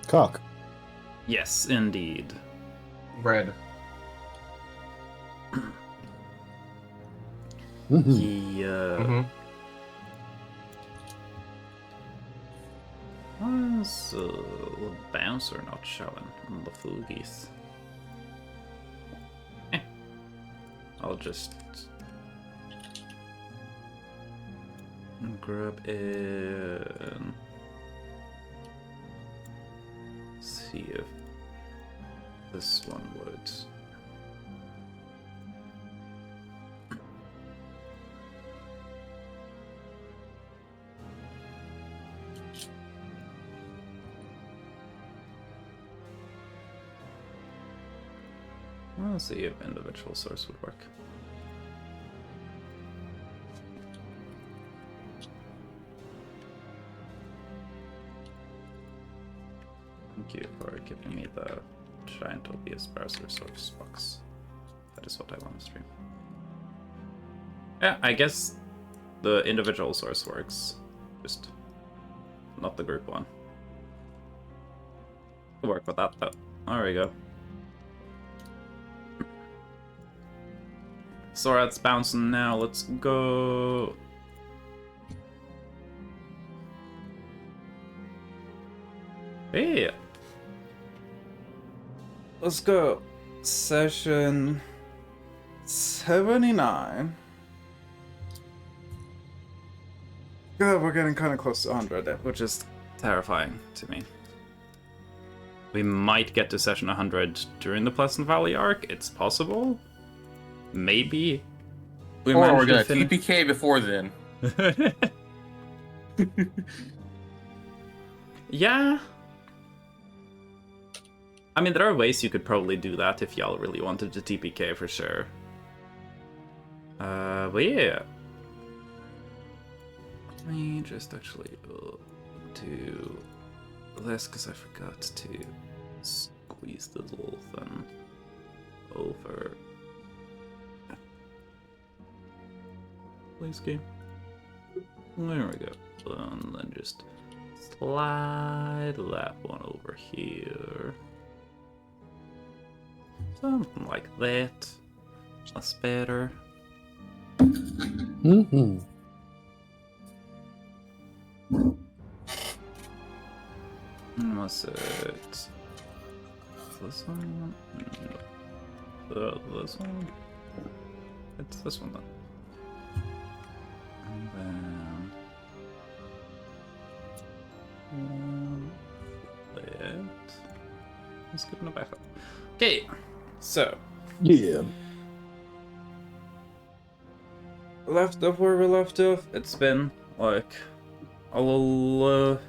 Cock. Yes, indeed. Bread. He, why is the bouncer not showing on the foogies? I'll just grab in. See if this one would. I'll see if individual source would work. Thank you for giving me the giant obvious browser source box. That is what I want to stream. Yeah, I guess the individual source works. Just not the group one. We'll work with that though. There we go. Sorat's bouncing now, let's go. Hey! Let's go. Session 79. God, we're getting kind of close to 100, which is terrifying to me. We might get to session 100 during the Pleasant Valley arc. It's possible. Maybe. Or we're gonna TPK before then. Yeah. I mean, there are ways you could probably do that if y'all really wanted to TPK for sure. But yeah. Let me just actually do this because I forgot to squeeze the little thing over. Please game. There we go. And then just slide that one over here. Something like that. That's better. What's it? This one? This one? It's this one then. And then that. Let's give it a back up. Okay, so Yeah. left off where we left off. It's been like a little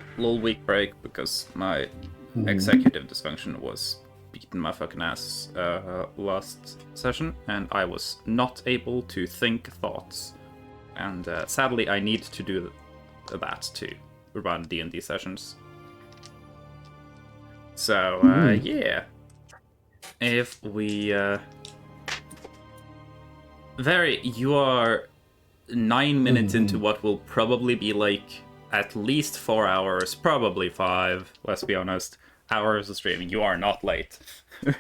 week break because my executive dysfunction was beating my fucking ass last session, and I was not able to think thoughts. And sadly, I need to do that to run D&D sessions. So, yeah. If we... you are 9 minutes into what will probably be like at least 4 hours, probably 5, let's be honest, hours of streaming. You are not late. We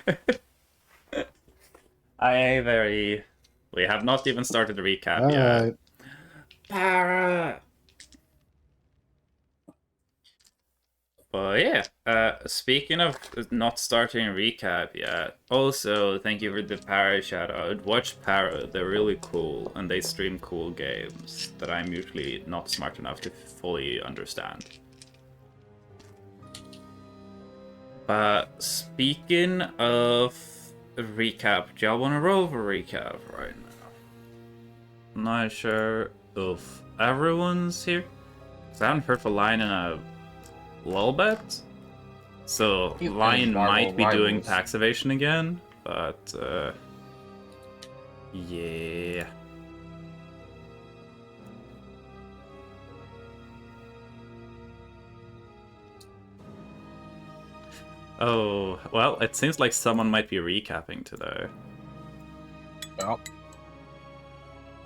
have not even started the recap yet. Right. Para! But yeah, speaking of not starting a recap yet, also thank you for the Para shout out. Watch Para, they're really cool and they stream cool games that I'm usually not smart enough to fully understand. But speaking of recap, do y'all want to roll for recap right now? I'm not sure if everyone's here. 'Cause I haven't heard from Lion in a little bit. So Lion might be doing PAX evasion again, but yeah. Oh, well, it seems like someone might be recapping today. Well,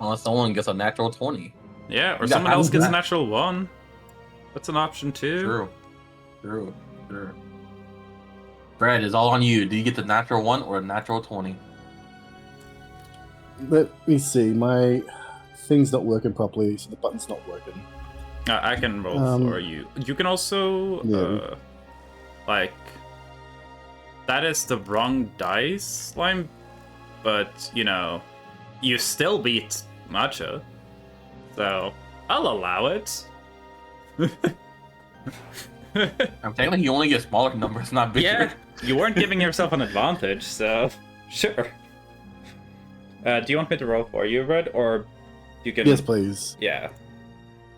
unless someone gets a natural 20. Yeah, or someone else gets a natural 1. That's an option too. True. Sure. Brad, is all on you. Do you get the natural 1 or a natural 20? Let me see. My thing's not working properly, so the button's not working. I can roll for you. You can also, like, that is the wrong dice, Slime, but, you know, you still beat Matcha, so I'll allow it. I'm telling you only get smaller numbers, not bigger. Yeah, you weren't giving yourself an advantage, so sure. Do you want me to roll for you, Red, or you can... Yes, please. Yeah.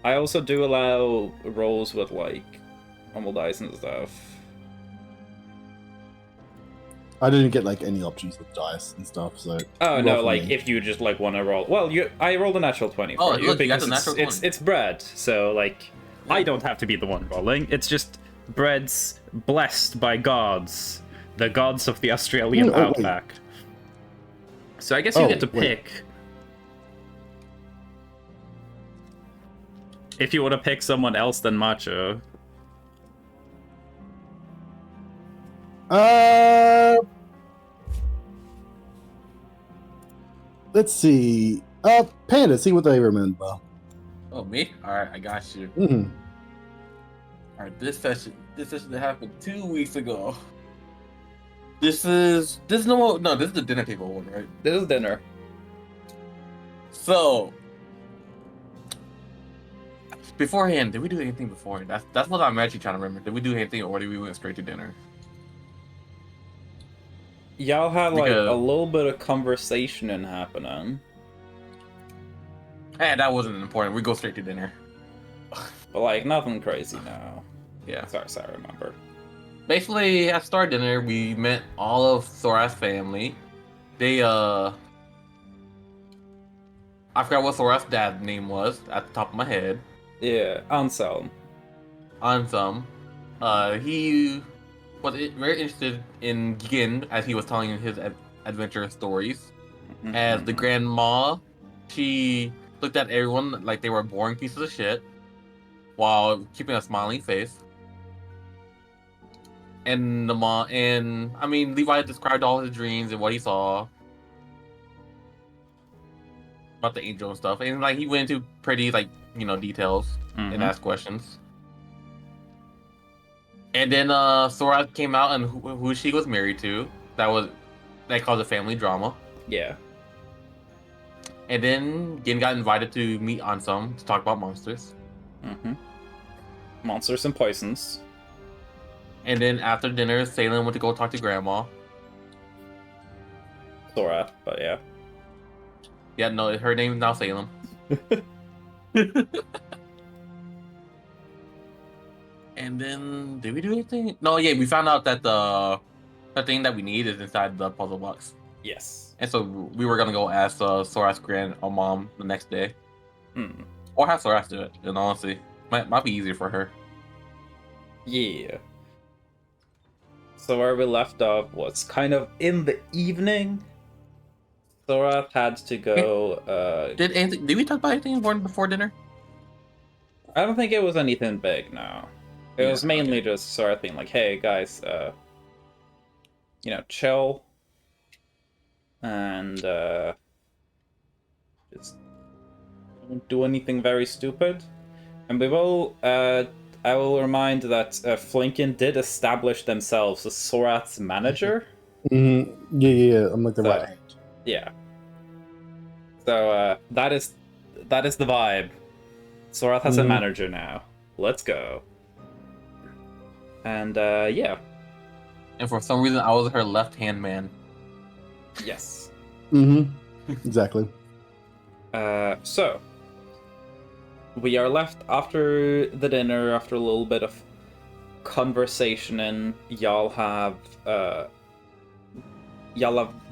I also do allow rolls with, like, normal dice and stuff. I didn't get, like, any options with dice and stuff, so... Oh, no, like, if you just, like, want to roll... Well, I rolled a natural 20 for you, look, because you got the natural 20. It's bread, so, like, yeah. I don't have to be the one rolling. It's just bread's blessed by gods, the gods of the Australian outback. Wait. So I guess you get to pick... If you want to pick someone else than Macho. Let's see. Panda, see what they remember. Oh, me? Alright, I got you. Mm-hmm. Alright, this session that happened 2 weeks ago. This is the dinner table one, right? This is dinner. So beforehand, did we do anything beforehand? That's what I'm actually trying to remember. Did we do anything, or did we went straight to dinner? Y'all had like a little bit of conversation happening. Hey, that wasn't important. We go straight to dinner. But like nothing crazy now. Yeah. Sorry, I remember. Basically, at Star Dinner, we met all of Sora's family. They I forgot what Sora's dad's name was at the top of my head. Yeah, Anselm. He was very interested in Gin as he was telling his adventure stories. Mm-hmm. As the grandma, she looked at everyone like they were boring pieces of shit while keeping a smiling face. And Levi described all his dreams and what he saw about the angel and stuff, and like he went into pretty details and asked questions. And then Sora came out and who she was married to. They called it family drama. Yeah. And then Gin got invited to meet Ansem to talk about monsters. Monsters and poisons. And then after dinner, Salem went to go talk to Grandma. Sora, but yeah. Yeah, no, her name is now Salem. And then, did we do anything? No, yeah, we found out that the thing that we need is inside the puzzle box. Yes. And so we were gonna go ask Sora's mom the next day. Or have Soras do it, and honestly. Might be easier for her. Yeah. So where we left off was kind of in the evening. Sora had to go. Did we talk about anything important before dinner? I don't think it was anything big. No, it was mainly just Sora thing like, "Hey guys, chill, and just don't do anything very stupid." And we will. I will remind that Flinkin did establish themselves as Sorath's manager. Yeah. I'm like the right hand. Yeah. So that is the vibe. Sorath has a manager now. Let's go. And yeah. And for some reason, I was her left-hand man. Yes. Exactly. So we are left after the dinner, after a little bit of conversation, and y'all have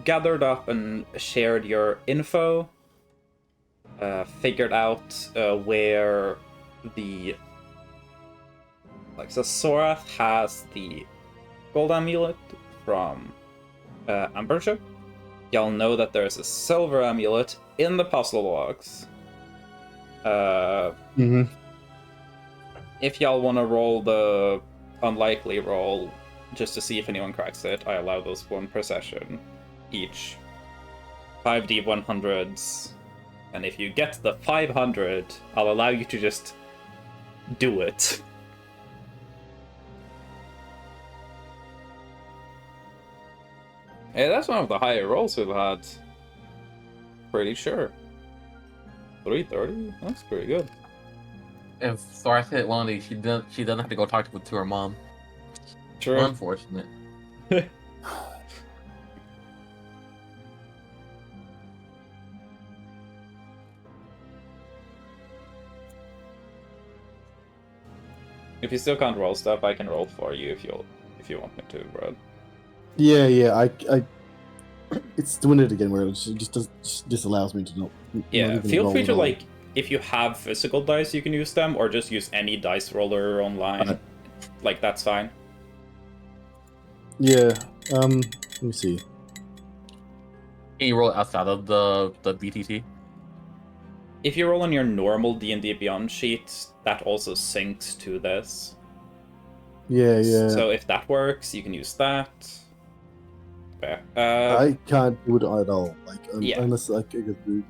gathered up and shared your info, figured out where so Sorath has the gold amulet from Ambership. Y'all know that there's a silver amulet in the puzzle box. If y'all want to roll the unlikely roll, just to see if anyone cracks it, I allow those 1 per session each. 5d 100s. And if you get the 500, I'll allow you to just do it. Hey, that's one of the higher rolls we've had. Pretty sure. 330? That's pretty good. If Sorath hit one of these, she doesn't have to go talk to her mom. True. Unfortunate. If you still can't roll stuff, I can roll for you if you want me to, bro. Yeah. I it's doing it again where it just allows me to not. Yeah, not even feel roll free at to all. like, if you have physical dice, you can use them, or just use any dice roller online. Like, that's fine. Yeah. Let me see. Can you roll outside of the BTT? If you roll on your normal D&D Beyond sheet, that also syncs to this. Yeah. So if that works, you can use that. Yeah. I can't do it at all. Like Yeah. unless like I get through.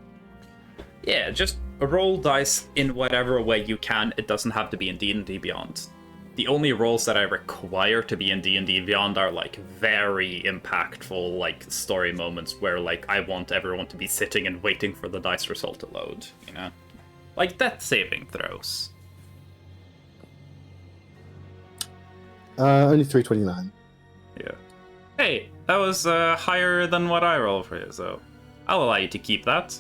Yeah, just roll dice in whatever way you can. It doesn't have to be in D&D Beyond. The only rolls that I require to be in D&D Beyond are like very impactful like story moments where like I want everyone to be sitting and waiting for the dice result to load, you know? Like death saving throws. Only 329. Yeah. Hey, that was higher than what I rolled for you, so I'll allow you to keep that.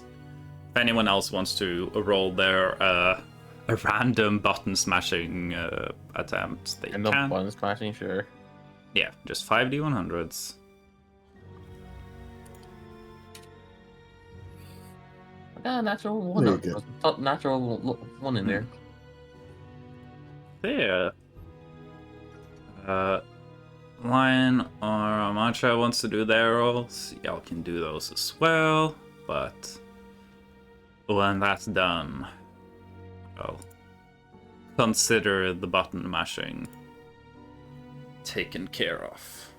If anyone else wants to roll their a random button smashing attempt, they And can. the button smashing, sure. Yeah, just 5d 100s. Yeah, natural one. There you Natural one in there. There. Lion or Amantra wants to do their rolls. Y'all can do those as well, but when that's done, well, consider the button mashing taken care of.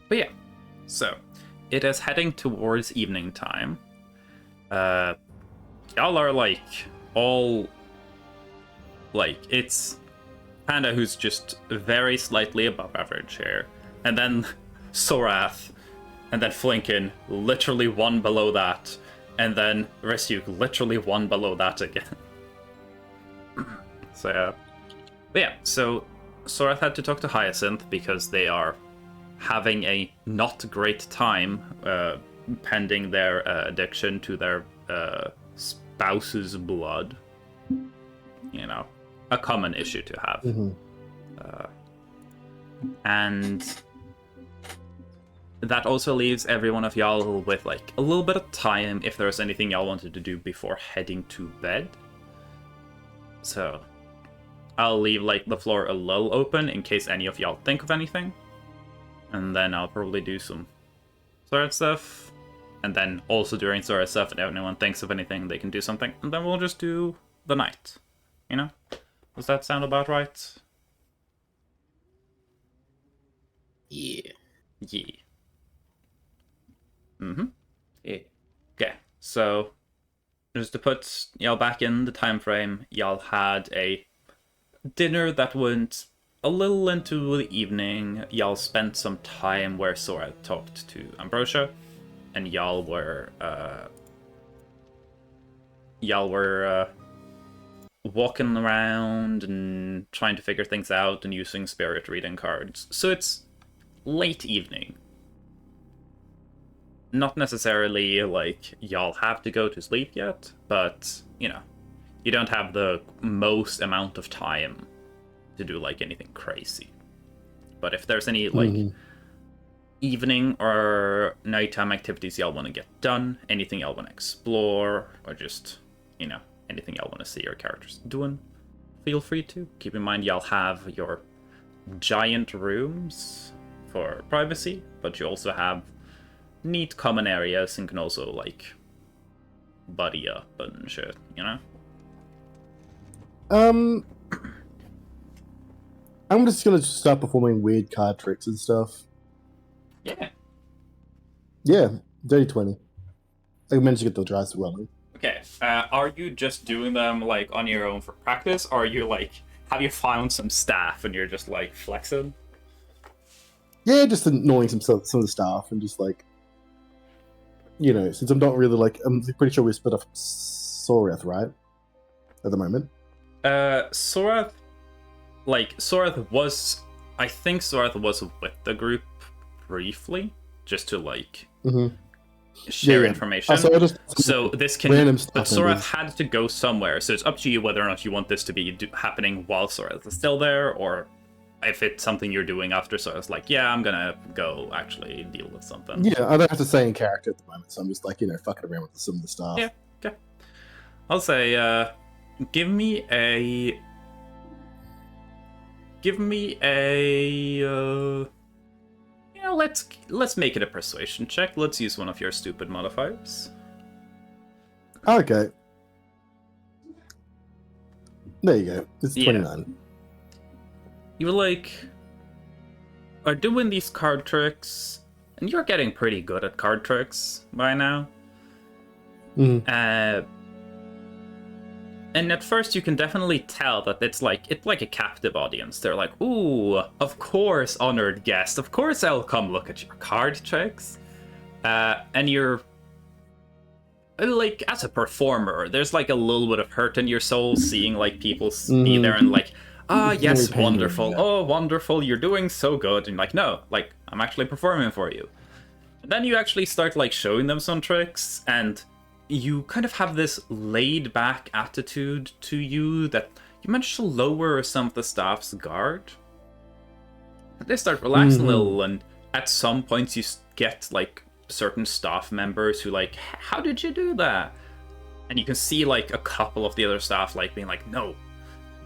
But yeah, so it is heading towards evening time. Y'all are like all like it's Panda who's just very slightly above average here, and then Sorath, and then Flinkin literally one below that, and then Resyuk literally one below that again. So yeah. But yeah, so Sorath had to talk to Hyacinth because they are having a not great time pending their addiction to their spouse's blood. You know, a common issue to have. Mm-hmm. And that also leaves every one of y'all with like a little bit of time if there's anything y'all wanted to do before heading to bed. So I'll leave like the floor a little open in case any of y'all think of anything. And then I'll probably do some sword stuff. And then also during sword stuff, if anyone thinks of anything, they can do something. And then we'll just do the night. You know? Does that sound about right? Yeah. Yeah. Mm-hmm. Yeah. Okay, so just to put y'all back in the time frame, y'all had a dinner that went a little into the evening. Y'all spent some time where Sora talked to Ambrosia, and y'all were walking around and trying to figure things out and using spirit reading cards. So it's late evening. Not necessarily like y'all have to go to sleep yet, but you know, you don't have the most amount of time to do like anything crazy. But if there's any like evening or nighttime activities y'all want to get done, anything y'all want to explore, or just, you know, anything y'all want to see your characters doing, feel free to. Keep in mind y'all have your giant rooms for privacy, but you also have neat common areas and can also like buddy up and shit, you know? I'm just gonna start performing weird card tricks and stuff. Yeah. Yeah, dirty 20. I managed to get the drives running. Okay, are you just doing them, like, on your own for practice, or are you, like, have you found some staff and you're just, like, flexing? Yeah, just annoying some of the staff and just like, you know, since I'm not really like, I'm pretty sure we split off Soreth, right? At the moment. Soreth was, I think Soreth was with the group briefly, just to, like, share information. So this can, but Soreth had to go somewhere, so it's up to you whether or not you want this to be happening while Soreth is still there, or if it's something you're doing after Soreth's like, yeah, I'm gonna go actually deal with something. Yeah, I don't have to say in character at the moment, so I'm just like, you know, fucking around with some of the stuff. Yeah, okay. I'll say, give me a, you know, let's make it a persuasion check. Let's use one of your stupid modifiers. Okay. There you go. It's 29. You like are doing these card tricks, and you're getting pretty good at card tricks by now. And at first you can definitely tell that it's like a captive audience. They're like, ooh, of course, honored guest. Of course I'll come look at your card tricks. And you're like, as a performer, there's like a little bit of hurt in your soul seeing like people be there and like, ah, yes, wonderful. Oh, wonderful. You're doing so good. And like, no, like, I'm actually performing for you. And then you actually start like showing them some tricks, and you kind of have this laid back attitude to you that you manage to lower some of the staff's guard. They start relaxing a little, and at some points you get like certain staff members who like, how did you do that? And you can see like a couple of the other staff like being like, no,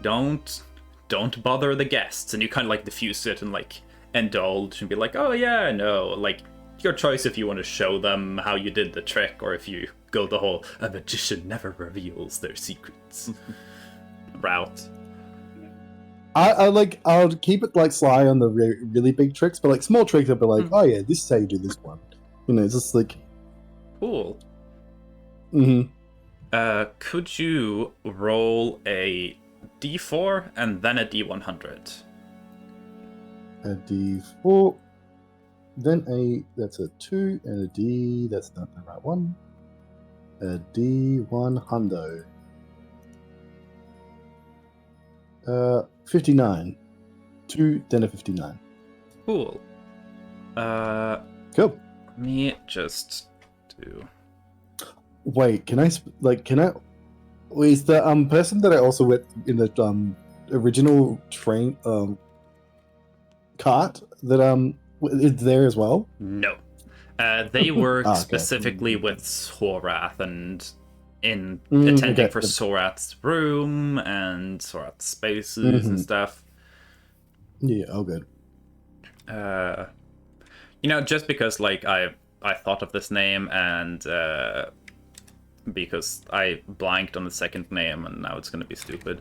don't bother the guests. And you kind of like diffuse it and like indulge and be like, oh yeah, no, like your choice if you want to show them how you did the trick, or if you go the whole a magician never reveals their secrets route. I'll keep it like sly on the really big tricks, but like small tricks I'll be like, oh yeah, this is how you do this one. You know, it's just like cool. Could you roll a D4 and then a D100? A D4, then that's a 2, and a D, that's not the right one. A D100. 59. 2, then a 59. Cool. Cool. Let me just do... Wait, can I... Is the person that I also went in the original train cart that is there as well? No. They work specifically with Sorath and attending for Sorath's room and Sorath's spaces and stuff. Yeah, oh good. You know, just because like I thought of this name and because I blanked on the second name and now it's gonna be stupid.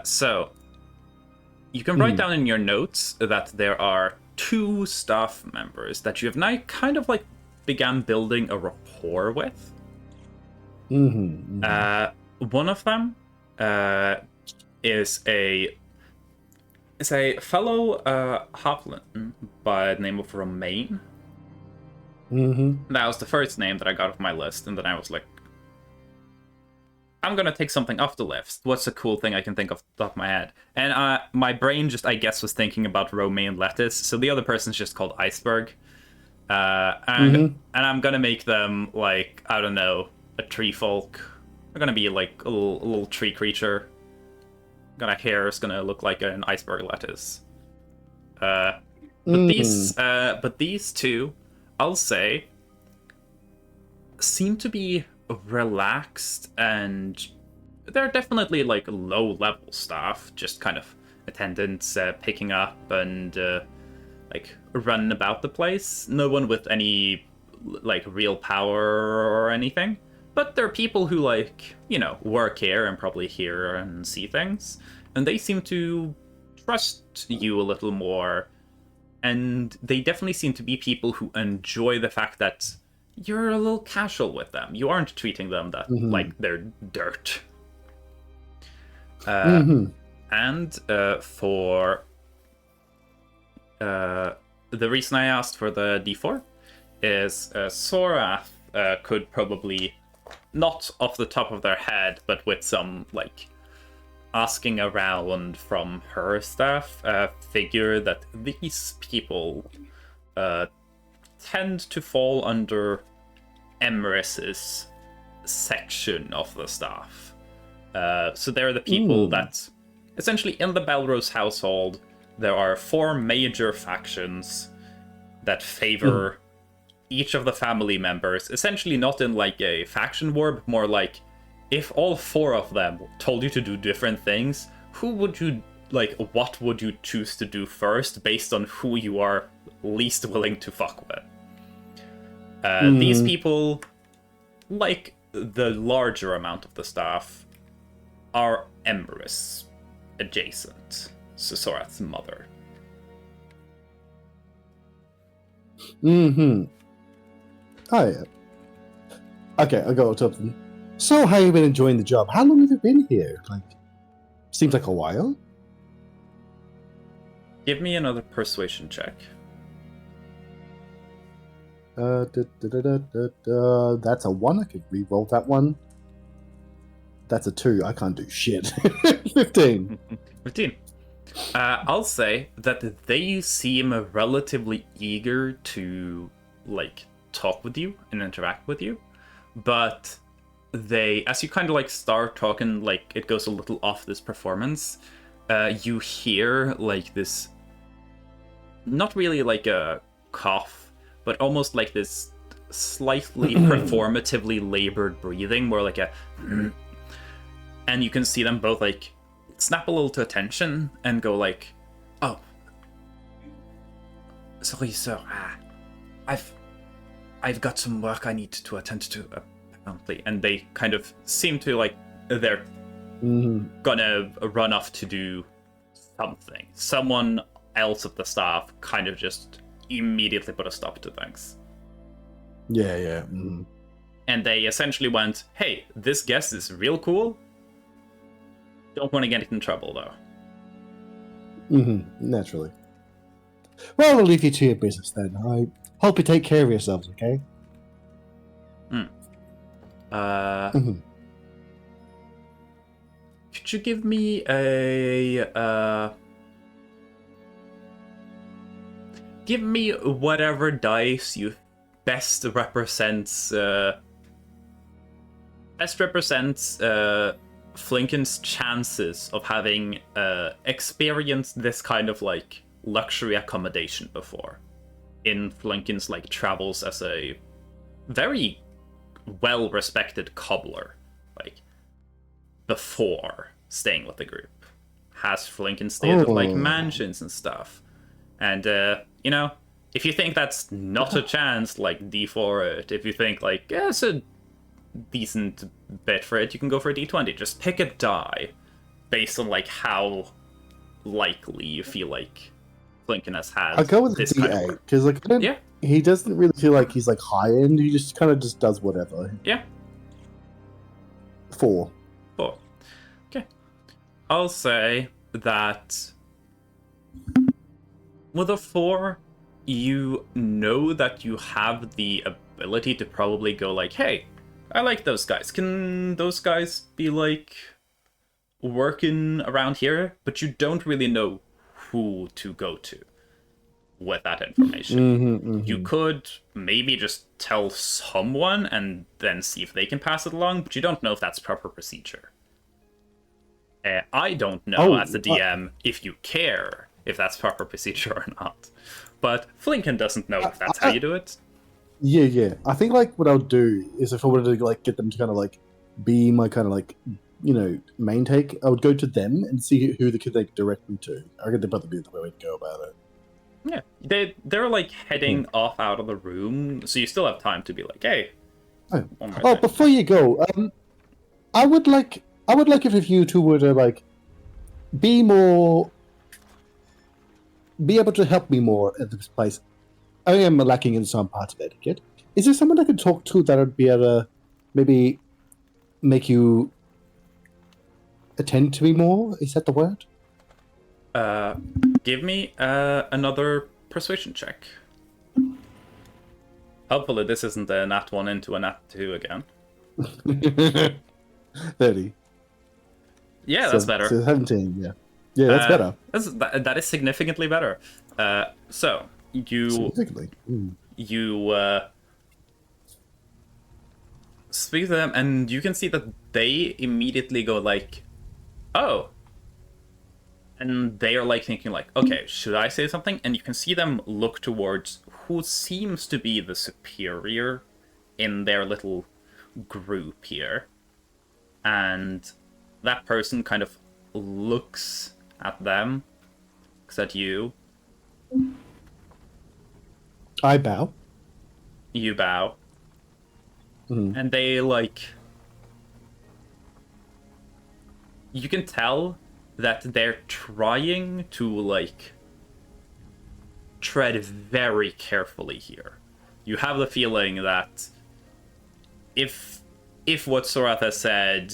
So you can write down in your notes that there are 2 staff members that you have now kind of like began building a rapport with. One of them is a fellow Hoplin by the name of Romaine. That was the first name that I got off my list, and then I was like, I'm gonna take something off the list. What's a cool thing I can think of off the top of my head? And my brain just, I guess, was thinking about romaine lettuce, so the other person's just called Iceberg. And I'm gonna make them, like, I don't know, a tree folk. They're gonna be, like, a little tree creature. Hair is gonna look like an iceberg lettuce. But these 2, I'll say, seem to be relaxed, and they're definitely like low-level staff, just kind of attendants picking up and like running about the place. No one with any like real power or anything, but they're people who like, you know, work here and probably hear and see things, and they seem to trust you a little more, and they definitely seem to be people who enjoy the fact that you're a little casual with them. You aren't treating them that like they're dirt. And for the reason I asked for the D4 is Sorath could probably, not off the top of their head, but with some like asking around from her staff, figure that these people tend to fall under Emrys's section of the staff. So they're the people that, essentially, in the Belrose household, there are 4 major factions that favor each of the family members, essentially not in like a faction war, but more like, if all 4 of them told you to do different things, who would you, like, what would you choose to do first based on who you are least willing to fuck with? These people, like the larger amount of the staff, are Emrys adjacent, Sorath's mother. Oh, yeah. Okay, I'll go to them. So, how you been enjoying the job? How long have you been here? Like, seems like a while. Give me another persuasion check. That's a 1. I could re-roll that one. That's a 2. I can't do shit. 15. 15. I'll say that they seem relatively eager to, like, talk with you and interact with you, but they, as you kind of like start talking, like it goes a little off this performance, you hear like this, not really like a cough, but almost like this slightly performatively labored breathing, more like a and you can see them both like snap a little to attention and go like, oh, sorry sir, I've got some work I need to attend to apparently. And they kind of seem to like they're gonna run off to do something. Someone else of the staff kind of just immediately put a stop to things. Yeah. And they essentially went, hey, this guest is real cool. Don't want to get in trouble though. Naturally. Well, I'll leave you to your business then. I hope you take care of yourselves, okay? Could you give me give me whatever dice you best represents Flinken's chances of having experienced this kind of like luxury accommodation before in Flinken's like travels as a very well-respected cobbler, like before staying with the group. Has Flinken stayed at like mansions and stuff, and you know, if you think that's not a chance, like D4 it. If you think like, yeah, it's a decent bet for it, you can go for a D20. Just pick a die based on like how likely you feel like Flinken has had. I'll go with this D8 because like yeah, he doesn't really feel like he's like high end. He just kind of just does whatever. yeah. 4. 4. Okay. I'll say that with a 4, you know that you have the ability to probably go like, hey, I like those guys. Can those guys be like working around here? But you don't really know who to go to with that information. You could maybe just tell someone and then see if they can pass it along, but you don't know if that's proper procedure. I don't know as the DM if you care if that's proper procedure or not. But Flinken doesn't know if that's how you do it. Yeah. I think like what I'll do is if I wanted to like get them to kind of like be my kind of like, you know, main take, I would go to them and see who they could like direct me to. I reckon that'd probably be the way to go about it. Yeah, they're like heading off out of the room, so you still have time to be like, hey, Oh, one more oh thing. before you go, I would like it if you two were to like be able to help me more at this place. I am lacking in some parts of etiquette. Is there someone I could talk to that would be able to maybe make you attend to me more? Is that the word? Give me another persuasion check. Hopefully this isn't a nat 1 into a nat 2 again. 30. Yeah, that's better. So 17, yeah. Yeah, that's better. That is significantly better. So Significantly. you speak to them, and you can see that they immediately go like, "Oh," and they are like thinking like, "Okay, should I say something?" And you can see them look towards who seems to be the superior in their little group here, and that person kind of looks at them, looks at you. I bow. You bow. Mhm. And they, like... You can tell that they're trying to, like, tread very carefully here. You have the feeling that if what Sorath has said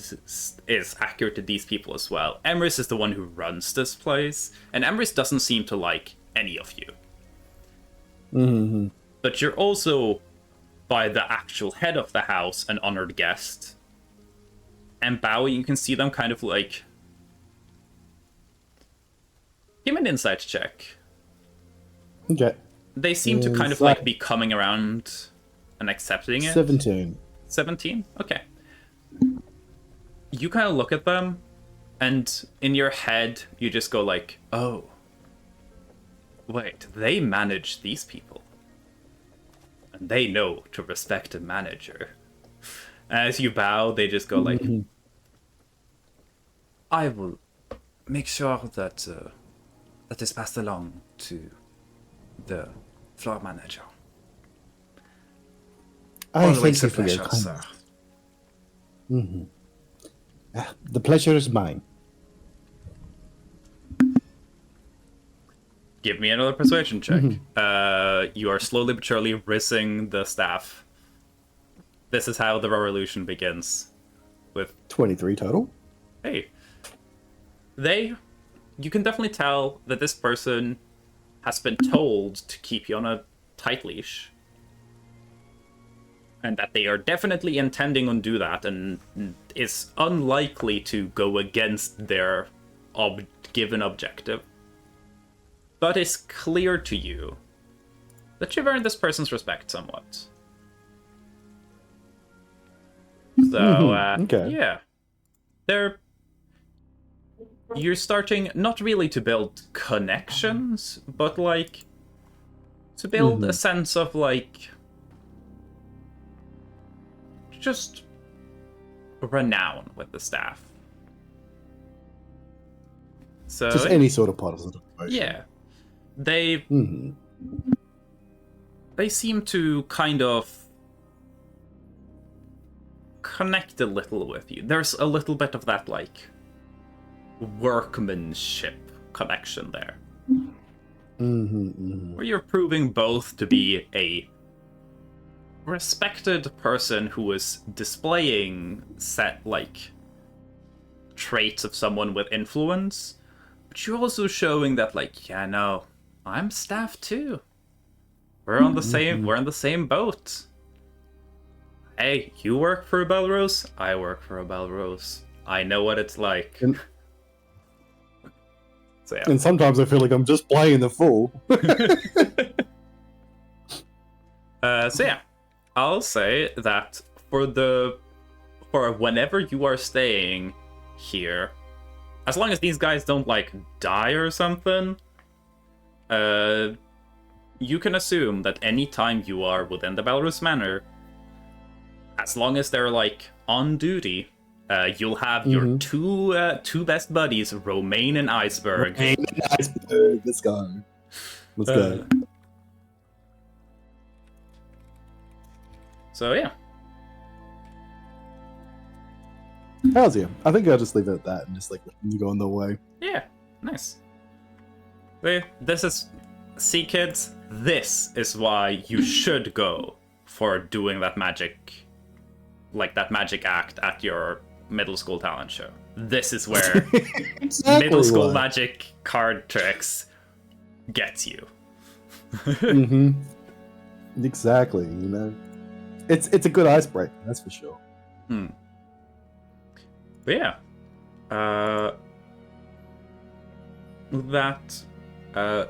is accurate to these people as well, Emrys is the one who runs this place, and Emrys doesn't seem to like any of you. Mm-hmm. But you're also, by the actual head of the house, an honored guest. And bowing, you can see them kind of like... Give me an insight check. Okay. They seem to kind of like be coming around and accepting it. 17. 17? Okay. You kind of look at them, and in your head, you just go like, oh, wait, they manage these people. And they know to respect a manager. As you bow, they just go like, I will make sure that that is passed along to the floor manager. I Always thank a you for your pleasure, kindness. sir. The pleasure is mine. Give me another persuasion check. You are slowly but surely rising the staff. This is how the revolution begins. With 23 total. hey, you can definitely tell that this person has been told to keep you on a tight leash. And that they are definitely intending on do that, and is unlikely to go against their given objective. But it's clear to you that you've earned this person's respect somewhat. So, okay. yeah. You're starting not really to build connections, but like to build a sense of like just renown with the staff. So Just any sort of positive emotion. yeah, they seem to kind of connect a little with you. There's a little bit of that like workmanship connection there, where you're proving both to be a respected person who is displaying set like traits of someone with influence, but you're also showing that like, yeah, no, I'm staff too. We're on the same boat. Hey, you work for a Belrose, I work for a Belrose. I know what it's like. So, yeah. And sometimes I feel like I'm just playing the fool. So yeah, I'll say that for whenever you are staying here, as long as these guys don't like die or something, you can assume that any time you are within the Belarus Manor, as long as they're like on duty, you'll have your two best buddies, Romaine and Iceberg. Iceberg, this guy. Let's go. So yeah. How's you? I think I'll just leave it at that and just like go on the way. Yeah, nice. See, kids, this is why you should go for doing that magic act at your middle school talent show. This is where Exactly middle school why. magic card tricks gets you. Mm-hmm. Exactly. You know, it's a good icebreaker. That's for sure. But yeah,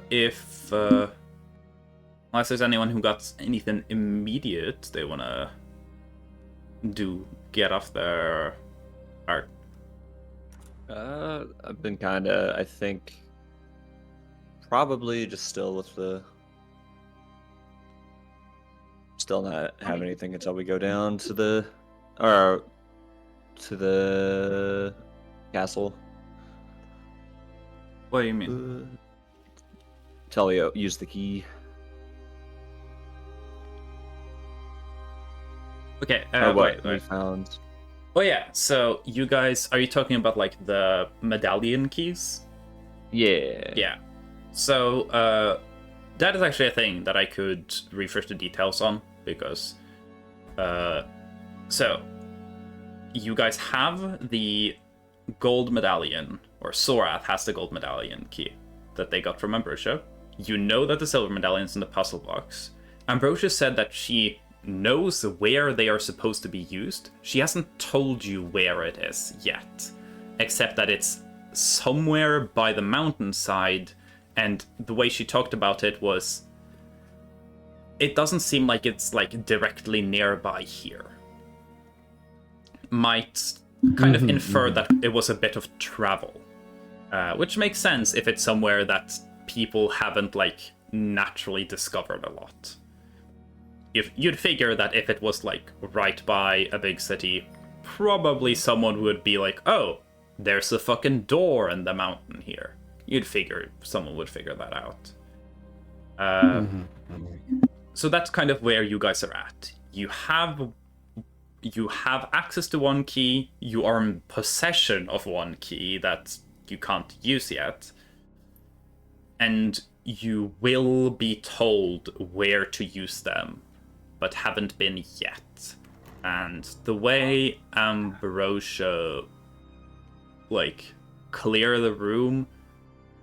if unless there's anyone who got anything immediate they wanna get off their heart. I've been kinda, I think, probably just still with the... Still not have anything until we go down to the... Or... to the... castle. What do you mean? Tell you, use the key. Okay, Or what we wait. found. Oh yeah, so you guys, are you talking about like the medallion keys? Yeah. Yeah. So, that is actually a thing that I could refresh the details on, because, so, you guys have the gold medallion, or Sorath has the gold medallion key that they got from Ambrosia. You know that the silver medallion's in the puzzle box. Ambrosia said that she knows where they are supposed to be used. She hasn't told you where it is yet, except that it's somewhere by the mountainside, and the way she talked about it was, it doesn't seem like it's like directly nearby here. Might kind of infer that it was a bit of travel, which makes sense if it's somewhere that people haven't like naturally discovered a lot. If you'd figure that if it was like right by a big city, probably someone would be like, oh, there's a fucking door in the mountain here. You'd figure someone would figure that out. So that's kind of where you guys are at. You have access to one key, you are in possession of one key that you can't use yet, and you will be told where to use them, but haven't been yet. And the way Ambrosia clear the room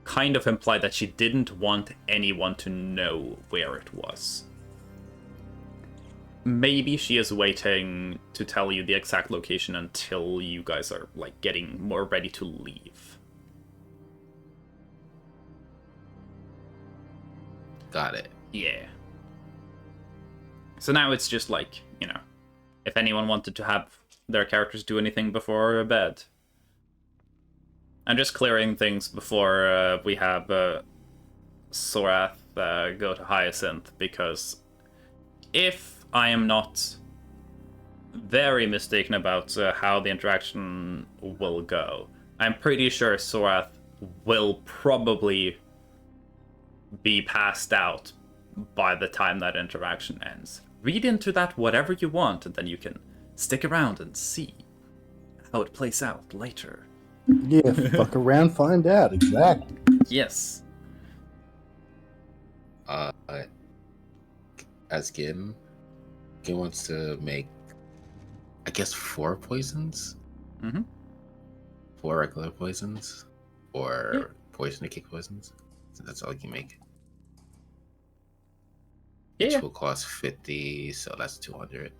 kind of implied that she didn't want anyone to know where it was. Maybe she is waiting to tell you the exact location until you guys are getting more ready to leave. Got it. Yeah. So now it's just if anyone wanted to have their characters do anything before bed. I'm just clearing things before we have Sorath go to Hyacinth, because if I am not very mistaken about how the interaction will go, I'm pretty sure Sorath will probably be passed out by the time that interaction ends. Read into that whatever you want, and then you can stick around and see how it plays out later. Yeah, fuck around, find out. Exactly. Yes. As Gim wants to make, I guess, 4 poisons? Mm-hmm. 4 regular poisons? Or poison to kick poisons? So that's all you can make. Yeah. Which will cost 50, so that's 200.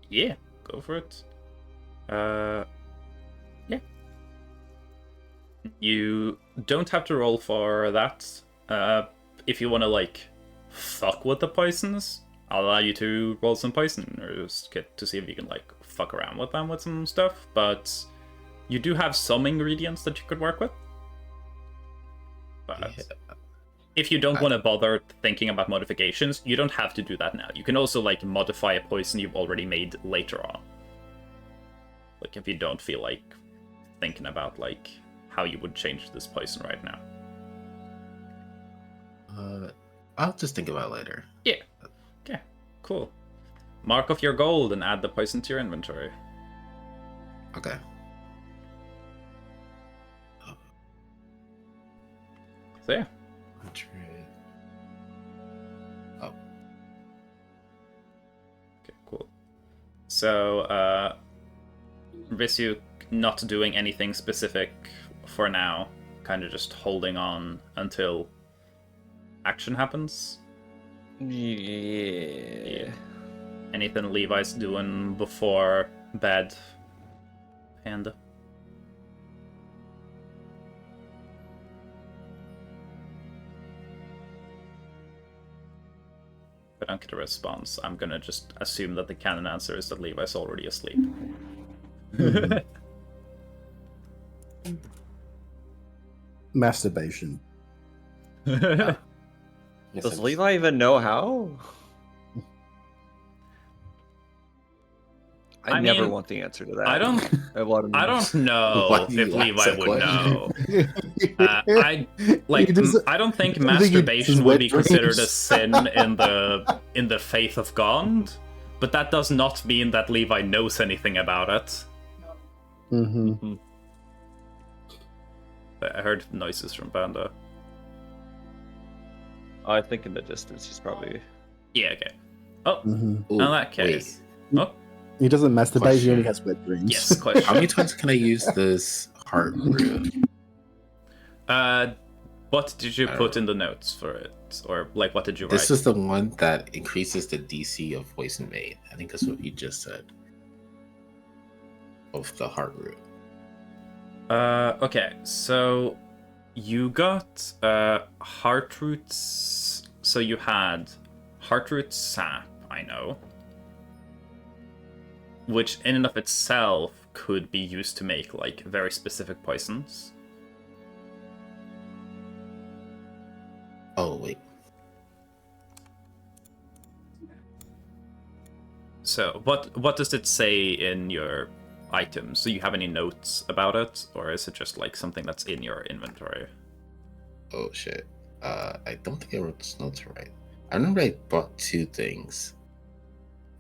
Yeah, go for it. Yeah. You don't have to roll for that. If you want to fuck with the poisons, I'll allow you to roll some poison, or just get to see if you can fuck around with them with some stuff. But you do have some ingredients that you could work with. But Yeah. if you don't want to bother thinking about modifications, you don't have to do that now. You can also modify a poison you've already made later on. If you don't feel like thinking about how you would change this poison right now. I'll just think about it later. Yeah. Okay. Cool. Mark off your gold and add the poison to your inventory. Okay. So yeah. 100. Oh, Okay. Cool. So Risu not doing anything specific for now, kind of just holding on until action happens. Yeah. Anything Levi's doing before bed? And if I don't get a response, I'm gonna just assume that the canon answer is that Levi's already asleep. Masturbation. yes, Does I'm- Levi even know how? I I never mean, want the answer to that. I don't I don't know Why do you if ask Levi that would question? know. I like. He does- I don't think I think he masturbation does would wet be considered a dreams. sin in the faith of God, but that does not mean that Levi knows anything about it. Mm-hmm. I heard noises from Banda. I think in the distance he's probably. Yeah. Okay. Oh, Mm-hmm. in Ooh, that case. Oh, He doesn't masturbate. Question. He only has wet dreams. yes. How many Question. times can I use this heart root? What did you I don't put know. in the notes for it, or like what did you write? This is the one that increases the DC of Poison Maid. I think that's what you just said. Of the heart root. Okay, so you got heart roots. So you had heart root sap, I know, which in and of itself could be used to make like very specific poisons. Oh wait. So what does it say in your items? Do you have any notes about it, or is it just like something that's in your inventory? Oh shit. I don't think I wrote this notes right. I remember I bought two things.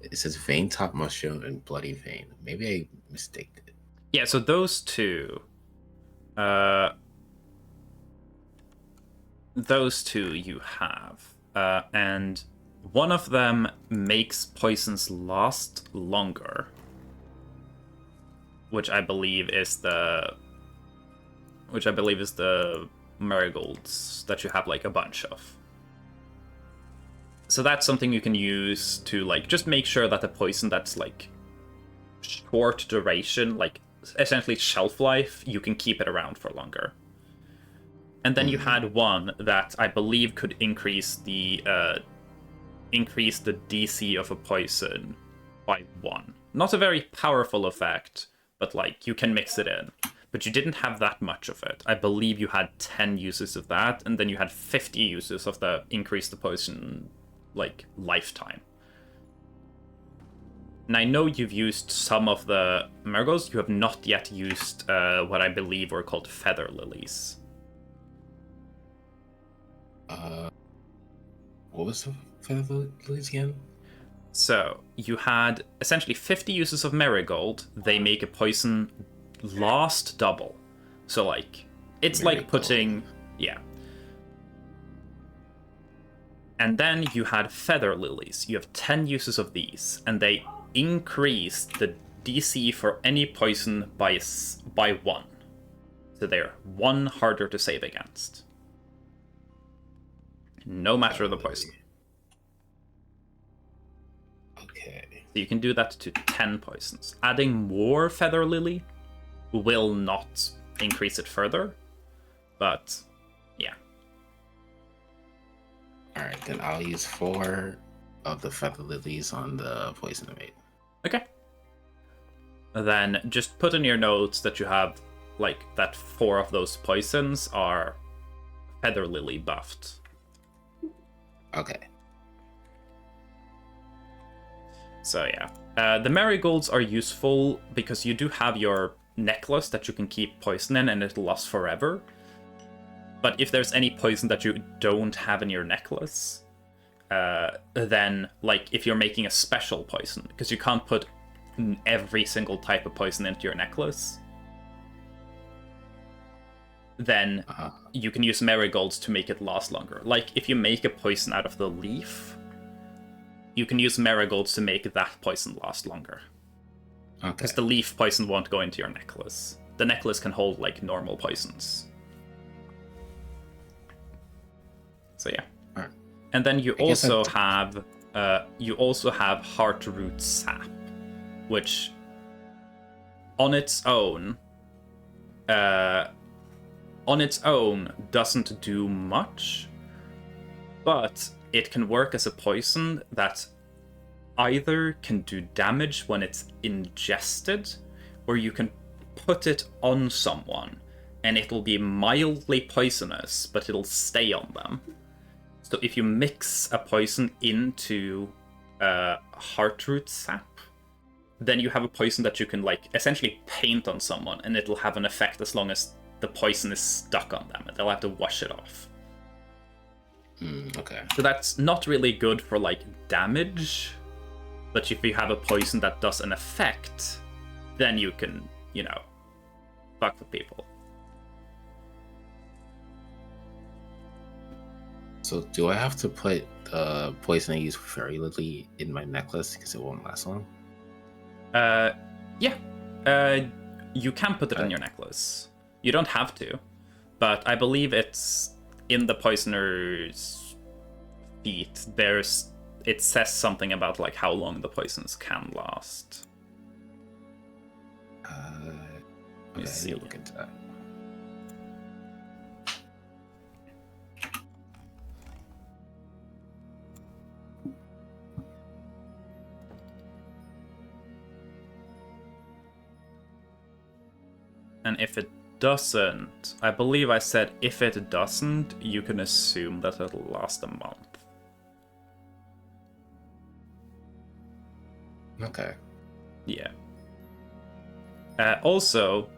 It says vein top mushroom and bloody vein. Maybe I mistaked it. Yeah, so those two you have, and one of them makes poisons last longer, which I believe is the marigolds that you have like a bunch of. So that's something you can use to like just make sure that the poison that's like short duration, like essentially shelf life, you can keep it around for longer. And then you had one that I believe could increase the DC of a poison by 1. Not a very powerful effect, but like you can mix it in. But you didn't have that much of it. I believe you had 10 uses of that, and then you had 50 uses of the increase the poison like lifetime. And I know you've used some of the marigolds. You have not yet used what I believe were called feather lilies. What was the feather lilies again? So you had essentially 50 uses of marigold. They make a poison last double. So like it's like Marigold. putting And then you had feather lilies. You have 10 uses of these, and they increase the DC for any poison by 1. So they're 1 harder to save against. No matter the poison. Okay. So you can do that to 10 poisons. Adding more feather lily will not increase it further, but yeah. Alright, then I'll use 4 of the feather lilies on the poison maid. Okay. Then just put in your notes that you have, like, that 4 of those poisons are feather lily buffed. Okay. So yeah. The marigolds are useful because you do have your necklace that you can keep poison in and it'll last forever. But if there's any poison that you don't have in your necklace, than like if you're making a special poison, because you can't put every single type of poison into your necklace. Then you can use marigolds to make it last longer. Like if you make a poison out of the leaf, you can use marigolds to make that poison last longer. Okay. Because the leaf poison won't go into your necklace. The necklace can hold like normal poisons. So yeah. Alright. And then you I guess also have Heartroot Sap, which on its own doesn't do much, but it can work as a poison that either can do damage when it's ingested, or you can put it on someone and it'll be mildly poisonous, but it'll stay on them. So if you mix a poison into Heartroot Sap, then you have a poison that you can like essentially paint on someone, and it'll have an effect as long as the poison is stuck on them, and they'll have to wash it off. Okay. So that's not really good for like damage, but if you have a poison that does an effect, then you can, you know, fuck with people. So do I have to put the poison I use very little in my necklace because it won't last long? Yeah. You can put it in your necklace. You don't have to, but I believe it's in the poisoner's feat. It says something about like how long the poisons can last. Okay, I see. need to look into that. And if it doesn't, I believe I said if it doesn't, you can assume that it'll last a month. Okay. Yeah. Also,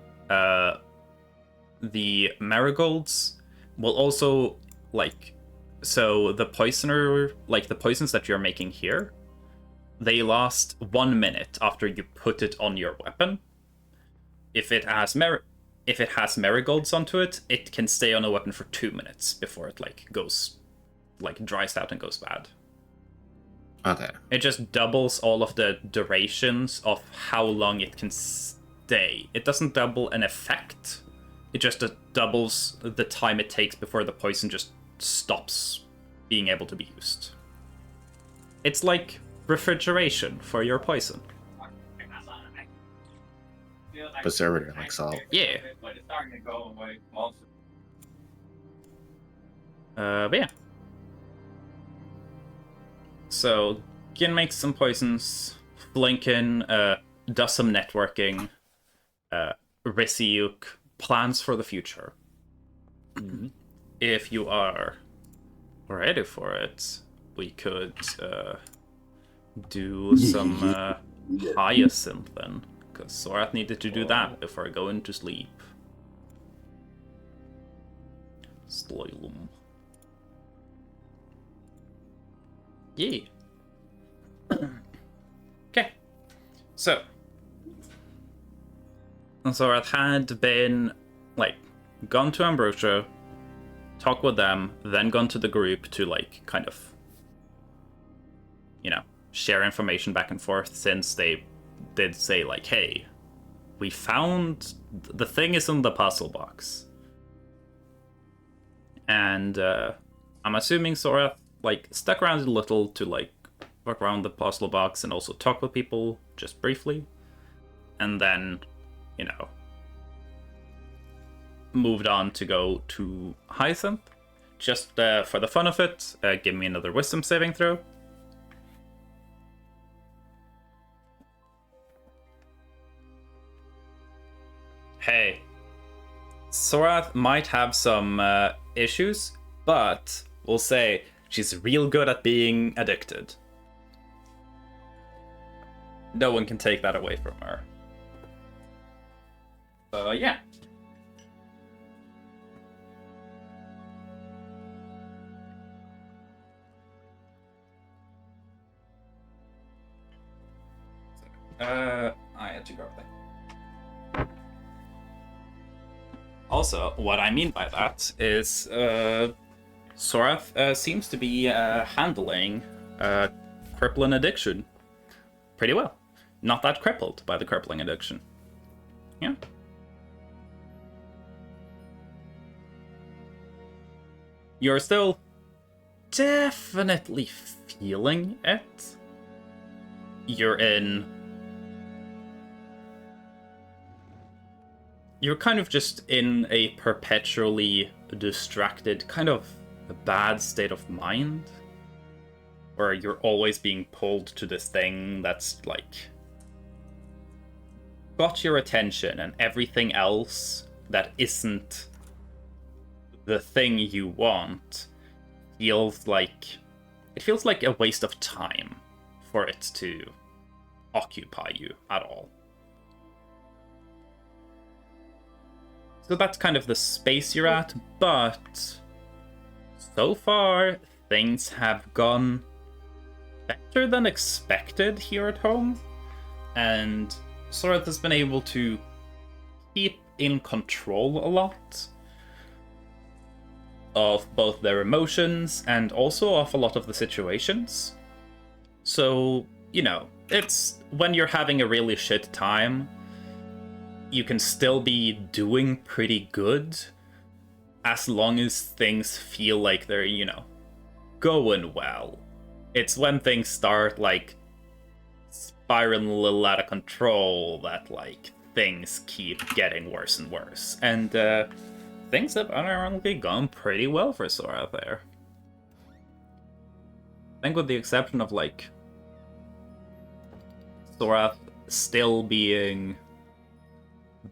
the marigolds will also, like, so the poisoner, like the poisons that you're making here, they last 1 minute after you put it on your weapon. If it has marigolds onto it, it can stay on a weapon for 2 minutes before it dries out and goes bad. Okay. It just doubles all of the durations of how long it can stay. It doesn't double an effect. It just doubles the time it takes before the poison just stops being able to be used. It's like refrigeration for your poison. Preservator, like salt. Yeah. But yeah. So, Gin makes some poisons, Flinkin does some networking, Risiuk plans for the future. If you are ready for it, we could do some Hyacinth then, because Sorath needed to do that before going to sleep. Sloilum. Yeah. Okay. So Sorath had been, like, gone to Ambrosia, talked with them, then gone to the group to, like, kind of, you know, share information back and forth, since they did say, like, hey, we found the thing is in the puzzle box. And I'm assuming Sorath, like, stuck around a little to, like, walk around the puzzle box and also talk with people just briefly. And then, you know, moved on to go to Hyacinth. Just for the fun of it, give me another wisdom saving throw. Hey, Sorath might have some issues, but we'll say she's real good at being addicted. No one can take that away from her. Yeah. Also, what I mean by that is Sorath seems to be handling crippling addiction pretty well. Not that crippled by the crippling addiction. Yeah. You're still definitely feeling it. You're kind of just in a perpetually distracted, kind of a bad state of mind, where you're always being pulled to this thing that's like got your attention, and everything else that isn't the thing you want feels like a waste of time for it to occupy you at all. So that's kind of the space you're at, but so far things have gone better than expected here at home, and Sorath has been able to keep in control a lot of both their emotions and also of a lot of the situations. So, you know, it's when you're having a really shit time, you can still be doing pretty good as long as things feel like they're, you know, going well. It's when things start, like, spiraling a little out of control that, like, things keep getting worse and worse. And, things have unironically gone pretty well for Sora there. I think with the exception of, like, Sora still being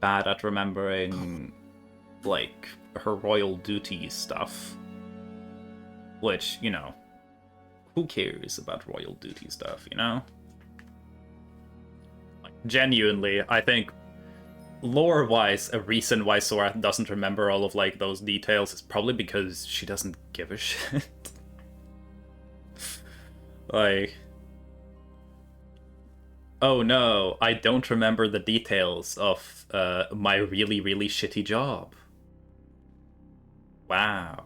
bad at remembering, like, her royal duty stuff. Which, you know, who cares about royal duty stuff, you know? Like, genuinely, I think lore-wise, a reason why Sora doesn't remember all of, like, those details is probably because she doesn't give a shit. Like, oh no, I don't remember the details of my really, really shitty job. Wow.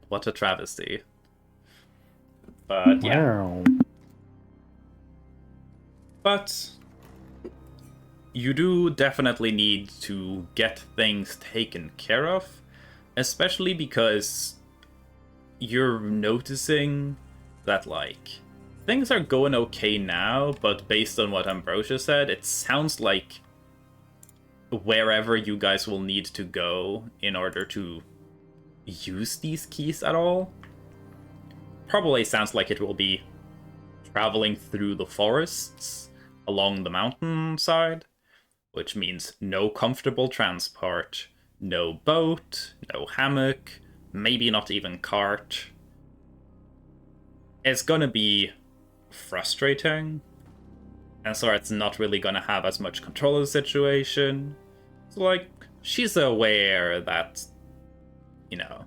What a travesty. But yeah. Wow. But you do definitely need to get things taken care of, especially because you're noticing that, like, things are going okay now, but based on what Ambrosia said, it sounds like wherever you guys will need to go in order to use these keys at all probably sounds like it will be traveling through the forests along the mountainside, which means no comfortable transport, no boat, no hammock, maybe not even cart. It's gonna be frustrating, and so it's not really gonna have as much control of the situation. So, like, she's aware that, you know,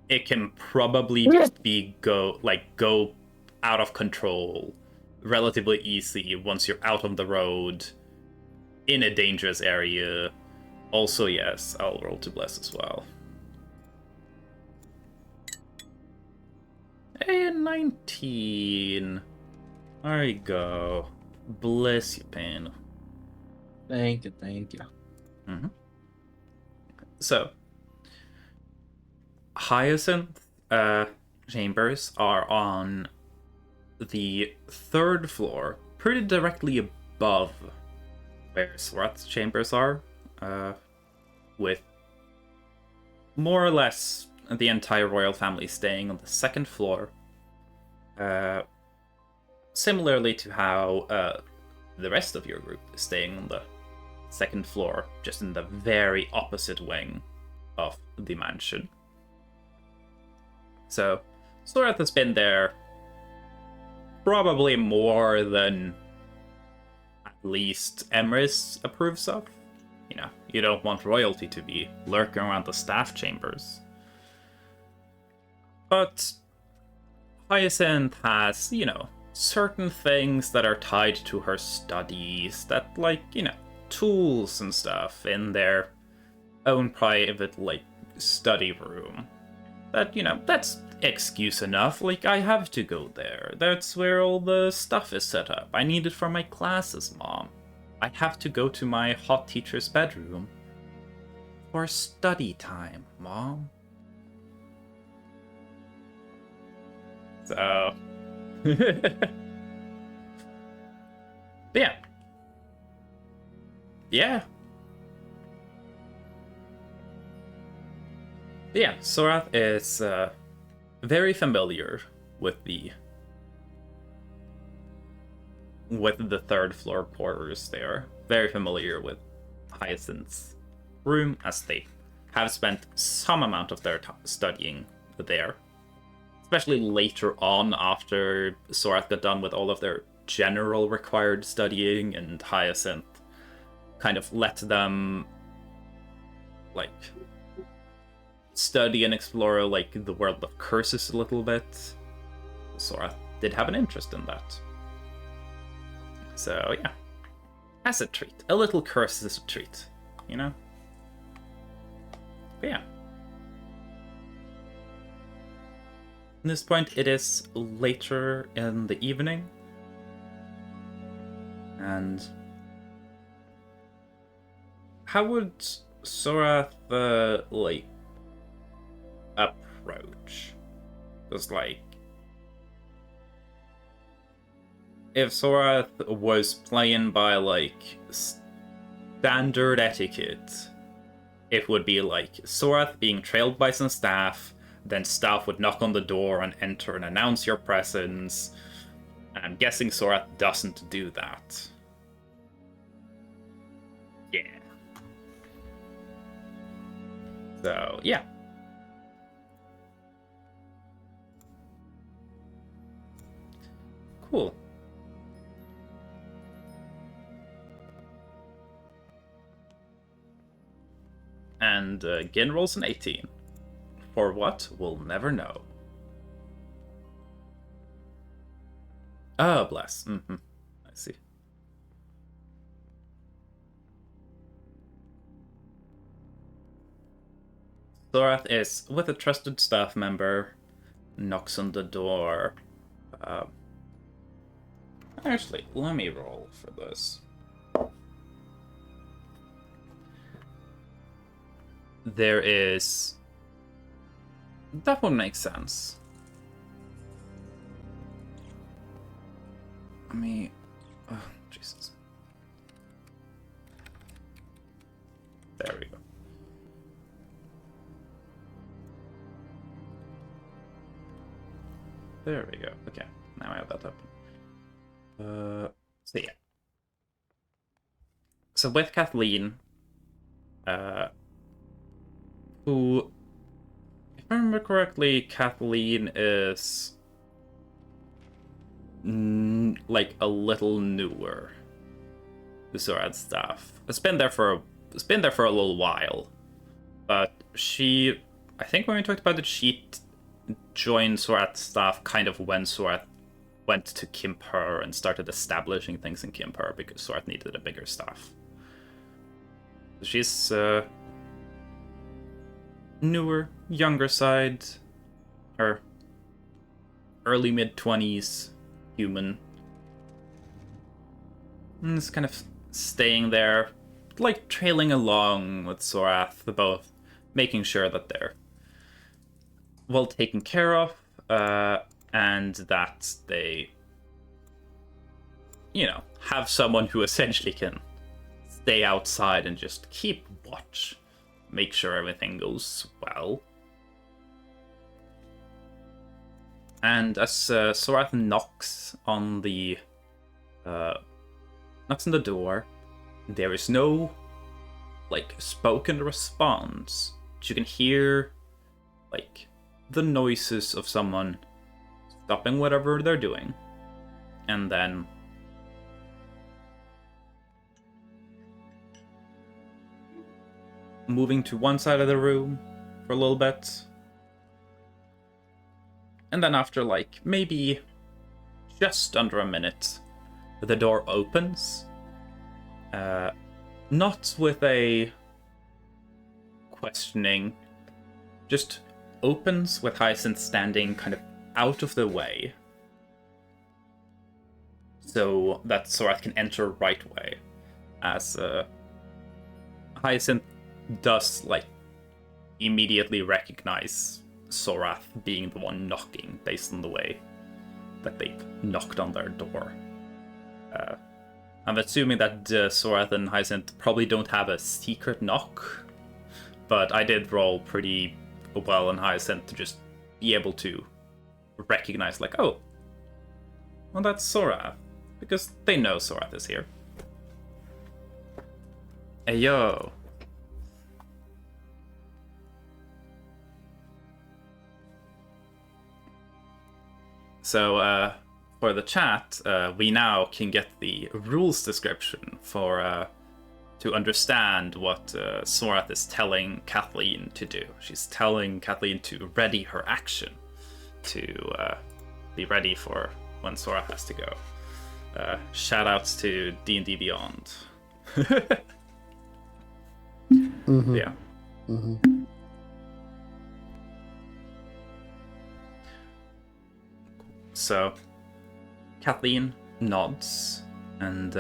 it can probably be go out of control relatively easy once you're out on the road in a dangerous area. Also, yes, I'll roll to bless as well. A 19. There you go. Bless you, Pain. Thank you, thank you. Mm-hmm. So, Hyacinth chambers are on the 3rd floor, pretty directly above where Swarath's chambers are, with more or less the entire royal family staying on the 2nd floor, similarly to how the rest of your group is staying on the 2nd floor, just in the very opposite wing of the mansion. So, Sorath has been there probably more than at least Emrys approves of. You know, you don't want royalty to be lurking around the staff chambers. But Hyacinth has, you know, certain things that are tied to her studies that, like, you know, tools and stuff in their own private, like, study room. That, you know, that's excuse enough. Like, I have to go there. That's where all the stuff is set up. I need it for my classes, Mom. I have to go to my hot teacher's bedroom for study time, Mom. So... yeah. Yeah. Yeah, Sorath is very familiar with the third floor quarters there. Very familiar with Hyacinth's room, as they have spent some amount of their studying there. Especially later on, after Sorath got done with all of their general required studying, and Hyacinth kind of let them, like, study and explore, like, the world of curses a little bit. Sorath did have an interest in that. So, yeah. As a treat. A little curse is a treat, you know? But yeah. At this point, it is later in the evening. And how would Sorath, like, approach? Just like, if Sorath was playing by, like, standard etiquette, it would be like Sorath being trailed by some staff, then staff would knock on the door and enter and announce your presence. I'm guessing Sorath doesn't do that. Yeah. So, yeah. Cool. And Gin rolls an 18. For what? We'll never know. Oh, bless. I see. Sorath is with a trusted staff member, knocks on the door. Actually, let me roll for this. There is... That would make sense. Let me... Oh, Jesus. There we go. There we go. Okay, now I have that open. So yeah. So with Kathleen, who, if I remember correctly, Kathleen is like a little newer to Sorath's staff. It's been there for a little while, but she, I think when we talked about it, she joined Sorath's staff kind of when Sorath went to Kimpur and started establishing things in Kimpur because Sorath needed a bigger staff. She's newer, younger side, her early mid-20s, human. And is kind of staying there, like trailing along with Sorath, both making sure that they're well taken care of, and that they, you know, have someone who essentially can stay outside and just keep watch, make sure everything goes well. And as Sorath knocks on the door, there is no like spoken response. But you can hear like the noises of someone stopping whatever they're doing, and then moving to one side of the room for a little bit. And then after like maybe just under a minute, the door opens. not with a questioning, just opens with Hyacinth standing kind of out of the way so that Sorath can enter right way. As Hyacinth does, like, immediately recognize Sorath being the one knocking based on the way that they've knocked on their door. I'm assuming that Sorath and Hyacinth probably don't have a secret knock, but I did roll pretty well on Hyacinth to just be able to recognize, like, oh, well, that's Sorath, because they know Sorath is here. Hey, yo. So, for the chat, we now can get the rules description for to understand what Sorath is telling Kathleen to do. She's telling Kathleen to ready her action, to be ready for when Sorath has to go. Shoutouts to D&D Beyond. Mm-hmm. Yeah. Mm-hmm. So, Kathleen nods, and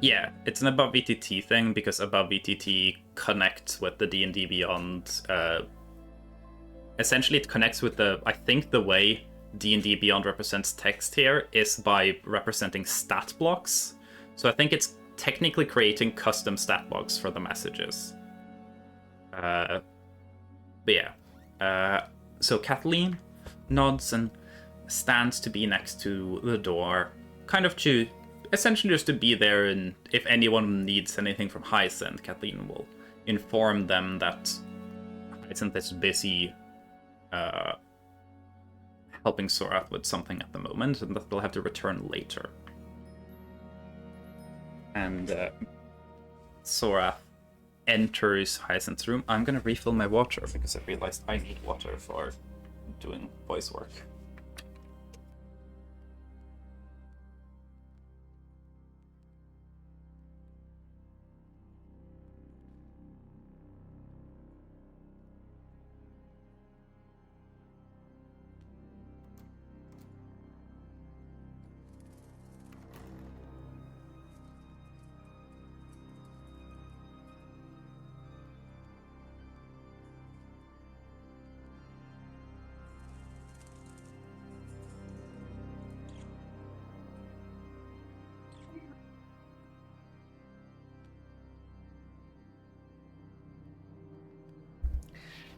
yeah, it's an above VTT thing because above VTT connects with the D&D Beyond. Essentially, it connects with I think the way D&D Beyond represents text here is by representing stat blocks. So I think it's technically creating custom stat blocks for the messages. But yeah. So Kathleen nods and stands to be next to the door, kind of to essentially just to be there, and if anyone needs anything from Hyacinth, Kathleen will inform them that Hyacinth is busy helping Sorath with something at the moment, and that they'll have to return later. And Sorath enters Hyacinth's room. I'm gonna refill my water because I realized I need water for doing voice work.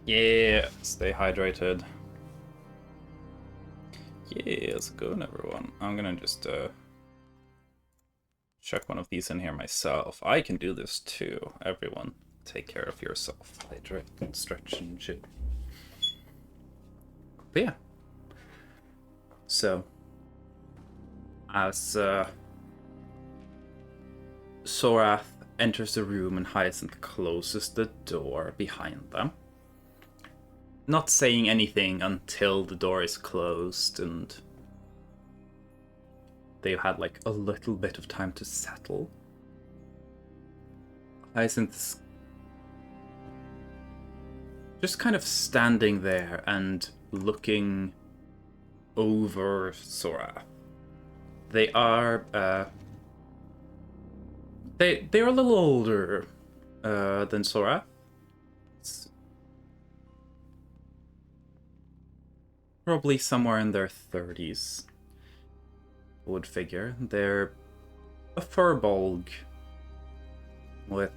Yeah, stay hydrated. Yeah, let's go, everyone. I'm gonna just chuck one of these in here myself. I can do this too. Everyone, take care of yourself. Hydrate and stretch and shit. But yeah. So, as Sorath enters the room and Hyacinth closes the door behind them, not saying anything until the door is closed and they've had like a little bit of time to settle. Hyacinth's just kind of standing there and looking over Sorath. They are they're a little older than Sorath. Probably somewhere in their 30s, would figure. They're a furbolg with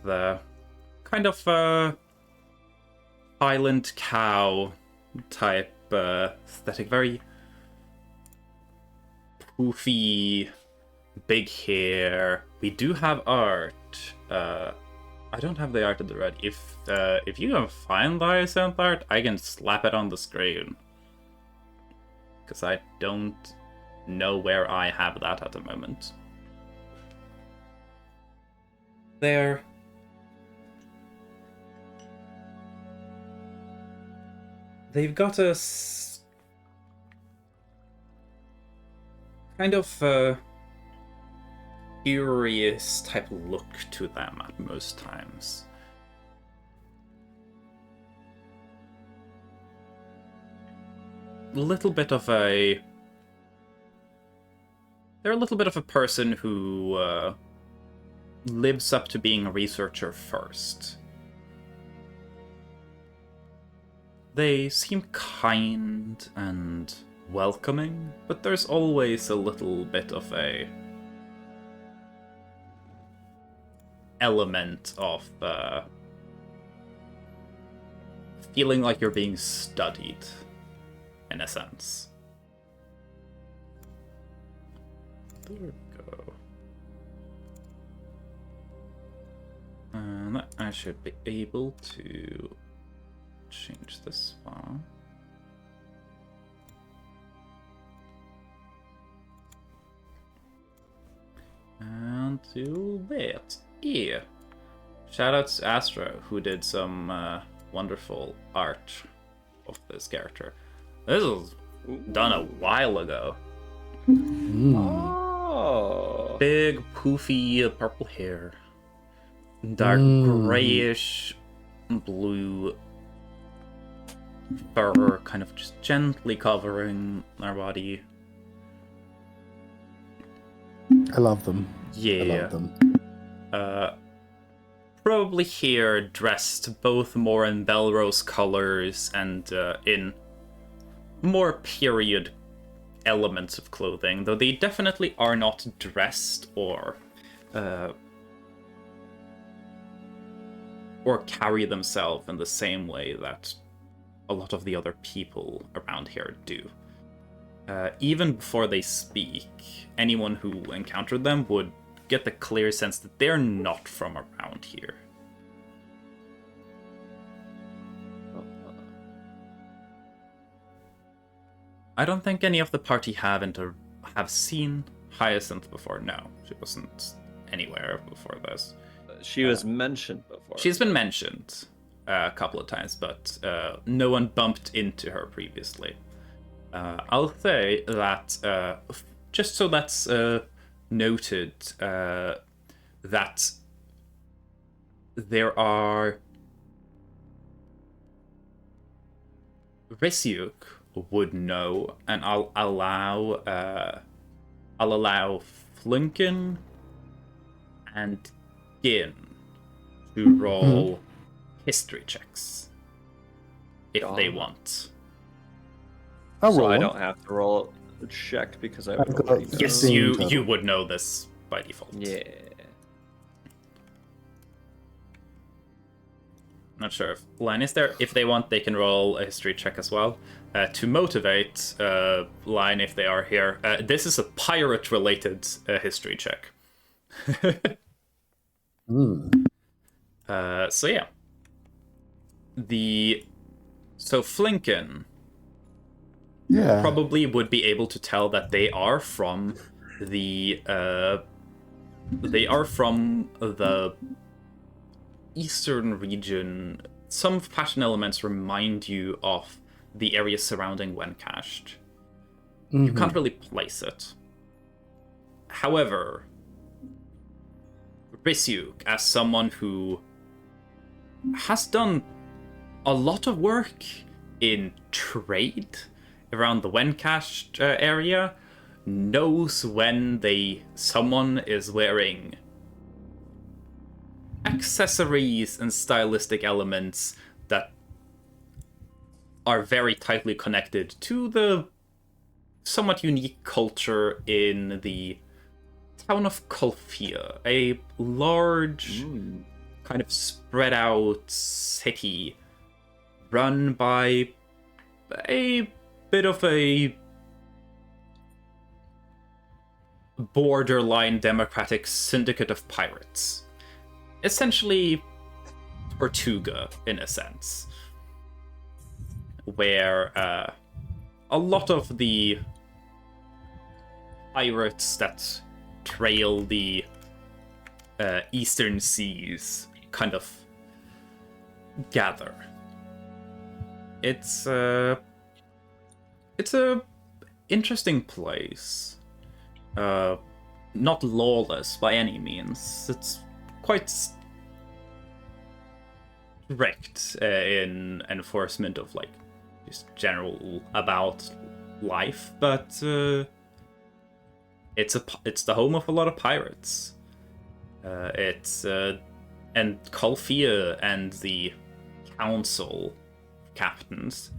kind of a Highland cow type aesthetic. Very poofy, big hair. We do have art. I don't have the art at the ready. If you can find the Hyacinth art, I can slap it on the screen. Because I don't know where I have that at the moment. They've got a kind of curious type of look to them at most times. They're a little bit of a person who lives up to being a researcher first. They seem kind and welcoming, but there's always a little bit of a element of feeling like you're being studied, in a sense. There we go. And I should be able to change this far. And do that. Yeah. Shoutouts to Astra, who did some wonderful art of this character. This was done a while ago. Oh. Big, poofy purple hair. Dark grayish blue fur, kind of just gently covering their body. I love them. Yeah. I love them. Probably here dressed both more in Belrose colors and in more period elements of clothing, though they definitely are not dressed or carry themselves in the same way that a lot of the other people around here do. Even before they speak, anyone who encountered them would get the clear sense that they're not from around here. I don't think any of the party have seen Hyacinth before. No, she wasn't anywhere before this. She was mentioned before. She's been mentioned a couple of times, but no one bumped into her previously. I'll say that, just so that's noted, that there are... Risyuk would know, and I'll allow Flinken and Gin to roll history checks if they want. I'll So roll I one. don't have to roll a check because I I've would got already know. Yes, you would know this by default. Yeah. Not sure if Line is there. If they want, they can roll a history check as well. To motivate Line, if they are here, this is a pirate-related history check. So yeah. So Flinken probably would be able to tell that they are from the eastern region. Some fashion elements remind you of the area surrounding Wencashed. You can't really place it. However, Risyuk, as someone who has done a lot of work in trade around the Wencashed area, knows when someone is wearing accessories and stylistic elements that are very tightly connected to the somewhat unique culture in the town of Kolfia, a large, kind of spread out city run by a bit of a borderline democratic syndicate of pirates. Essentially, Tortuga, in a sense, where a lot of the pirates that trail the eastern seas kind of gather. It's a interesting place. not lawless by any means. It's quite strict in enforcement of like just general about life, but it's the home of a lot of pirates. And Kolfia and the council captains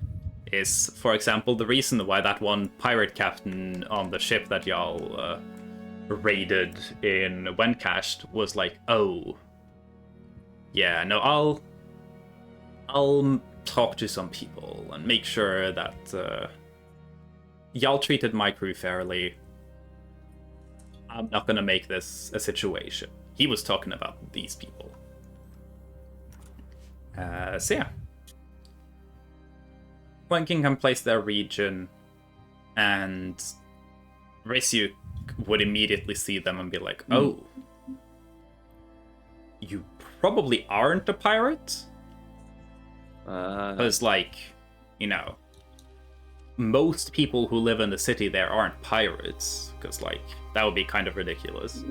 is, for example, the reason why that one pirate captain on the ship that y'all raided in Wencashed was like, oh, yeah, no, I'll talk to some people and make sure that y'all treated my crew fairly. I'm not gonna make this a situation. He was talking about these people. So yeah. Flanking can place their region, and Risyuk would immediately see them and be like, oh, you probably aren't a pirate? Because, like, you know, most people who live in the city there aren't pirates, because, like, that would be kind of ridiculous.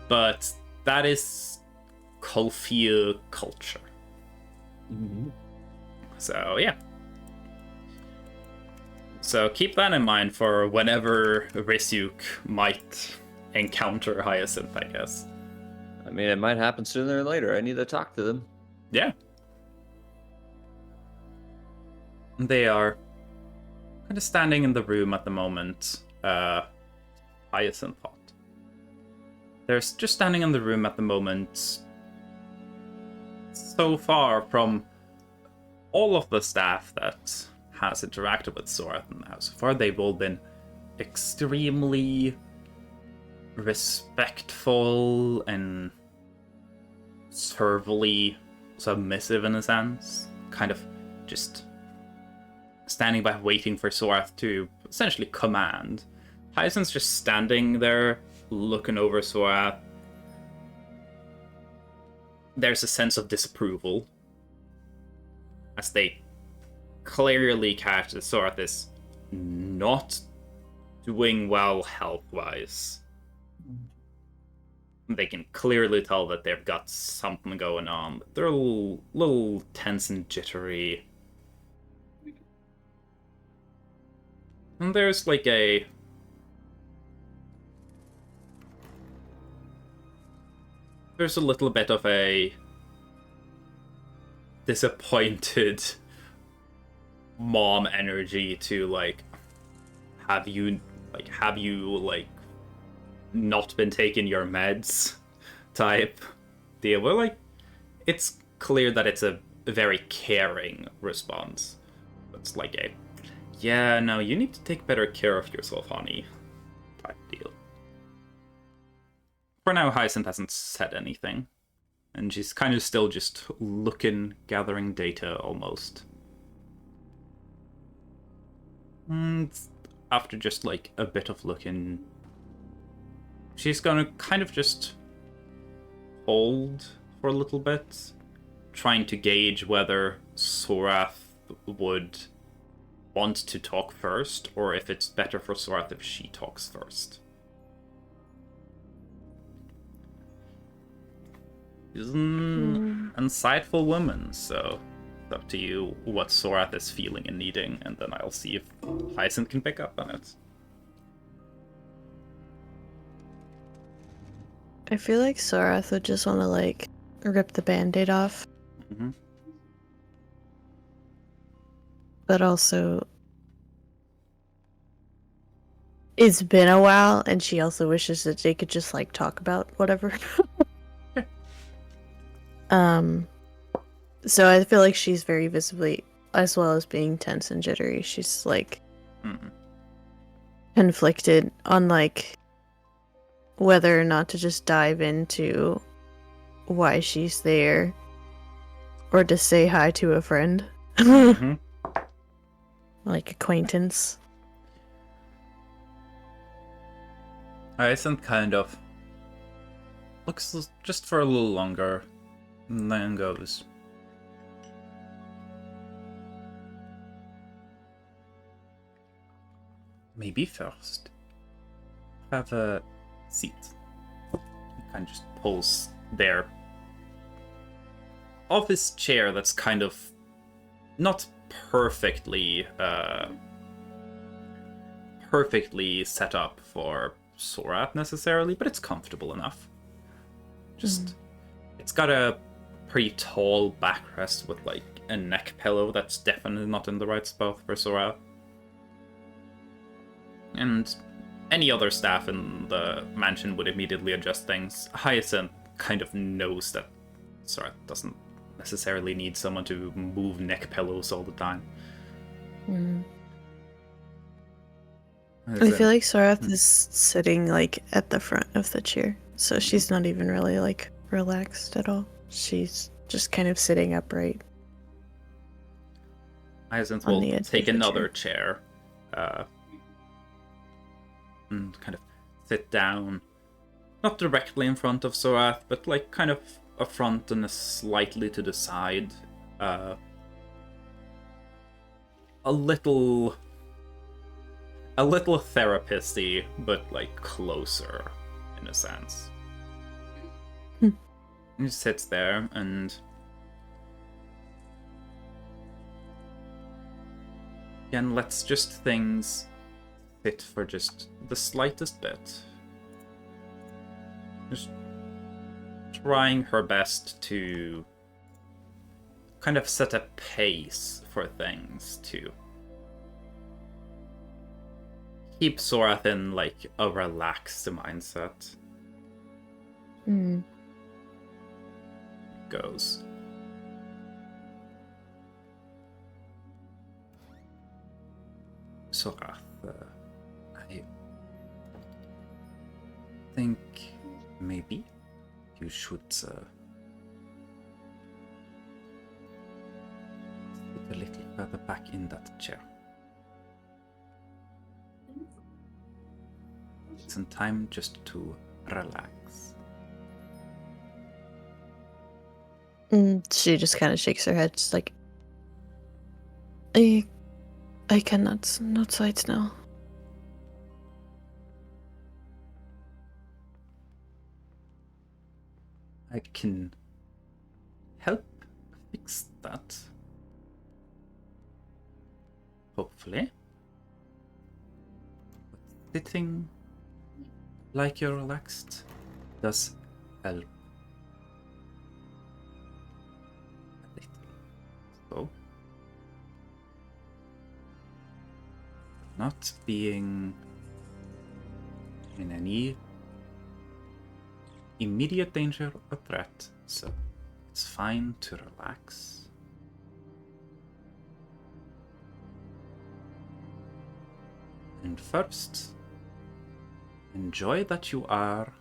But that is Kolfia culture. So, yeah. So keep that in mind for whenever Risyuk might encounter Hyacinth, I guess. I mean, it might happen sooner or later. I need to talk to them. Yeah. They are kind of standing in the room at the moment. Hyacinth thought. They're just standing in the room at the moment. So far from all of the staff that has interacted with Sorath now, so far they've all been extremely respectful and servilely submissive in a sense. Kind of just standing by waiting for Sorath to essentially command. Hyacinth's just standing there looking over Sorath. There's a sense of disapproval as they clearly catch that Sorath is not doing well health-wise. They can clearly tell that they've got something going on. They're a little tense and jittery. And there's like there's a little bit of a disappointed mom energy to like, have you not been taking your meds type deal. Well, like, it's clear that it's a very caring response. It's like a, yeah, no, you need to take better care of yourself, honey, type deal. For now, Hyacinth hasn't said anything, and she's kind of still just looking, gathering data almost. And after just like a bit of looking, she's gonna kind of just hold for a little bit, trying to gauge whether Sorath would want to talk first, or if it's better for Sorath if she talks first. She's an insightful woman, so it's up to you what Sorath is feeling and needing, and then I'll see if Hyacinth can pick up on it. I feel like Sorath would just want to, like, rip the band-aid off. Mm-hmm. But also, it's been a while, and she also wishes that they could just, like, talk about whatever. So I feel like she's very visibly, as well as being tense and jittery, she's, like, conflicted on, like, whether or not to just dive into why she's there, or to say hi to a friend. Like, acquaintance. Hyacinth kind of looks just for a little longer, and then goes, maybe first have a seat. He kind of just pulls there off his chair that's kind of not perfectly set up for Sorath necessarily, but it's comfortable enough. Just it's got a pretty tall backrest with like a neck pillow that's definitely not in the right spot for Sorath. And any other staff in the mansion would immediately adjust things. Hyacinth kind of knows that Sorath doesn't necessarily need someone to move neck pillows all the time. I feel like Sorath is sitting like at the front of the chair, so she's not even really like relaxed at all. She's just kind of sitting upright. Hyacinth On will the edge take of the another chair, and kind of sit down, not directly in front of Sorath, but like kind of a front and a slightly to the side, a little therapist-y, but like closer in a sense. He sits there and again lets just things sit for just the slightest bit. Just trying her best to kind of set a pace for things to keep Sorath in like a relaxed mindset. Goes. Sorath, I think maybe you should sit a little further back in that chair. Some time just to relax. She just kind of shakes her head, just like, I cannot, not sight now. I can help fix that. Hopefully. But sitting like you're relaxed does help. A little. So, not being in any immediate danger or threat, so it's fine to relax. And first, enjoy that you are.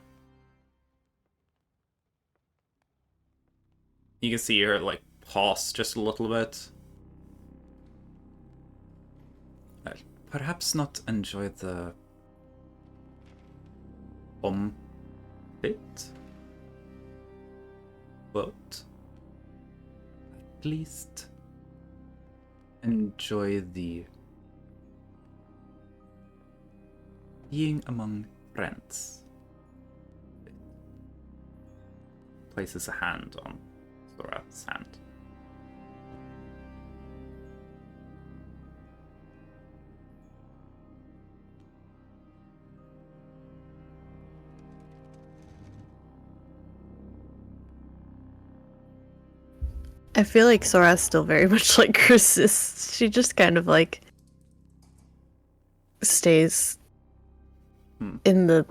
You can see her like pause just a little bit. Perhaps not enjoy the bit, but at least enjoy the being among friends. Places a hand on Sorath's hand. I feel like Sorath still very much like resists. She just kind of like stays in the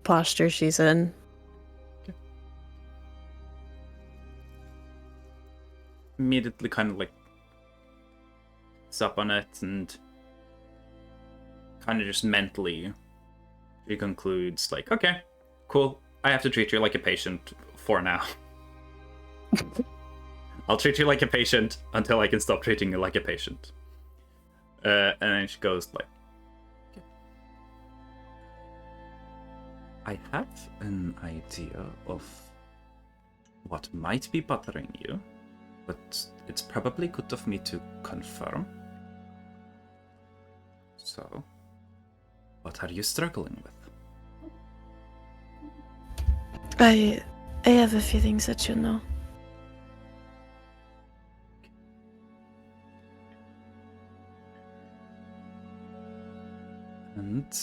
posture she's in. Immediately kind of like sits up on it and kind of just mentally she concludes like, okay, cool, I have to treat you like a patient for now. I'll treat you like a patient until I can stop treating you like a patient. And then she goes like, okay. I have an idea of what might be bothering you, but it's probably good of me to confirm. So, what are you struggling with? I have a feeling that you know. And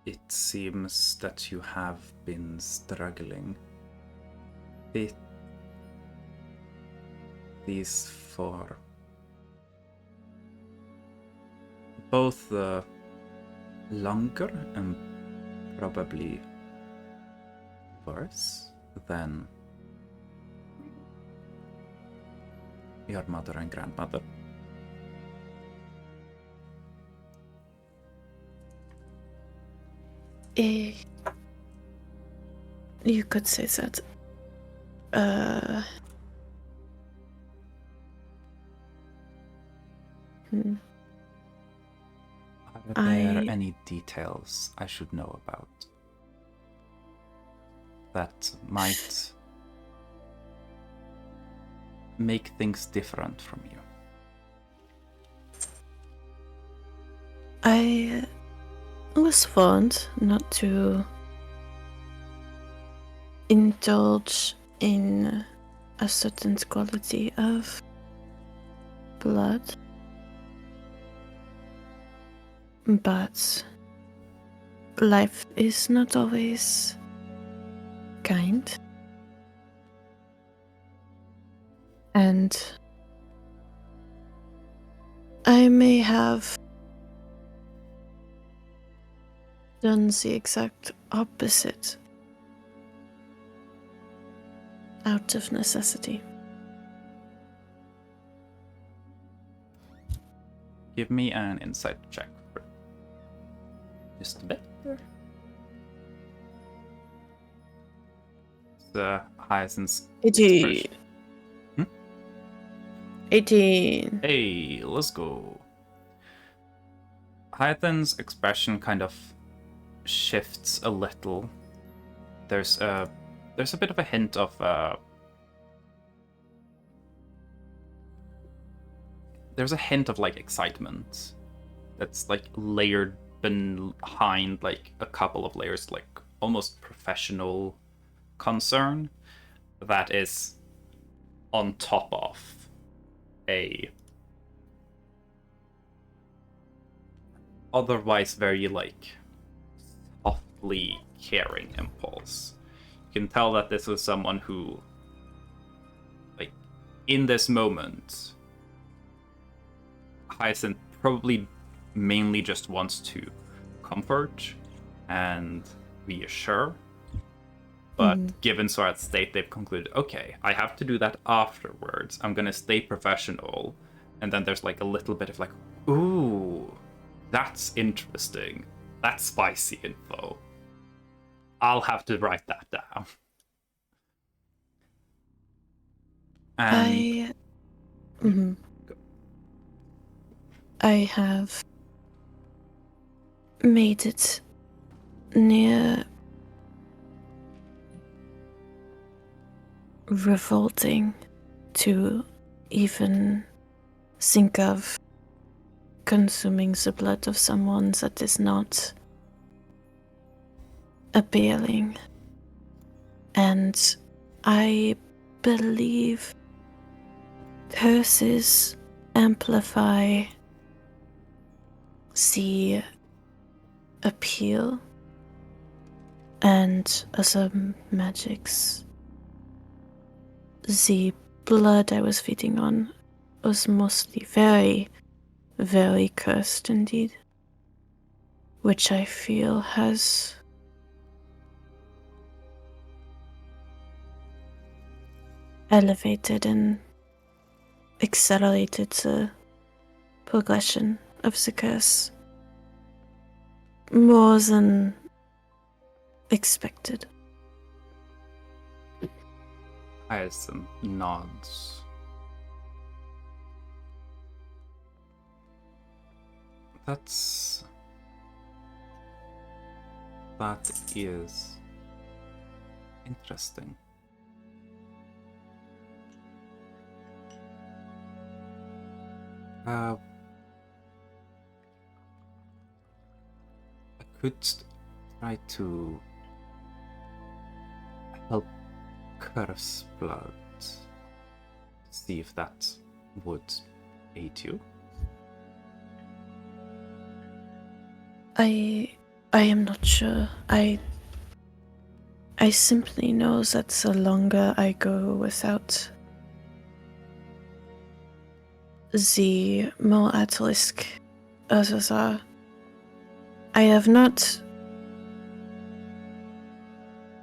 it seems that you have been struggling with these for both longer and probably worse than your mother and grandmother. You could say that. Are there any details I should know about that might make things different from you? I was warned not to indulge in a certain quality of blood, but life is not always kind, and I may have done the exact opposite out of necessity. Give me an insight check. Just a bit. The Hyacinth's 18. expression. 18. Hey, let's go. Hyacinth's expression kind of shifts a little. There's a bit of a hint of there's a hint of like excitement that's like layered behind like a couple of layers, like almost professional concern that is on top of a otherwise very like softly caring impulse. You can tell that this was someone who, like, in this moment, Hyacinth probably mainly just wants to comfort and reassure. But given Sorat's state, they've concluded, okay, I have to do that afterwards. I'm going to stay professional. And then there's like a little bit of like, ooh, that's interesting. That's spicy info. I'll have to write that down. And I have made it near revolting to even think of consuming the blood of someone that is not appealing. And I believe curses amplify the appeal and other magics. The blood I was feeding on was mostly very, very cursed indeed, which I feel has elevated and accelerated the progression of the curse more than expected. Hyacinth nods. That is interesting. I could try to I'll curse blood. See if that would aid you. I am not sure. I simply know that the longer I go without, the more at risk others are. I have not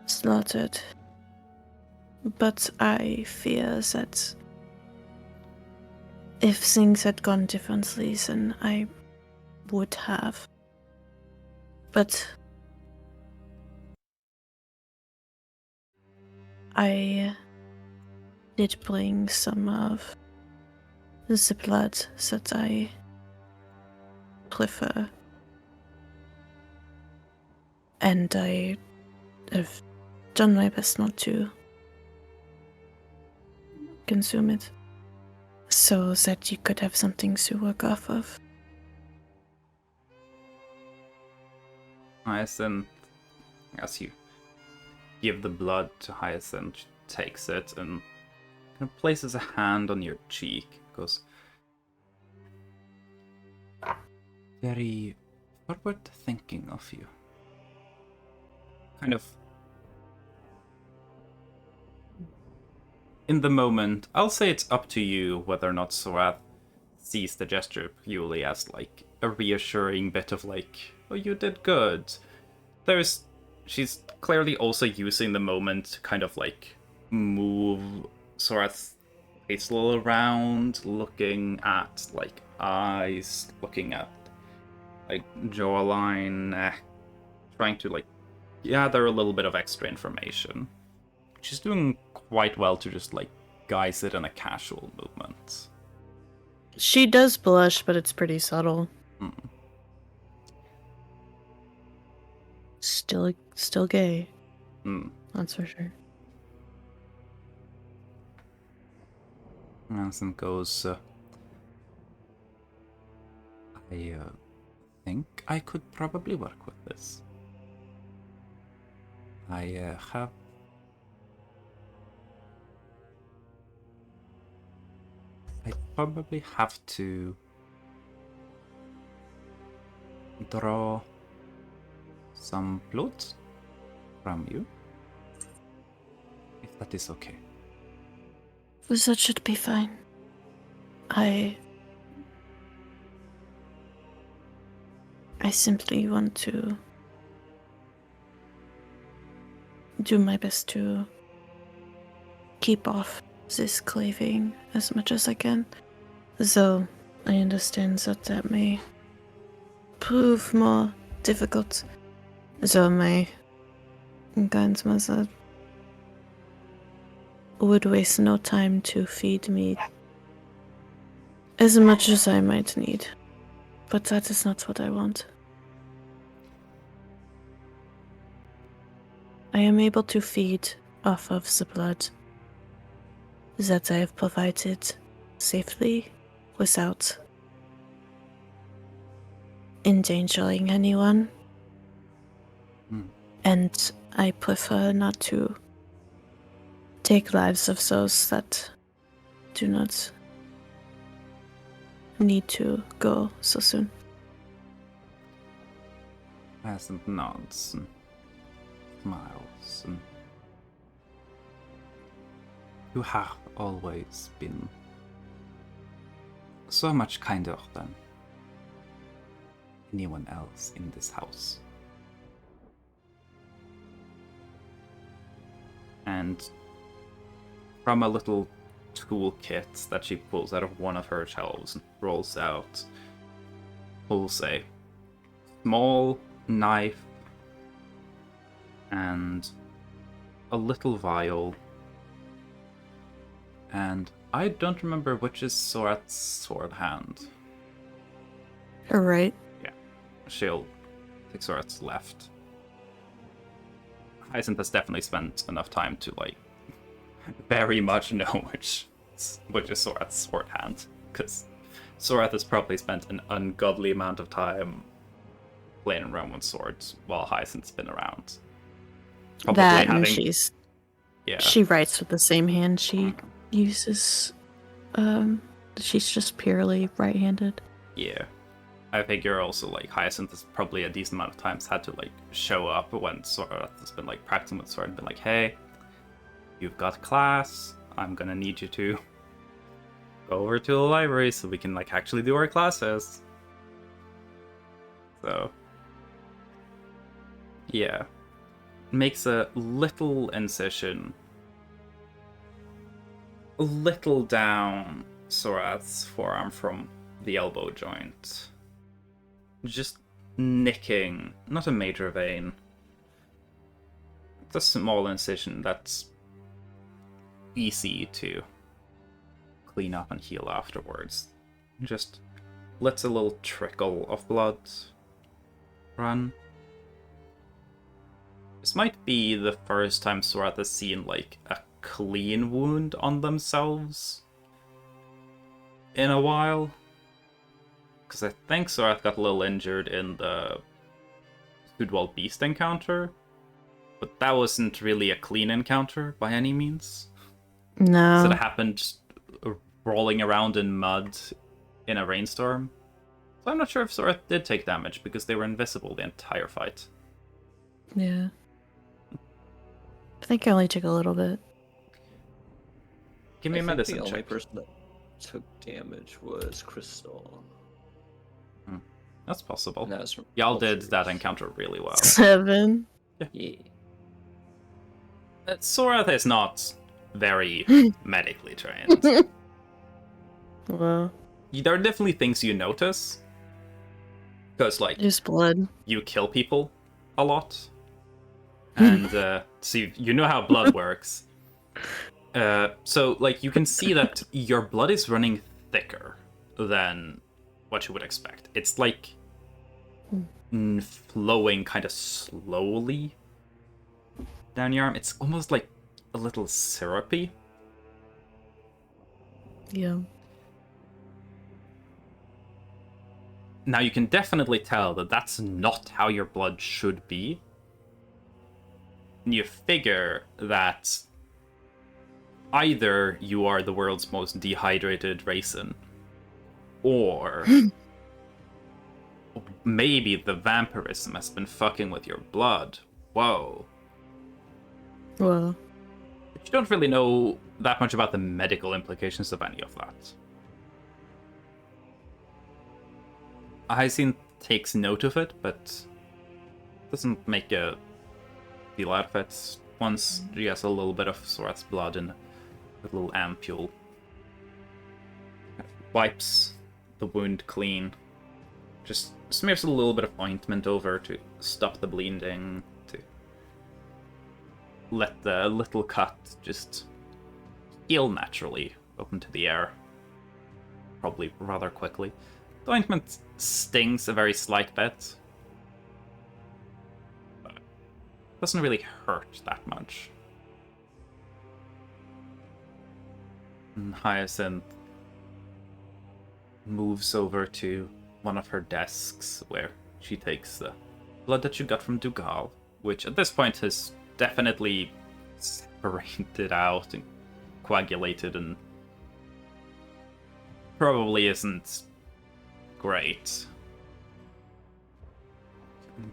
slaughtered, but I fear that if things had gone differently, then I would have. But I did bring some of the blood that I prefer. And I have done my best not to consume it, so that you could have something to work off of. Hyacinth, as you give the blood to Hyacinth, takes it and kind of places a hand on your cheek. Goes, very forward thinking of you. Kind of in the moment, I'll say it's up to you whether or not Sorath sees the gesture purely as like a reassuring bit of like, oh, you did good. She's clearly also using the moment to kind of like move Sorath's face a little around, looking at like eyes, looking at like jawline, neck, trying to like gather a little bit of extra information. She's doing quite well to just like guise it in a casual movement. She does blush, but it's pretty subtle. Mm. Still gay. Mm. That's for sure. Anson goes, I think I could probably work with this. I probably have to draw some blood from you, if that is okay. That should be fine. I simply want to do my best to keep off this craving as much as I can. Though I understand that may prove more difficult. So my grandmother would waste no time to feed me as much as I might need. But that is not what I want. I am able to feed off of the blood that I have provided safely without endangering anyone. And I prefer not to take lives of those that do not need to go so soon. Hyacinth nods and smiles, and you have always been so much kinder than anyone else in this house. And from a little toolkit that she pulls out of one of her shelves and rolls out, pulls a small knife and a little vial. And I don't remember which is Sorath's sword hand. Alright. Yeah, she'll take Sorath's left. Hyacinth has definitely spent enough time to like very much know which is Sorath's sword hand, because Sorath has probably spent an ungodly amount of time playing around with swords while Hyacinth's been around. Probably That and she's Yeah. She writes with the same hand she uses. She's just purely right-handed. Yeah. I figure also, like, Hyacinth has probably a decent amount of times had to, like, show up when Sora has been, like, practicing with Sword and been like, hey, you've got class. I'm gonna need you to go over to the library so we can, like, actually do our classes. So, yeah. Makes a little incision a little down Sorath's forearm from the elbow joint. Just nicking, not a major vein. It's a small incision that's easy to clean up and heal afterwards. Just lets a little trickle of blood run. This might be the first time Sorath has seen, like, a clean wound on themselves in a while. Because I think Sorath got a little injured in the Sudwald Beast encounter, but that wasn't really a clean encounter by any means. No. So it happened rolling around in mud in a rainstorm. So I'm not sure if Sorath did take damage because they were invisible the entire fight. Yeah. I think I only took a little bit. Give me a I think medicine the only check. person that took damage was Crystal. That's possible. And that was from Y'all did Ultras. that encounter really well. 7. Yeah. Sorath is not very medically trained. Well, There are definitely things you notice. Because, like, just blood. you kill people a lot. And, so you know how blood works. So, like, you can see that your blood is running thicker than what you would expect. It's, like, flowing kind of slowly down your arm. It's almost, like, a little syrupy. Yeah. Now, you can definitely tell that that's not how your blood should be. You figure that either you are the world's most dehydrated raisin, or maybe the vampirism has been fucking with your blood. Whoa. Well, But you don't really know that much about the medical implications of any of that. Hyacinth takes note of it, but doesn't make a deal out of it. Once she has a little bit of Sorath's blood in a little ampule, wipes the wound clean, just smears a little bit of ointment over to stop the bleeding, to let the little cut just heal naturally, open to the air, probably rather quickly. The ointment stings a very slight bit, but doesn't really hurt that much. And Hyacinth moves over to one of her desks where she takes the blood that she got from Dugal, which at this point has definitely separated out and coagulated and probably isn't great.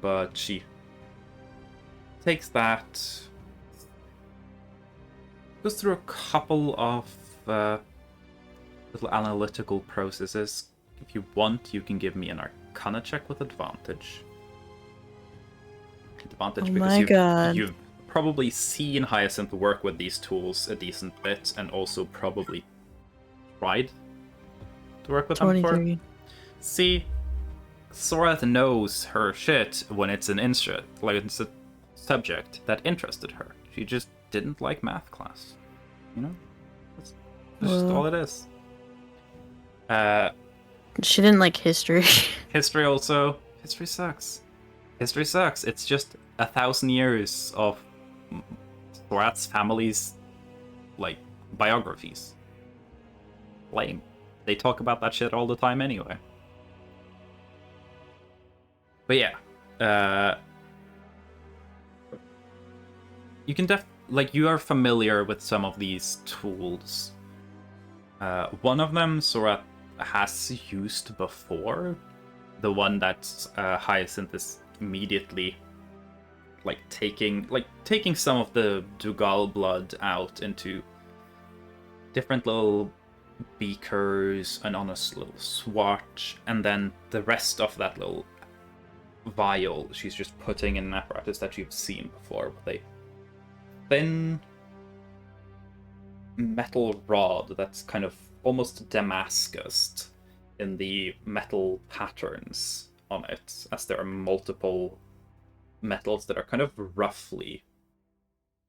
But she takes that, goes through a couple of little analytical processes. If you want, you can give me an Arcana check with advantage. Advantage Oh because my God. you've probably seen Hyacinth work with these tools a decent bit, and also probably tried to work with them before. 23. See, Sorath knows her shit when it's an like it's a subject that interested her. She just didn't like math class. You know? That's just Well. all it is. She didn't like history. History also. History sucks. History sucks. It's just 1,000 years of Sorath's family's, like, biographies. Lame. They talk about that shit all the time anyway. But yeah, you can like you are familiar with some of these tools. One of them Sora has used before, the one that Hyacinth is immediately taking some of the Dugal blood out into different little beakers and on a little swatch, and then the rest of that little vial she's just putting in an apparatus that you've seen before with a thin metal rod that's kind of almost Damascused in the metal patterns on it, as there are multiple metals that are kind of roughly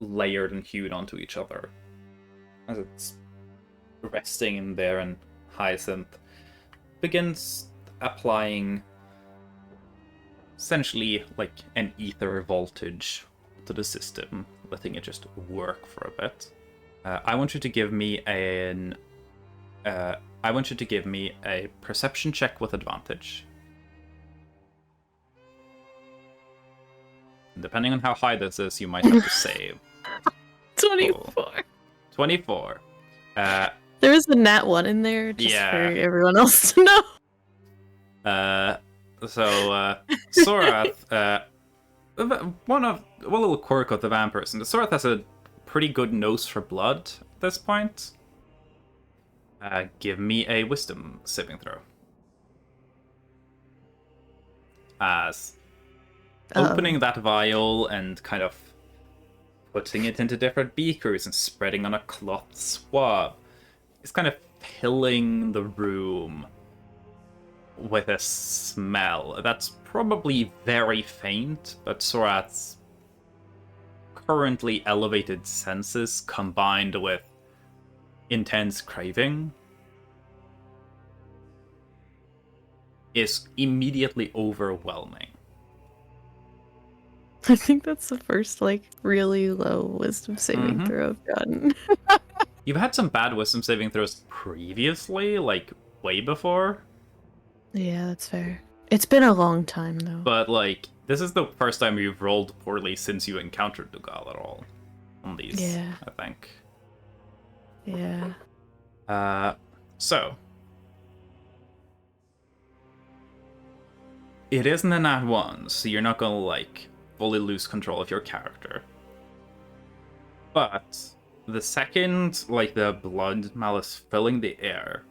layered and hewn onto each other. As it's resting in there, and Hyacinth begins applying essentially like an ether voltage to the system, letting it just work for a bit. I want you to give me a perception check with advantage. Depending on how high this is, you might have to save. 24. 24. There was a nat 1 in there, just Yeah. for everyone else to know. Sorath, one little quirk of the vampires, and Sorath has a pretty good nose for blood at this point. Give me a wisdom saving throw. As opening that vial and kind of putting it into different beakers and spreading on a cloth swab is kind of filling the room with a smell that's probably very faint, but Sorath's currently elevated senses combined with intense craving is immediately overwhelming. I think that's the first, really low wisdom saving throw I've gotten. You've had some bad wisdom saving throws previously, way before. Yeah, that's fair. It's been a long time, though. But, this is the first time you've rolled poorly since you encountered Dugal at all. On these, Yeah. I think. Yeah. So. It isn't a nat 1, so you're not gonna, fully lose control of your character. But the second, the blood malice filling the air,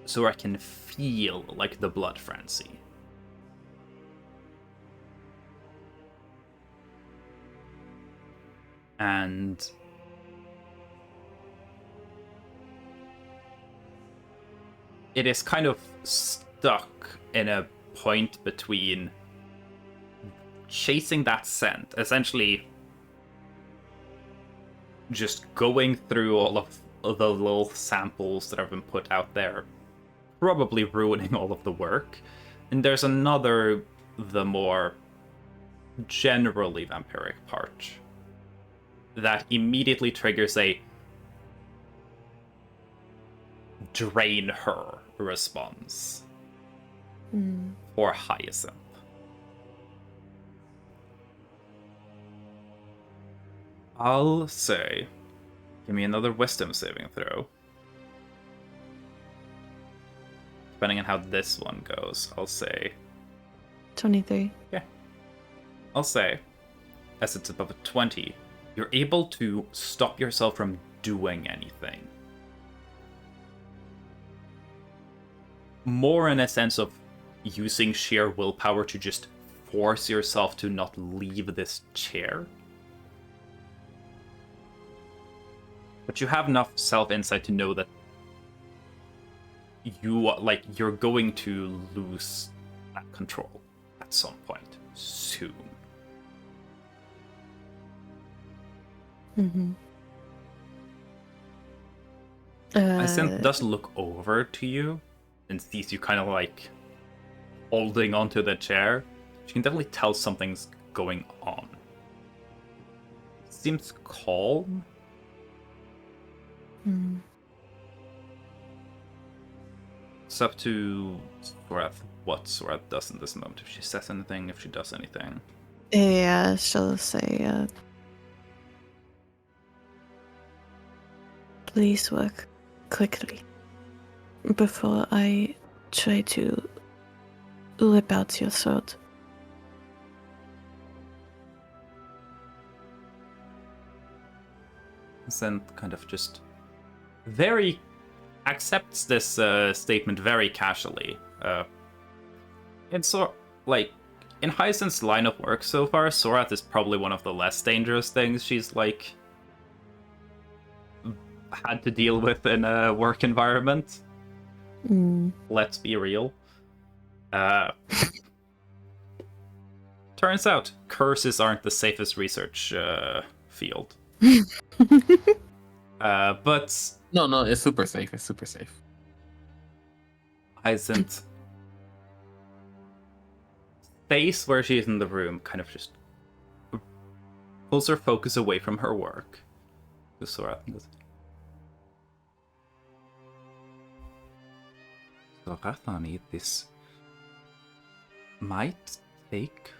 so I can feel, the blood frenzy. And it is kind of stuck in a point between chasing that scent, essentially just going through all of the little samples that have been put out there, probably ruining all of the work. And there's another, the more generally vampiric part that immediately triggers a drain her response for Hyacinth. I'll say, give me another wisdom saving throw. Depending on how this one goes, I'll say 23. Yeah. I'll say, as it's above a 20, you're able to stop yourself from doing anything. More in a sense of using sheer willpower to just force yourself to not leave this chair. But you have enough self-insight to know that you're going to lose that control at some point soon. Hyacinth does look over to you and sees you kind of holding onto the chair. She can definitely tell something's going on. Seems calm. It's up to Sorath what Sorath does in this moment. If she says anything, if she does anything. Yeah, she'll say, Please work quickly before I try to rip out your throat. Isset kind of just very accepts this statement very casually. And so, like, in Hyacinth's line of work so far, Sorath is probably one of the less dangerous things she's, like, had to deal with in a work environment. Let's be real. Turns out, curses aren't the safest research field. But No, it's super safe. It's super safe. Hyacinth stays where she is in the room, kind of just pulls her focus away from her work. To Sorath and goes, Sorathani, this might take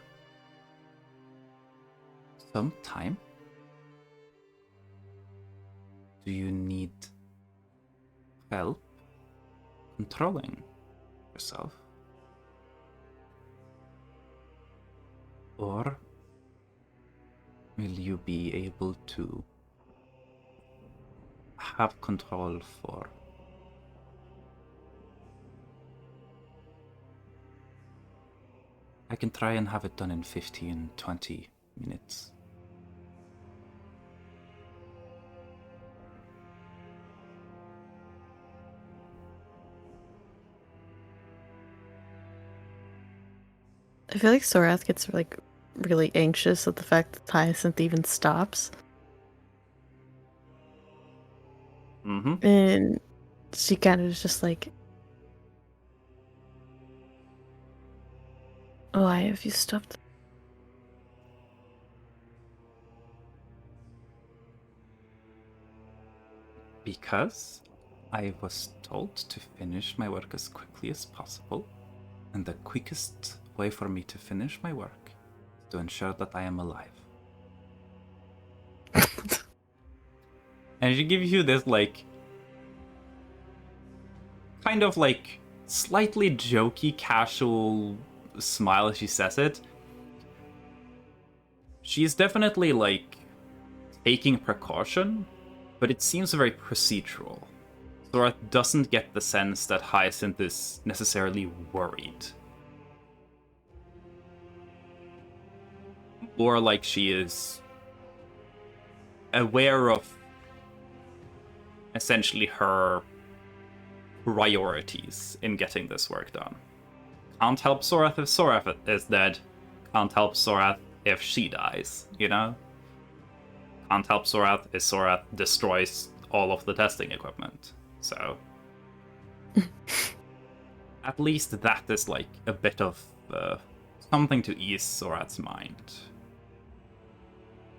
some time. Do you need help controlling yourself? Or will you be able to have control for I can try and have it done in 15, 20 minutes. I feel like Sorath gets like really anxious at the fact that Hyacinth even stops. Mm-hmm. And she kind of is just like, why have you stopped? Because I was told to finish my work as quickly as possible, and the quickest way for me to finish my work is to ensure that I am alive. And she gives you this, like, kind of, like, slightly jokey, casual smile as she says it. She's definitely, like, taking precaution, but it seems very procedural. Sorath doesn't get the sense that Hyacinth is necessarily worried. Or like she is aware of essentially her priorities in getting this work done. Can't help Sorath if Sorath is dead. Can't help Sorath if she dies, you know? Can't help Sorath if Sorath destroys all of the testing equipment. So at least that is like a bit of something to ease Sorath's mind.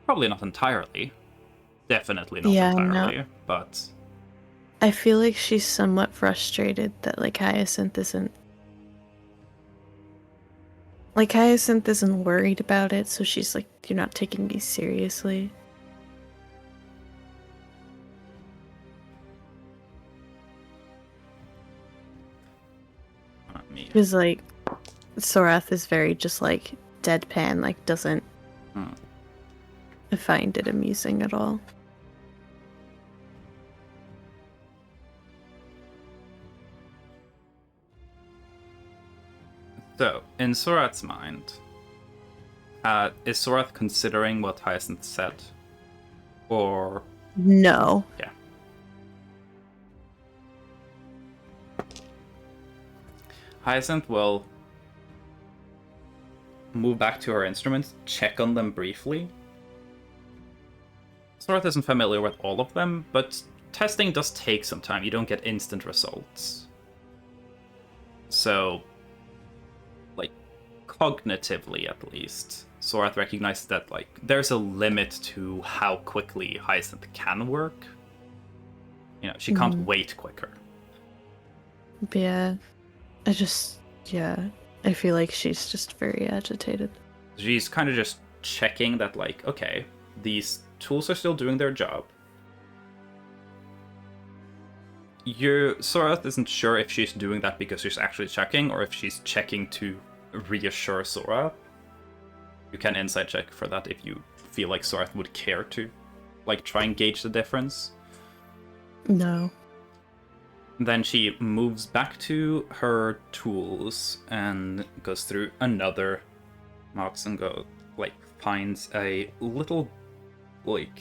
Probably not entirely. Definitely not entirely, but I feel like she's somewhat frustrated that like Hyacinth isn't worried about it, so she's like, you're not taking me seriously. Because like Sorath is very just like deadpan, like doesn't find it amusing at all. So, in Sorath's mind, is Sorath considering what Hyacinth said? Or... No. Yeah. Hyacinth will move back to her instruments, check on them briefly. Sorath isn't familiar with all of them, but testing does take some time. You don't get instant results. So, like, cognitively at least, Sorath recognizes that, like, there's a limit to how quickly Hyacinth can work. You know, she can't wait quicker. Yeah. I feel like she's just very agitated. She's kind of just checking that, like, okay, these tools are still doing their job. Sorath isn't sure if she's doing that because she's actually checking, or if she's checking to reassure Sora. You can insight check for that if you feel like Sorath would care to, like, try and gauge the difference. No. Then she moves back to her tools and goes through another box and finds a little, like,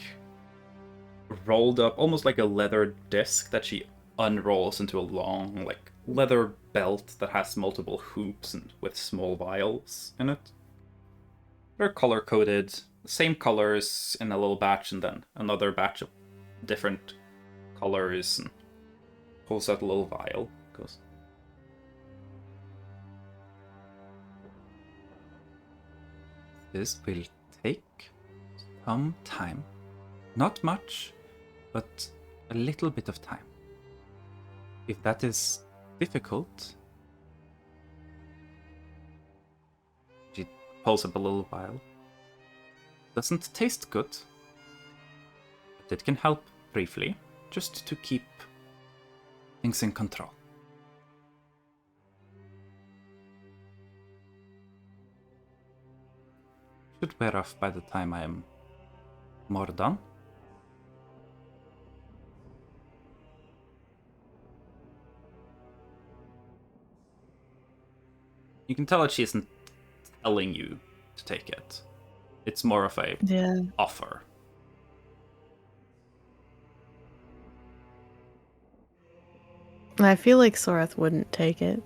rolled up, almost like a leather disc that she unrolls into a long, like, leather belt that has multiple hoops and with small vials in it. They're color-coded, same colors in a little batch, and then another batch of different colors, and pulls out a little vial. Goes, this will take some time. Not much, but a little bit of time. If that is difficult... She pulls up a little vial. Doesn't taste good, but it can help briefly, just to keep things in control. Should wear off by the time I am more done. You can tell that she isn't telling you to take it. It's more of a offer. I feel like Sorath wouldn't take it.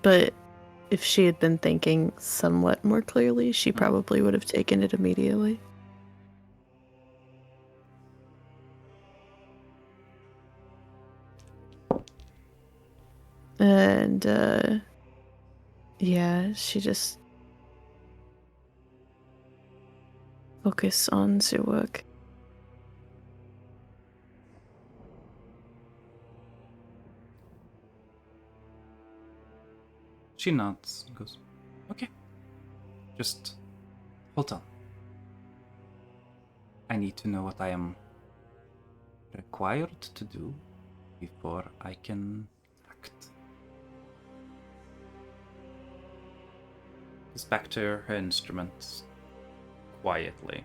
But if she had been thinking somewhat more clearly, she probably would have taken it immediately. And, yeah, she just focus on the work. She nods and goes, okay. Just hold on. I need to know what I am required to do before I can act. Goes back to her instruments quietly.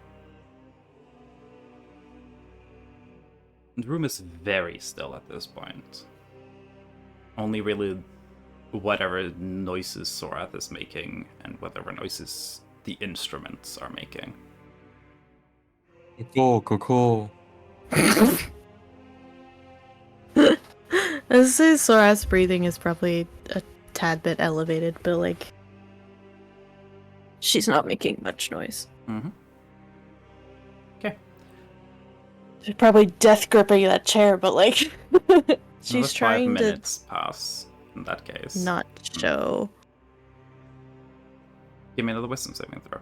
The room is very still at this point. Only really whatever noises Sorath is making and whatever noises the instruments are making. Cool. I say Sorath's breathing is probably a tad bit elevated, but like she's not making much noise. Mm-hmm. Okay. She's probably death gripping that chair, but like she's Another 5 trying minutes pass in that case. to not show. Give me another wisdom saving throw.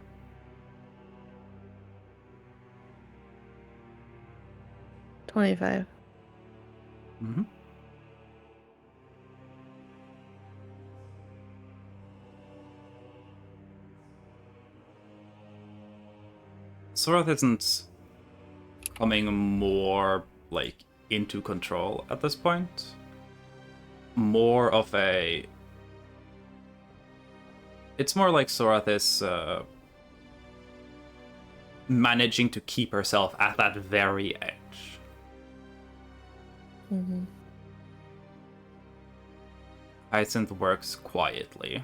25. Mm-hmm. Sorath isn't coming more like into control at this point. More of a... It's more like Sorath is managing to keep herself at that very edge. Mm-hmm. Hyacinth works quietly. You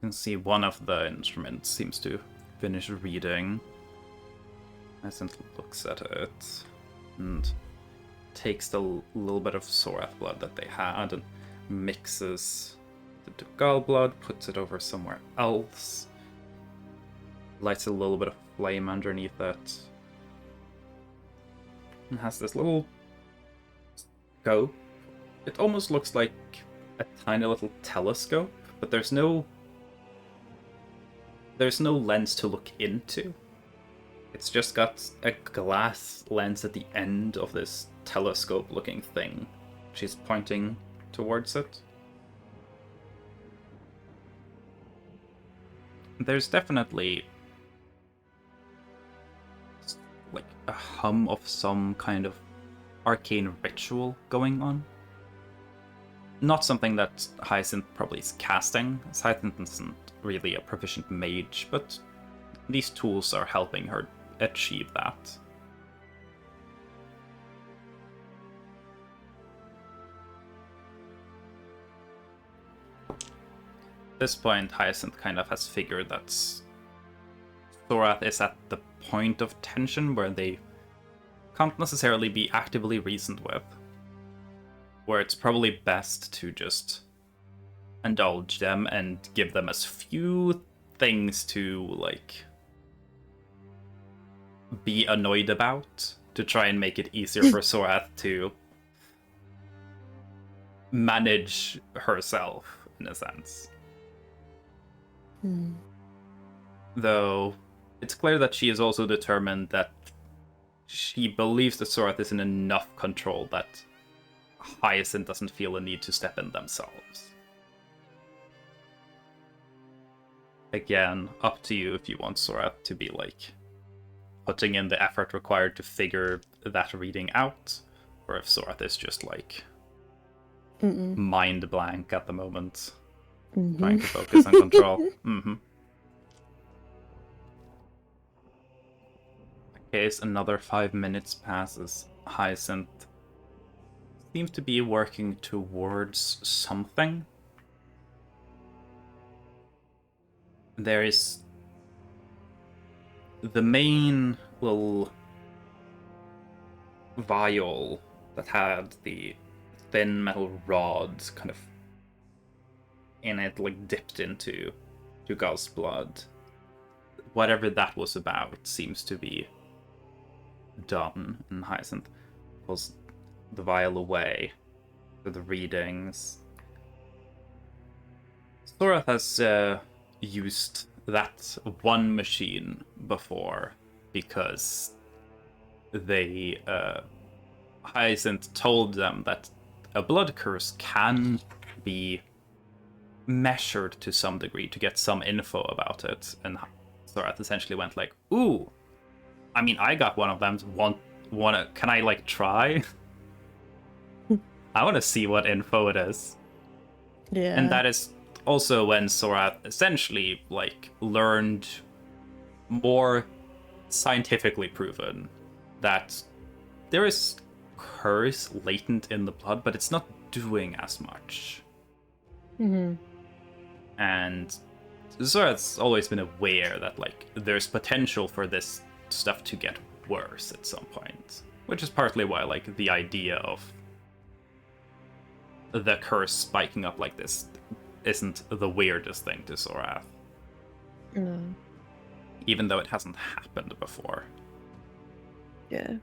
can see one of the instruments seems to finish reading. Hyacinth looks at it and takes the little bit of Sorath blood that they had and mixes the Dugal blood, puts it over somewhere else, lights a little bit of flame underneath it, and has this little scope. It almost looks like a tiny little telescope, but there's no lens to look into. It's just got a glass lens at the end of this telescope-looking thing. She's pointing towards it. There's definitely like a hum of some kind of arcane ritual going on. Not something that Hyacinth probably is casting, as Hyacinth isn't really a proficient mage, but these tools are helping her achieve that. At this point, Hyacinth kind of has figured that Thorath is at the point of tension where they can't necessarily be actively reasoned with, where it's probably best to just indulge them and give them as few things to, like, be annoyed about, to try and make it easier for Thorath to manage herself, in a sense. Though it's clear that she is also determined that she believes that Thorath is in enough control that Hyacinth doesn't feel a need to step in themselves. Again, up to you if you want Thorath to be, like, putting in the effort required to figure that reading out, or if Thorath is just, like, mind blank at the moment. Trying to focus on control. Okay, so another 5 minutes passes. Hyacinth seems to be working towards something. There is the main little vial that had the thin metal rod kind of in it, like dipped into Dugal's blood. Whatever that was about seems to be done, and Hyacinth pulls the vial away for the readings. Thorath has used that one machine before because they Hyacinth told them that a blood curse can be measured to some degree to get some info about it, and Thorath essentially went like, "Ooh, I mean, I got one of them. Can I, like, try? I want to see what info it is." Yeah. And that is also when Thorath essentially, like, learned more scientifically proven that there is curse latent in the blood, but it's not doing as much. And Thorath's always been aware that, like, there's potential for this stuff to get worse at some point, which is partly why, like, the idea of the curse spiking up like this isn't the weirdest thing to Thorath. No. Even though it hasn't happened before. Yeah.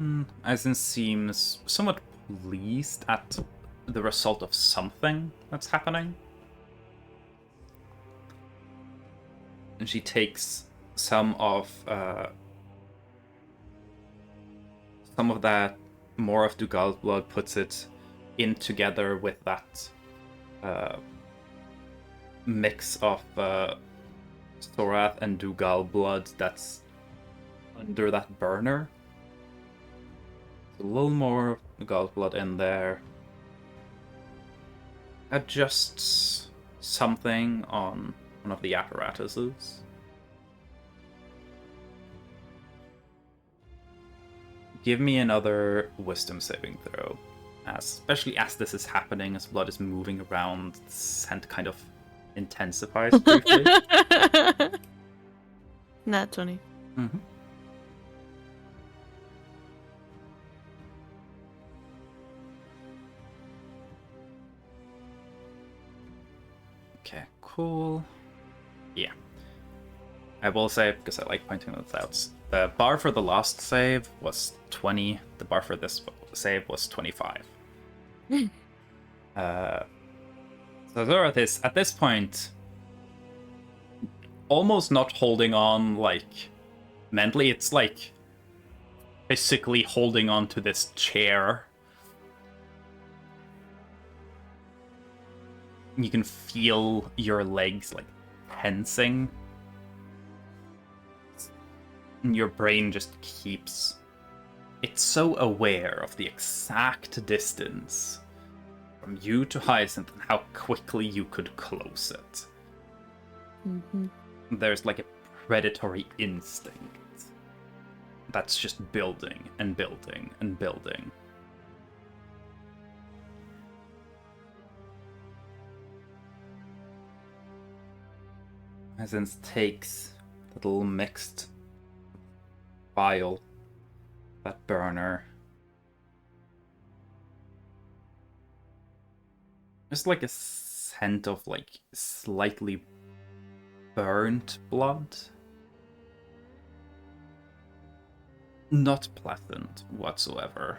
Aizen seems somewhat pleased at the result of something that's happening. And she takes some of that more of Dugal's blood, puts it in together with that mix of Thorath and Dugal blood that's under that burner. A little more of Dugal's blood in there. Adjusts something on one of the apparatuses. Give me another wisdom saving throw. Especially as this is happening, as blood is moving around, the scent kind of intensifies briefly. Nat 20. Okay, cool. Yeah. I will say, because I like pointing this out, the bar for the last save was 20. The bar for this save was 25. So Thorath is, at this point, almost not holding on, like, mentally. It's like physically holding on to this chair. You can feel your legs, like, tensing And your brain just keeps... It's so aware of the exact distance from you to Hyacinth and how quickly you could close it. Mm-hmm. There's like a predatory instinct that's just building and building and building. Hyacinth takes the little mixed vial, that burner. There's like a scent of like slightly burnt blood. Not pleasant whatsoever.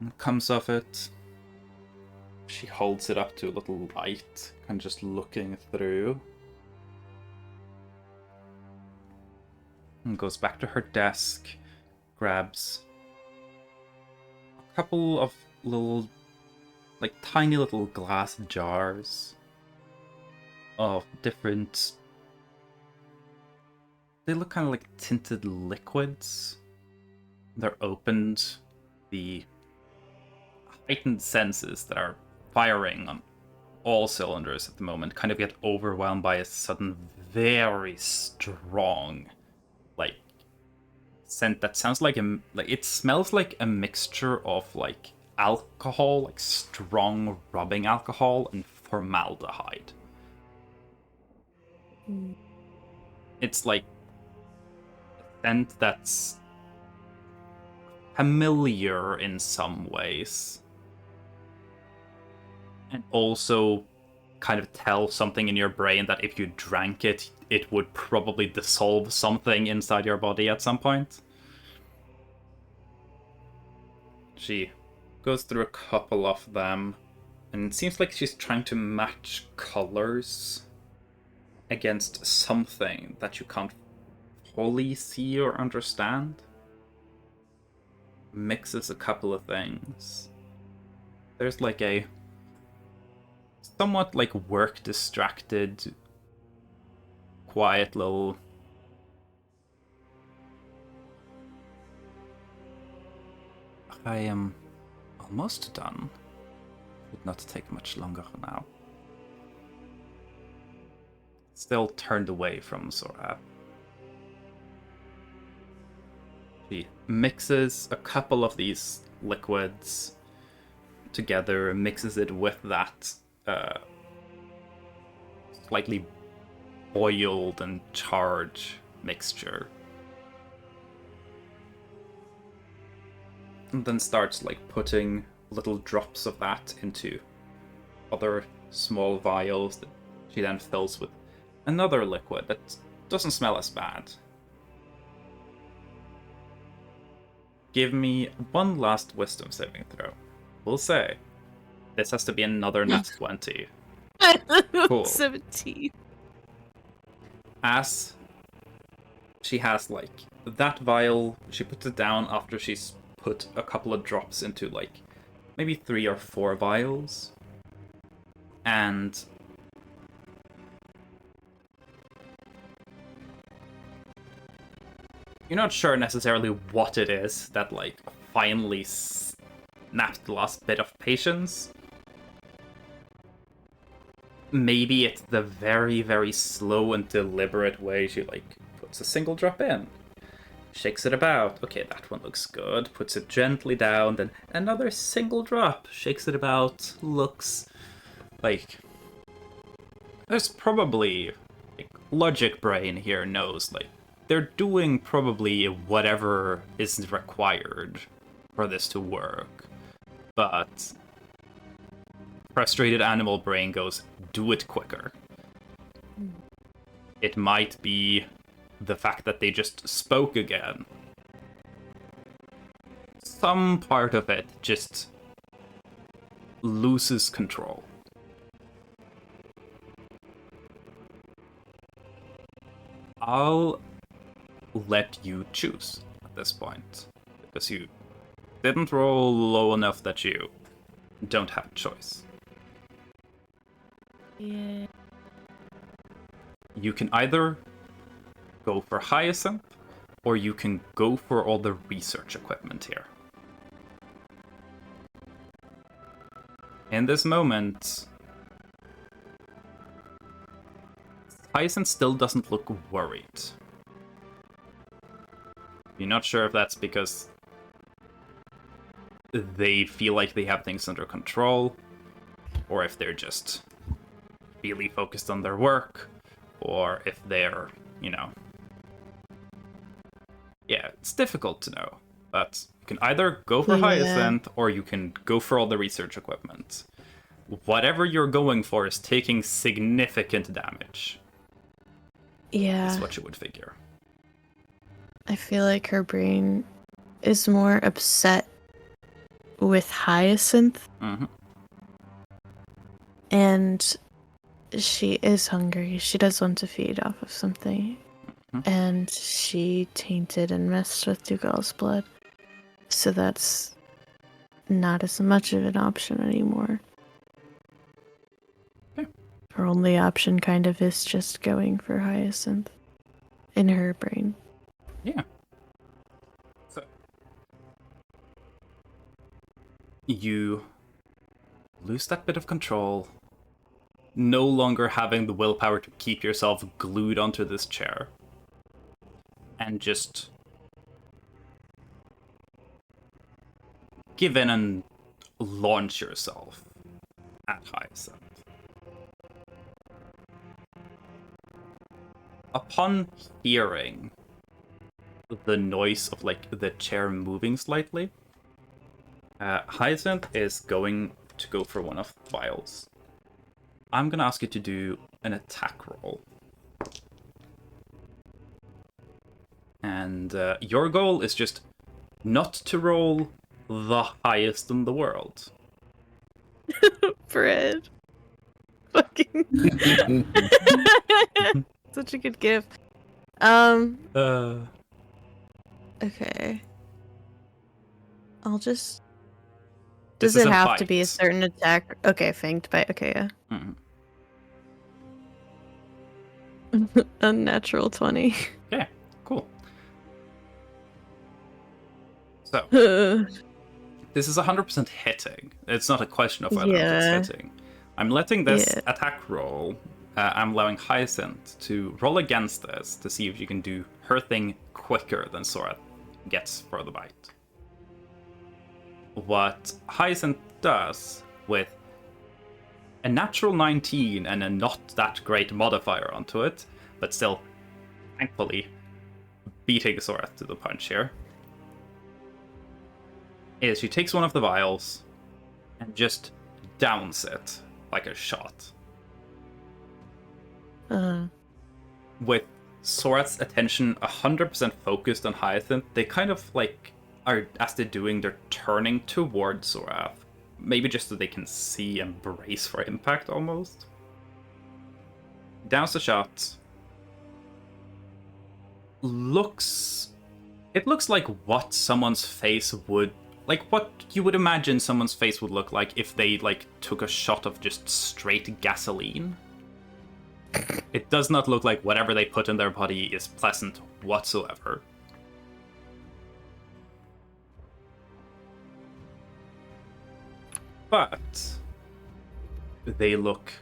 And comes of it. She holds it up to a little light, kind of just looking through. And goes back to her desk, grabs a couple of little, like tiny little glass jars of different... They look kind of like tinted liquids. They're opened. The heightened senses that are firing on all cylinders at the moment kind of get overwhelmed by a sudden, very strong, like, scent that sounds like it smells like a mixture of like alcohol, like strong rubbing alcohol, and formaldehyde. It's like a scent that's familiar in some ways, and also kind of tell something in your brain that if you drank it, it would probably dissolve something inside your body at some point. She goes through a couple of them, and it seems like she's trying to match colors against something that you can't fully see or understand. Mixes a couple of things. There's like a somewhat like work distracted, quiet little I am almost done. Would not take much longer now. Still turned away from Zora. She mixes a couple of these liquids together, mixes it with that slightly boiled and charred mixture. And then starts like putting little drops of that into other small vials that she then fills with another liquid that doesn't smell as bad. Give me one last wisdom saving throw. We'll say this has to be another nat 20. Cool. 17. As she has like that vial, she puts it down after she's put a couple of drops into like maybe 3 or 4 vials, and you're not sure necessarily what it is that like finally snapped the last bit of patience. Maybe it's the very, very slow and deliberate way she like puts a single drop in, shakes it about. Okay, that one looks good. Puts it gently down. Then another single drop. Shakes it about. Looks like there's probably like, logic brain here knows like they're doing probably whatever is required for this to work, but frustrated animal brain goes, do it quicker. It might be the fact that they just spoke again. Some part of it just loses control. I'll let you choose at this point, because you didn't roll low enough that you don't have a choice. Yeah. You can either go for Hyacinth, or you can go for all the research equipment here. In this moment, Hyacinth still doesn't look worried. You're not sure if that's because they feel like they have things under control, or if they're just really focused on their work, or if they're, you know... Yeah, it's difficult to know. But you can either go for Hyacinth, or you can go for all the research equipment. Whatever you're going for is taking significant damage. Yeah. That's what you would figure. I feel like her brain is more upset with Hyacinth. Mm-hmm. And she is hungry. She does want to feed off of something. Mm-hmm. And she tainted and messed with Dougal's blood. So that's not as much of an option anymore. Yeah. Her only option kind of is just going for Hyacinth in her brain. Yeah. So you lose that bit of control, no longer having the willpower to keep yourself glued onto this chair, and just give in and launch yourself at Hyacinth. Upon hearing the noise of like the chair moving slightly, Hyacinth is going to go for one of the vials. I'm gonna ask you to do an attack roll. And your goal is just not to roll the highest in the world. Fred. Fucking. Such a good gift. Okay. I'll just. Does This is it a have to be a bite. certain attack? Okay, fanged bite. Okay, yeah. Mhm. Unnatural 20. Okay, cool. So, this is 100% hitting. It's not a question of whether or not Yeah. it's hitting. I'm letting this Yeah. attack roll. I'm allowing Hyacinth to roll against this to see if you can do her thing quicker than Sora gets for the bite. What Hyacinth does with a natural 19 and a not that great modifier onto it, but still, thankfully, beating Sora to the punch here, is she takes one of the vials and just downs it like a shot. With Sora's attention 100% focused on Hyacinth, they kind of like are, as they're doing, they're turning towards Sora. Maybe just so they can see and brace for impact almost. Downs the shot. It looks like what someone's face would, like what you would imagine someone's face would look like if they like took a shot of just straight gasoline. It does not look like whatever they put in their body is pleasant whatsoever. But they look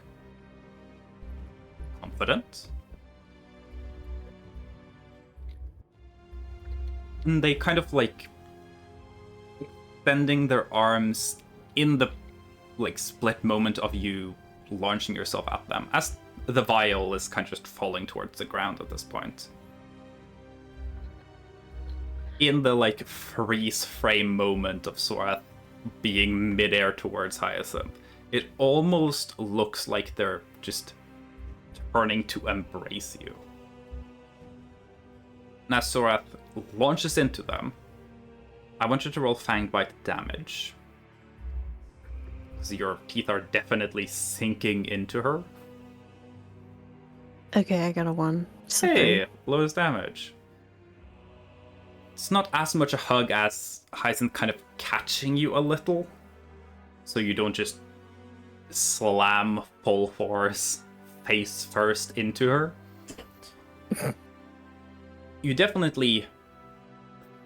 confident. And they kind of like bending their arms in the like split moment of you launching yourself at them, as the vial is kind of just falling towards the ground at this point. In the like freeze frame moment of Sora being midair towards Hyacinth, it almost looks like they're just turning to embrace you. Now Sorath launches into them. I want you to roll Fang Bite damage. Because your teeth are definitely sinking into her. Okay, I got a 1. So Hey, lowest damage. It's not as much a hug as Hyacinth kind of catching you a little. So you don't just slam full force face first into her. you definitely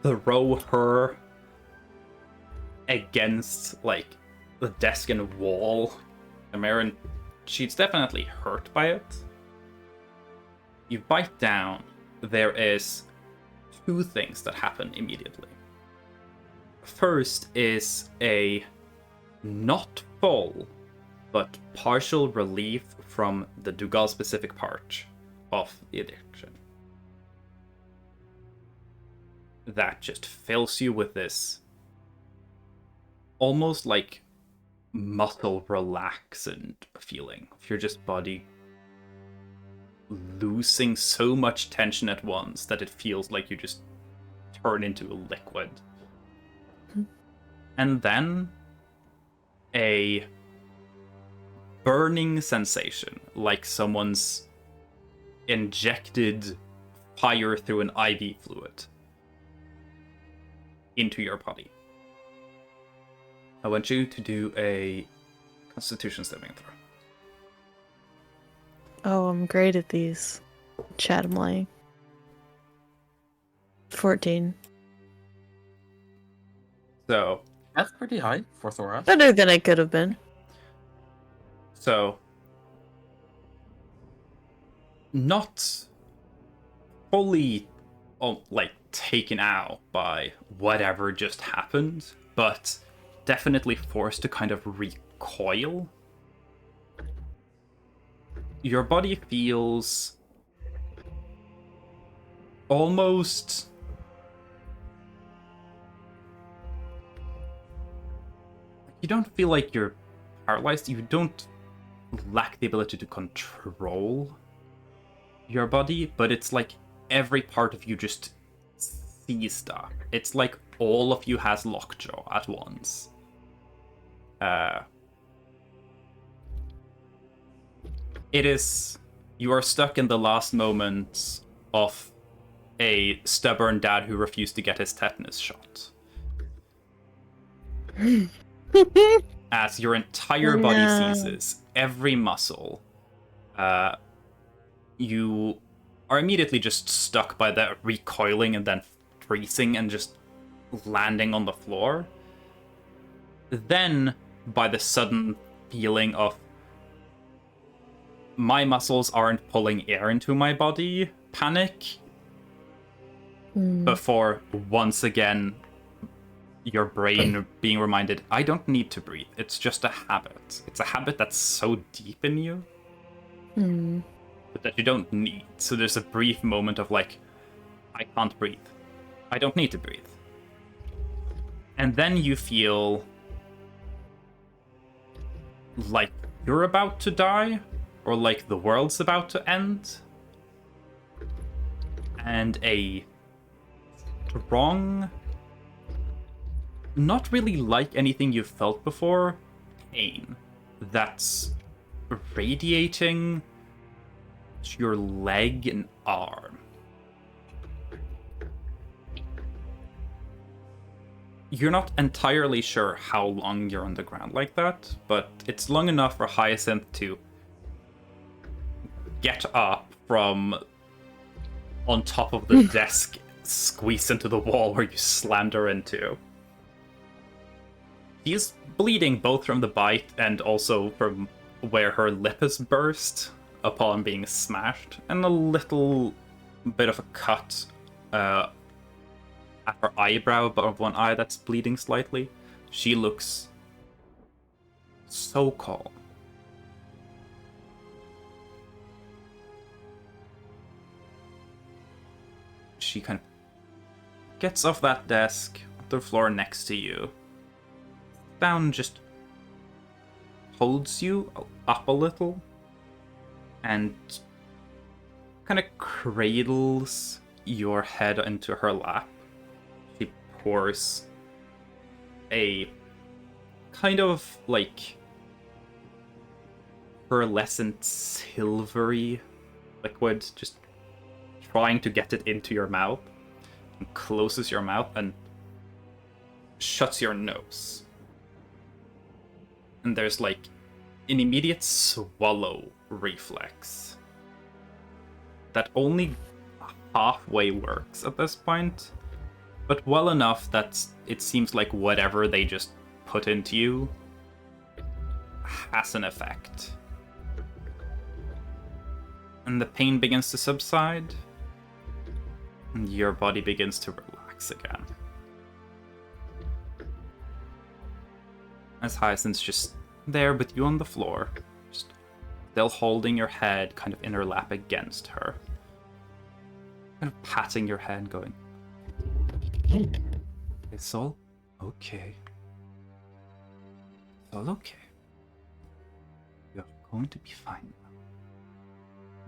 throw her against like the desk and wall, the mirror, and she's definitely hurt by it. You bite down. There is two things that happen immediately. First is a not full, but partial relief from the Dougal specific part of the addiction. That just fills you with this almost like muscle relaxant feeling of your just body losing so much tension at once that it feels like you just turn into a liquid. And then a burning sensation, like someone's injected fire through an IV fluid into your body. I want you to do a Constitution saving throw. Oh, I'm great at these. Chat, I'm lying. 14. So, That's pretty high for Thora. Better than I could have been. So, not fully, like, taken out by whatever just happened, but definitely forced to kind of recoil. Your body feels almost you don't feel like you're paralyzed. You don't lack the ability to control your body, but it's like every part of you just sees stuff. It's like all of you has lockjaw at once. You are stuck in the last moments of a stubborn dad who refused to get his tetanus shot. As your entire body seizes, every muscle, you are immediately just stuck by that recoiling and then freezing and just landing on the floor. Then, by the sudden feeling of my muscles aren't pulling air into my body, panic, before once again your brain being reminded, I don't need to breathe. It's just a habit. It's a habit that's so deep in you but that you don't need. So there's a brief moment of like, I can't breathe. I don't need to breathe. And then you feel like you're about to die, or like the world's about to end. And a strong, not really like anything you've felt before, pain that's radiating to your leg and arm. You're not entirely sure how long you're on the ground like that, but it's long enough for Hyacinth to get up from on top of the desk, squeeze into the wall where you slammed her into. She's bleeding both from the bite and also from where her lip is burst upon being smashed, and a little bit of a cut at her eyebrow above one eye that's bleeding slightly. She looks so calm. She kind of gets off that desk, the floor next to you, down, just holds you up a little, and kind of cradles your head into her lap. She pours a kind of like pearlescent silvery liquid, just trying to get it into your mouth, and closes your mouth and shuts your nose. And there's like an immediate swallow reflex that only halfway works at this point, but well enough that it seems like whatever they just put into you has an effect. And the pain begins to subside, and your body begins to relax again. As Hyacinth's just there with you on the floor, just still holding your head kind of in her lap against her. Kind of patting your head, going, "It's all okay. It's all okay. You're going to be fine now."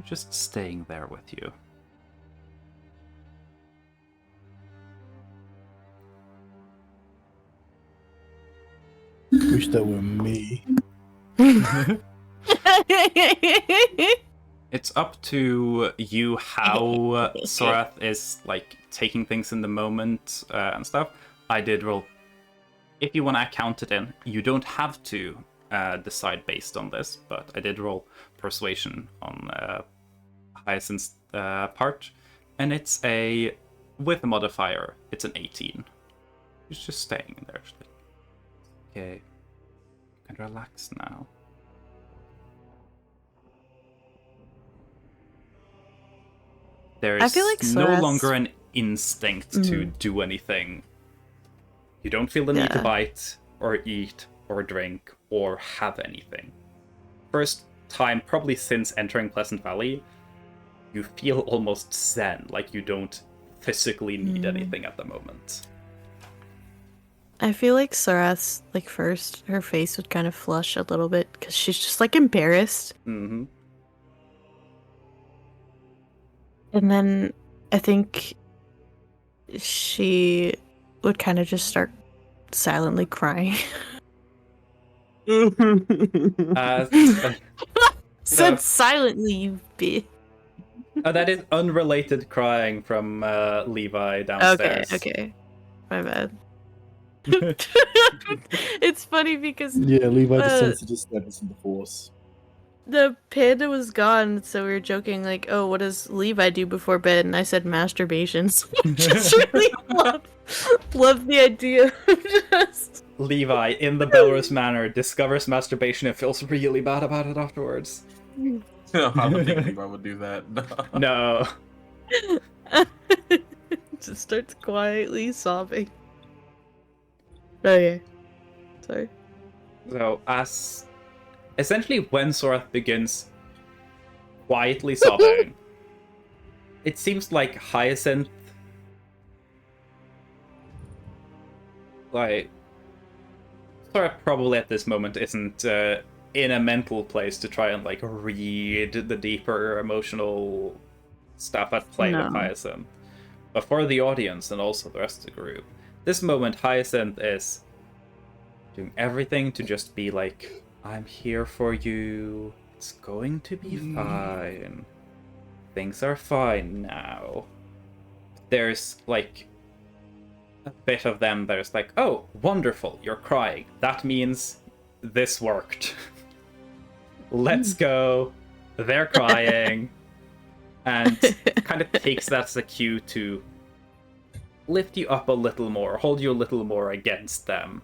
Just staying there with you. Wish that were me. It's up to you how Sorath is like taking things in the moment and stuff. I did roll. If you want to count it in, you don't have to decide based on this, but I did roll persuasion on Hyacinth's part, and it's with a modifier, it's an 18. He's just staying in there. Like, okay, you can relax now. There's I feel like no Sorath's- longer an instinct to do anything. You don't feel the need to Yeah. bite, or eat, or drink, or have anything. First time, probably since entering Pleasant Valley, you feel almost zen, like you don't physically need anything at the moment. I feel like Sorath's, like, first, her face would kind of flush a little bit because she's just, like, embarrassed. Mm-hmm. And then I think she would kind of just start silently crying. Said No. silently, you bitch. That is unrelated crying from Levi downstairs. Okay. My bad. It's funny because Yeah, Levi decides to just step us in the force. the panda was gone, so we were joking like, "Oh, what does Levi do before bed?" And I said masturbation. So I just really love the idea of just Levi, in the Belrus manner, discovers masturbation and feels really bad about it afterwards. I don't think Levi would do that. No. just starts quietly sobbing. Okay, sorry. So, as essentially when Sorath begins quietly sobbing, it seems like Hyacinth, like, Sorath probably at this moment isn't in a mental place to try and like read the deeper emotional stuff at play with No. Hyacinth. But for the audience and also the rest of the group, this moment Hyacinth is doing everything to just be like, "I'm here for you. It's going to be fine. Things are fine now." There's like a bit of them there's like, "Oh, wonderful, you're crying. That means this worked. Let's go." They're crying. And kind of takes that as a cue to lift you up a little more, hold you a little more against them.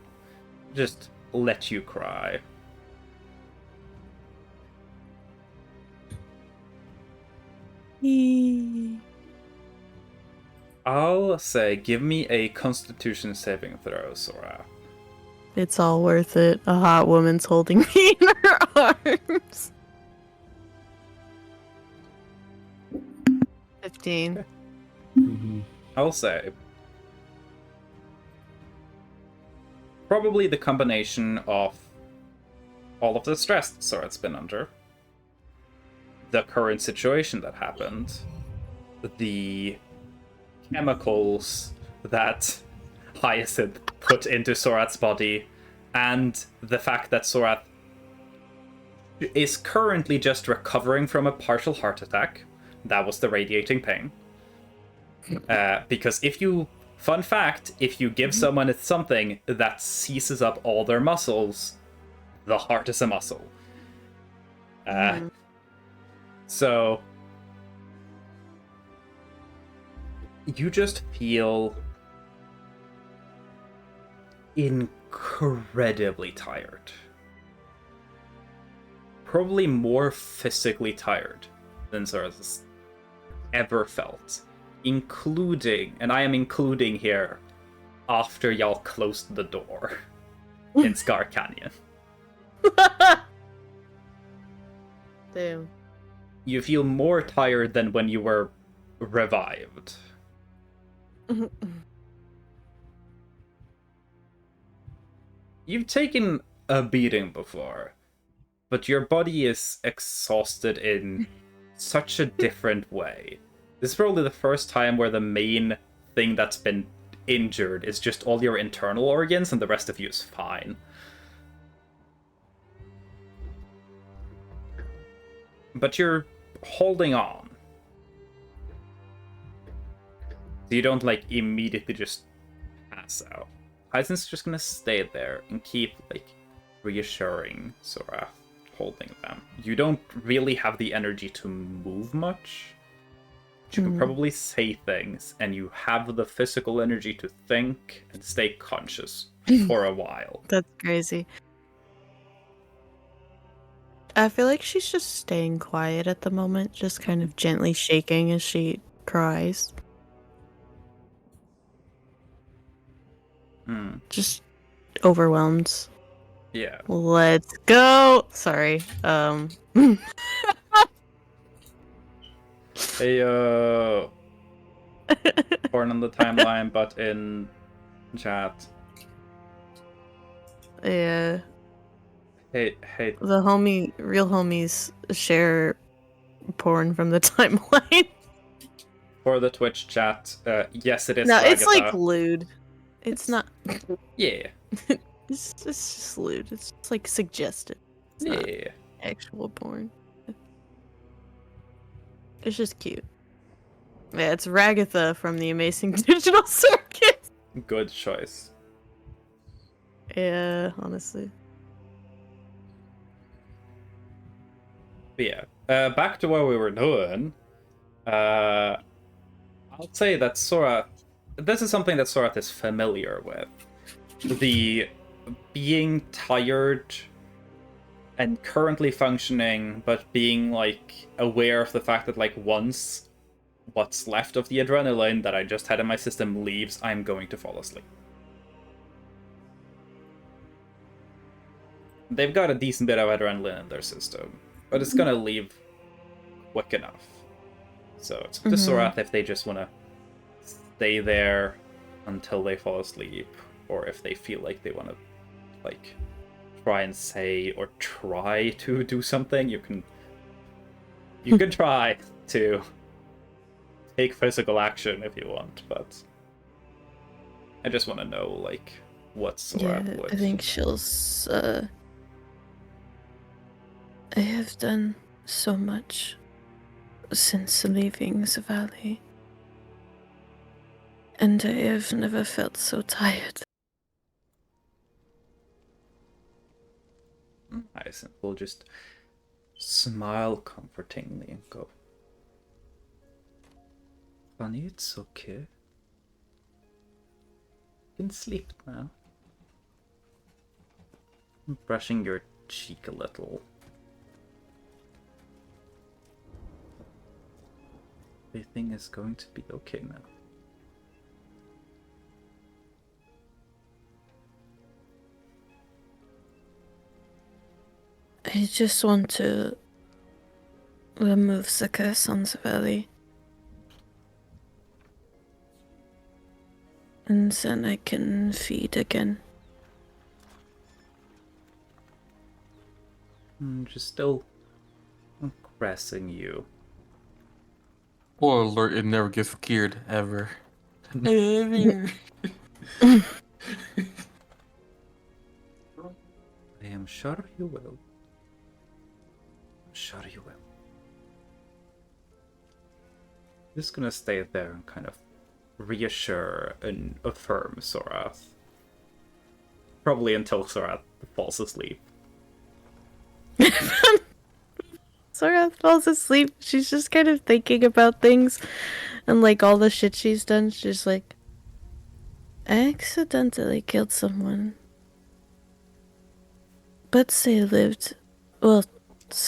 Just let you cry. I'll say, give me a Constitution saving throw, Sora. It's all worth it. A hot woman's holding me in her arms. 15. I'll say, probably the combination of all of the stress that Sora's been under, the current situation that happened, the chemicals that Hyacinth put into Sorath's body, and the fact that Sorath is currently just recovering from a partial heart attack. That was the radiating pain. Because fun fact, if you give someone something that seizes up all their muscles, the heart is a muscle. So, you just feel incredibly tired. Probably more physically tired than Zora's ever felt. Including, and I am including here, after y'all closed the door in Scar Canyon. Damn. You feel more tired than when you were revived. You've taken a beating before, but your body is exhausted in such a different way. This is probably the first time where the main thing that's been injured is just all your internal organs and the rest of you is fine. But you're holding on. So you don't, like, immediately just pass out. Hyacint's just gonna stay there and keep, like, reassuring Sora, holding them. You don't really have the energy to move much. You can probably say things, and you have the physical energy to think and stay conscious for a while. That's crazy. I feel like she's just staying quiet at the moment, just kind of gently shaking as she cries. Just overwhelmed. Yeah. Let's go. Sorry. Hey, born on the timeline, but in chat. Yeah. Hey. The real homies share porn from the timeline. For the Twitch chat, yes, it is. No, it's Agatha. like lewd. It's not. Yeah. It's just lewd. It's just like suggested. It's not Yeah. actual porn. It's just cute. Yeah, it's Ragatha from the Amazing Digital Circus. Good choice. Yeah, honestly. But yeah. Back to what we were doing. I'll say that Sora. This is something that Sora is familiar with. The being tired and currently functioning, but being, like, aware of the fact that, like, once what's left of the adrenaline that I just had in my system leaves, I'm going to fall asleep. They've got a decent bit of adrenaline in their system, but it's gonna leave quick enough. So it's up to Sorath if they just want to stay there until they fall asleep, or if they feel like they want to, like, try and say or try to do something. You can try to take physical action if you want, but I just want to know, like, what Sorath would. I think she'll. I have done so much since leaving the valley, and I have never felt so tired. Isset will just smile comfortingly and go, "Funny, it's okay. You can sleep now." I'm brushing your cheek a little. Everything is going to be okay now. I just want to remove the curse on the valley. And then I can feed again. I'm just still caressing you. Spoiler alert, it never gets cured, ever. Ever. I am sure you will. I'm sure you will. Just gonna stay there and kind of reassure and affirm Sorath. Probably until Sorath falls asleep. Sora falls asleep. She's just kind of thinking about things. And like all the shit she's done, she's like, I accidentally killed someone. But they lived. Well,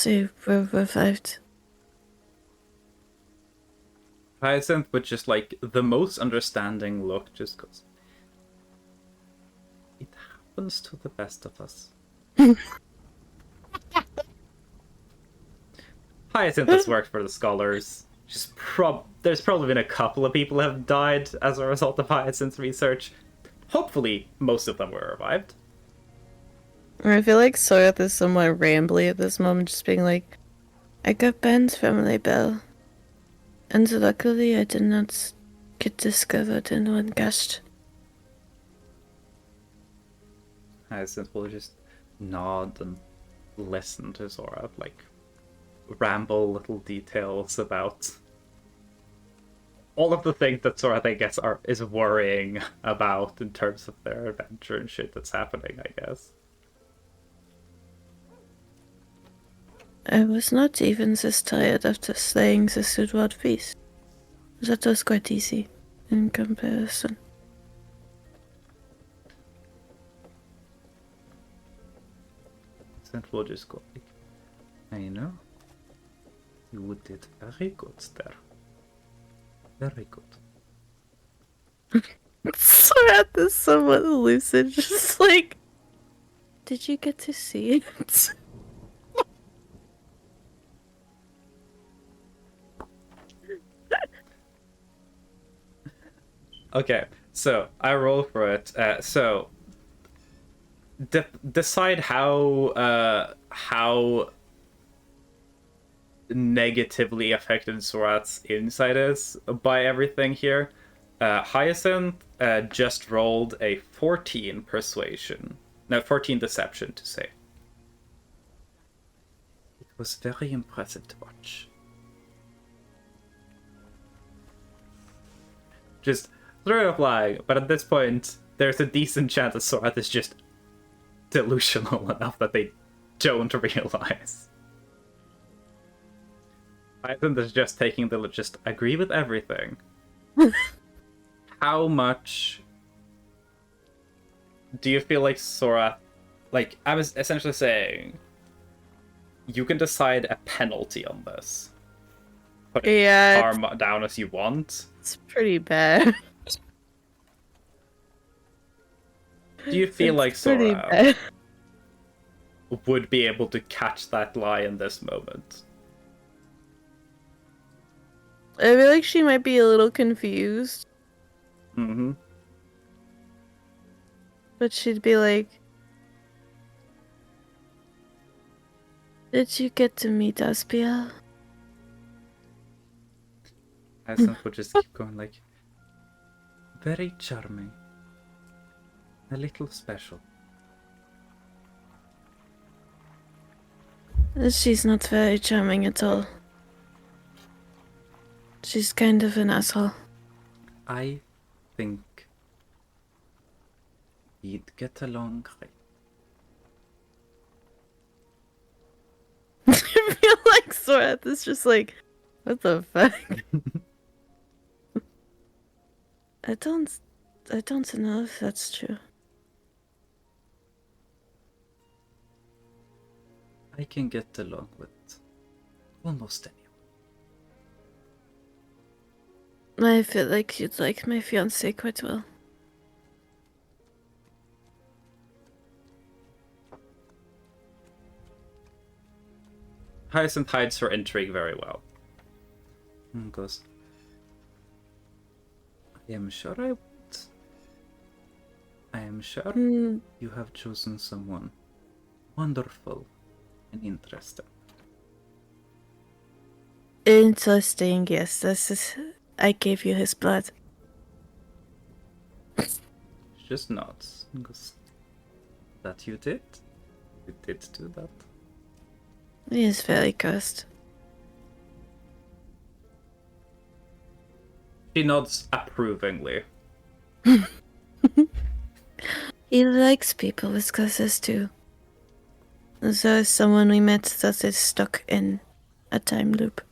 they were revived. Hyacinth with just like the most understanding look, just goes, it happens to the best of us. Hyacinth has worked for the scholars. There's probably been a couple of people who have died as a result of Hyacinth's research. Hopefully, most of them were revived. I feel like Sorath is somewhat rambly at this moment, just being like, I got Ben's family bell. And luckily I did not get discovered in one gust. Hyacinth will just nod and listen to Zora, like, ramble little details about all of the things that Zora, I guess, is worrying about in terms of their adventure and shit that's happening, I guess. I was not even this tired after slaying the Sudward feast. That was quite easy in comparison. Hyacinth will just go like, I know. You did very good there. Very good. Sorath is somewhat lucid, just like, did you get to see it? Okay, so I roll for it. So decide how negatively affected Sorath's insight is by everything here. Hyacinth just rolled a 14 persuasion. No, 14 deception to say. It was very impressive to watch. Just throw a flag, but at this point, there's a decent chance that Sorath is just delusional enough that they don't realize. Hyacinth is just taking the just agree with everything. How much do you feel like Sorath, like, I was essentially saying, you can decide a penalty on this. Put it Yeah, far down as you want. it's pretty bad. Do you feel like pretty Sorath bad. would be able to catch that lie in this moment? I feel like she might be a little confused, Mm-hmm. but she'd be like, did you get to meet Aspia? Hyacinth would just keep going like, very charming. A little special. She's not very charming at all. She's kind of an asshole. I think you'd get along great. I feel like Sorath is just like, what the fuck? I don't know if that's true. I can get along with almost anyone. I feel like you'd like my fiance quite well. Hyacinth hides her intrigue very well. And goes, I am sure I would. I am sure you have chosen someone wonderful and interesting. Interesting, yes. This is. I gave you his blood. She just nods and goes, that you did? You did do that? He is very cursed. She nods approvingly. He likes people with curses too. There's someone we met that is stuck in a time loop.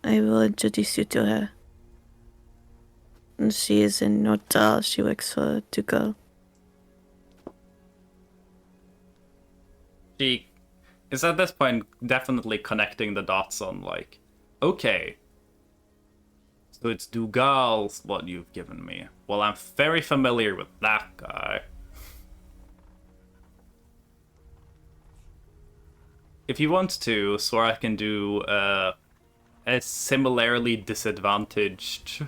I will introduce you to her. And she is in Notal. She works for Tuco. She is at this point definitely connecting the dots on, like, okay, so it's Dougal's what you've given me. Well, I'm very familiar with that guy. If you want to, Sora can do a similarly disadvantaged,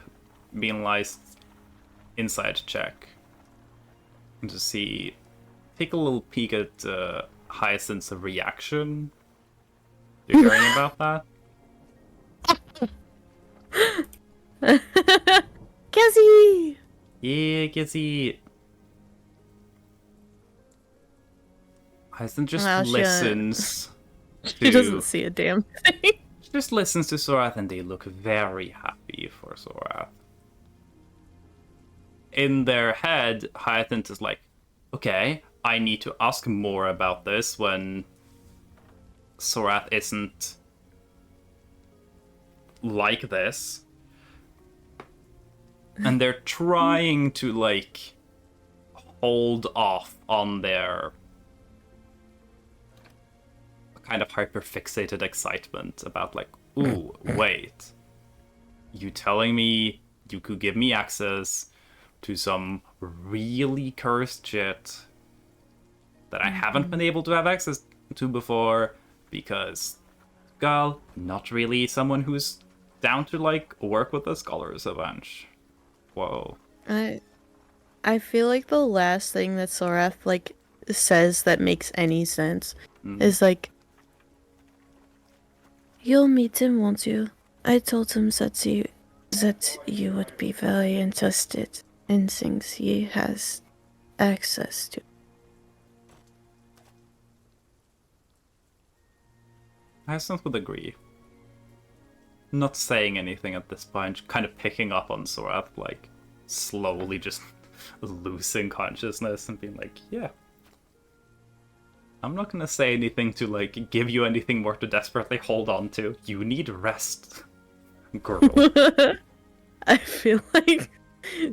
being-liced insight check. And to see, take a little peek at Hyacinth's reaction. You hearing about that? Cassie! Yeah, Gizzy. Hyacinth just Well, she, listens She doesn't see a damn thing. She just listens to Sorath and they look very happy for Sorath. In their head, Hyacinth is like, okay, I need to ask more about this when Sorath isn't like this. And they're trying to, like, hold off on their kind of hyper-fixated excitement about, like, ooh, wait. You telling me you could give me access to some really cursed shit that I haven't been able to have access to before because Gal, not really someone who's down to, like, work with the scholars a bunch. Whoa. I feel like the last thing that Sorath, like, says that makes any sense is, like, you'll meet him, won't you? I told him that you would be very interested in things he has access to. Hyacinth would agree. Not saying anything at this point, kind of picking up on Sorath, like, slowly just losing consciousness and being like, yeah. I'm not gonna say anything to, like, give you anything more to desperately hold on to. You need rest, girl. I feel like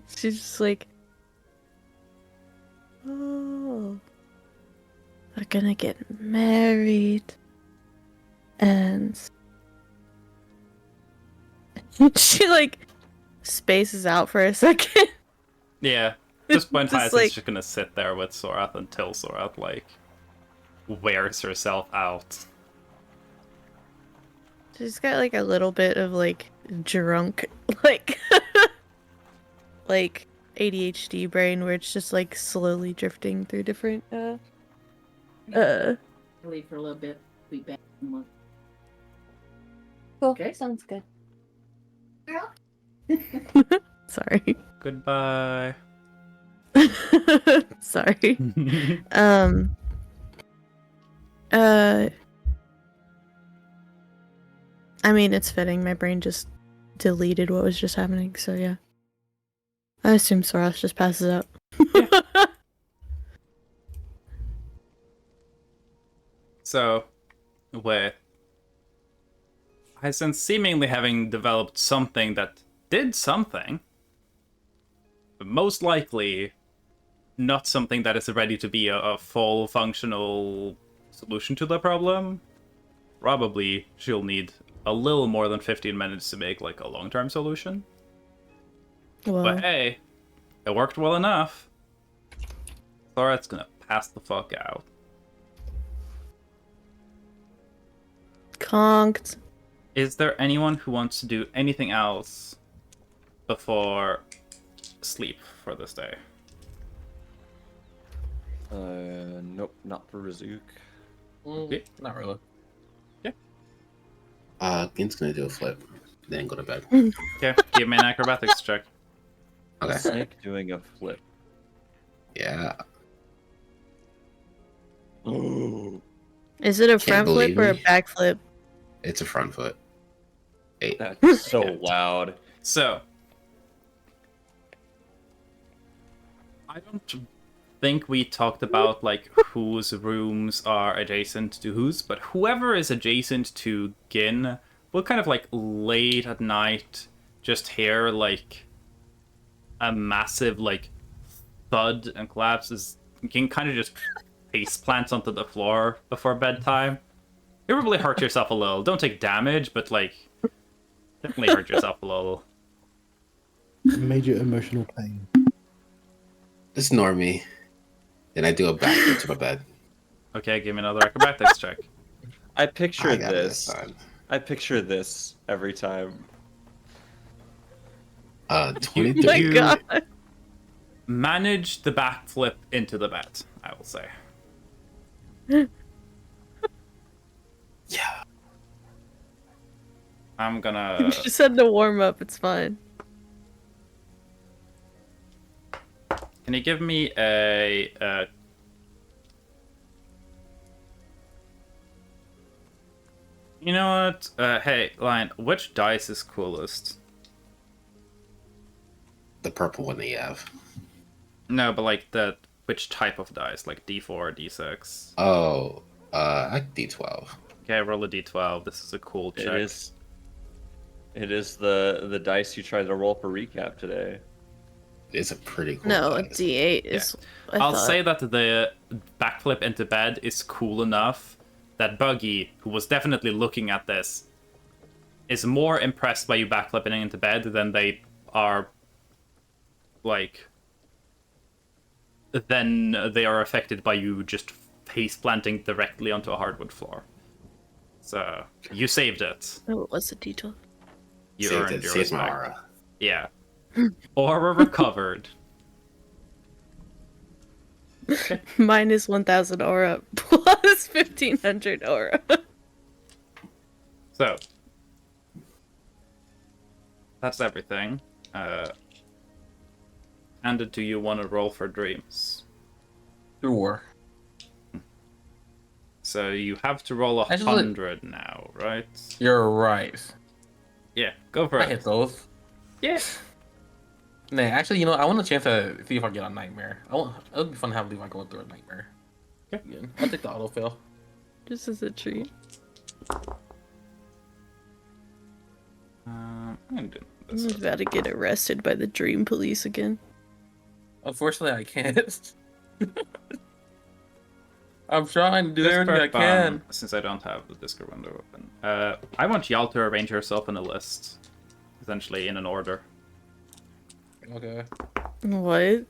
she's just like, oh, we're gonna get married. And she, like, spaces out for a second. Yeah. At this point, Just, Hyacinth's like- just gonna sit there with Sorath until Sorath, like, wears herself out. She's got, like, a little bit of, like, drunk, like, like, ADHD brain where it's just, like, slowly drifting through different, Leave for a little bit. Be back in a month. Cool. Okay. Sounds good. Sorry. Goodbye. Sorry. I mean, it's fitting. My brain just deleted what was just happening, so yeah. I assume Soros just passes out. So, with Hyacinth seemingly having developed something that did something, but most likely not something that is ready to be a full functional solution to the problem, probably she'll need a little more than 15 minutes to make, like, a long-term solution. Well, But hey, it worked well enough. Thorat's gonna pass the fuck out. conked. Is there anyone who wants to do anything else before sleep for this day? Nope, not for Razuk. Okay. Not really. Gin's gonna do a flip, then go to bed. Okay, give me an acrobatics check. Okay. Snake doing a flip. Yeah. Ooh, Is it a Can't front flip believe or a me. back flip? It's a front foot. 8. that's so loud. So, I don't think we talked about, like, whose rooms are adjacent to whose, but whoever is adjacent to Gin we'll kind of like late at night just hear like a massive like thud and collapses. You can kind of just face plants onto the floor before bedtime. You probably hurt yourself a little. Don't take damage, but like definitely hurt yourself a little. Major emotional pain. Just ignore me. Then I do a backflip to my bed. Okay, give me another acrobatics check. I picture I got this. son. I picture this every time. 23. Oh my You- god. Manage the backflip into the bed, I will say. Yeah. I'm gonna. You just had to warm up. It's fine. Can you give me a you know what? Hey, Lion, which dice is coolest? The purple one that you have. No, but like which type of dice? Like D4 or D6? Oh, I like D12. Okay, roll a D12. This is a cool check. It is the dice you tried to roll for recap today. It's a pretty cool No, a dice. D8 is. I I'll thought. say that the backflip into bed is cool enough that Buggy, who was definitely looking at this, is more impressed by you backflipping into bed than they are, like, than they are affected by you just face planting directly onto a hardwood floor. So, you saved it. Oh, it was a D12. You Saved earned it. your Saves my respect. aura. Yeah. Aura recovered. Minus 1,000 aura plus 1,500 aura. So, that's everything. Handed to you, want to roll for dreams. Sure. So you have to roll Actually- 100 now, right? You're right. Yeah, go for I it. hit those. Yeah. Nah, actually, you know, I want a chance to see if I get a nightmare. It would be fun to have Levi going through a nightmare. Okay. Yeah, I'll take the autofill. Just as a treat. I'm gonna do I'm this. about to get arrested by the dream police again. Unfortunately, I can't. I'm trying to do Just everything I for fun, can. since I don't have the Discord window open, I want y'all to arrange yourself in a list, essentially in an order. Okay. What?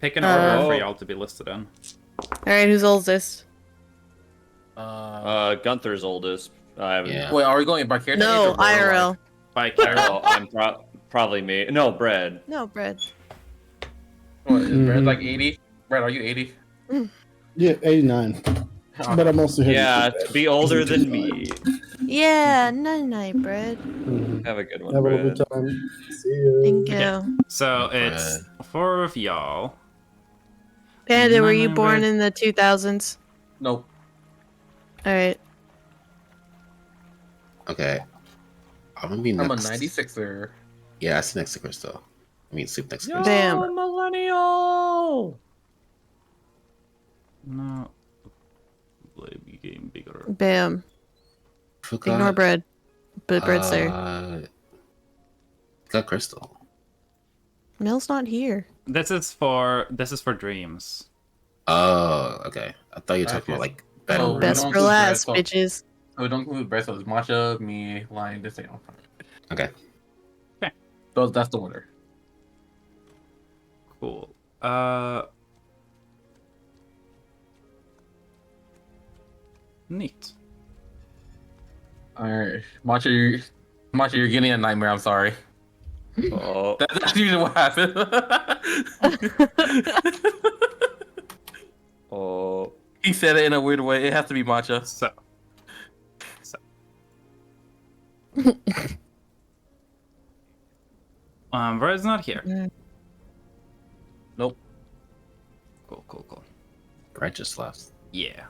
Pick an order for Oh. y'all to be listed in. Alright, who's oldest? Gunther's oldest. I haven't. Yeah. Wait, are we going by character? No, age or borderline? IRL. By character. Oh, I'm probably me. No, Bread. No, bread. What, is Brad like 80? Brad, are you 80? Yeah, 89. But I'm also here. Yeah, to be older than me. Yeah, night, bread. Have a good one, Have a Bread. lovely time. See you. Thank Okay. you. So Bread. it's 4 of y'all. Panda, were you Nine born red. in the 2000s? Nope. Alright. Okay. I'm gonna be next. I'm a 96er. Yeah, that's next to Crystal. I mean, sleep next to Yo, Crystal. Bam. millennial. No. Baby game bigger. Bam. Forgot, Ignore bread. But bread's there. Got Crystal. Mel's not here. This is for dreams. Oh, okay. I thought you were talking about like better. Oh, rooms. Best don't for do last, bread, bitches. So we don't include Brad, so it's Masha, me, Lion, this thing. Okay. So that's the order. Cool. Neat. Alright. Masha, you're getting a nightmare, I'm sorry. Oh, That's usually what happens. oh. He said it in a weird way. It has to be Matcha. So. Red's not here. Nope. Cool. Brett just left. Yeah.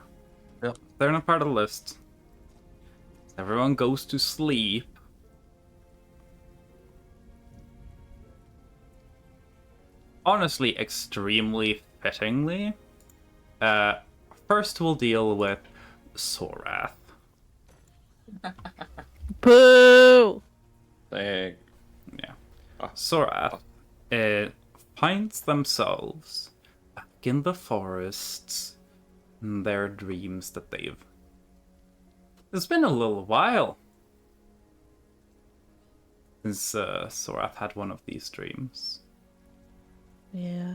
Yep. They're not part of the list. Everyone goes to sleep. Honestly, extremely fittingly. First we'll deal with Sorath. Boo! Dang. Yeah. Ah. Sorath finds themselves back in the forests, in their dreams that they've... It's been a little while since Sorath had one of these dreams. Yeah.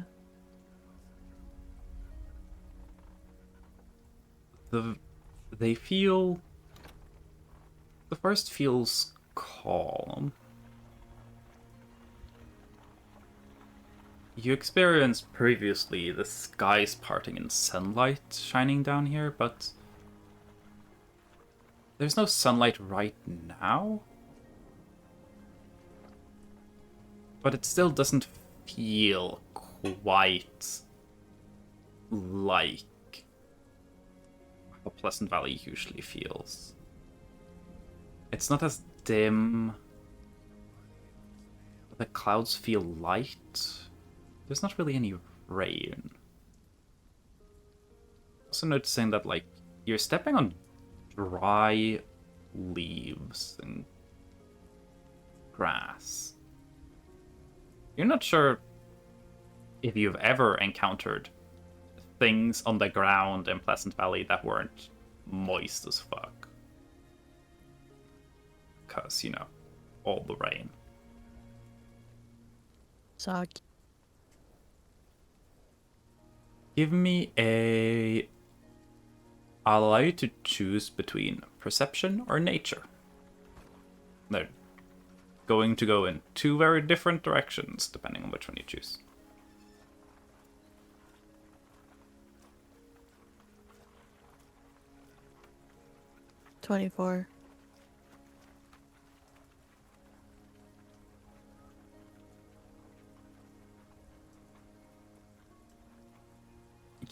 They feel... The first feels calm. You experienced previously the skies parting and sunlight shining down here, but there's no sunlight right now. But it still doesn't feel quite like how Pleasant Valley usually feels. It's not as dim. The clouds feel light. There's not really any rain. Also noticing that, like, you're stepping on dry leaves and grass. You're not sure if you've ever encountered things on the ground in Pleasant Valley that weren't moist as fuck. Because, you know, all the rain. Soggy. Give me a... I'll allow you to choose between perception or nature. They're going to go in two very different directions, depending on which one you choose. $24.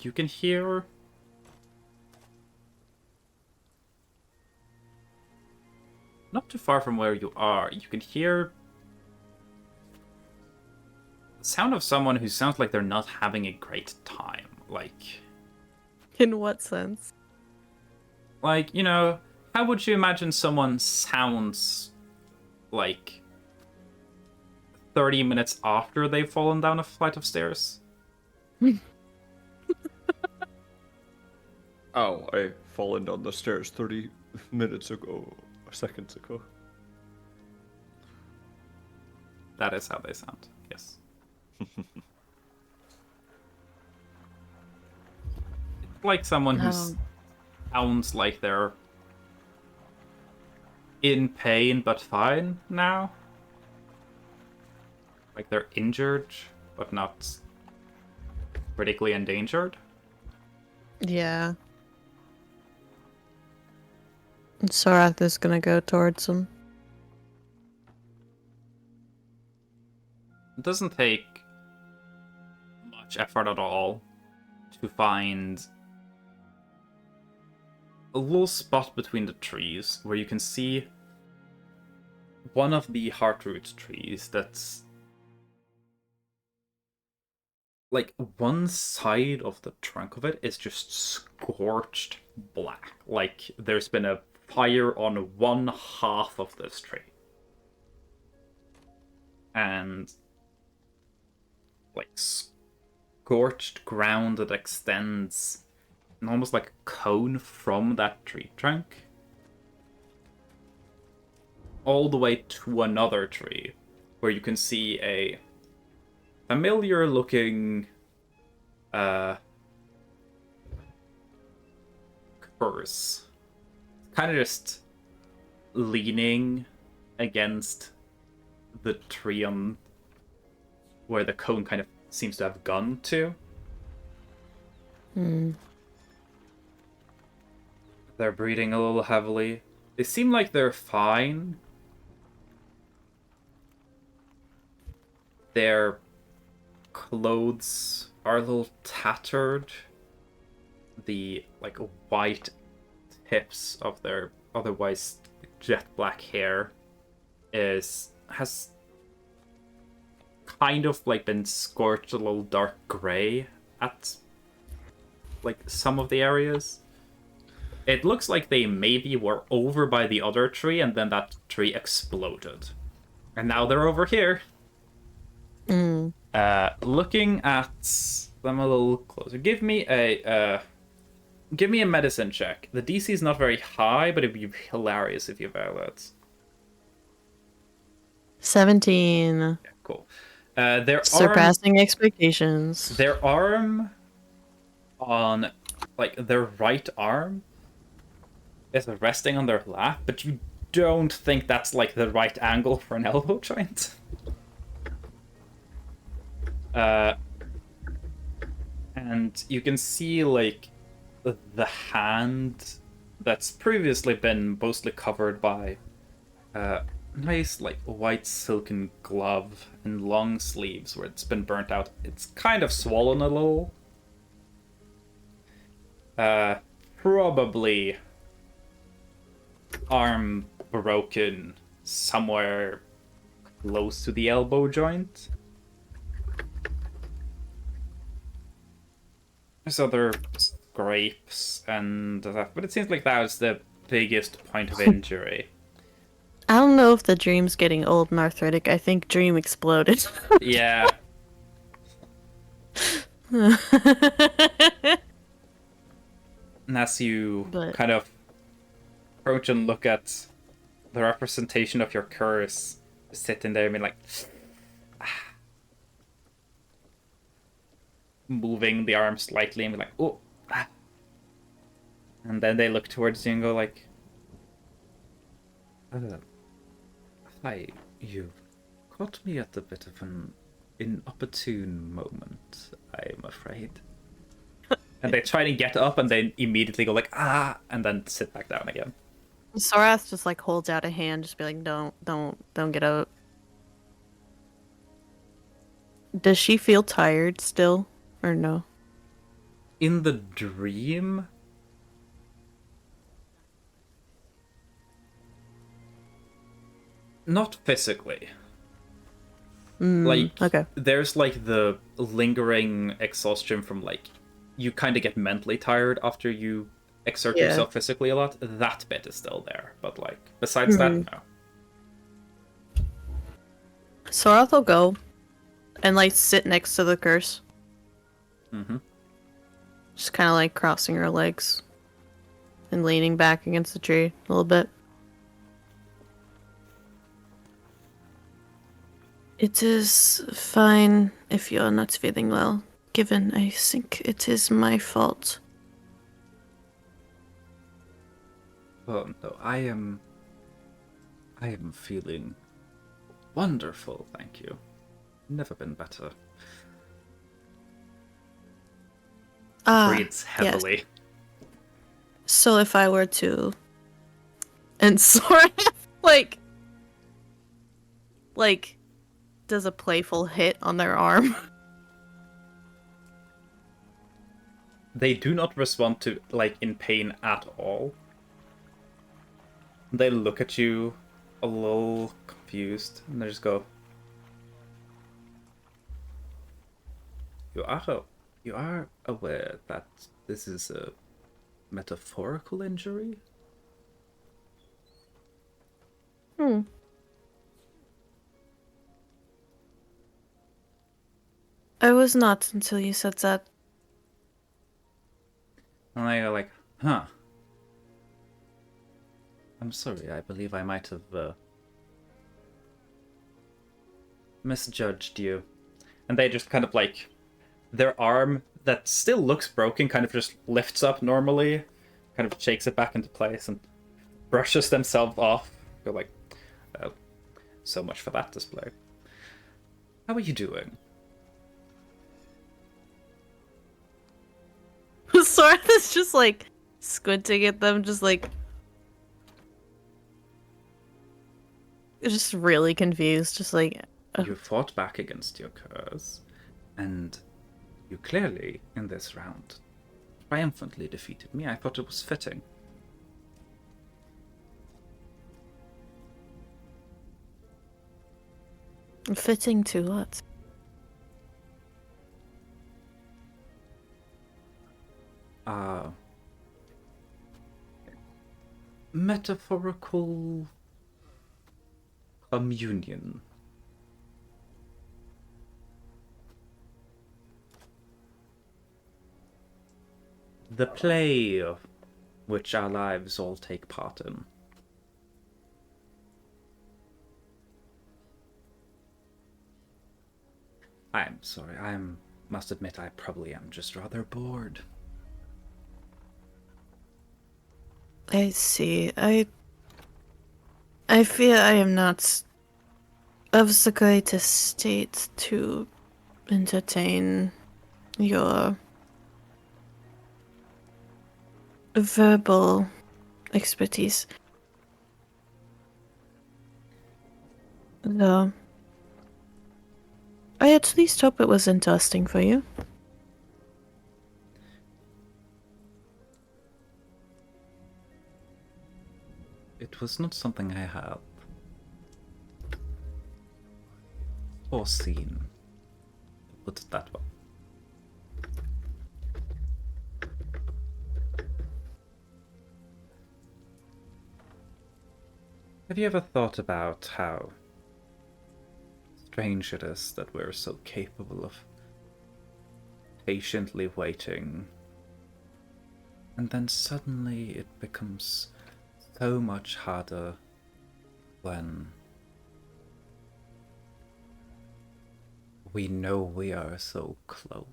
You can hear... Not too far from where you are, you can hear the sound of someone who sounds like they're not having a great time. In what sense? Like, you know, how would you imagine someone sounds like 30 minutes after they've fallen down a flight of stairs? Oh, I fallen down the stairs 30 minutes ago, or seconds ago. That is how they sound, yes. It's like someone who sounds like they're in pain but fine now. Like they're injured but not critically endangered. Yeah. And Sorath is gonna go towards him. It doesn't take much effort at all to find a little spot between the trees where you can see one of the heartroot trees that's like one side of the trunk of it is just scorched black. Like there's been a fire on one half of this tree. And like scorched ground that extends almost like a cone from that tree trunk all the way to another tree where you can see a familiar looking curse kind of just leaning against the tree on where the cone kind of seems to have gone to. They're breathing a little heavily. They seem like they're fine. Their clothes are a little tattered. The like white tips of their otherwise jet black hair has kind of like been scorched a little dark gray at like some of the areas. It looks like they maybe were over by the other tree, and then that tree exploded. And now they're over here. Mm. Looking at them a little closer. Give me a medicine check. The DC is not very high, but it'd be hilarious if you fail it. 17. Yeah, cool. Their Surpassing expectations. Their arm on, like, their right arm is resting on their lap, but you don't think that's, like, the right angle for an elbow joint. And you can see, like, the hand that's previously been mostly covered by nice, like, white silken glove and long sleeves where it's been burnt out. It's kind of swollen a little. Probably arm broken somewhere close to the elbow joint. There's other scrapes and stuff, but it seems like that was the biggest point of injury. I don't know if the dream's getting old and arthritic. I think dream exploded. Yeah. And as you kind of approach and look at the representation of your curse sitting there and being like, moving the arm slightly and be like, oh. And then they look towards you and go like, hi, you've caught me at a bit of an inopportune moment, I'm afraid. And they try to get up and they immediately go like, and then sit back down again. Sorath just like holds out a hand, just be like, don't get out. Does she feel tired still, or no? In the dream, not physically. Like, okay. There's like the lingering exhaustion from like, you kind of get mentally tired after you exert yourself physically a lot. That bit is still there, but like, besides that, no. Sorath will go and like sit next to the curse. Mm-hmm. Just kind of like crossing her legs and leaning back against the tree a little bit. It is fine if you're not feeling well, given I think it is my fault. Oh no, I am feeling wonderful, thank you. Never been better. Breathes heavily. Yes. So if I were to, and Sorath like does a playful hit on their arm. They do not respond to, like, in pain at all. They look at you a little confused, and they just go, You are aware that this is a metaphorical injury? I was not until you said that. And they go like, huh. I'm sorry, I believe I might have misjudged you. And they just kind of like, their arm that still looks broken kind of just lifts up normally, kind of shakes it back into place and brushes themselves off. Go like, so much for that display. How are you doing? Sorath is just like squinting at them, just like just really confused, just like You fought back against your curse, and you clearly, in this round, triumphantly defeated me. I thought it was fitting. fitting to what? metaphorical communion. The play of which our lives all take part in. I'm sorry, must admit I probably am just rather bored. I see. I fear I am not of the greatest state to entertain your verbal expertise. Though, I at least hope it was interesting for you. It was not something I had foreseen. Put it that way. Have you ever thought about how strange it is that we're so capable of patiently waiting, and then suddenly it becomes so much harder when we know we are so close?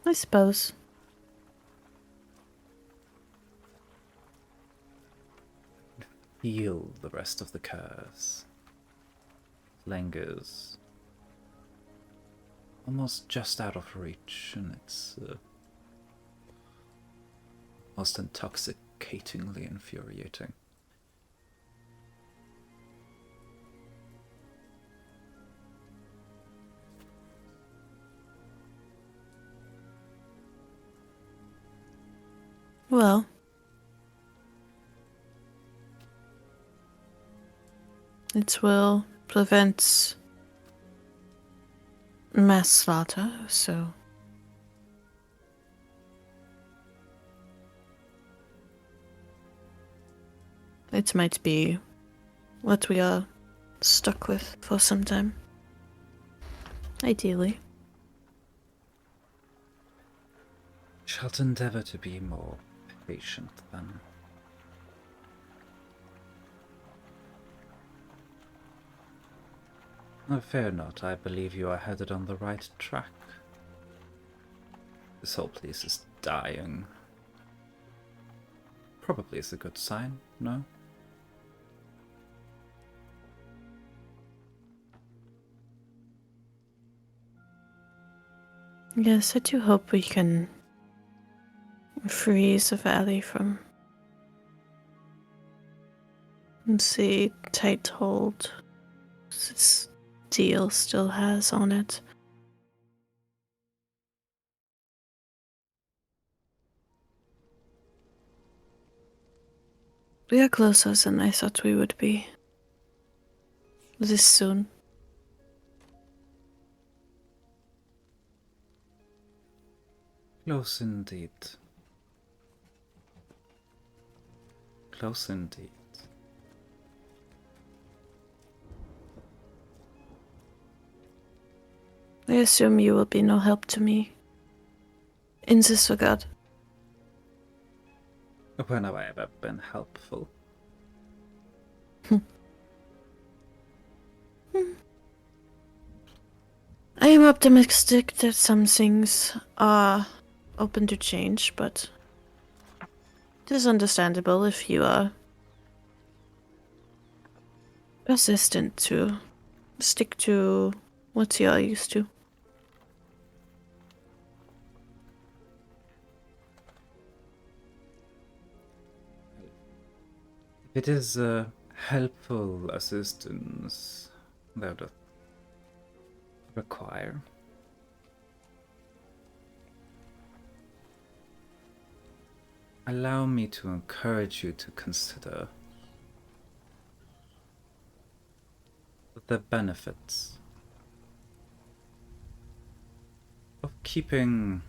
I suppose. Feel the rest of the curse. Lingers. Almost just out of reach, and it's most intoxicatingly infuriating. Well, it will prevent mass slaughter, so it might be what we are stuck with for some time. Ideally. Shall endeavor to be more patient then. Oh, fear not, I believe you are headed on the right track. This whole place is dying. Probably is a good sign, no? Yes, I do hope we can free the valley from the tight hold this deal still has on it. We are closer than I thought we would be. This soon. Close indeed. Close indeed. I assume you will be no help to me in this regard. When have I ever been helpful? I am optimistic that some things are open to change, but it is understandable if you are persistent to stick to what you are used to. It is a helpful assistance that would require. Allow me to encourage you to consider the benefits of keeping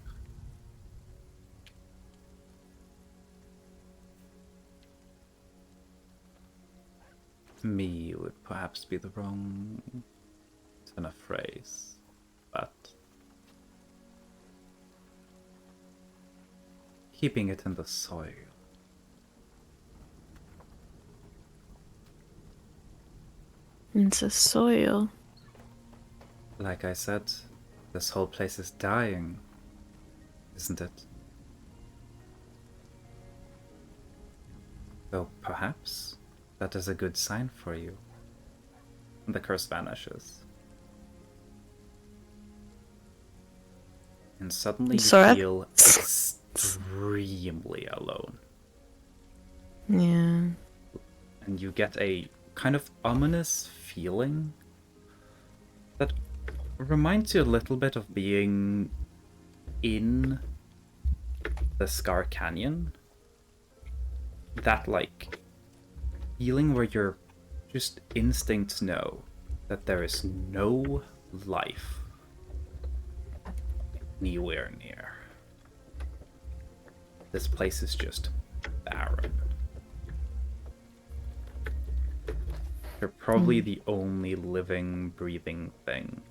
me would perhaps be the wrong turn of phrase, but keeping it in the soil. It's a soil. Like I said, this whole place is dying, isn't it? So perhaps that is a good sign for you. The curse vanishes. And suddenly you Sora? feel extremely alone. Yeah. And you get a kind of ominous feeling that reminds you a little bit of being in the Scar Canyon. That, like, feeling where your just instincts know that there is no life anywhere near. This place is just barren. You're probably the only living, breathing thing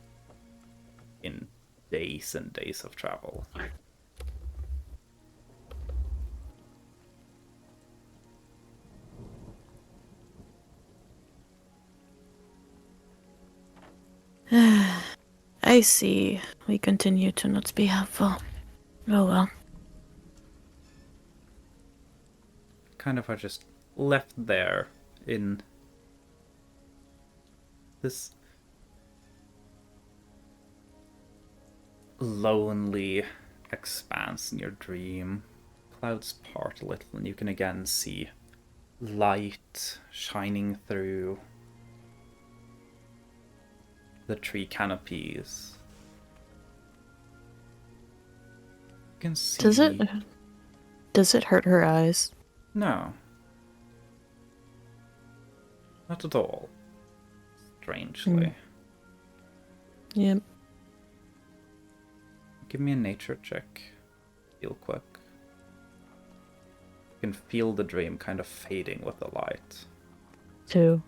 in days and days of travel. I see. We continue to not be helpful. Oh well. Kind of are just left there in this lonely expanse in your dream. Clouds part a little and you can again see light shining through the tree canopies. You can see... Does it hurt her eyes? No. Not at all. Strangely. Yep. Give me a nature check. Real quick. You can feel the dream kind of fading with the light. 2.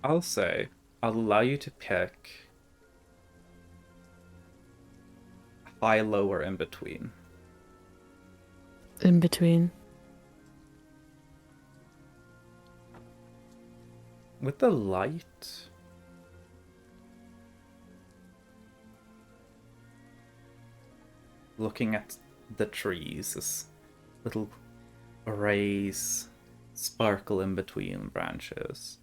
I'll say, I'll allow you to pick high, low, or in between. In between. With the light, looking at the trees as little rays sparkle in between branches.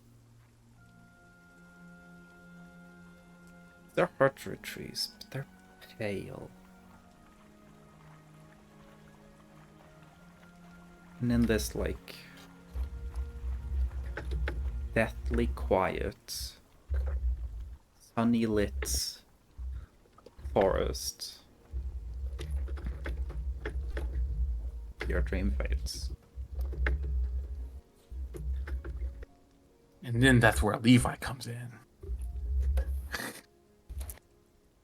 They're heartwood trees, but they're pale. And in this, like, deathly quiet, sunny lit forest, your dream fades. And then that's where Levi comes in.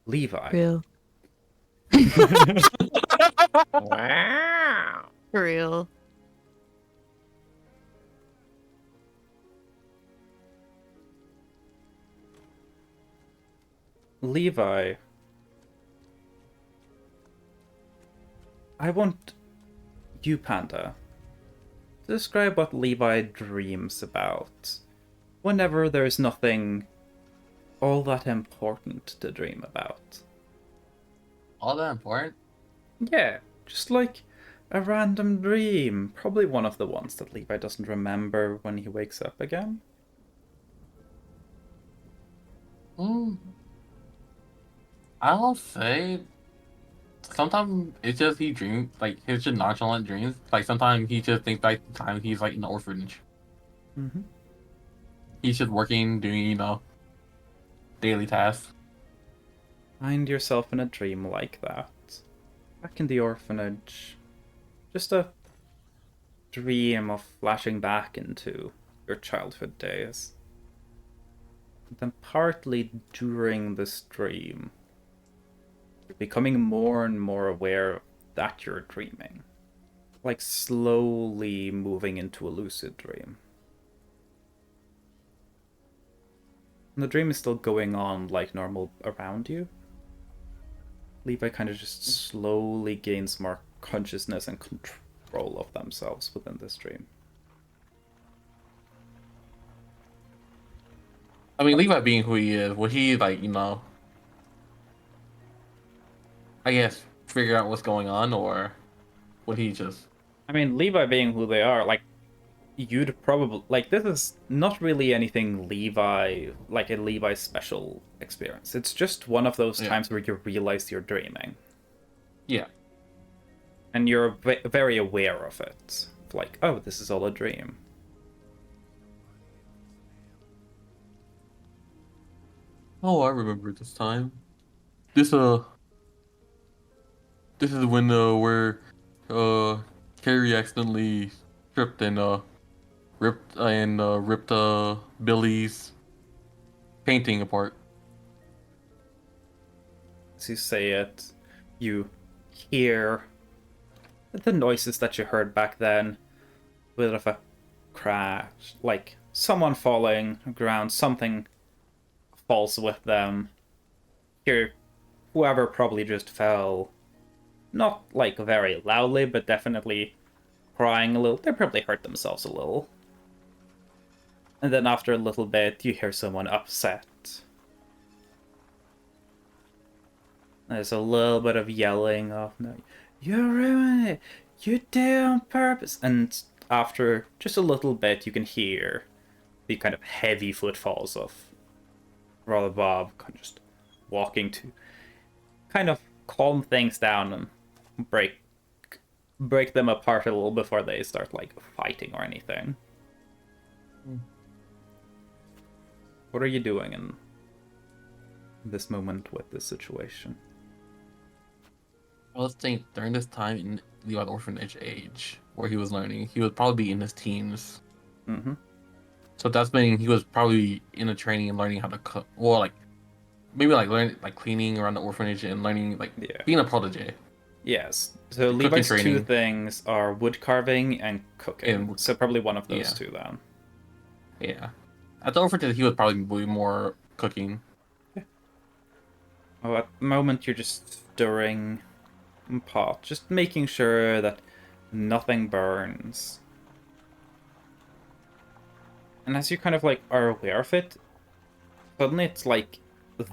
Levi. Real. Wow. For real. Levi. I want you, Panda, to describe what Levi dreams about whenever there's nothing all that important to dream about. All that important? Yeah, just like a random dream. Probably one of the ones that Levi doesn't remember when he wakes up again. I'll say sometimes it's just he dreams, like, it's just nonchalant dreams. Like, sometimes he just thinks back to the time he's, like, in the orphanage. Mm-hmm. He's just working, doing, daily tasks. Find yourself in a dream like that. Back in the orphanage. Just a dream of flashing back into your childhood days. And then partly during this dream, you're becoming more and more aware that you're dreaming. Like slowly moving into a lucid dream. And the dream is still going on like normal around you. Levi kind of just slowly gains more consciousness and control of themselves within this dream. I mean, Levi being who he is, would he, like, I guess, figure out what's going on, or would he just... I mean, Levi being who they are, like, you'd probably... Like, this is not really anything Levi... Like, a Levi special experience. It's just one of those times where you realize you're dreaming. Yeah. And you're very aware of it. Like, oh, this is all a dream. Oh, I remember this time. This is when where Carrie accidentally tripped and ripped Billy's painting apart. As you say it, you hear the noises that you heard back then. A bit of a crash, like someone falling on the ground, something falls with them. Hear whoever probably just fell, not like very loudly, but definitely crying a little. They probably hurt themselves a little. And then after a little bit, you hear someone upset. There's a little bit of yelling of, no, you ruined it! You did it on purpose! And after just a little bit, you can hear the kind of heavy footfalls of Brother Bob just walking to kind of calm things down and break them apart a little before they start like fighting or anything. What are you doing in this moment with this situation? I was thinking during this time in Levi's orphanage age, where he was learning, he would probably be in his teens. Mm-hmm. So that's meaning he was probably in a training and learning how to cook, or like maybe like learn like cleaning around the orphanage and learning like being a protege. Yes. So The Levi's cooking two training. things are wood carving and cooking. So probably one of those two then. Yeah. At the orphanage, he would probably be more cooking. Oh, at the moment you're just stirring pot, just making sure that nothing burns. And as you kind of like are aware of it, suddenly it's like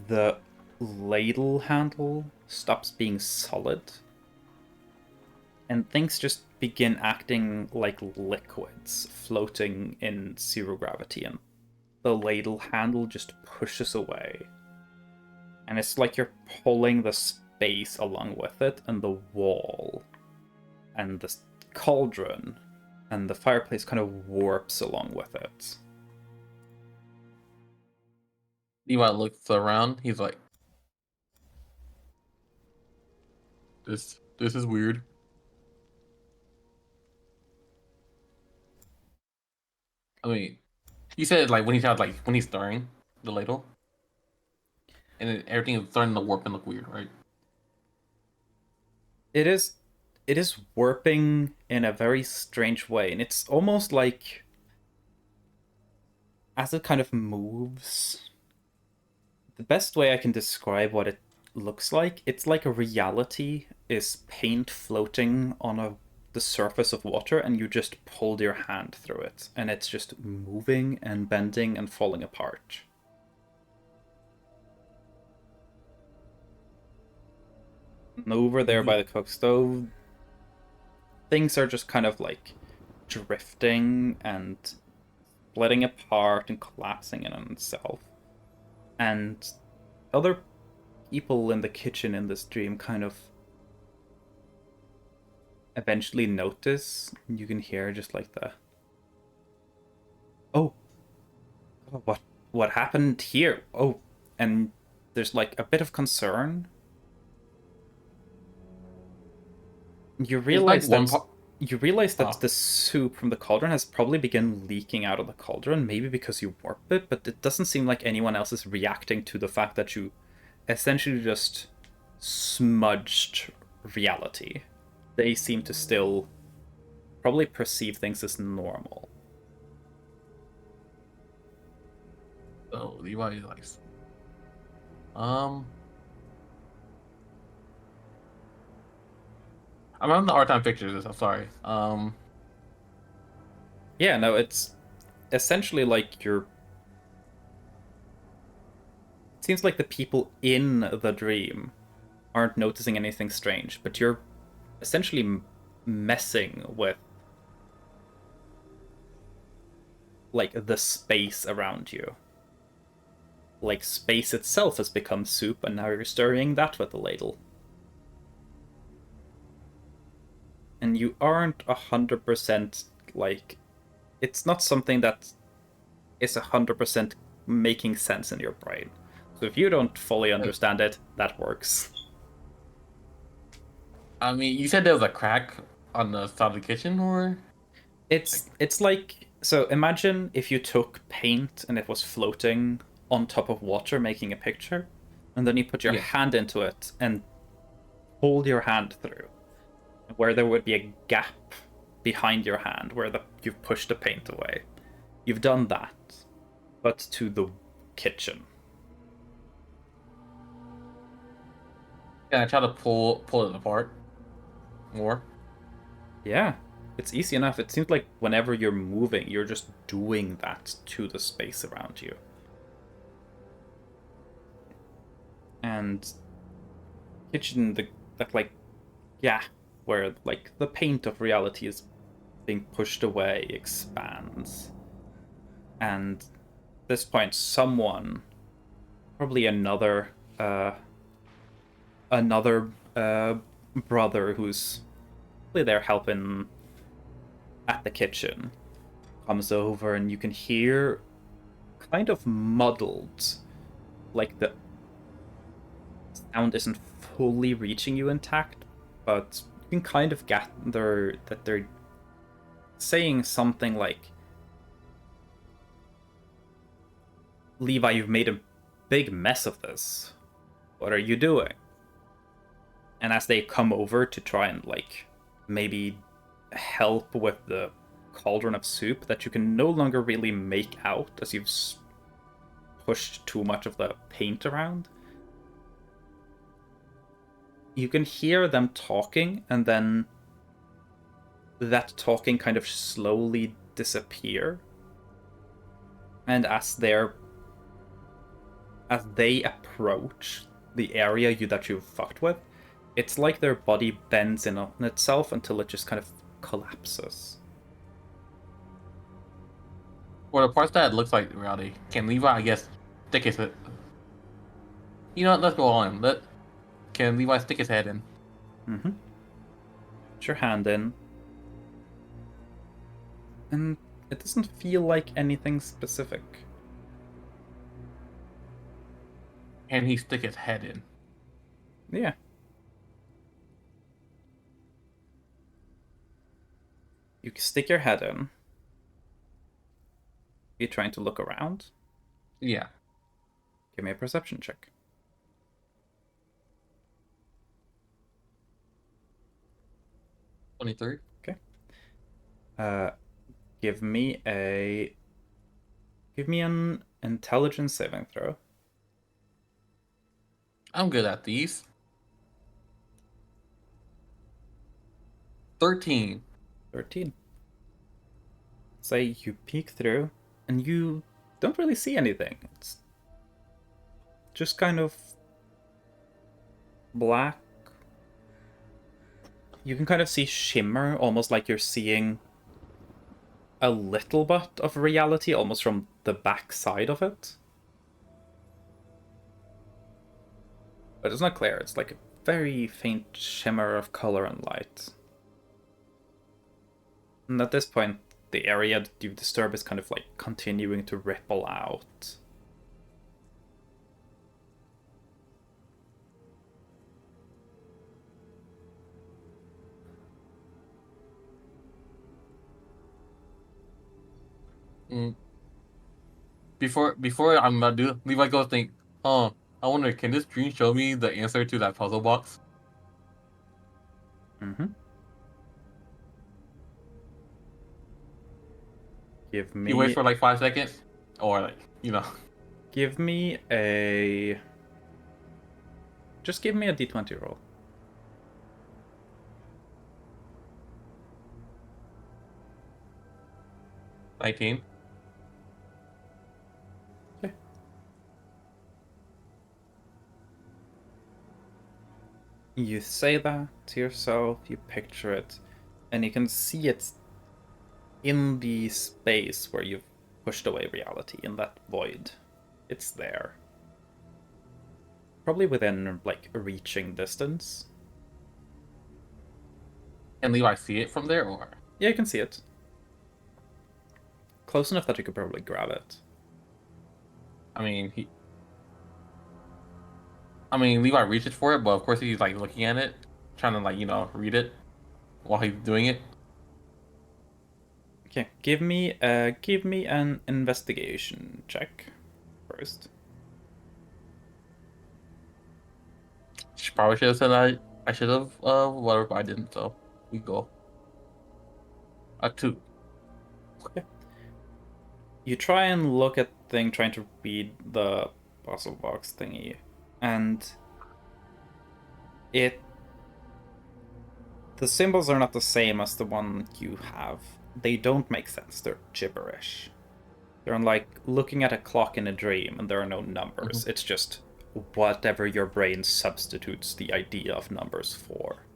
the ladle handle stops being solid. And things just begin acting like liquids floating in zero gravity, and the ladle handle just pushes away. And it's like you're pulling the space along with it, and the wall, and the cauldron, and the fireplace kind of warps along with it. Levi looks around. He's like, "This is weird." I mean, you said like when he's stirring the ladle, and then everything is starting to warp and look weird, right? It is warping in a very strange way, and it's almost like as it kind of moves, the best way I can describe what it looks like, it's like a reality is paint floating on the surface of water, and you just pulled your hand through it, and it's just moving and bending and falling apart. And over there by the cook stove, things are just kind of like drifting and splitting apart and collapsing in on itself. And other people in the kitchen in this dream kind of eventually notice. You can hear just like the, oh, what happened here? Oh, and there's like a bit of concern. You realize There's, like, that you realize that Oh. the soup from the cauldron has probably begun leaking out of the cauldron, maybe because you warped it, but it doesn't seem like anyone else is reacting to the fact that you essentially just smudged reality. They seem to still probably perceive things as normal. Oh, Levi likes. I'm having the hard time pictures this. I'm sorry. Yeah, no, it's essentially like you're. It seems like the people in the dream aren't noticing anything strange, but you're essentially messing with like the space around you. Like space itself has become soup, and now you're stirring that with a ladle. And you aren't 100% like. It's not something that is 100% making sense in your brain. So if you don't fully understand it, that works. I mean, you said there was a crack on the side of the kitchen, or It's like, so imagine if you took paint and it was floating on top of water making a picture, and then you put your Yeah. hand into it and hold your hand through, where there would be a gap behind your hand where you've pushed the paint away. You've done that, but to the kitchen. can I try to pull it apart more? Yeah, it's easy enough. It seems like whenever you're moving, you're just doing that to the space around you. And kitchen, that like, yeah, where like the paint of reality is being pushed away expands. And at this point, someone, probably another brother who's probably there helping at the kitchen, comes over, and you can hear kind of muddled, like the sound isn't fully reaching you intact, but you can kind of gather that they're saying something like, Levi, you've made a big mess of this. What are you doing? And as they come over to try and, like, maybe help with the cauldron of soup that you can no longer really make out as you've pushed too much of the paint around, you can hear them talking, and then that talking kind of slowly disappear. And as they approach the area that you've fucked with, it's like their body bends in on itself until it just kind of collapses. For the parts that looks like reality, can Levi, I guess, stick his head? You know what? Let's go on. Can Levi stick his head in? Mm-hmm. Put your hand in. And it doesn't feel like anything specific. Can he stick his head in? Yeah. You can stick your head in. You're trying to look around. Yeah. Give me a perception check. 23. Okay. Give me an intelligence saving throw. I'm good at these. 13. 13. Say you peek through, and you don't really see anything. It's just kind of black. You can kind of see shimmer, almost like you're seeing a little bit of reality, almost from the back side of it. But it's not clear. It's like a very faint shimmer of color and light. And at this point, the area that you disturb is kind of like continuing to ripple out. Mm. Before I'm about to do, Levi goes think, oh, I wonder, can this dream show me the answer to that puzzle box? Mm-hmm. Give He waits me for like 5 seconds, or like, you know. give me a just give me a d20 roll. 19. Okay. You say that to yourself, you picture it, and you can see it in the space where you've pushed away reality, in that void. It's there. Probably within, like, reaching distance. Can Levi see it from there, or? Yeah, you can see it. Close enough that you could probably grab it. I mean, Levi reaches for it, but of course he's like looking at it, trying to like, you know, read it while he's doing it. Okay, give me an investigation check first. Probably should have said I should have whatever, but I didn't. So we go. A 2. You try and look at thing, trying to read the puzzle box thingy, and the symbols are not the same as the one you have. They don't make sense. They're gibberish. They're like looking at a clock in a dream, and there are no numbers. It's just whatever your brain substitutes the idea of numbers for.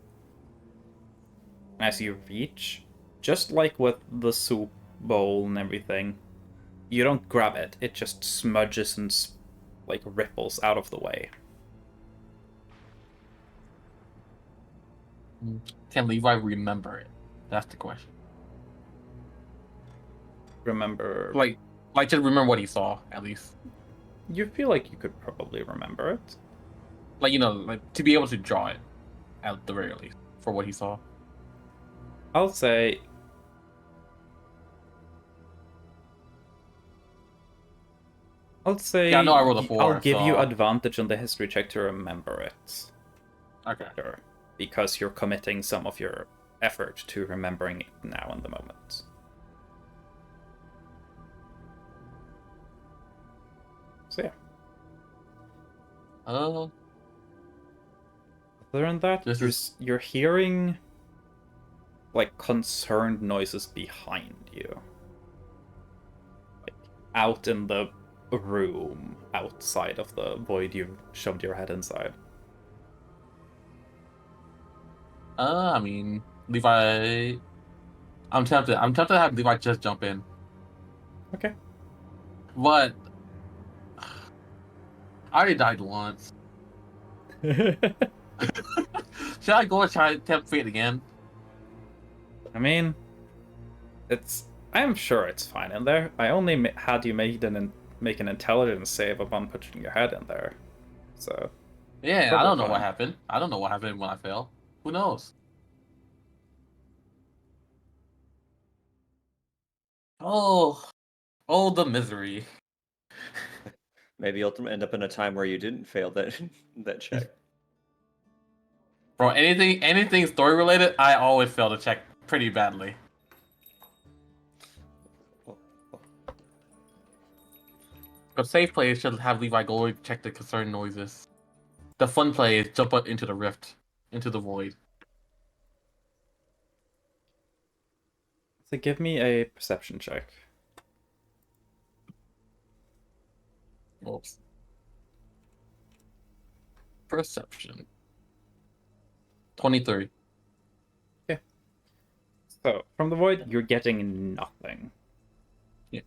As you reach, just like with the soup bowl and everything, you don't grab it. It just smudges and like ripples out of the way. Can Levi remember it? That's the question. Remember, Like just remember what he saw at least. you feel like you could probably remember it. Like, you know, like to be able to draw it at the very least for what he saw. I'll say Yeah, I know I rolled a 4. I'll give you so- advantage on the history check to remember it. Okay. Sure. Because you're committing some of your effort to remembering it now in the moment. So yeah. Uh, Other than that, This you're hearing like concerned noises behind you. Like out in the room outside of the void you've shoved your head inside. I mean, Levi. I'm tempted. I'm tempted to have Levi just jump in, Okay. but I already died once. Should I go and try to tempt fate again? I mean, I'm sure it's fine in there. I only had you make an intelligence save upon putting your head in there. So, Yeah, I Probably don't know what fine. happened. I don't know what happened when I fell. Who knows? Oh, the misery. Maybe you'll end up in a time where you didn't fail that that check. Bro, anything story related, I always fail to check pretty badly. But safe players should have Levi go and check the concerned noises. The fun play is jump up into the rift, into the void. so give me a perception check. Oops. Perception. 23. So, from the void, you're getting nothing. Yeah.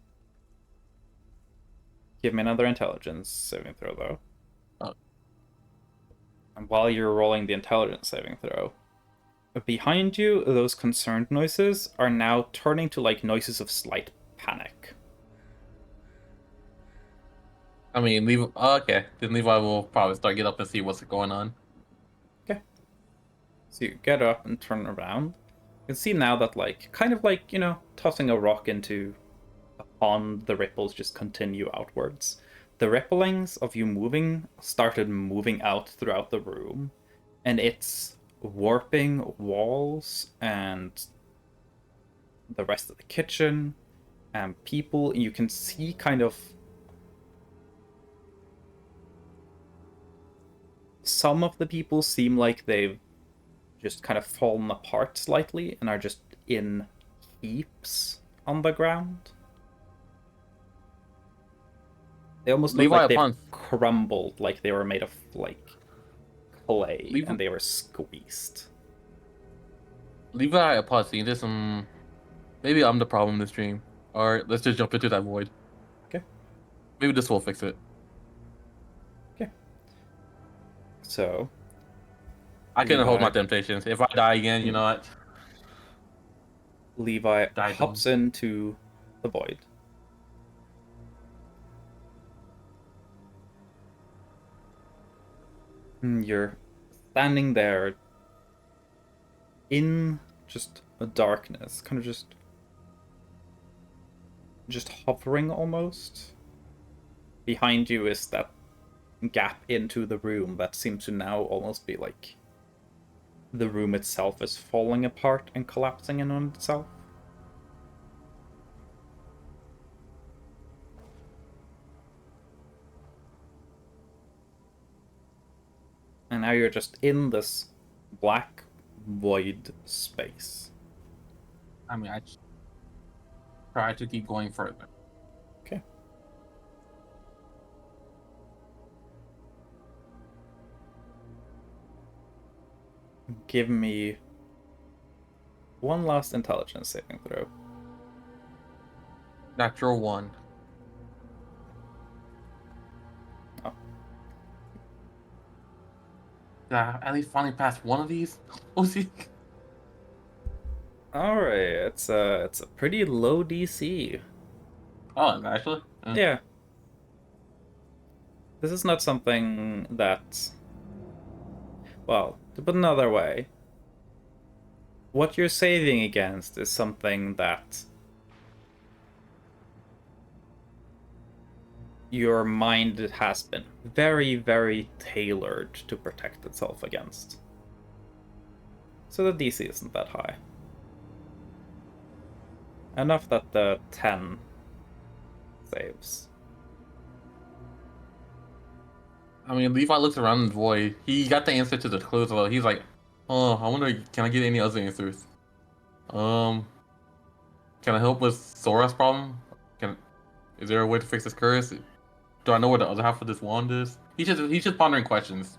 Give me another intelligence saving throw, though. Oh. And while you're rolling the intelligence saving throw, behind you, those concerned noises are now turning to like noises of slight panic. I mean, Levi. Okay, then Levi will probably start get up and see what's going on. So you get up and turn around. You can see now that, like, kind of like, tossing a rock into a pond, the ripples just continue outwards. The ripplings of you moving started moving out throughout the room, and it's warping walls and the rest of the kitchen and people. You can see kind of some of the people seem like they've just kind of fallen apart slightly and are just in heaps on the ground. They almost look Levi like they've upon crumbled, like they were made of like clay Levi- and they were squeezed. Levi upon seeing this, maybe I'm the problem in this dream. All right, let's just jump into that void. Okay. Maybe this will fix it. Okay. So I couldn't hold my Levi- temptations. If I die again, you know what? Levi Die hops into the void. You're standing there in just a darkness, kind of just hovering almost. Behind you is that gap into the room that seems to now almost be like the room itself is falling apart and collapsing in on itself. And now you're just in this black void space. I mean, I try to keep going further. Okay. Give me one last intelligence saving throw. Natural 1. Oh. Did I at least finally pass one of these? Oh, see. Alright, it's a pretty low DC. Oh, actually. Yeah. This is not something that, well, to put another way, what you're saving against is something that your mind has been very, very tailored to protect itself against. So the DC isn't that high. Enough that the 10 saves. I mean, Levi looks around the void. He got the answer to the clues, though. He's like, oh, I wonder, can I get any other answers? Can I help with Sora's problem? Is there a way to fix this curse? Do I know where the other half of this wand is? He's just pondering questions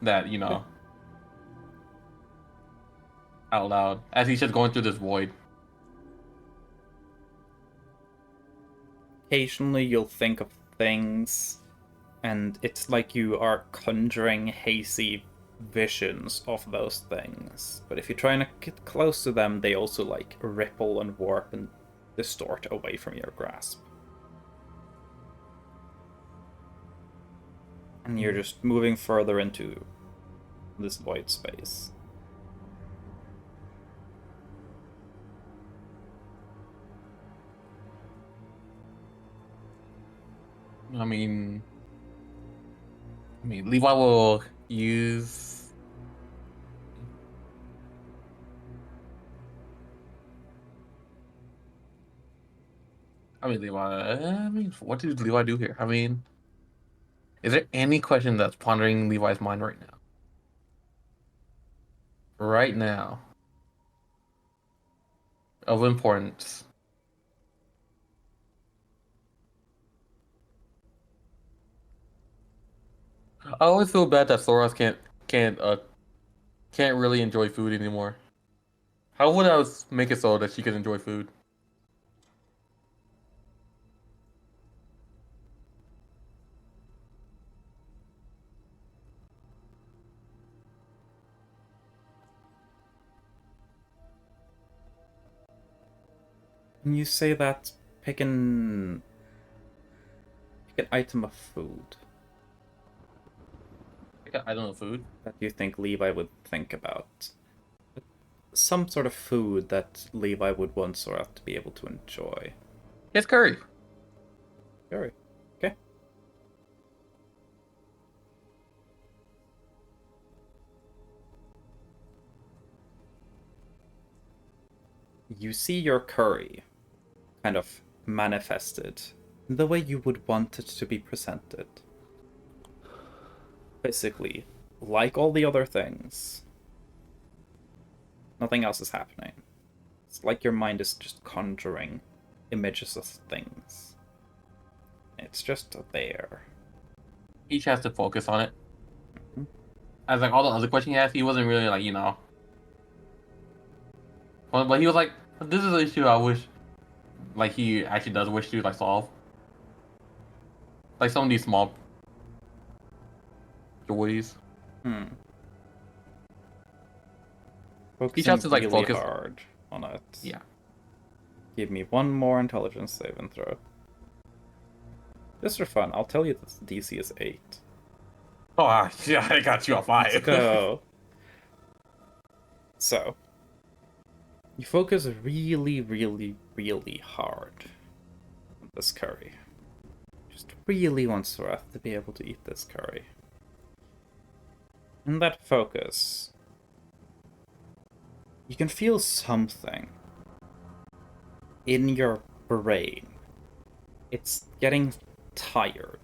that, you know, out loud as he's just going through this void. Occasionally you'll think of things, and it's like you are conjuring hazy visions of those things. But if you're trying to get close to them, they also like ripple and warp and distort away from your grasp. And you're just moving further into this void space. I mean, Levi will use. What did Levi do here? I mean, is there any question that's pondering Levi's mind right now? Right now. Of importance. I always feel bad that Soros can't really enjoy food anymore. How would I make it so that she could enjoy food? And you say that pick an item of food I don't know food. that you think Levi would think about. Some sort of food that Levi would want Sora to be able to enjoy. It's curry. Very. Okay. You see your curry kind of manifested in the way you would want it to be presented. Basically, like all the other things, nothing else is happening. It's like your mind is just conjuring images of things. It's just there. Each has to focus on it. Mhm. As like all the other questions he asked, he wasn't really like, you know. But he was like, this is an issue I wish, like he actually does wish to like solve. Like some of these small joys. Hmm. Each Focusing has to like really focus. hard on it. Yeah. Give me one more intelligence save and throw. Just for fun, I'll tell you that DC is 8. Oh yeah, I got you a 5. Let's go. So, you focus really, really, really hard on this curry. Just really want Sorath to be able to eat this curry. In that focus, you can feel something in your brain. It's getting tired.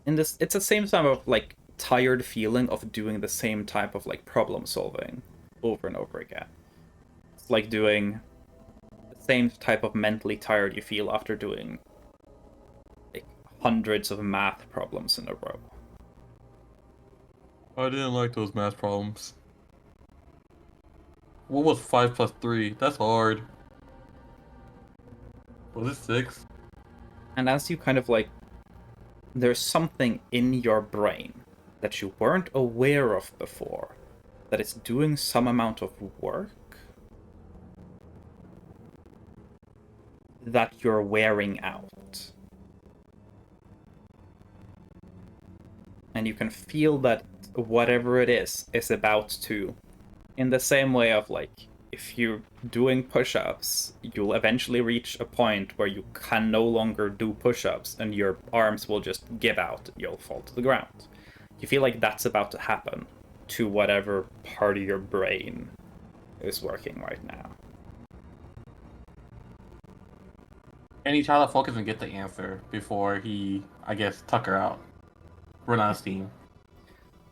It's the same type of like tired feeling of doing the same type of like problem solving over and over again. It's like doing the same type of mentally tired you feel after doing like hundreds of math problems in a row. I didn't like those math problems. What was 5 plus 3? That's hard. Was it 6? And as you kind of like, there's something in your brain that you weren't aware of before that is doing some amount of work that you're wearing out. And you can feel that whatever it is about to, in the same way of like, if you're doing push-ups, you'll eventually reach a point where you can no longer do push-ups and your arms will just give out and you'll fall to the ground. You feel like that's about to happen to whatever part of your brain is working right now. And he tried to focus and get the answer before he, I guess, tuck her out. Run out of steam.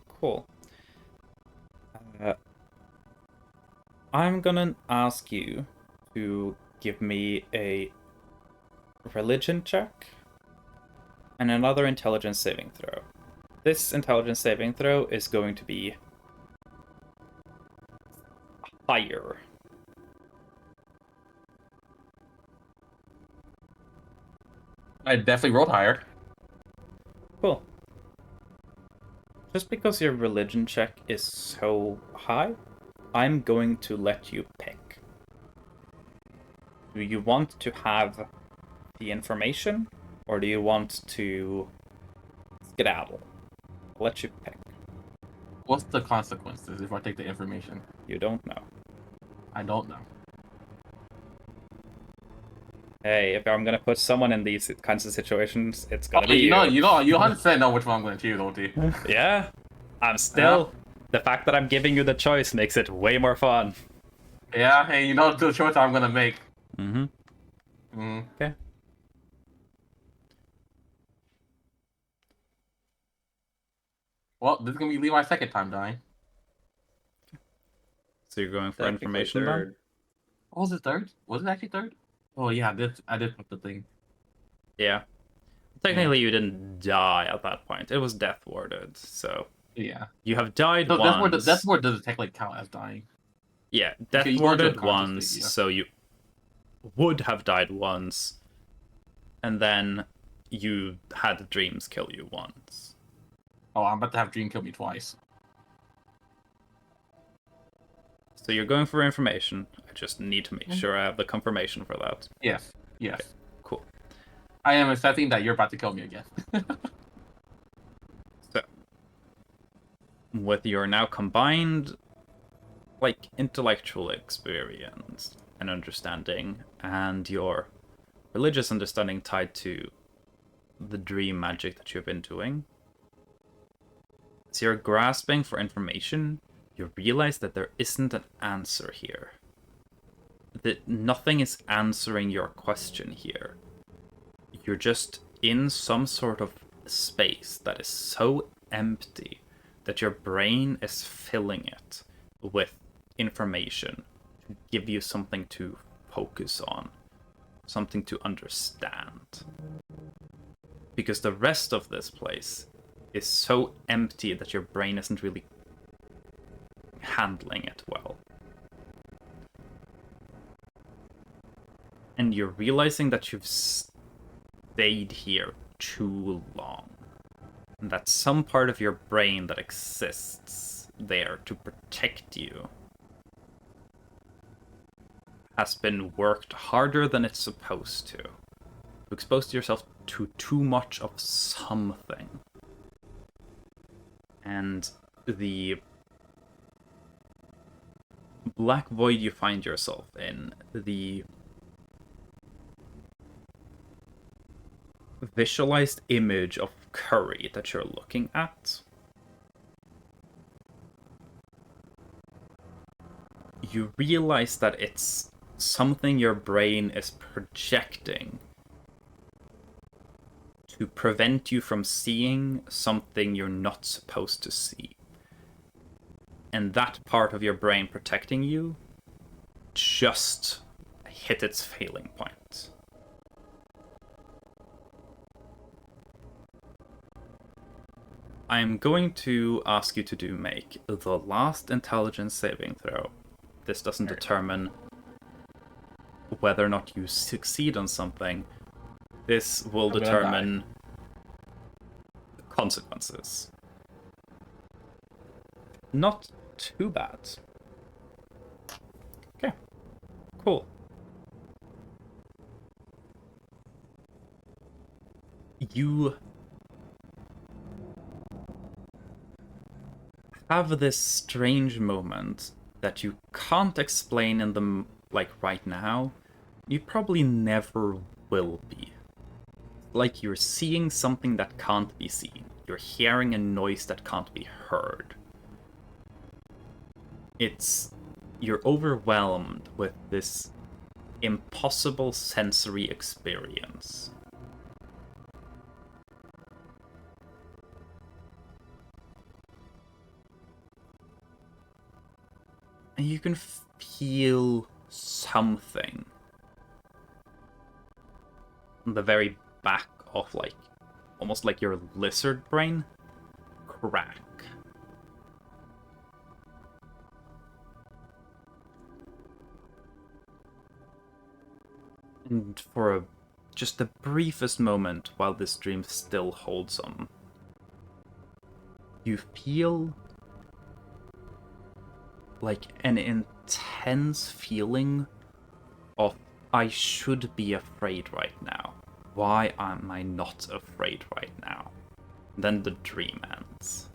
Cool. I'm gonna ask you to give me a religion check and another intelligence saving throw. This intelligence saving throw is going to be higher. I definitely rolled higher. Cool. Just because your religion check is so high, I'm going to let you pick. Do you want to have the information, or do you want to skedaddle? I'll let you pick. What's the consequences if I take the information? You don't know. I don't know. Hey, if I'm gonna put someone in these kinds of situations, it's gonna Oh, be you you. know, you 100% know which one I'm going to choose, don't you? Yeah. I'm still... The fact that I'm giving you the choice makes it way more fun. Yeah, hey, you know the choice I'm going to make. Mm-hmm. Mm. Okay. Well, this is going to be Levi's second time dying. So you're going for Technically information third. then? Oh, was it third? Was it actually third? Oh, yeah, I did put the thing. Yeah. Technically, you didn't die at that point. It was death warded, so... Yeah. You have died So once. that's where does it technically count as dying? Yeah, death Okay, you go into a warded conscious once, state, yeah. so you would have died once, and then you had dreams kill you once. Oh, I'm about to have Dream kill me twice. So you're going for information. I just need to make sure I have the confirmation for that. Yes. Yes. Okay, cool. I am accepting that you're about to kill me again. So, with your now combined, like, intellectual experience and understanding, and your religious understanding tied to the dream magic that you've been doing. As you're grasping for information, you realize that there isn't an answer here. That nothing is answering your question here. You're just in some sort of space that is so empty that your brain is filling it with information to give you something to focus on, something to understand. Because the rest of this place is so empty that your brain isn't really handling it well. And you're realizing that you've stayed here too long. And that some part of your brain that exists there to protect you has been worked harder than it's supposed to. You exposed yourself to too much of something. And the black void you find yourself in, the visualized image of curry that you're looking at, you realize that it's something your brain is projecting to prevent you from seeing something you're not supposed to see. And that part of your brain protecting you just hit its failing point. I'm going to ask you to make the last intelligence saving throw. This doesn't determine whether or not you succeed on something. This will determine consequences. Not too bad. Okay, cool. You have this strange moment that you can't explain in the right now. You probably never will be. Like you're seeing something that can't be seen. You're hearing a noise that can't be heard. You're overwhelmed with this impossible sensory experience. And you can feel something on the very back of almost like your lizard brain crack. And for just the briefest moment while this dream still holds on, you feel like an intense feeling of, I should be afraid right now. Why am I not afraid right now? Then the dream ends.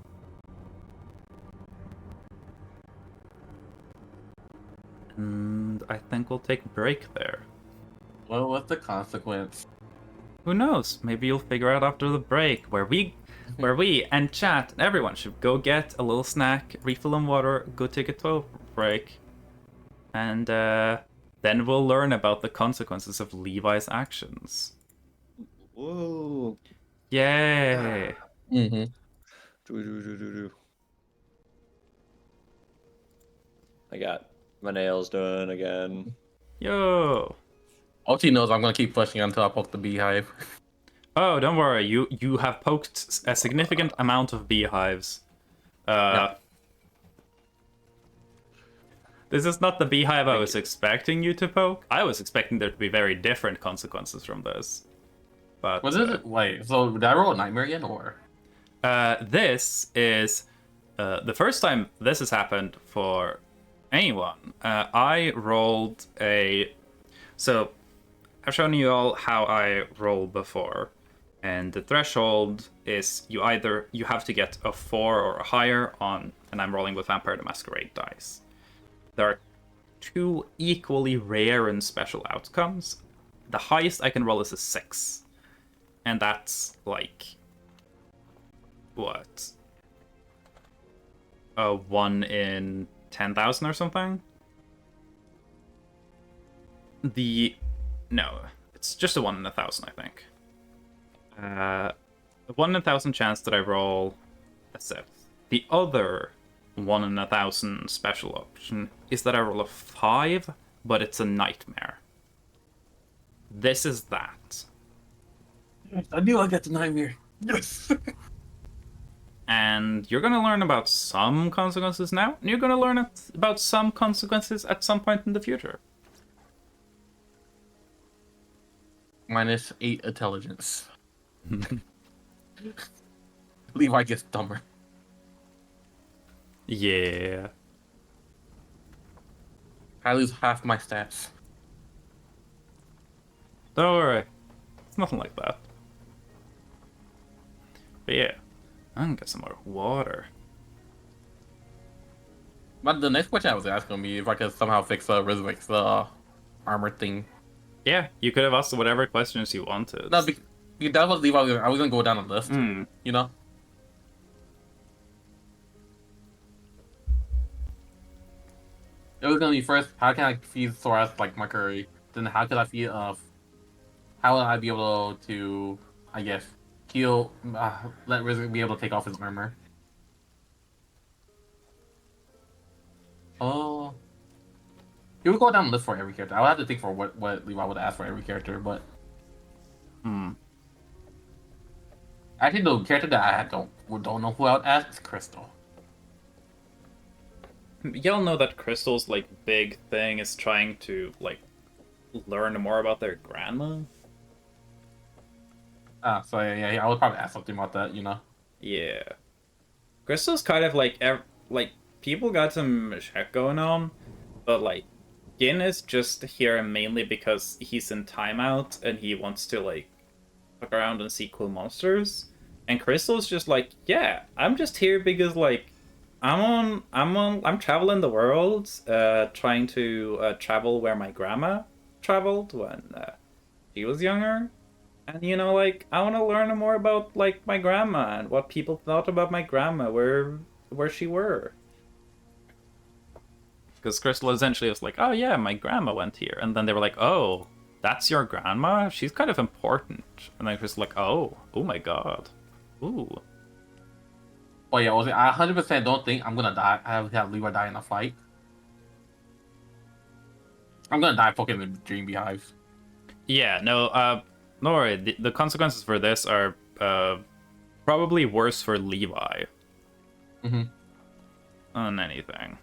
And I think we'll take a break there. Well, what's the consequence? Who knows? Maybe you'll figure out after the break where we and chat and everyone should go get a little snack, refill on water, go take a toilet break, and then we'll learn about the consequences of Levi's actions. Whoa. Yay! I got my nails done again. Yo! OT knows I'm gonna keep pushing until I poke the beehive. Oh, don't worry. You have poked a significant amount of beehives. This is not the beehive I was expecting you to poke. I was expecting there to be very different consequences from this. But Was it? Wait, so did I roll a nightmare again, or? this is the first time this has happened for anyone. I rolled a... So, I've shown you all how I roll before. And the threshold is you have to get a 4 or higher on, and I'm rolling with Vampire the Masquerade dice. There are 2 equally rare and special outcomes. the highest I can roll is a 6. And that's like what? A 1 in 10,000 or something? No, it's just a 1 in 1,000, I think. A 1 in 1,000 chance that I roll a 6. The other 1 in 1,000 special option is that I roll a 5, but it's a nightmare. This is that. I knew I got the nightmare. Yes. And you're gonna learn about some consequences now, and you're gonna learn about some consequences at some point in the future. -8 intelligence. Levi gets dumber. Yeah. I lose half my stats. Don't worry. It's nothing like that. But yeah. I'm gonna get some more water. But the next question I was asking me if I could somehow fix Rizvik's armor thing. Yeah, you could have asked whatever questions you wanted. No, because that was Levi. I was gonna go down the list. Mm. You know. It was gonna be first. How can I feed Soras like my curry? Then how could I feed? How would I be able to? I guess heal. Let Rizvik be able to take off his armor. Oh. He would go down the list for every character. I would have to think for what Levi would ask for every character, but actually the character that I don't know who I would ask is Crystal. Y'all know that Crystal's like big thing is trying to like learn more about their grandma. So yeah, I would probably ask something about that, you know. Yeah, Crystal's kind of like like people got some shit going on, but like Gin is just here mainly because he's in timeout and he wants to like fuck around and see cool monsters. And Crystal's just like, yeah, I'm just here because like I'm traveling the world, trying to travel where my grandma traveled when she was younger. And you know, like I want to learn more about like my grandma and what people thought about my grandma, where she were. Because Crystal essentially was like, oh yeah, my grandma went here. And then they were like, oh, that's your grandma? She's kind of important. And then Crystal like, oh my god. Ooh. Oh yeah, I 100% don't think I'm gonna die. I have Levi die in a fight. I'm gonna die fucking in the Dream Beehive. Yeah, no worry. The consequences for this are probably worse for Levi than anything.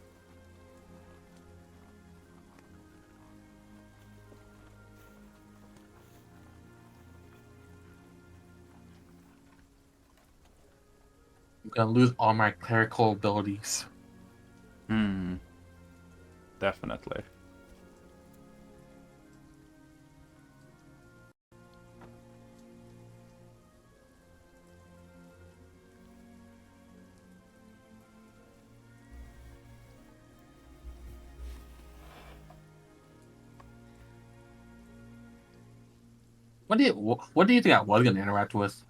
I'm gonna lose all my clerical abilities. Definitely. What do you think I was gonna interact with?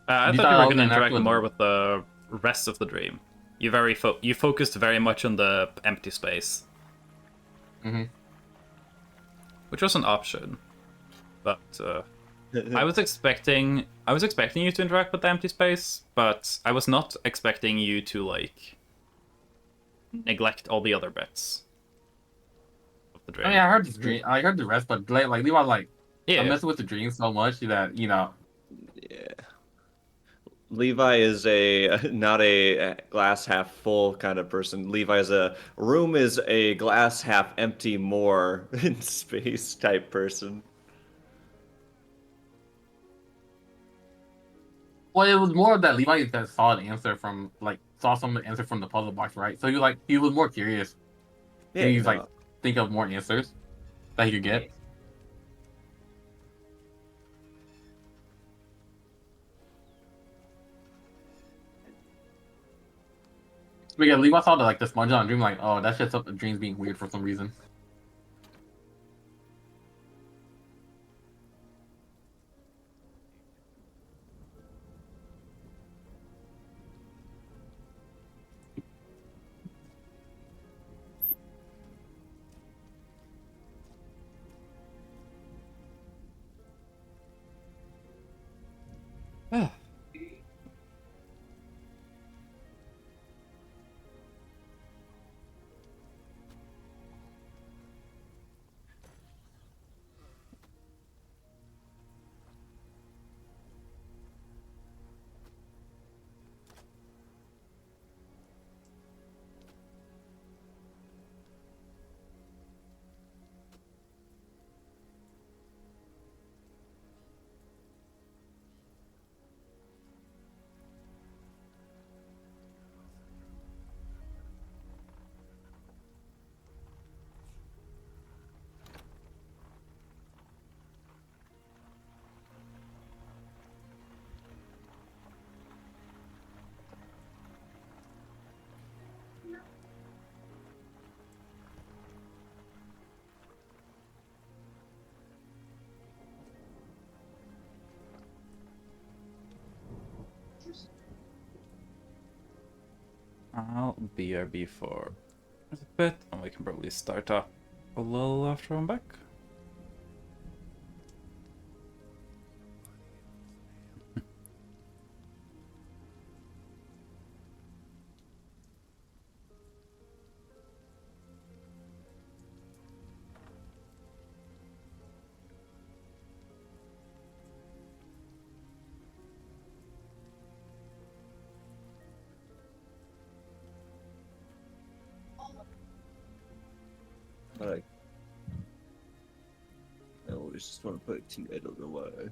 I You thought thought you I were was going to gonna interact interact more with- with the rest of the dream. You focused very much on the empty space, which was an option, but I was expecting you to interact with the empty space, but I was not expecting you to like neglect all the other bits of the dream. I mean, I heard the dream. I heard the rest, but like Levi, like Yeah. I'm messing with the dream so much that you know. Yeah. Levi is not a glass half full kind of person. Levi is a room is a glass half empty more in space type person. Well, it was more of that Levi that saw an answer from saw some answer from the puzzle box, right? So he was more curious. Yeah, And he's no. like think of more answers that he could get. But yeah, Levi saw the sponge on dream, like, oh, that's just the dreams being weird for some reason. I'll BRB for a bit, and we can probably start up a little after I'm back. Like, I always just want to put it out of the way.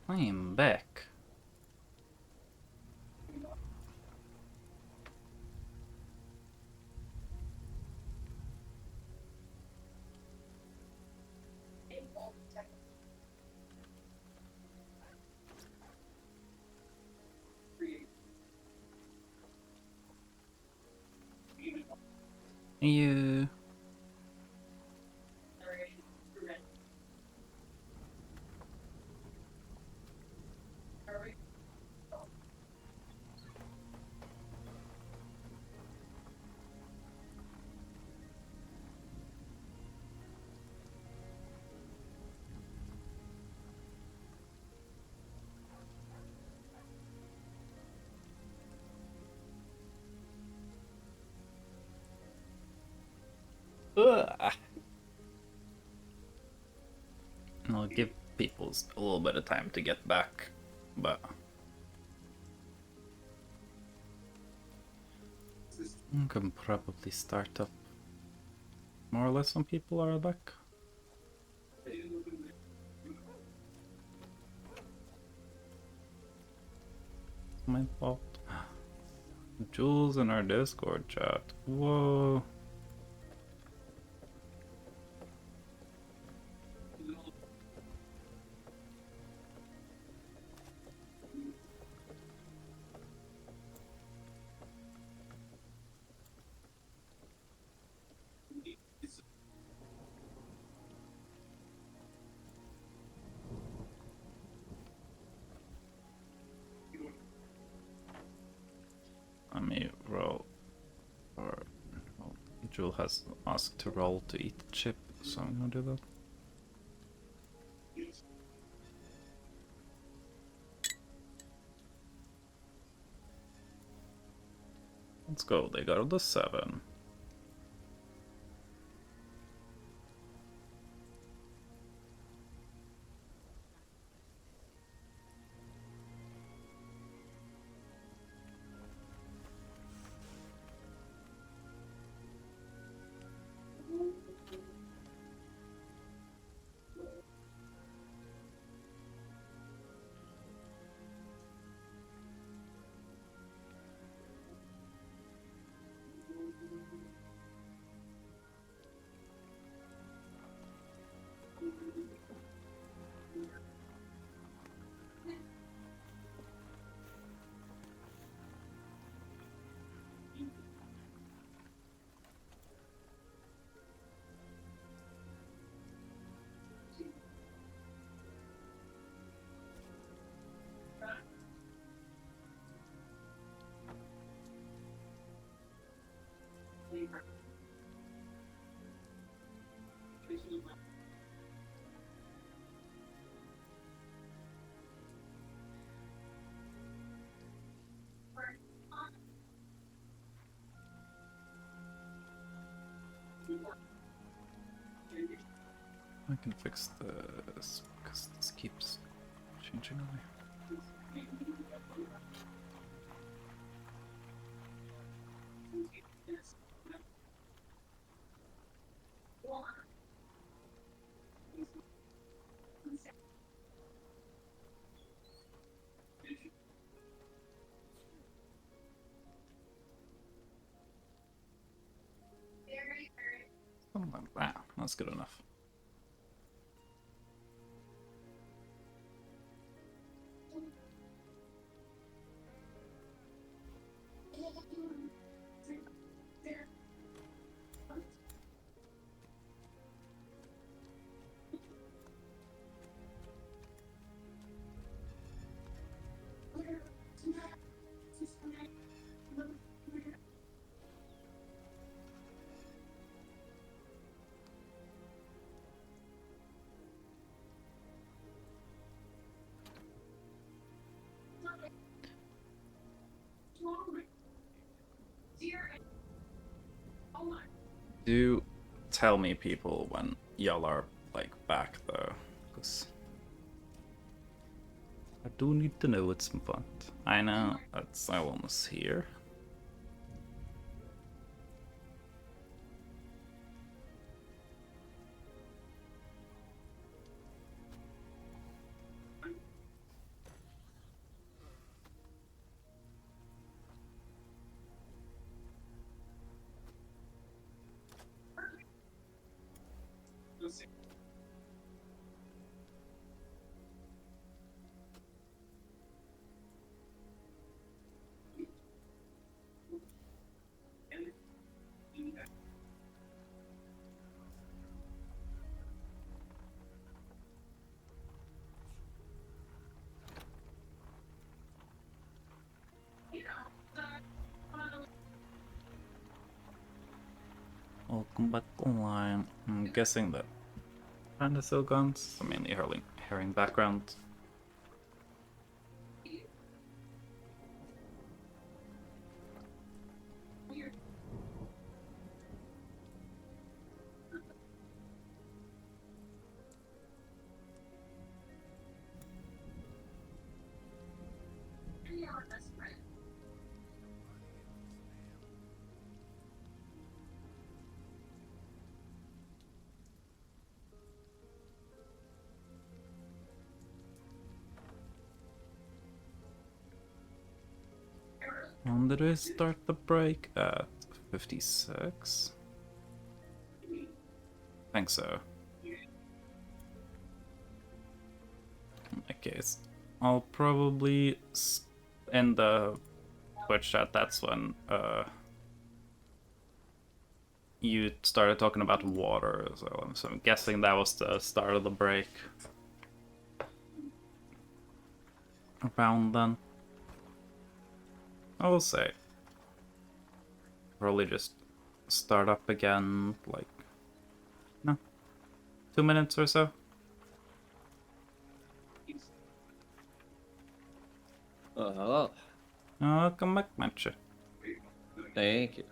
I'm back. You. Ugh. I'll give people a little bit of time to get back, but I can probably start up more or less when people are back. It's my fault. Jules in our Discord chat. Whoa. Let me roll. Or well, Jewel has asked to roll to eat the chip, so I'm gonna do that. Let's go. They got the 7. I can fix this because this keeps changing on me. Something like that. That's good enough. Do tell me, people, when y'all are like back though, because I do need to know at some point. I know that's almost here. Welcome back online. I'm guessing that Panda still guns, so mainly herring background. When did we start the break? At 56? I think so. In that case, I'll probably end the Twitch chat. That's when you started talking about water, so I'm guessing that was the start of the break. Around then. I will say. Probably just start up again, like, no, 2 minutes or so. Oh, Welcome back, matcha. thank you.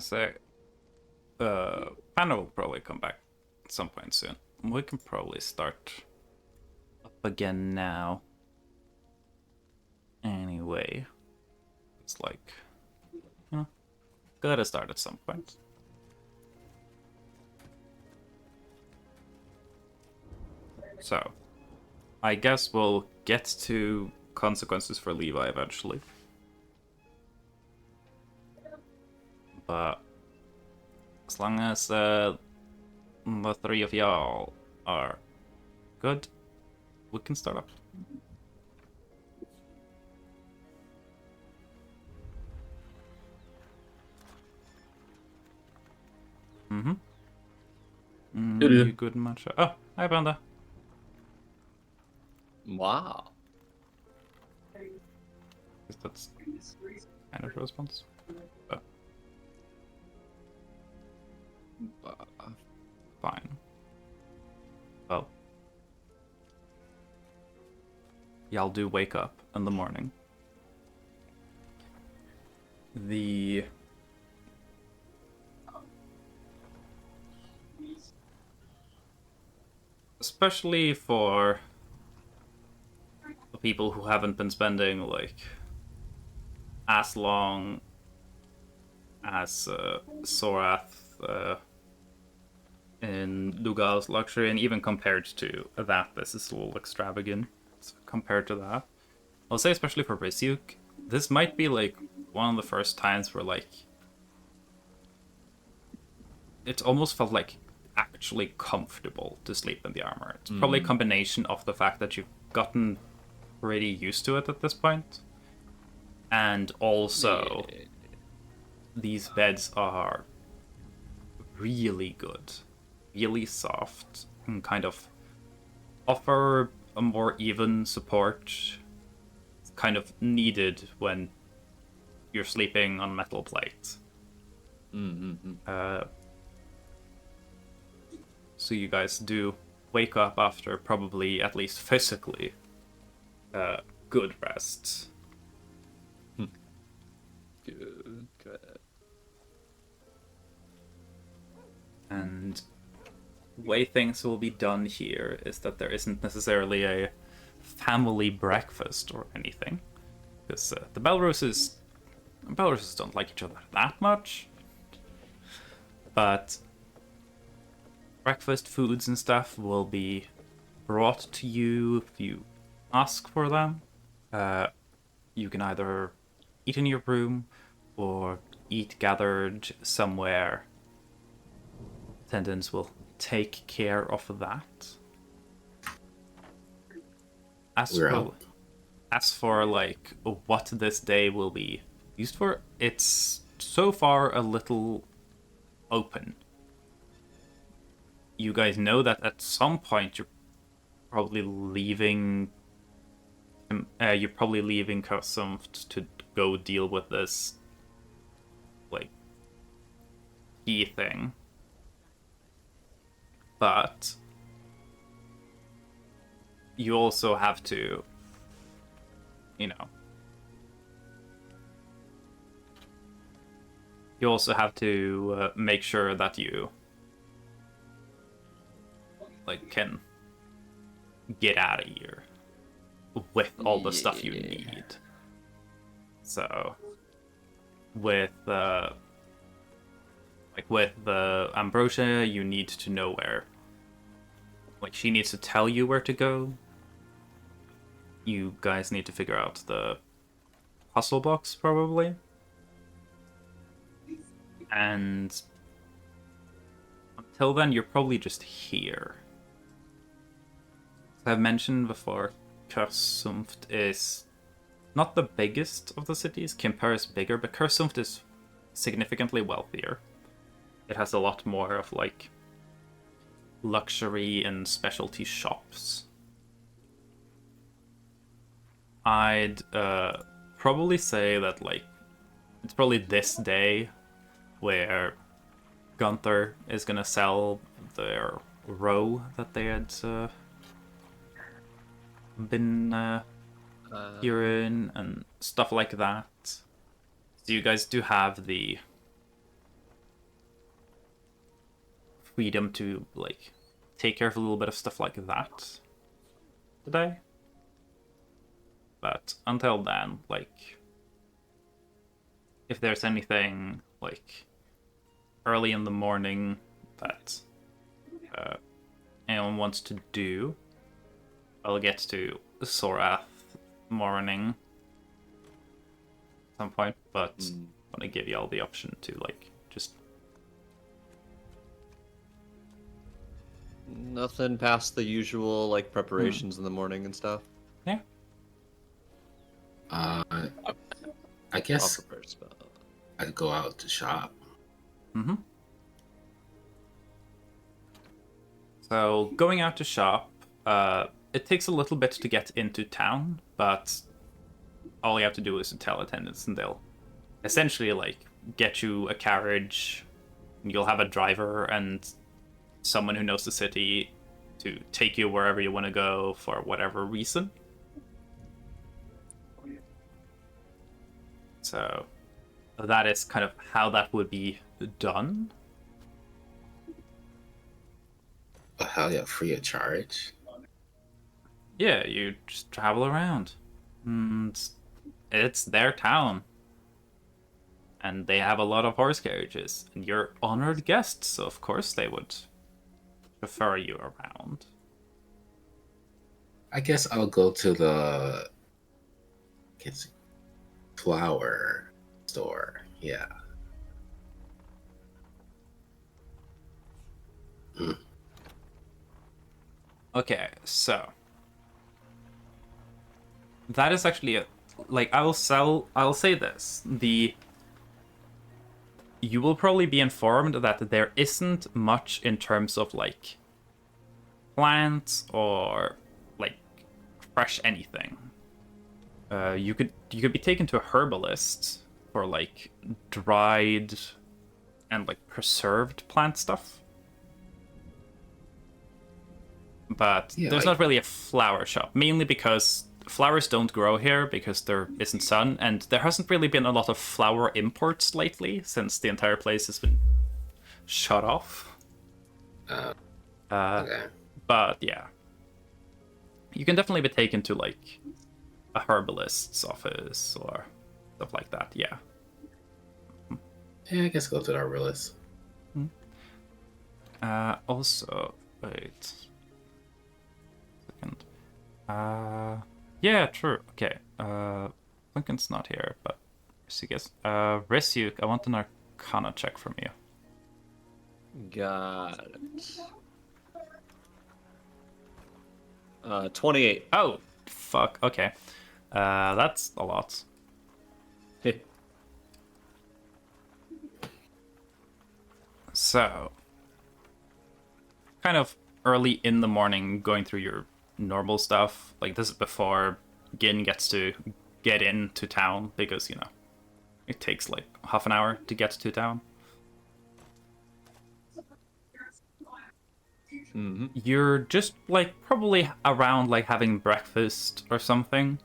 So, Panda will probably come back at some point soon. We can probably start up again now. Anyway, it's like, you know, gotta start at some point. So, I guess we'll get to consequences for Levi eventually. But as long as the three of y'all are good, we can start up. Mm-hmm. You good, matcha? Oh, hi, Panda. Wow. Guess that's kind of a response. But fine. Well, y'all do wake up in the morning. Especially for the people who haven't been spending like as long as Sorath in Lugal's luxury, and even compared to that, this is a little extravagant compared to that. I'll say especially for Risyuk, this might be like one of the first times where like it almost felt like actually comfortable to sleep in the armor. It's probably a combination of the fact that you've gotten pretty used to it at this point, and also these beds are really good, really soft, and kind of offer a more even support. It's kind of needed when you're sleeping on metal plate. So you guys do wake up after probably, at least physically, good rest. Good. And way things will be done here is that there isn't necessarily a family breakfast or anything, because the Belroses don't like each other that much. But breakfast foods and stuff will be brought to you if you ask for them. You can either eat in your room or eat gathered somewhere. Attendants will take care of that. As for like what this day will be used for, it's so far a little open. You guys know that at some point you're probably leaving Custom to go deal with this like key thing. But you also have to, make sure that you can get out of here with all the stuff you need. So with Ambrosia, you need to know where. She needs to tell you where to go. You guys need to figure out the puzzle box, probably. And until then, you're probably just here. As I've mentioned before, Kursumft is not the biggest of the cities. Quimper is bigger, but Kursumft is significantly wealthier. It has a lot more of luxury and specialty shops. I'd probably say that it's probably this day where Gunther is gonna sell their row that they had been hearing and stuff like that. So you guys do have the freedom to take care of a little bit of stuff like that today. But until then, if there's anything early in the morning that anyone wants to do, I'll get to Sorath morning at some point, but I want to give you all the option to just nothing past the usual preparations in the morning and stuff. Yeah. I guess I'd go out to shop. Mm-hmm. So going out to shop, it takes a little bit to get into town, but all you have to do is to tell attendants, and they'll essentially get you a carriage. You'll have a driver and someone who knows the city to take you wherever you want to go for whatever reason. So that is kind of how that would be done. Oh, hell yeah, free of charge? Yeah, you just travel around. And it's their town. And they have a lot of horse carriages. And you're honored guests, so of course they would prefer you around. I guess I'll go to the flower store. Yeah. Okay, so that is actually I'll say this. You will probably be informed that there isn't much in terms of plants or fresh anything. You could be taken to a herbalist for dried and preserved plant stuff. But yeah, there's not really a flower shop, mainly because flowers don't grow here because there isn't sun, and there hasn't really been a lot of flower imports lately since the entire place has been shut off. Okay. But yeah, you can definitely be taken to like a herbalist's office or stuff like that. Yeah. Yeah, I guess go to the herbalist. Also, wait. Second. Yeah, true. Okay. Lincoln's not here, but Rysyuk. Rysyuk, I want an Arcana check from you. Got it. 28. Oh, fuck. Okay. That's a lot. So, kind of early in the morning, going through your normal stuff. Like, this is before Gin gets to get into town, because, you know, it takes like half an hour to get to town. Mm-hmm. You're just, like, probably around, like, having breakfast or something.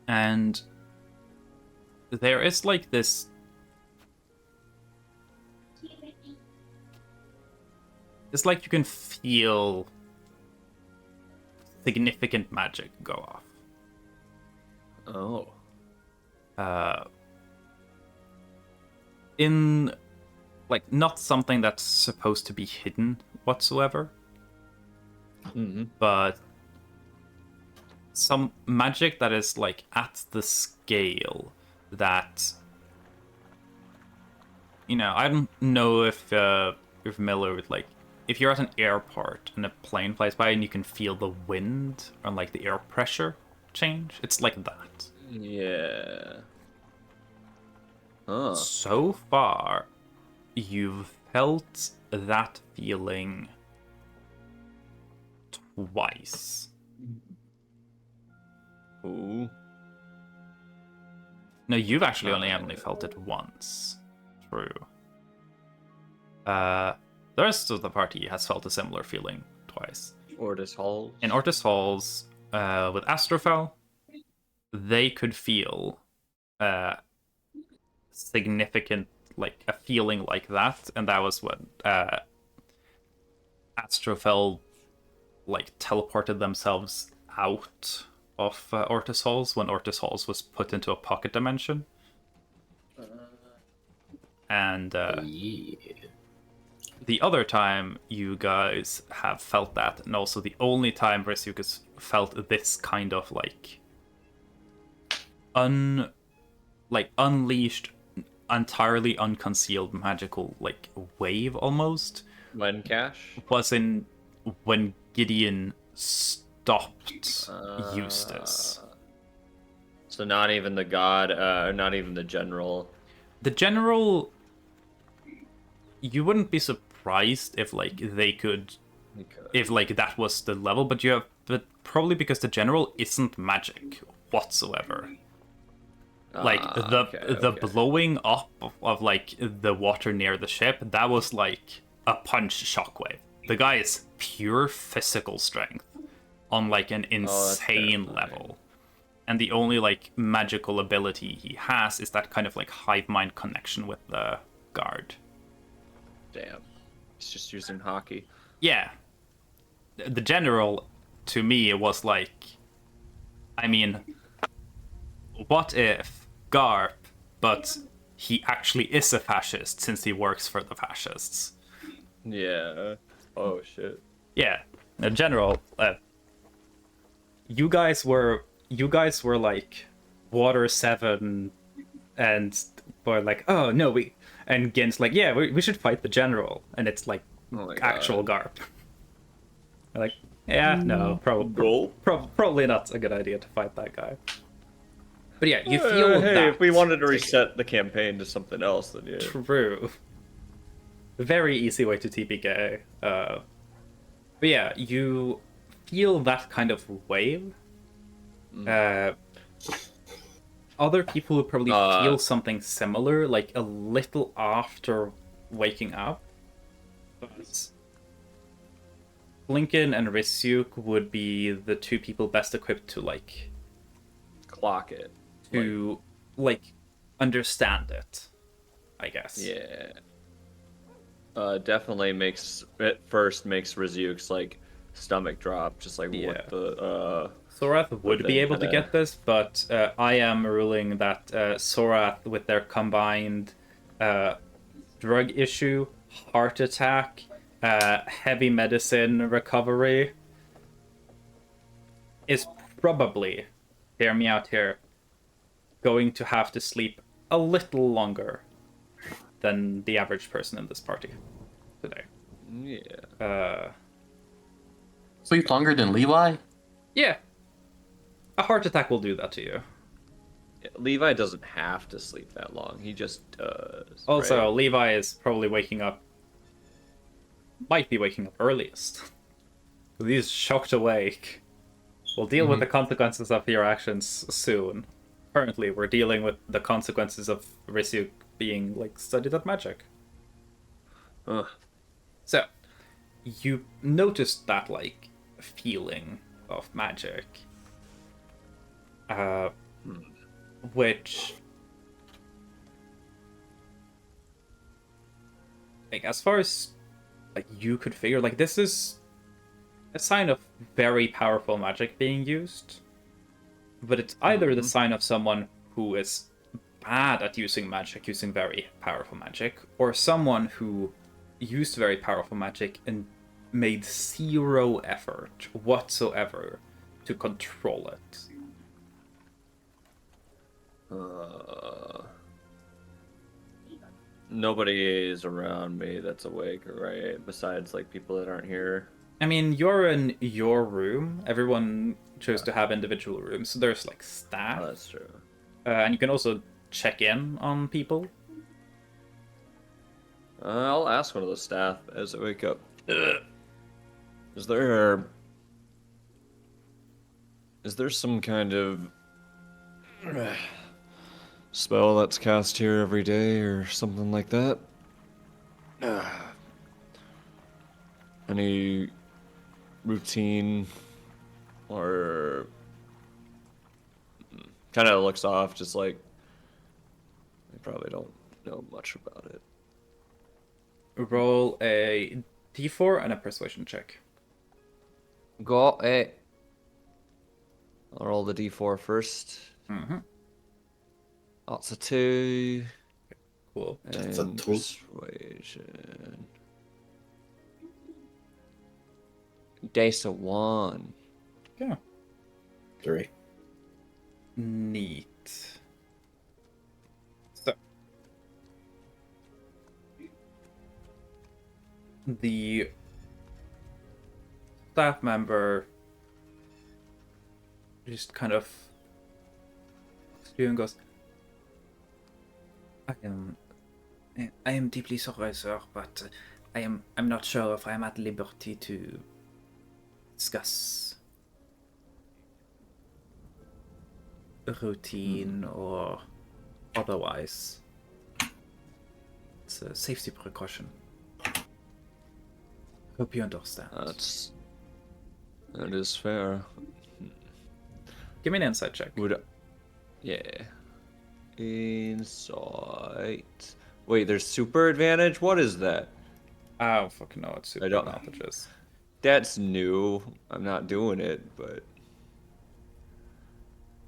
And there is, like, this... It's like you can feel significant magic go off. Oh. In, like, not something that's supposed to be hidden whatsoever, Mm-hmm. but some magic that is, like, at the scale that, you know, I don't know if you're familiar with, like, if you're at an airport and a plane flies by and you can feel the wind or, like, the air pressure change, it's like that. Yeah. Huh. So far, you've felt that feeling twice. Ooh. No, you've actually only felt it once. True. The rest of the party has felt a similar feeling twice. Ortis Hall. In Ortis Halls, with Astrophel, they could feel significant, like, a feeling like that, and that was when Astrophel, like, teleported themselves out of Ortis Halls when Ortis Halls was put into a pocket dimension. And Yeah. the other time you guys have felt that, and also the only time Rysyuk has felt this kind of, like, unleashed, entirely unconcealed magical, like, wave almost, When Cash. was when Gideon stopped Eustace. So not even the god, not even the general. The general, you wouldn't be surprised if, like, they could, if, like, that was the level, but probably because the general isn't magic whatsoever. Like, the blowing up of, like, the water near the ship, that was like a punch shockwave. The guy is pure physical strength on, like, an insane level. And the only, like, magical ability he has is that kind of, like, hive mind connection with the guard. Damn. He's just using hockey. Yeah. The general, to me, it was like, I mean, what if Garp, but he actually is a fascist since he works for the fascists? Yeah. Oh shit. Yeah. The general, you guys were like Water 7 and were like, oh no, and Gin's like, yeah, we should fight the general, and it's like Oh my actual Garp. They're like, yeah, no, Goal? probably not a good idea to fight that guy. But yeah, you feel hey, that. if we wanted to reset the campaign to something else, then yeah. True. Very easy way to TPK. But yeah, you feel that kind of wave. Other people would probably feel something similar, like a little after waking up. But Lincoln and Rysyuk would be the two people best equipped to, like, Clock it. to, like, understand it, I guess. Yeah. definitely makes Ryzyuk's like stomach drop, just like Yeah. what the Sorath would be thing able to kinda- get this, but I am ruling that Sorath, with their combined drug issue, heart attack, heavy medicine recovery, is probably, hear me out here, going to have to sleep a little longer than the average person in this party today. Yeah. Sleep longer than Levi? Yeah, a heart attack will do that to you. Levi doesn't have to sleep that long. He just does. Also, right? Levi is probably might be waking up earliest. He's shocked awake. We'll deal with the consequences of your actions soon. Currently, we're dealing with the consequences of Ryzyuk being, like, studied at magic. Ugh. So, you noticed that, like, feeling of magic. Which, like, as far as, like, you could figure, like, this is a sign of very powerful magic being used. But it's either the sign of someone who is bad at using magic, using very powerful magic, or someone who used very powerful magic and made zero effort whatsoever to control it. Nobody is around me that's awake, right? Besides like people that aren't here. I mean, you're in your room. Everyone chose to have individual rooms, so there's like staff. Oh, that's true. And you can also check in on people. I'll ask one of the staff as I wake up. Is there some kind of spell that's cast here every day or something like that? Any routine or kind of looks off, just like I probably don't know much about it. Roll a d4 and a persuasion check. Got it. I'll roll the d4 first. Mm-hmm. That's a 2. Cool. That's a And 2. persuasion. Dice a 1. Yeah. 3. Neat. So, the staff member just kind of looks at you and goes, I am deeply sorry, sir, but I'm not sure if I'm at liberty to discuss routine or otherwise. It's a safety precaution. Hope you understand. That is fair. Give me an insight check. Yeah. Insight. Wait, there's super advantage? What is that? I don't fucking know what super I don't- advantage is. That's new. I'm not doing it, but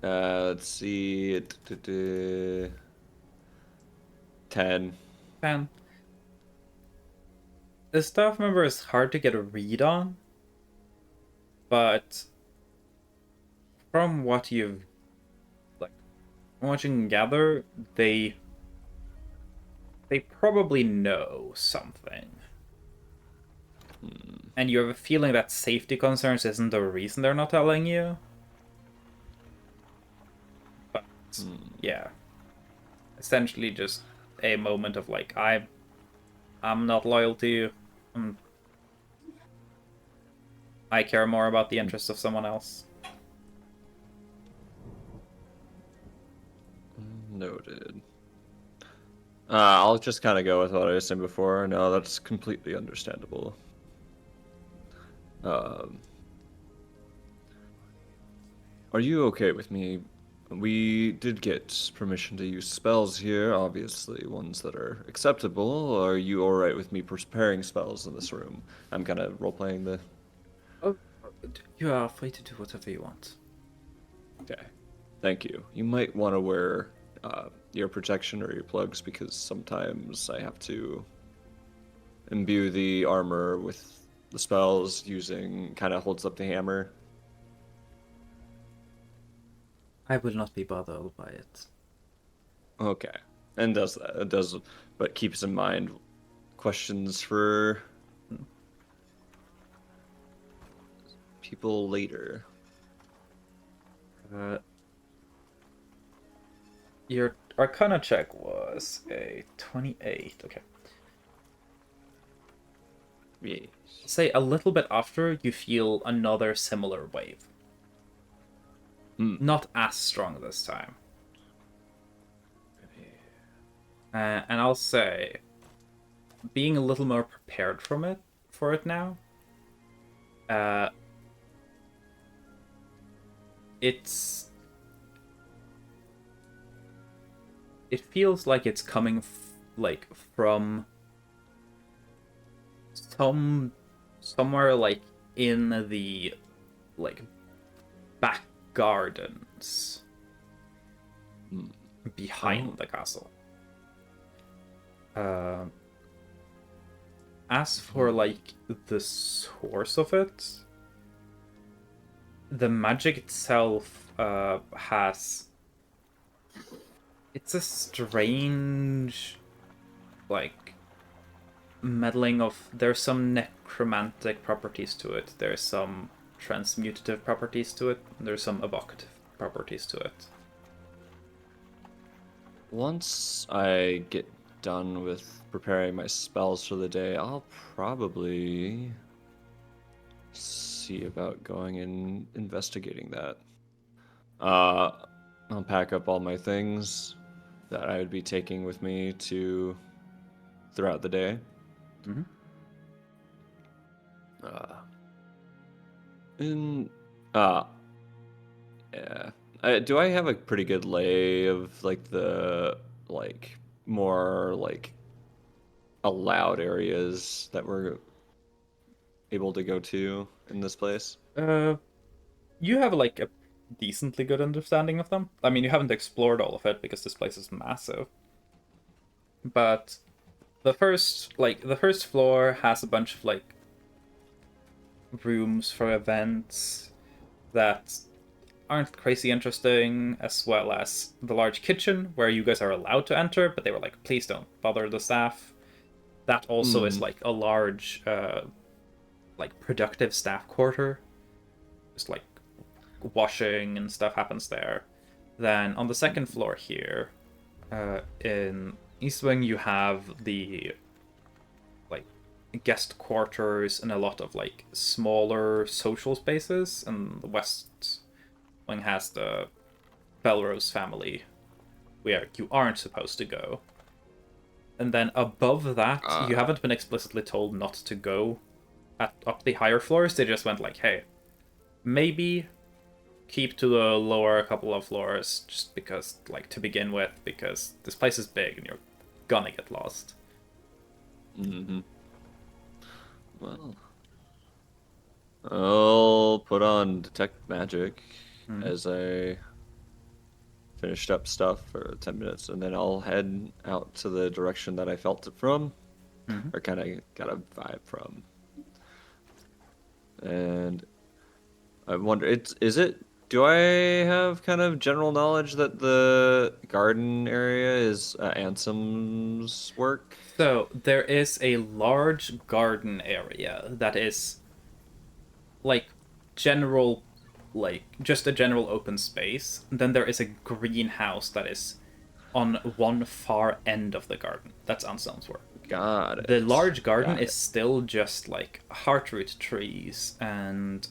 let's see. 10. 10. The staff member is hard to get a read on, but from what you've from what you can gather, they probably know something. And you have a feeling that safety concerns isn't the reason they're not telling you. But yeah. Essentially just a moment of like, I'm not loyal to you. I care more about the interests of someone else. Noted. I'll just kind of go with what I was saying before. No, that's completely understandable. Are you okay with me We did get permission to use spells here, obviously, ones that are acceptable. Are you alright with me preparing spells in this room? I'm kind of role-playing the... Oh, you are free to do whatever you want. Okay, thank you. You might want to wear ear protection or earplugs because sometimes I have to imbue the armor with the spells using... kind of holds up the hammer. I will not be bothered by it. Okay, and does that. It does, but keeps in mind questions for people later. Your Arcana check was a 28. Okay. Yes. Say a little bit after, you feel another similar wave. Not as strong this time. And I'll say, being a little more prepared for it now, it feels like it's coming from somewhere like in the like back gardens behind the castle. As for like the source of it, the magic itself it's a strange like meddling of, there's some necromantic properties to it, there's some transmutative properties to it, there's some evocative properties to it. Once I get done with preparing my spells for the day, I'll probably see about going and investigating that. I'll pack up all my things that I would be taking with me throughout the day. Mm-hmm. Yeah. Do I have a pretty good lay of like the more allowed areas that we're able to go to in this place? You have like a decently good understanding of them. I mean, you haven't explored all of it because this place is massive. But the first floor has a bunch of like rooms for events that aren't crazy interesting, as well as the large kitchen where you guys are allowed to enter, but they were like, please don't bother the staff. That also is like a large like productive staff quarter. Just like washing and stuff happens there. Then on the second floor here, in East Wing, you have the like guest quarters and a lot of like smaller social spaces, and the West Wing has the Belrose family, where you aren't supposed to go. And then above that, you haven't been explicitly told not to go up the higher floors. They just went like, hey, maybe keep to the lower couple of floors just because, like, to begin with, because this place is big and you're gonna get lost. Mm-hmm. Well, I'll put on Detect Magic as I finished up stuff for 10 minutes, and then I'll head out to the direction that I felt it from, or kind of got a vibe from. And I wonder, do I have kind of general knowledge that the garden area is Ansem's work? So there is a large garden area that is like general, like just a general open space. Then there is a greenhouse that is on one far end of the garden. That's Anselm's work. Got it. The large garden Got is still just like heartroot trees and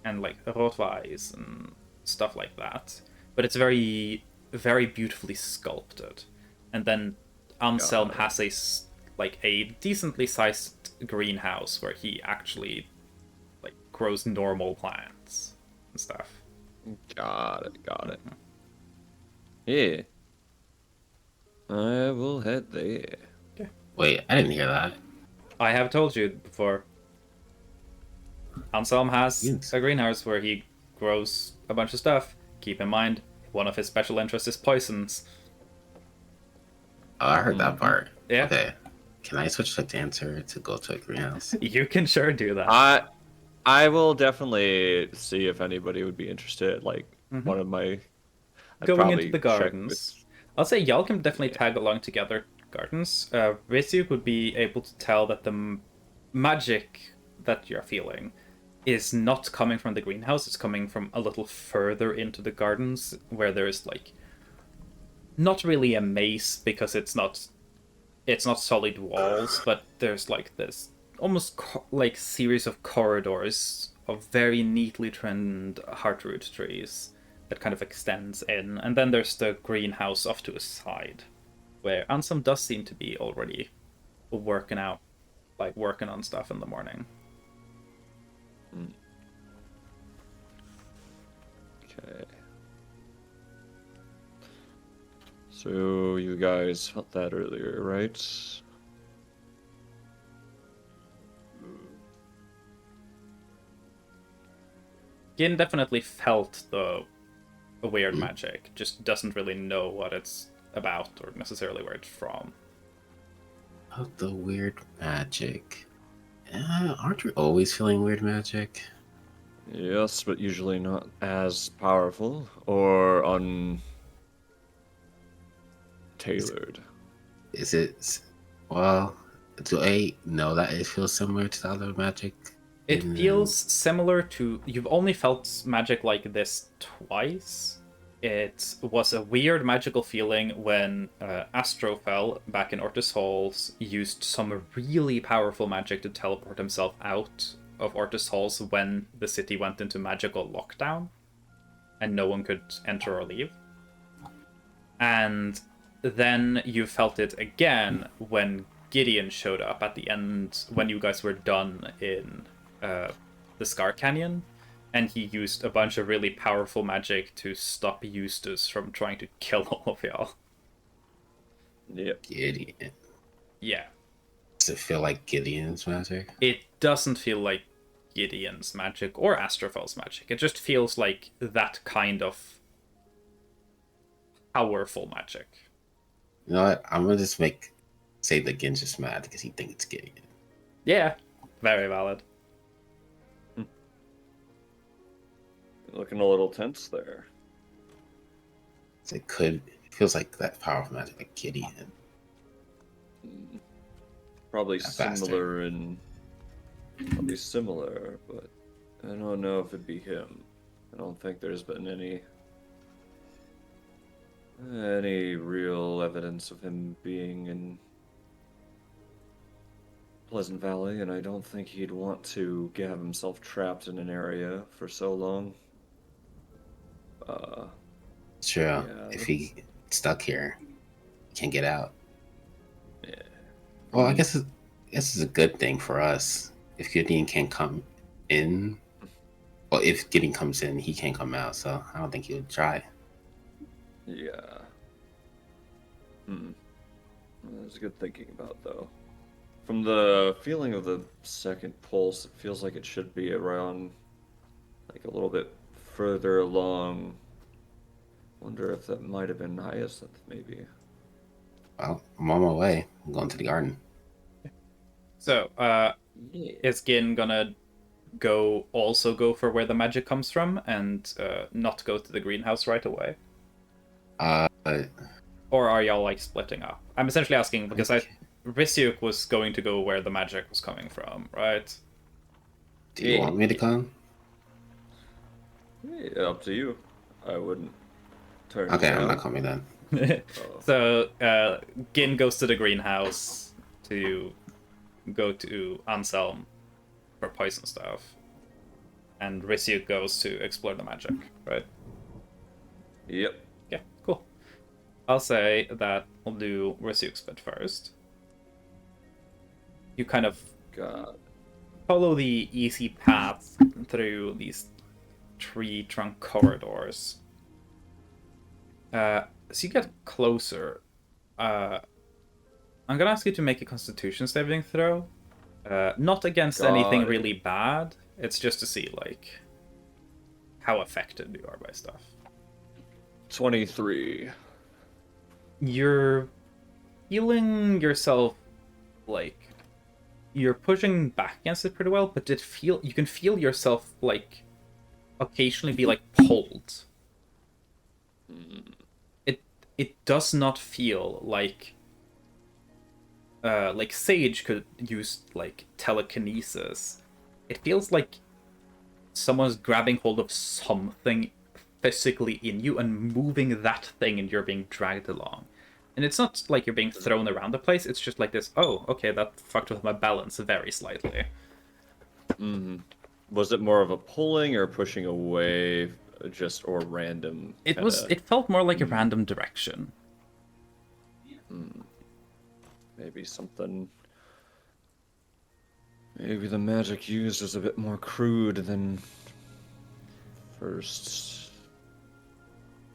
like rotweiss and stuff like that. But it's very, very beautifully sculpted. And then Anselm has a decently sized greenhouse where he actually like grows normal plants and stuff. Got it. Yeah. I will head there. Wait, I didn't hear that. I have told you before. Anselm has Yes. a greenhouse where he grows a bunch of stuff. Keep in mind, one of his special interests is poisons. Oh, I heard that part. Yeah. Okay. Can I switch to dancer to go to a greenhouse? You can sure do that. I will definitely see if anybody would be interested. Like one of my I'd Going into probably the check gardens. I'll say y'all can definitely tag along together. Gardens. Risyuk would be able to tell that the magic that you're feeling is not coming from the greenhouse. It's coming from a little further into the gardens, where there's like not really a maze because it's not solid walls, but there's like this almost like series of corridors of very neatly trimmed heartroot trees that kind of extends in, and then there's the greenhouse off to a side, where Ansem does seem to be already working on stuff in the morning. Okay. So you guys felt that earlier, right? Gin definitely felt the weird magic, just doesn't really know what it's about or necessarily where it's from. Oh, the weird magic. Aren't you always feeling weird magic? Yes, but usually not as powerful or untailored. Is it? Well, do I know that it feels similar to the other magic? It in- feels similar to... You've only felt magic like this twice. It was a weird magical feeling when Astrofel, back in Ortus Halls, used some really powerful magic to teleport himself out of Ortus Halls when the city went into magical lockdown and no one could enter or leave. And then you felt it again when Gideon showed up at the end, when you guys were done in the Scar Canyon, and he used a bunch of really powerful magic to stop Eustace from trying to kill all of y'all. Yep. Gideon. Yeah. Does it feel like Gideon's magic? It doesn't feel like Gideon's magic or Astrofel's magic. It just feels like that kind of powerful magic. You know what? I'm gonna just say that Gen's just mad because he thinks it's Gideon. Yeah, very valid. Looking a little tense there. So it feels like that powerful magic like Gideon. Probably That bastard. similar, but I don't know if it'd be him. I don't think there's been any real evidence of him being in Pleasant Valley, and I don't think he'd want to have himself trapped in an area for so long. Sure. Yeah, If he stuck here, he can't get out. Yeah. Well, I guess it's a good thing for us. If Gideon can't come in, well, if Gideon comes in, he can't come out. So I don't think he would try. Yeah. That's good thinking about, though. From the feeling of the second pulse, it feels like it should be around, like a little bit further along. Wonder if that might have been Hyacinth, maybe. Well, I'm on my way. I'm going to the garden. So, is Gin gonna go for where the magic comes from and not go to the greenhouse right away? Or are y'all like splitting up? I'm essentially asking because Risyuk was going to go where the magic was coming from, right? Do you want me to come? Yeah, up to you. I wouldn't turn Okay, you I'm down. not coming then. So Gin goes to the greenhouse to go to Anselm for poison stuff, and Risyuk goes to explore the magic, right? Yep. Yeah, cool. I'll say that we'll do Risyuk's bit first. You kind of God. follow the easy path through these tree trunk corridors. As you get closer, I'm gonna ask you to make a Constitution saving throw. Not against anything really bad. It's just to see like how affected you are by stuff. 23. You're feeling yourself like you're pushing back against it pretty well, but you can feel yourself like occasionally be like pulled. It does not feel like Sage could use like telekinesis. It feels like someone's grabbing hold of something physically in you and moving that thing, and you're being dragged along. And it's not like you're being thrown around the place, it's just like this, oh, okay, that fucked with my balance very slightly. Was it more of a pulling or pushing away, or random? It felt more like a random direction. Maybe something. Maybe the magic used was a bit more crude than first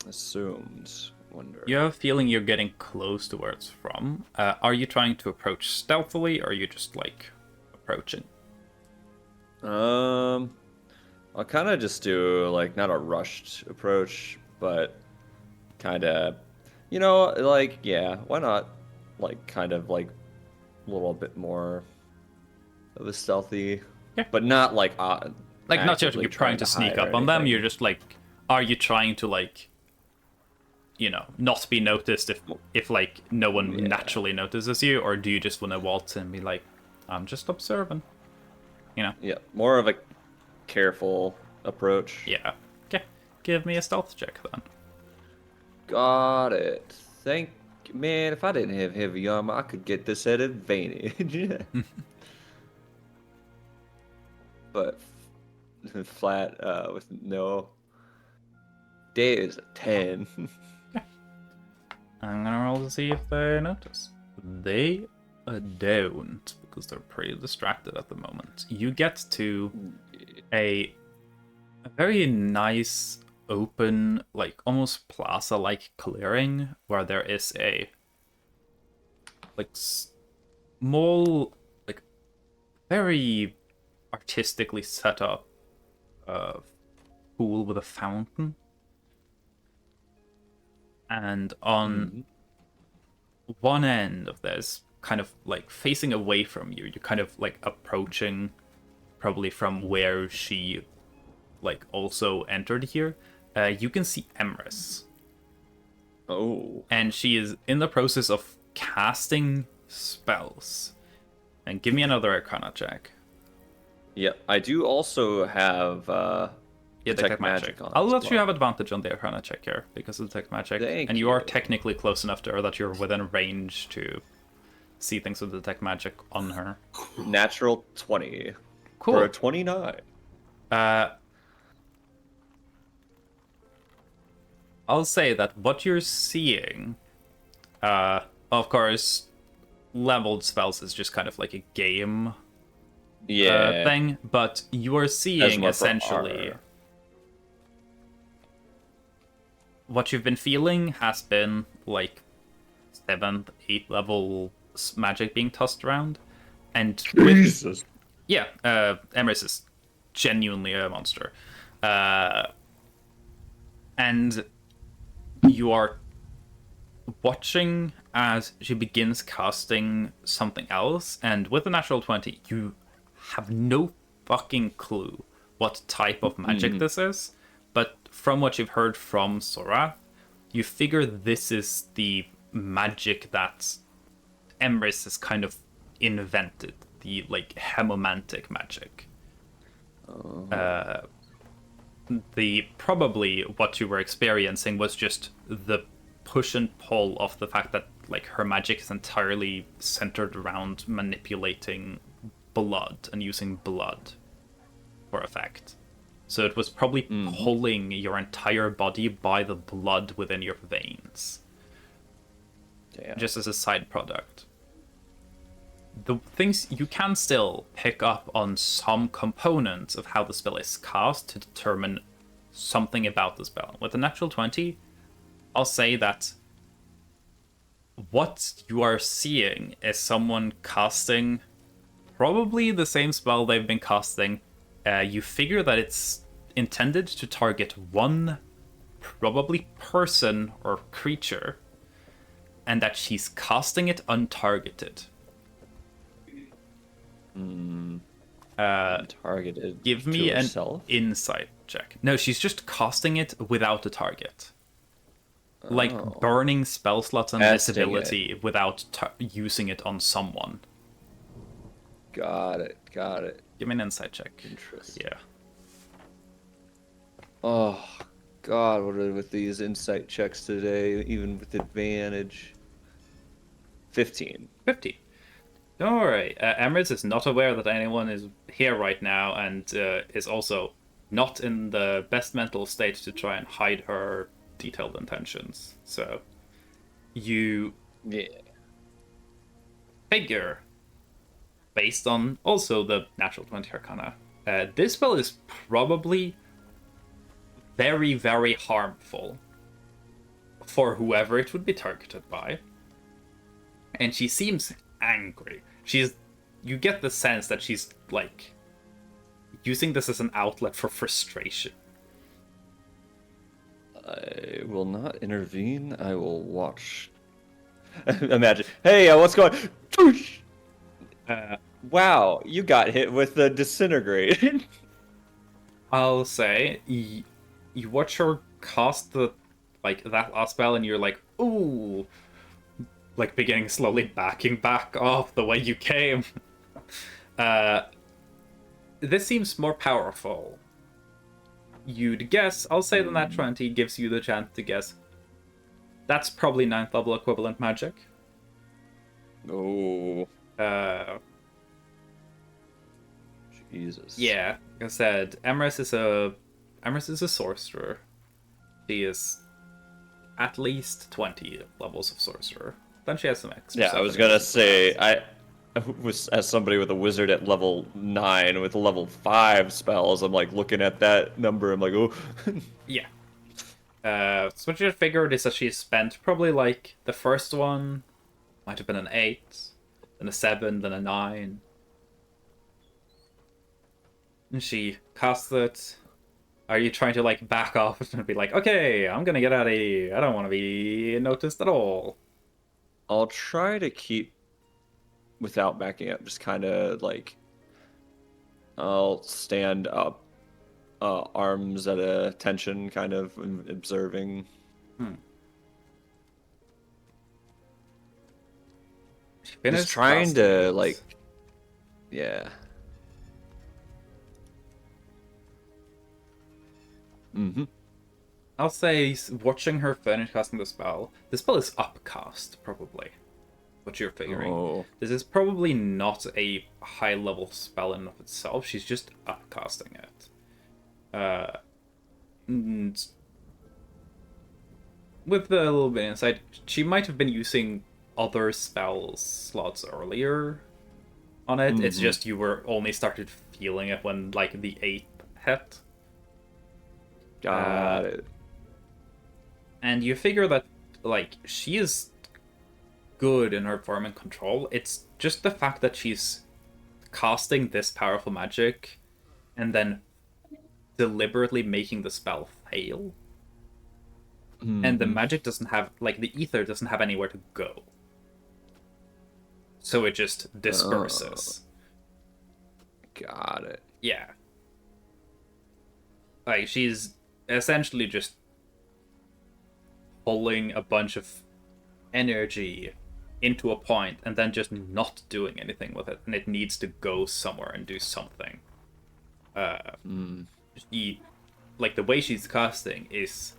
assumed. Wonder. You have a feeling you're getting close to where it's from. Are you trying to approach stealthily, or are you just like approaching? I'll kind of just do like not a rushed approach, but kind of, like, yeah, why not? Like kind of like a little bit more of a stealthy, but not like not just you're trying to sneak up on them. You're just like, are you trying to like, not be noticed if like no one naturally notices you, or do you just want to waltz in and be like, I'm just observing, Yeah, more of a careful approach. Yeah. Okay. Give me a stealth check then. Got it. Man, if I didn't have heavy armor, I could get this at advantage. But flat with no. There's a 10. I'm gonna roll to see if they notice. They don't, because they're pretty distracted at the moment. You get to a very nice, open, like almost plaza-like clearing where there is a like small, like very artistically set up pool with a fountain. And on one end of this, kind of like facing away from you, you're kind of like approaching probably from where she like also entered here. You can see Emrys. Oh. And she is in the process of casting spells. And give me another Arcana check. Yeah, I do also have detect magic on. I'll as let well. you have advantage on the Arcana check here because of detect magic. Thank and you are you. technically close enough to her that you're within range to see things with detect magic on her. Natural 20. Cool. For a 29. I'll say that what you're seeing, of course, leveled spells is just kind of like a game thing, but you are seeing essentially what you've been feeling has been like 7th, 8th level magic being tossed around, and Jesus. Emrys is genuinely a monster, and you are watching as she begins casting something else, and with a natural 20, you have no fucking clue what type of magic this is, but from what you've heard from Sorath, you figure this is the magic that Emrys has kind of invented, the like hemomantic magic. Probably what you were experiencing was just the push and pull of the fact that like her magic is entirely centered around manipulating blood and using blood for effect. So it was probably pulling your entire body by the blood within your veins. Damn. Just as a side product. The things you can still pick up on some components of how the spell is cast to determine something about the spell. With a natural 20, I'll say that what you are seeing is someone casting probably the same spell they've been casting. You figure that it's intended to target one, probably person or creature, and that she's casting it untargeted. Targeted. Give me to an herself? insight check. No, she's just casting it without a target. Like Oh. burning spell slots and Casting visibility without using it on someone. Got it. Give me an insight check. Interesting. Yeah. Oh, God, what are with these insight checks today, even with advantage? 15. 50. Don't worry. Emrys is not aware that anyone is here right now and is also not in the best mental state to try and hide her detailed intentions. So, you Yeah. figure, based on also the natural 20 arcana, this spell is probably very, very harmful for whoever it would be targeted by. And she seems angry. You get the sense that she's, like, using this as an outlet for frustration. I will not intervene. I will watch. Imagine. Hey, what's going? Wow, you got hit with the disintegrate. I'll say, you watch her cast that last spell and you're like, ooh, like beginning slowly backing back off the way you came. This seems more powerful. You'd guess, I'll say the nat 20 gives you the chance to guess. That's probably 9th level equivalent magic. Oh, Uh, Jesus. yeah, like I said, Emrys is a sorcerer. She is at least 20 levels of sorcerer. Then she has some extra Yeah, stuff I was in it. gonna say I was as somebody with a wizard at level 9 with level 5 spells. I'm like looking at that number. I'm like, oh. Yeah. So what you figured is that she spent probably like the first one might have been an 8, then a 7, then a 9. And she casts it. Are you trying to like back off and be like, okay, I'm gonna get out of here. I don't want to be noticed at all. I'll try to keep without backing up. Just kind of like I'll stand up, arms at attention, kind of observing. She Just finished trying casting to it. like, yeah. Mm-hmm. I'll say watching her finish casting the spell is upcast, probably. What you're figuring. Oh. This is probably not a high level spell in and of itself, she's just upcasting it. And with the little bit of insight, she might have been using other spell slots earlier on it. It's just you were only started feeling it when like the 8th hit. Got it. And you figure that like she is good in her form and control. It's just the fact that she's casting this powerful magic and then deliberately making the spell fail. And the magic doesn't have, like, the ether doesn't have anywhere to go. So it just disperses. Got it. Yeah. Like, she's essentially just pulling a bunch of energy into a point and then just not doing anything with it. And it needs to go somewhere and do something. Like, the way she's casting is...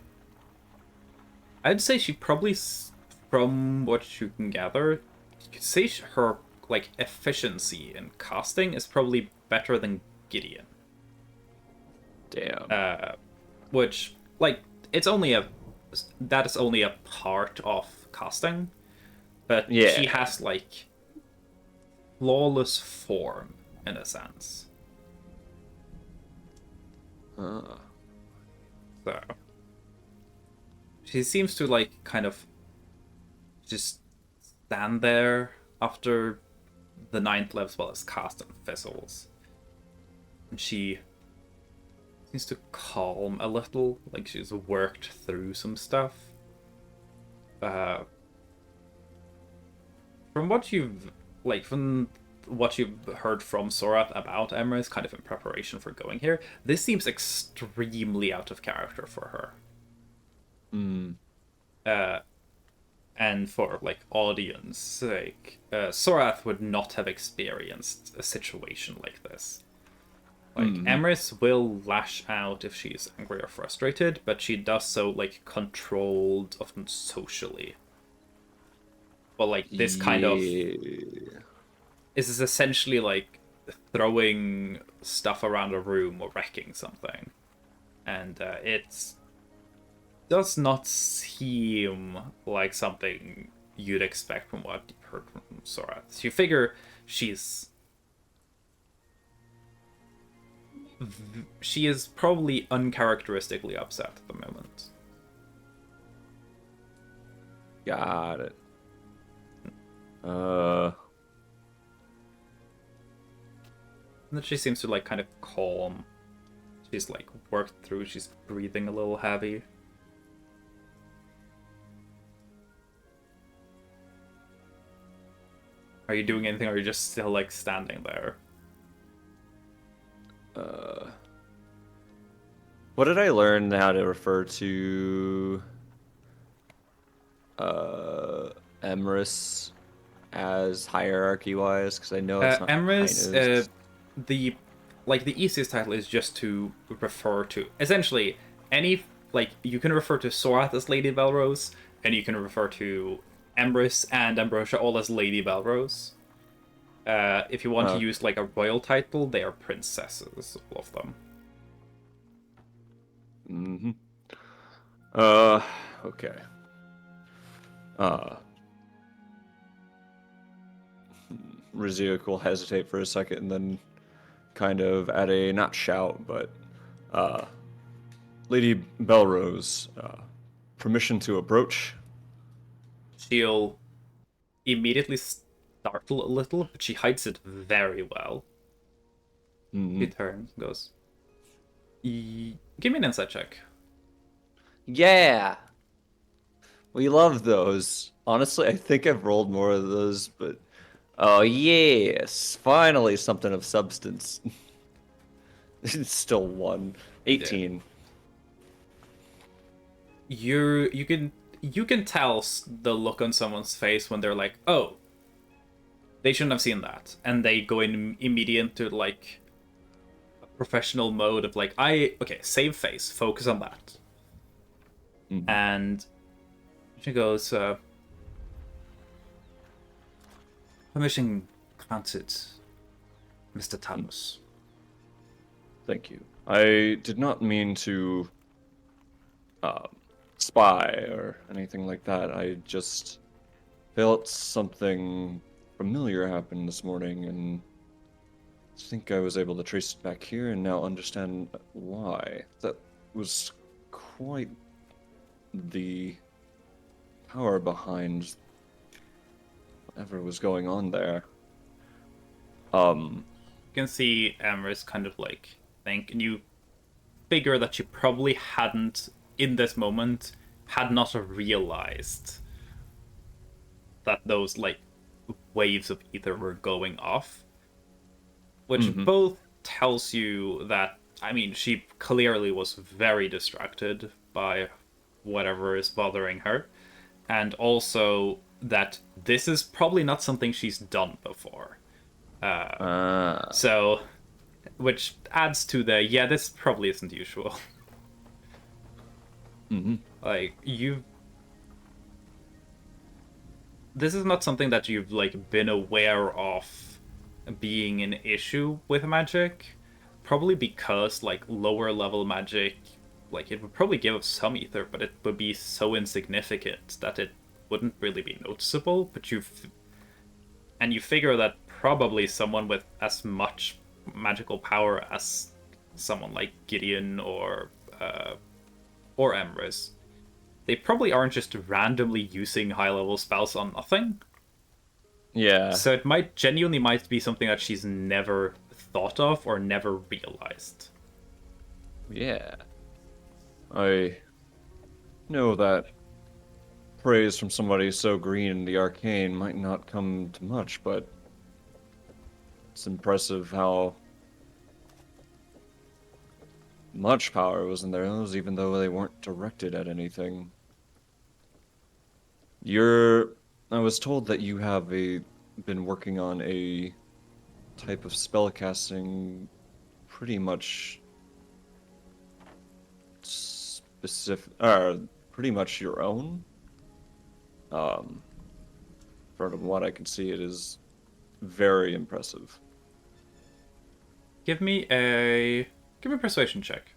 I'd say she probably, from what you can gather, you could say her like efficiency in casting is probably better than Gideon. Damn. Which, like, that is only a part of casting, but Yeah. she has like flawless form in a sense. So she seems to like kind of just stand there after the 9th level spell is cast and fizzles. And she seems to calm a little, like she's worked through some stuff. From what you've heard from Sorath about Emrys, kind of in preparation for going here, this seems extremely out of character for her. And for like audience sake, Sorath would not have experienced a situation like this. Like Emrys will lash out if she's angry or frustrated, but she does so like controlled, often socially. But like this kind of is essentially like throwing stuff around a room or wrecking something, and it does not seem like something you'd expect from what you heard from Sorath. You figure she is probably uncharacteristically upset at the moment. Got it. And then she seems to like kind of calm. She's like worked through, she's breathing a little heavy. Are you doing anything or are you just still like standing there? What did I learn how to refer to Emrys as hierarchy-wise? Because I know it's not Emrys, kind of... the easiest title is just to refer to essentially any, like, you can refer to Sorath as Lady Belrose, and you can refer to Emrys and Ambrosia all as Lady Belrose. If you want to use like a royal title, they are princesses, all of them. Okay. Riziuk will hesitate for a second and then kind of at a, not shout, but Lady Belrose, permission to approach? She'll immediately startle a little, but she hides it very well. She turns and goes, give me an insight check. Yeah! We love those. Honestly, I think I've rolled more of those, but... Oh, yes! Finally something of substance. It's still 1. 18. Yeah. You can tell the look on someone's face when they're like, oh, they shouldn't have seen that. And they go in immediate to like a professional mode of like, okay, save face, focus on that. And she goes, permission granted, Mr. Talmus. Thank you. I did not mean to spy or anything like that. I just felt something familiar happen this morning, and I think I was able to trace it back here and now understand why. That was quite the power behind whatever was going on there. You can see Emrys kind of like think, and you figure that she probably hadn't, in this moment, had not realized that those like waves of ether were going off, which both tells you that, I mean, she clearly was very distracted by whatever is bothering her, and also that this is probably not something she's done before. So, which adds to the, yeah, this probably isn't usual. Like, this is not something that you've, like, been aware of being an issue with magic. Probably because, like, lower level magic, like, it would probably give us some ether, but it would be so insignificant that it wouldn't really be noticeable. But you figure that probably someone with as much magical power as someone like Gideon or or Emrys, they probably aren't just randomly using high-level spells on nothing. Yeah. So it might genuinely might be something that she's never thought of or never realized. Yeah. I know that praise from somebody so green in the arcane might not come to much, but it's impressive how much power was in those, even though they weren't directed at anything. I was told that you have been working on a type of spellcasting pretty much specific, pretty much your own. From what I can see, it is very impressive. Give me a persuasion check.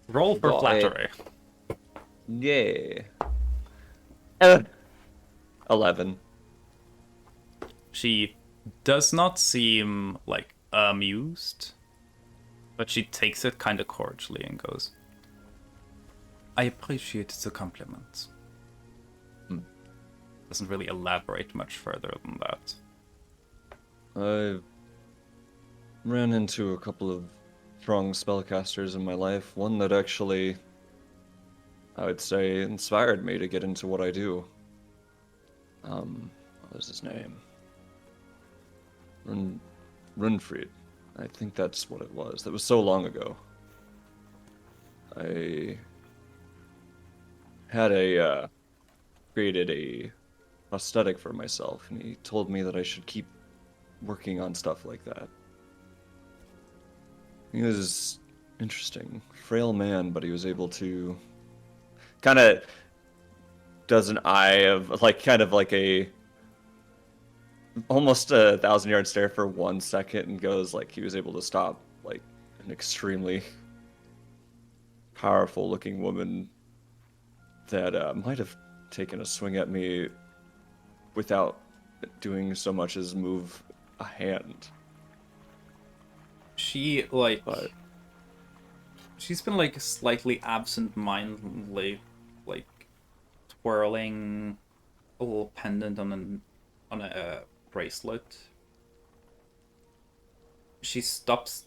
Roll for Go ahead. flattery. Yeah. 11. She does not seem like amused, but she takes it kind of cordially and goes, "I appreciate the compliment." Doesn't really elaborate much further than that. I ran into a couple of strong spellcasters in my life. One that actually, I would say, inspired me to get into what I do. What was his name? Runfried. I think that's what it was. That was so long ago. I had created a prosthetic for myself, and he told me that I should keep working on stuff like that. He was interesting, frail man, but he was able to kind of does an eye of kind of like a almost a 1,000-yard stare for 1 second, and goes like he was able to stop like an extremely powerful looking woman that might have taken a swing at me without doing so much as move a hand. She But she's been like slightly absent-mindedly like twirling a little pendant on a bracelet. She stops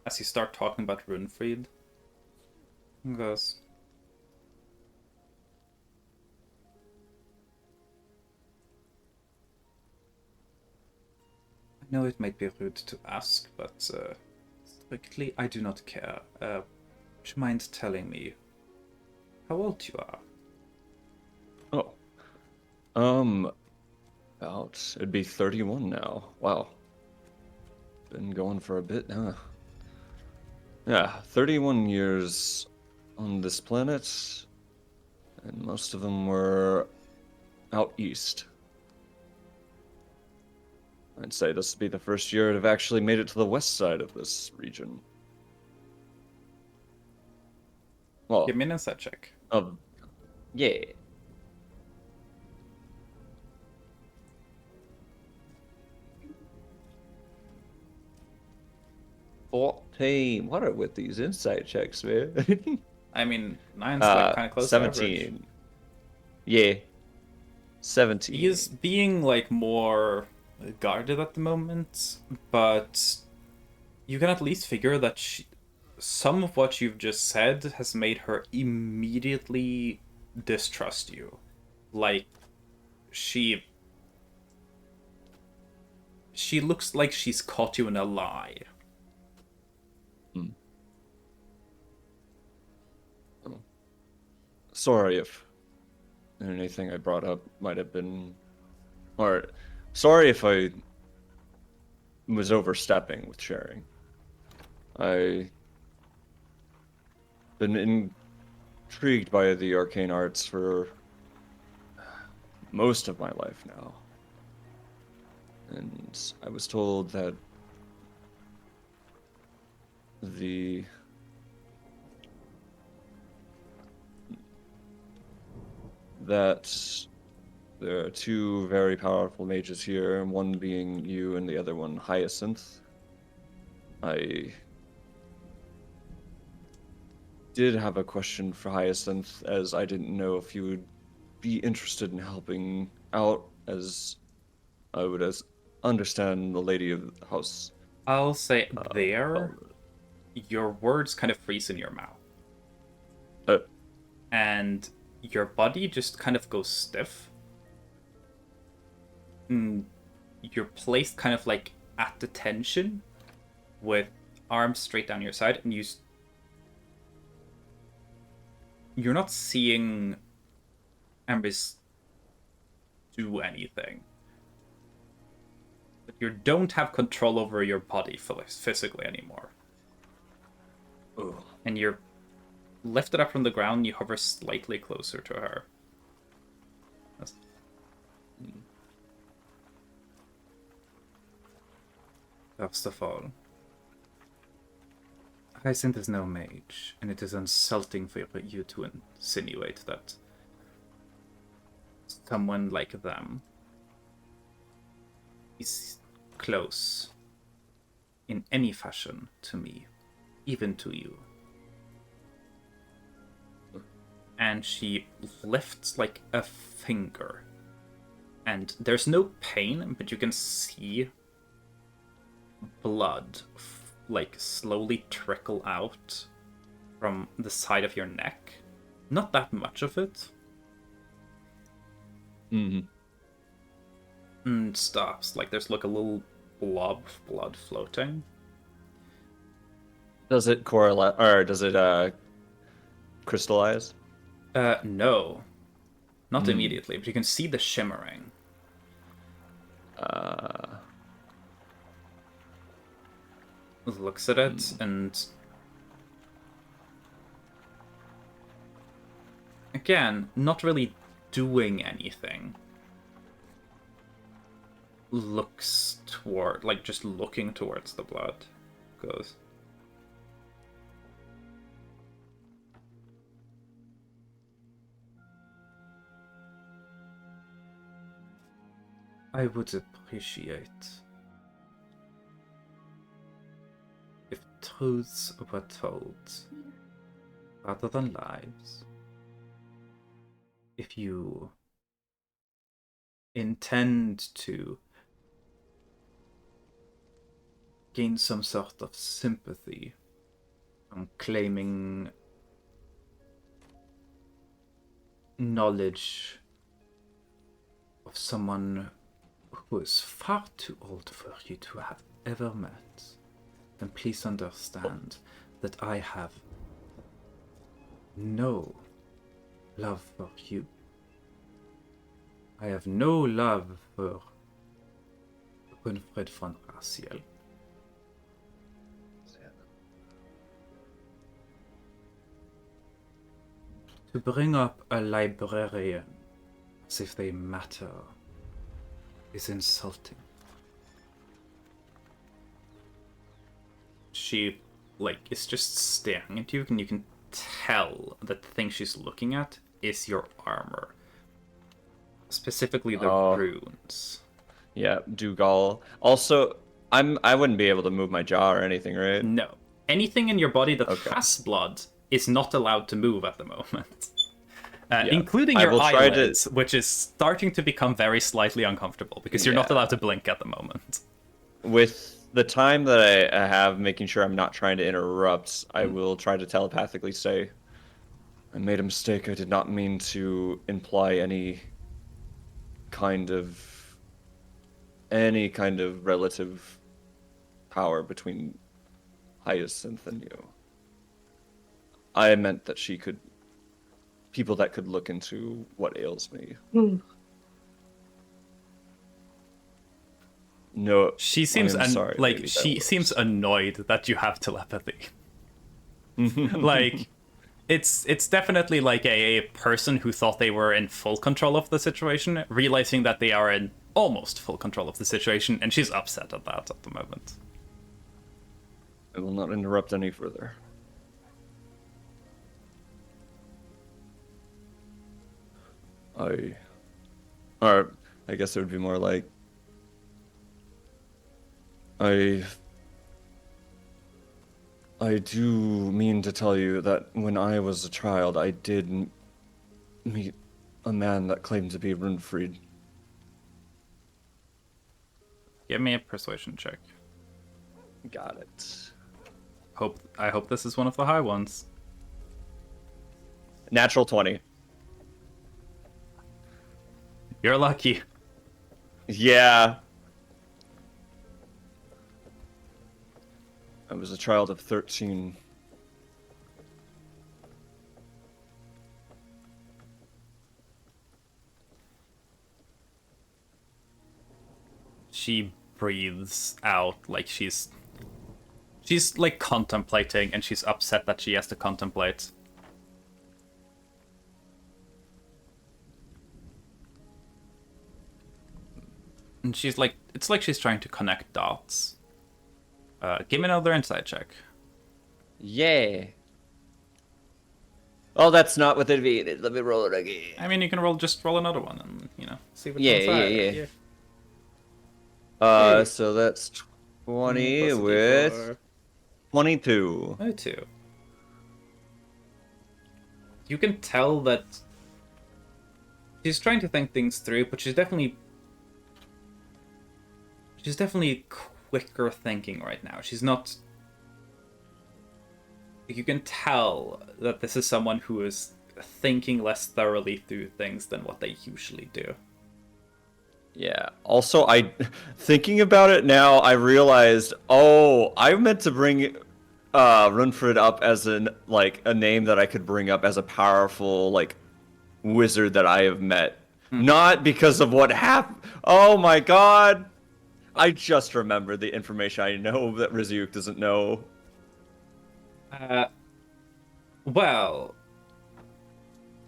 as you start talking about Runfried and goes, "I know it might be rude to ask, but strictly I do not care. Would you mind telling me how old you are?" it'd be 31 now. Wow. Been going for a bit, huh? Yeah, 31 years on this planet, and most of them were out east. I'd say this would be the first year I've actually made it to the west side of this region. Well, Give me an insight check. Yeah. What are with these insight checks, man? I mean, 9's like kind of close to average. 17. Yeah. 17. He is being like more guarded at the moment, but you can at least figure that some of what you've just said has made her immediately distrust you. Like, she looks like she's caught you in a lie. Sorry if anything I brought up might have been, or sorry if I was overstepping with sharing. I been intrigued by the arcane arts for most of my life now, and I was told that there are two very powerful mages here, one being you and the other one Hyacinth. I did have a question for Hyacinth, as I didn't know if you would be interested in helping out, as I would understand the lady of the house. I'll say Well, your words kind of freeze in your mouth. uh, And your body just kind of goes stiff. And you're placed kind of like at attention with arms straight down your side, and you're not seeing Amber's do anything. But you don't have control over your body physically anymore. oh, And you're lifted up from the ground, you hover slightly closer to her. First of all, Hyacinth is no mage, and it is insulting for you to insinuate that someone like them is close in any fashion to me, even to you. And she lifts like a finger, and there's no pain, but you can see blood like slowly trickle out from the side of your neck. Not that much of it. mm-hmm. And stops. Like there's like a little blob of blood floating. Does it correlate, or does it crystallize? No. Not immediately, but you can see the shimmering. Looks at it and again, not really doing anything. Looks toward, like just looking towards the blood. Goes. I would appreciate if truths were told rather than lies. If you intend to gain some sort of sympathy from claiming knowledge of someone who is far too old for you to have ever met, then please understand that I have no love for you. I have no love for Winfred von Raciel. To bring up a librarian as if they matter is insulting. She, like, is just staring at you, and you can tell that the thing she's looking at is your armor. Specifically the runes. Yeah, Dougal. Also, I wouldn't be able to move my jaw or anything, right? No. Anything in your body that has blood is not allowed to move at the moment. Including your eyelids, which is starting to become very slightly uncomfortable because you're not allowed to blink at the moment. With the time that I have, making sure I'm not trying to interrupt, I will try to telepathically say, I made a mistake. I did not mean to imply any kind of relative power between Hyacinth and you. I meant that people that could look into what ails me. No, she seems sorry, lady, she seems annoyed that you have telepathy. Like, it's definitely like a person who thought they were in full control of the situation, realizing that they are in almost full control of the situation, and she's upset at that at the moment. I will not interrupt any further. Or I guess it would be more like, I I do mean to tell you that when I was a child, I did meet a man that claimed to be Runfried. Give me a persuasion check. Got it. I hope this is one of the high ones. Natural 20. You're lucky. Yeah. I was a child of 13. She breathes out like she's like contemplating, and she's upset that she has to contemplate. And she's like, it's like she's trying to connect dots. Give me another insight check. Yeah. Oh, that's not what it means. Let me roll it again. I mean, you can just roll another one and, see what Yeah, comes out. yeah. So that's 20 Plus a with D4. 22. 22. You can tell that she's trying to think things through, but she's definitely quicker thinking right now. She's not. You can tell that this is someone who is thinking less thoroughly through things than what they usually do. Yeah. Also, thinking about it now, I realized, I meant to bring Runfrid up as a name that I could bring up as a powerful wizard that I have met. Not because of what happened. Oh my god. I just remembered the information I know that Rizyuk doesn't know. Well,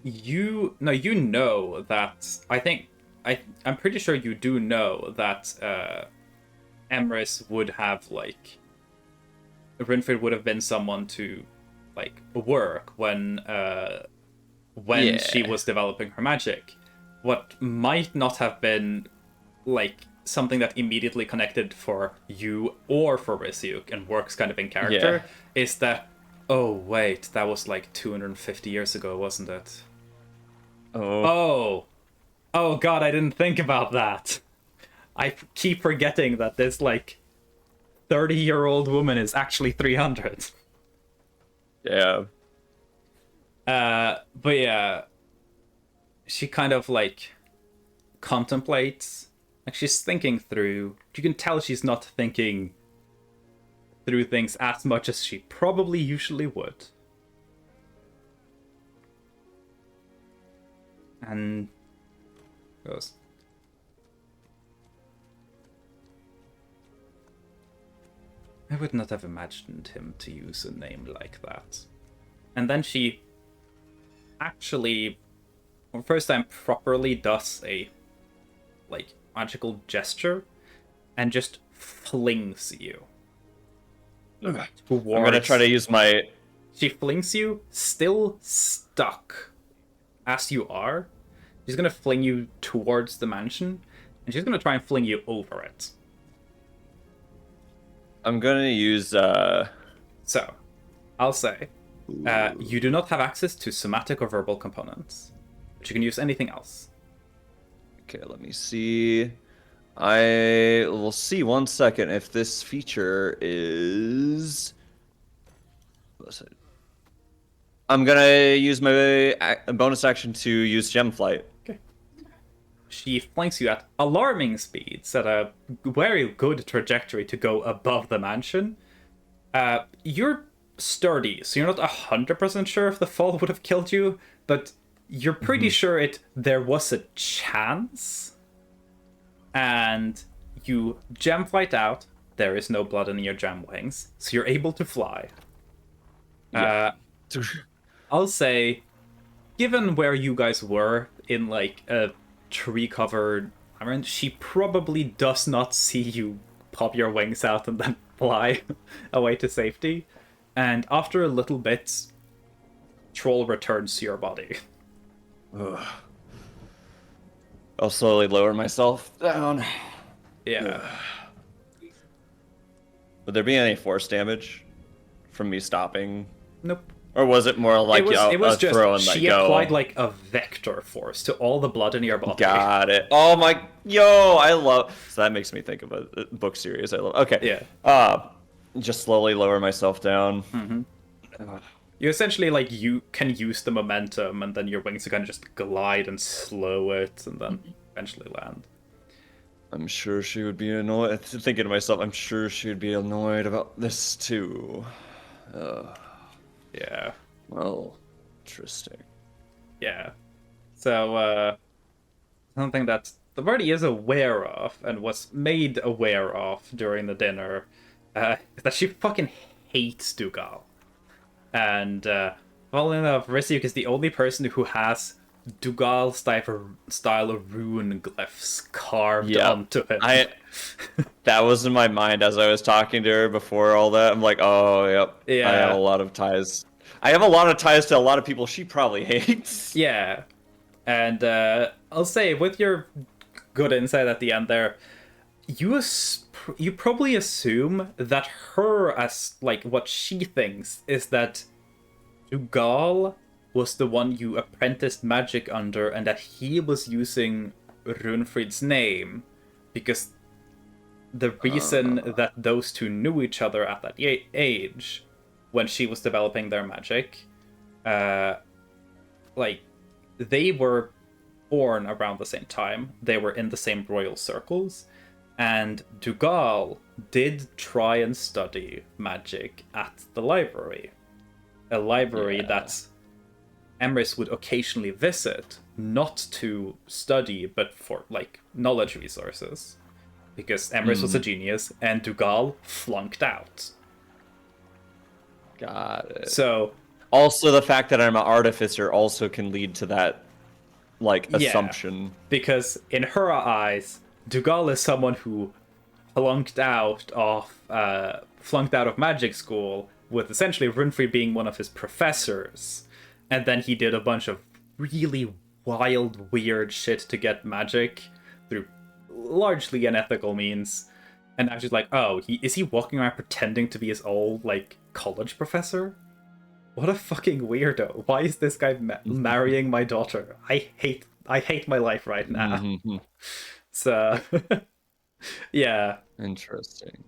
you know that I'm pretty sure you do know that Emrys would have Rinfrid would have been someone to work when she was developing her magic. What might not have been something that immediately connected for you or for Rizyuk and works kind of in character is that, oh wait, that was 250 years ago, wasn't it? Oh god, I didn't think about that. I keep forgetting that this 30-year-old woman is actually 300. Yeah. But yeah, she kind of contemplates. She's thinking through. You can tell she's not thinking through things as much as she probably usually would. And goes, I would not have imagined him to use a name like that. And then she actually, for the first time, properly does a magical gesture and just flings you. I'm gonna try to use my... She flings you, still stuck as you are. She's gonna fling you towards the mansion, and she's gonna try and fling you over it. I'm gonna use... So, I'll say, you do not have access to somatic or verbal components, but you can use anything else. Okay, let me see. I will see 1 second if this feature is... Listen. I'm gonna use my bonus action to use Gem Flight. Okay. She flanks you at alarming speeds, at a very good trajectory to go above the mansion. You're sturdy, so you're not 100% sure if the fall would have killed you, but you're pretty sure there was a chance. And you gem flight out. There is no blood in your gem wings, so you're able to fly. Yeah. I'll say, given where you guys were in a tree-covered environment, she probably does not see you pop your wings out and then fly away to safety. And after a little bit, Troll returns to your body. Ugh. I'll slowly lower myself down. Yeah. Would there be any force damage from me stopping? Nope. Or was it more like it was a just throw and let she go? applied like a vector force to all the blood in your body. Got it. Oh my, yo, I love. So that makes me think of a book series I love. Okay. Yeah. Just slowly lower myself down. You essentially like you can use the momentum, and then your wings can just glide and slow it, and then eventually land. I'm sure she would be annoyed. Thinking to myself, I'm sure she would be annoyed about this too. Yeah. Well, interesting. Yeah. So, something that the party is aware of and was made aware of during the dinner is that she fucking hates Dougal. And, funnily enough, Risyuk is the only person who has Dougal style of rune glyphs carved onto him. That was in my mind as I was talking to her before all that. I'm like, oh, yep. Yeah. I have a lot of ties. I have a lot of ties to a lot of people she probably hates. Yeah. And I'll say, with your good insight at the end there, you probably assume that her, as like what she thinks is that Dougal was the one you apprenticed magic under, and that he was using Runefrid's name because the reason that those two knew each other at that age, when she was developing their magic, like, they were born around the same time. They were in the same royal circles, and Dougal did try and study magic at the library. A library that Emrys would occasionally visit, not to study, but for, like, knowledge resources. Because Emrys was a genius, and Dougal flunked out. Got it. So, also, the fact that I'm an artificer also can lead to that, like, assumption. Because in her eyes, Dougal is someone who flunked out of magic school, with essentially Runefrid being one of his professors. And then he did a bunch of really wild, weird shit to get magic through largely unethical means. And now she's like, oh, is he walking around pretending to be his old, like, college professor? What a fucking weirdo. Why is this guy marrying my daughter? I hate my life right now. So, yeah. Interesting.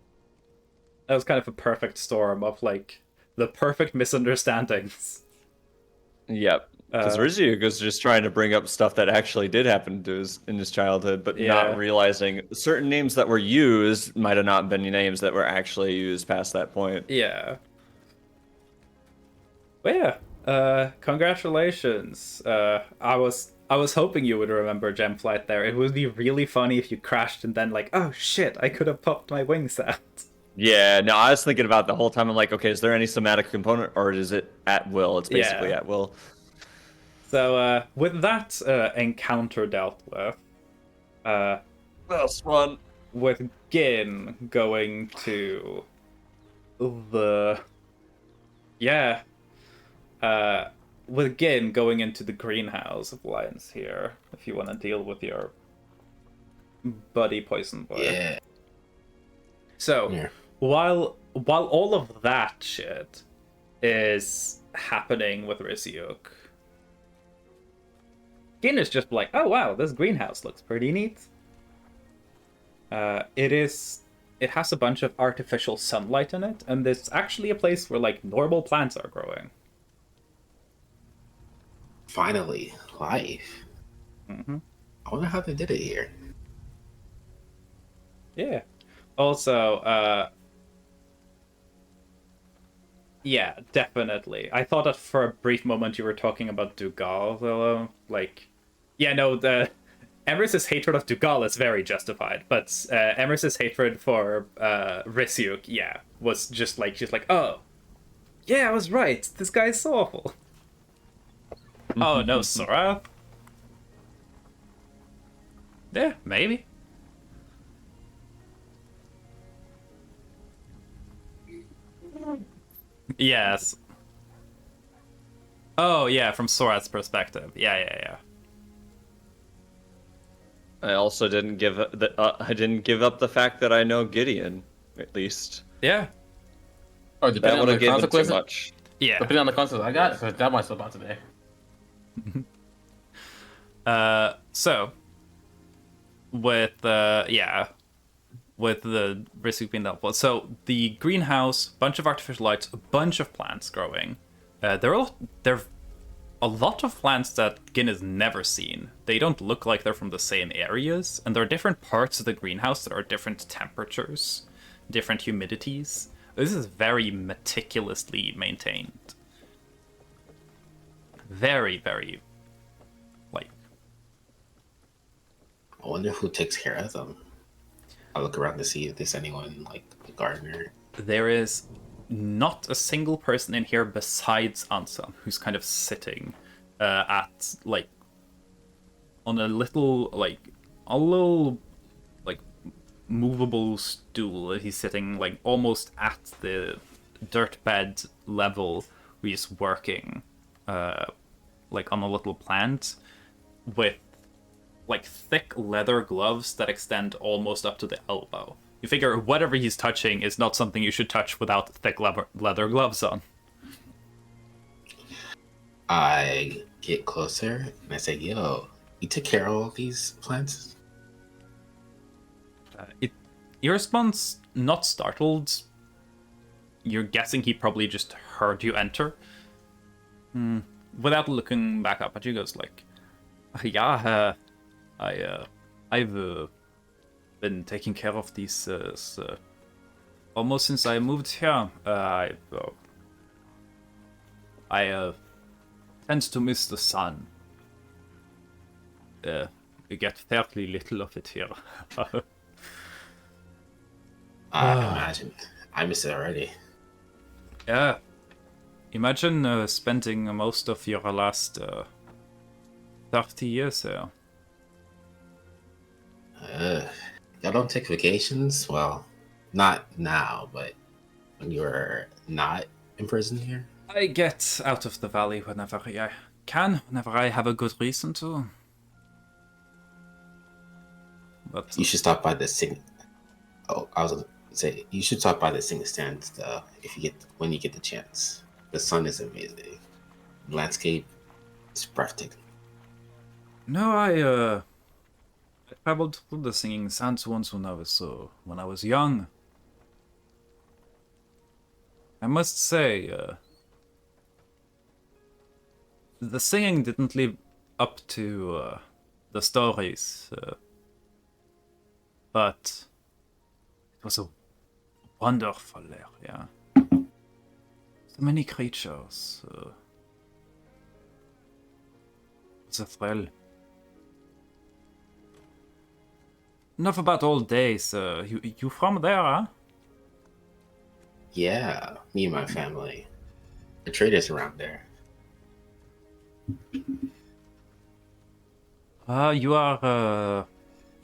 That was kind of a perfect storm of, like, the perfect misunderstandings. Yep. Because Rizyuk was just trying to bring up stuff that actually did happen to in his childhood, but not realizing certain names that were used might have not been names that were actually used past that point. Yeah. But yeah, congratulations. I was hoping you would remember Gemflight there. It would be really funny if you crashed and then like, oh shit, I could have popped my wings out. Yeah, no, I was thinking about the whole time. I'm like, okay, is there any somatic component, or is it at will? It's basically at will. So, with that encounter dealt with, that's fun. With Gin going to the... with Gin going into the greenhouse of lions here, if you want to deal with your buddy Poison Boy. Yeah. So, while all of that shit is happening with Risyuk, Gin is just like, oh wow, this greenhouse looks pretty neat. It has a bunch of artificial sunlight in it, and it's actually a place where like normal plants are growing. Finally, life. Mm-hmm. I wonder how they did it here. Yeah. Also, yeah, definitely. I thought that for a brief moment you were talking about Dougal, though. Like, yeah, no, Emrys's hatred of Dougal is very justified, but Emrys's hatred for Risyuk, yeah, was just like, she's like, oh, yeah, I was right. This guy's so awful. Oh, no, Sora? Yeah, maybe. Yes. Oh, yeah, from Sora's perspective. Yeah. I also didn't give I didn't give up the fact that I know Gideon, at least. Yeah. Or That depending on would the have given too consequences. much. Yeah. Depending on the consequences I got, so that might slip out today. So with with the risk being that, so the greenhouse, bunch of artificial lights, a bunch of plants growing. There are a lot of plants that Gin has never seen. They don't look like they're from the same areas, and there are different parts of the greenhouse that are different temperatures, different humidities. This is very meticulously maintained. Very, very, like... I wonder who takes care of them. I look around to see if there's anyone like a gardener. There is not a single person in here besides Ansem, who's kind of sitting at, like, on a little movable stool. He's sitting, like, almost at the dirt bed level where he's working, like, on a little plant with, like, thick leather gloves that extend almost up to the elbow. You figure whatever he's touching is not something you should touch without thick leather gloves on. I get closer and I say, "Yo, you took care of all these plants?" He responds not startled. You're guessing he probably just heard you enter. Without looking back up at you, goes like, "Yeah, I've been taking care of these almost since I moved here. I tend to miss the sun. We get fairly little of it here." I imagine. I miss it already. Yeah. Imagine spending most of your last 30 years here. Y'all don't take vacations? Well, not now, but when you're not in prison here? I get out of the valley whenever I can, whenever I have a good reason to. But You should stop by the sing. Oh, I was gonna say you should stop by the sing stand if you get when you get the chance. The sun is amazing. The landscape is breathtaking. no, I traveled through the singing sands once when I was young. I must say, the singing didn't live up to the stories, but it was a wonderful area. So many creatures. It's a thrill. Enough about old days. You from there, huh? Yeah, me and my family. The traders around there. You are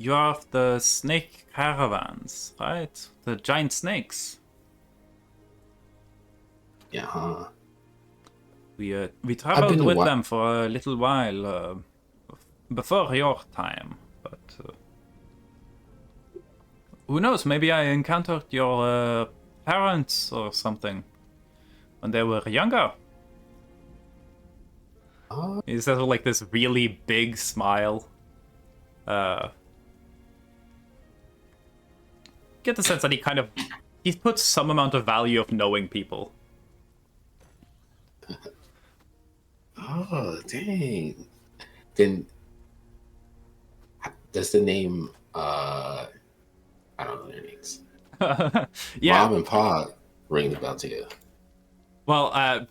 of the snake caravans, right? The giant snakes. Yeah, huh? We traveled to with wa- them for a little while before your time, but who knows? Maybe I encountered your parents or something when they were younger. Oh, He says with like this really big smile. Get the sense that he puts some amount of value of knowing people. oh, dang. Then does the name I don't know their names. Yeah. Mom and Pa ring the bell to you. Well, I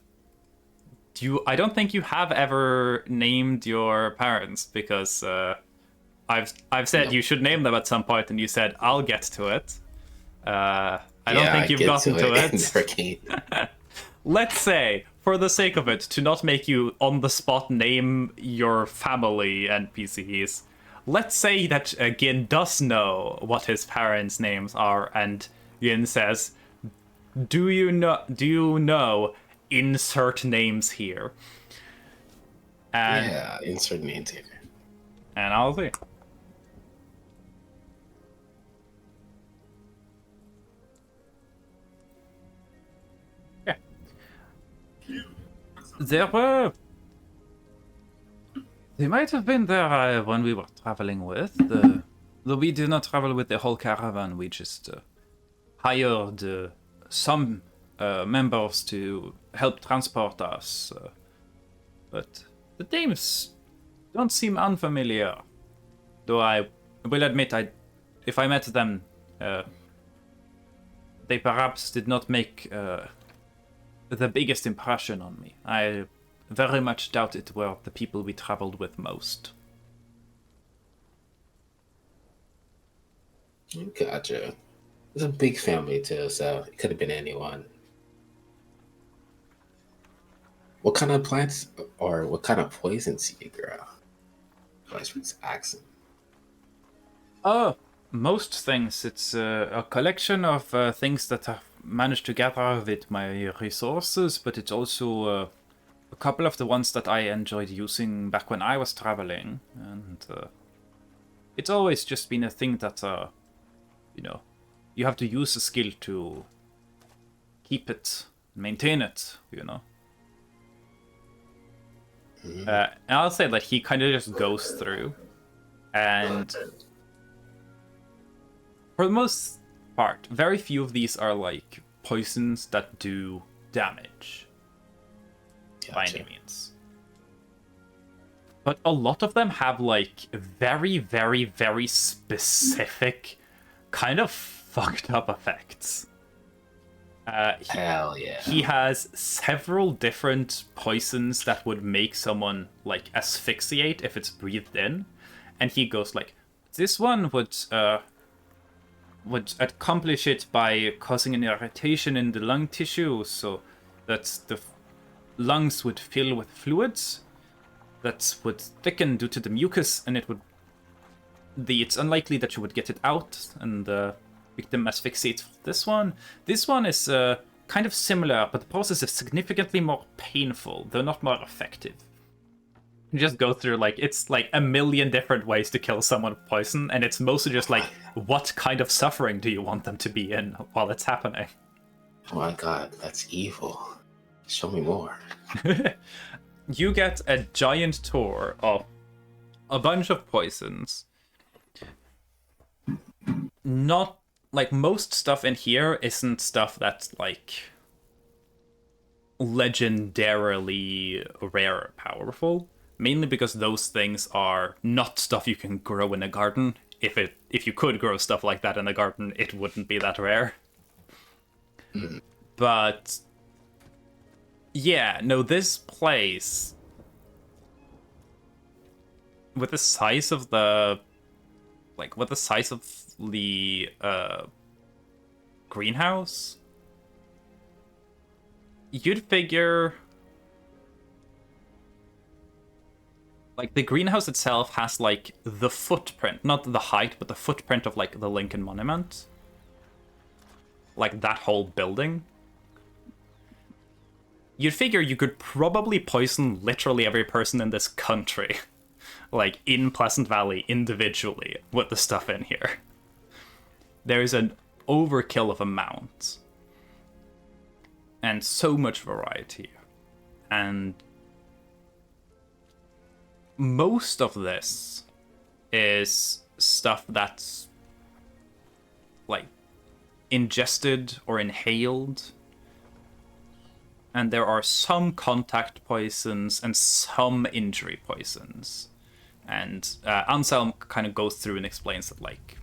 don't think you have ever named your parents because I've said No. you should name them at some point, and you said I'll get to it. I don't Yeah, think I you've get gotten to and it. never came. Let's say, for the sake of it, to not make you on the spot name your family NPCs, let's say that Gin does know what his parents' names are, and Gin says, Do you know insert names here?" And Yeah, insert names here. and I'll see. There were. They might have been there when we were traveling with. Though we did not travel with the whole caravan, we just hired some members to help transport us. But the names don't seem unfamiliar. Though I will admit, if I met them, they perhaps did not make the biggest impression on me. I very much doubt it were the people we traveled with most. Gotcha. It's a big family too, so it could have been anyone. What kind of plants or what kind of poisons do you grow? Vice versa accent. Most things. It's a collection of things that I've managed to gather with my resources, but it's also a couple of the ones that I enjoyed using back when I was traveling. And it's always just been a thing that, you have to use a skill to keep it, maintain it, and I'll say that he kind of just goes through, and for the most part, very few of these are like poisons that do damage by any means. But a lot of them have like very, very, very specific, kind of fucked up effects. Hell yeah. He has several different poisons that would make someone like asphyxiate if it's breathed in, and he goes like, this one would accomplish it by causing an irritation in the lung tissue, so that the lungs would fill with fluids that would thicken due to the mucus, and it's unlikely that you would get it out, and the victim asphyxiates. This one is kind of similar, but the process is significantly more painful, though not more effective. You just go through it's like a million different ways to kill someone with poison, and it's mostly just like, what kind of suffering do you want them to be in while it's happening? Oh my god, that's evil. Show me more. You get a giant tour of a bunch of poisons. Not like most stuff in here isn't stuff that's like legendarily rare or powerful, mainly because those things are not stuff you can grow in a garden. If you could grow stuff like that in a garden, it wouldn't be that rare. But yeah, no, this place, with the size of the greenhouse, you'd figure like the greenhouse itself has like the footprint, not the height, but the footprint of like the Lincoln Monument, like that whole building. You'd figure you could probably poison literally every person in this country, like in Pleasant Valley individually, with the stuff in here. There's an overkill of amount, and so much variety, and most of this is stuff that's like ingested or inhaled, and there are some contact poisons and some injury poisons. And Anselm kind of goes through and explains that like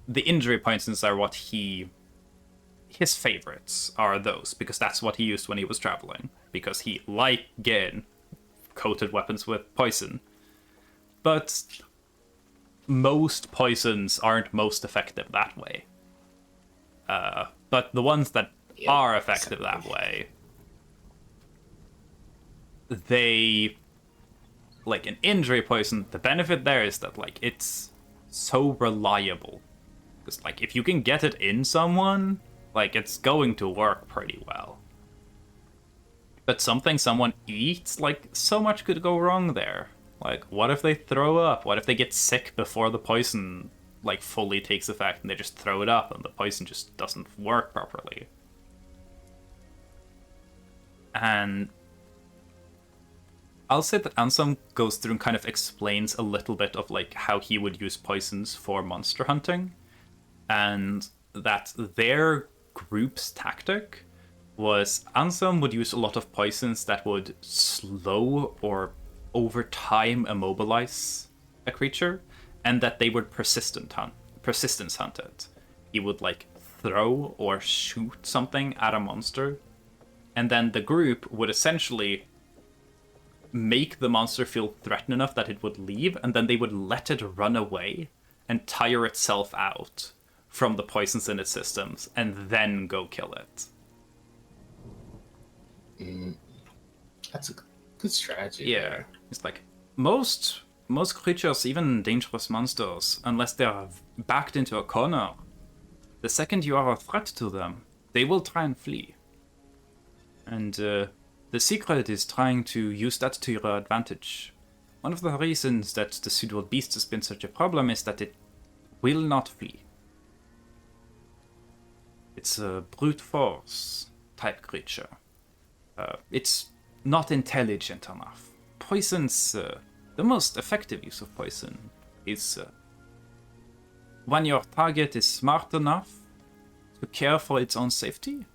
the injury poisons are what his favorites are those, because that's what he used when he was traveling, because he, like Gin, coated weapons with poison. But most poisons aren't most effective that way. But the ones that are effective that way, they, like an injury poison, the benefit there is that like it's so reliable. Because like if you can get it in someone, like it's going to work pretty well. But something someone eats, like so much could go wrong there. Like what if they throw up? What if they get sick before the poison like fully takes effect and they just throw it up and the poison just doesn't work properly? And I'll say that Ansem goes through and kind of explains a little bit of like how he would use poisons for monster hunting, and that their group's tactic was Ansem would use a lot of poisons that would slow or over time immobilize a creature, and that they would persistence hunt it. He would like throw or shoot something at a monster, and then the group would essentially make the monster feel threatened enough that it would leave, and then they would let it run away and tire itself out from the poisons in its systems, and then go kill it. That's a good strategy. Yeah, there. it's like most creatures, even dangerous monsters, unless they're backed into a corner, the second you are a threat to them, they will try and flee. And the secret is trying to use that to your advantage. One of the reasons that the pseudo beast has been such a problem is that it will not flee. It's a brute force type creature. It's not intelligent enough. Poison's the most effective use of poison is when your target is smart enough to care for its own safety,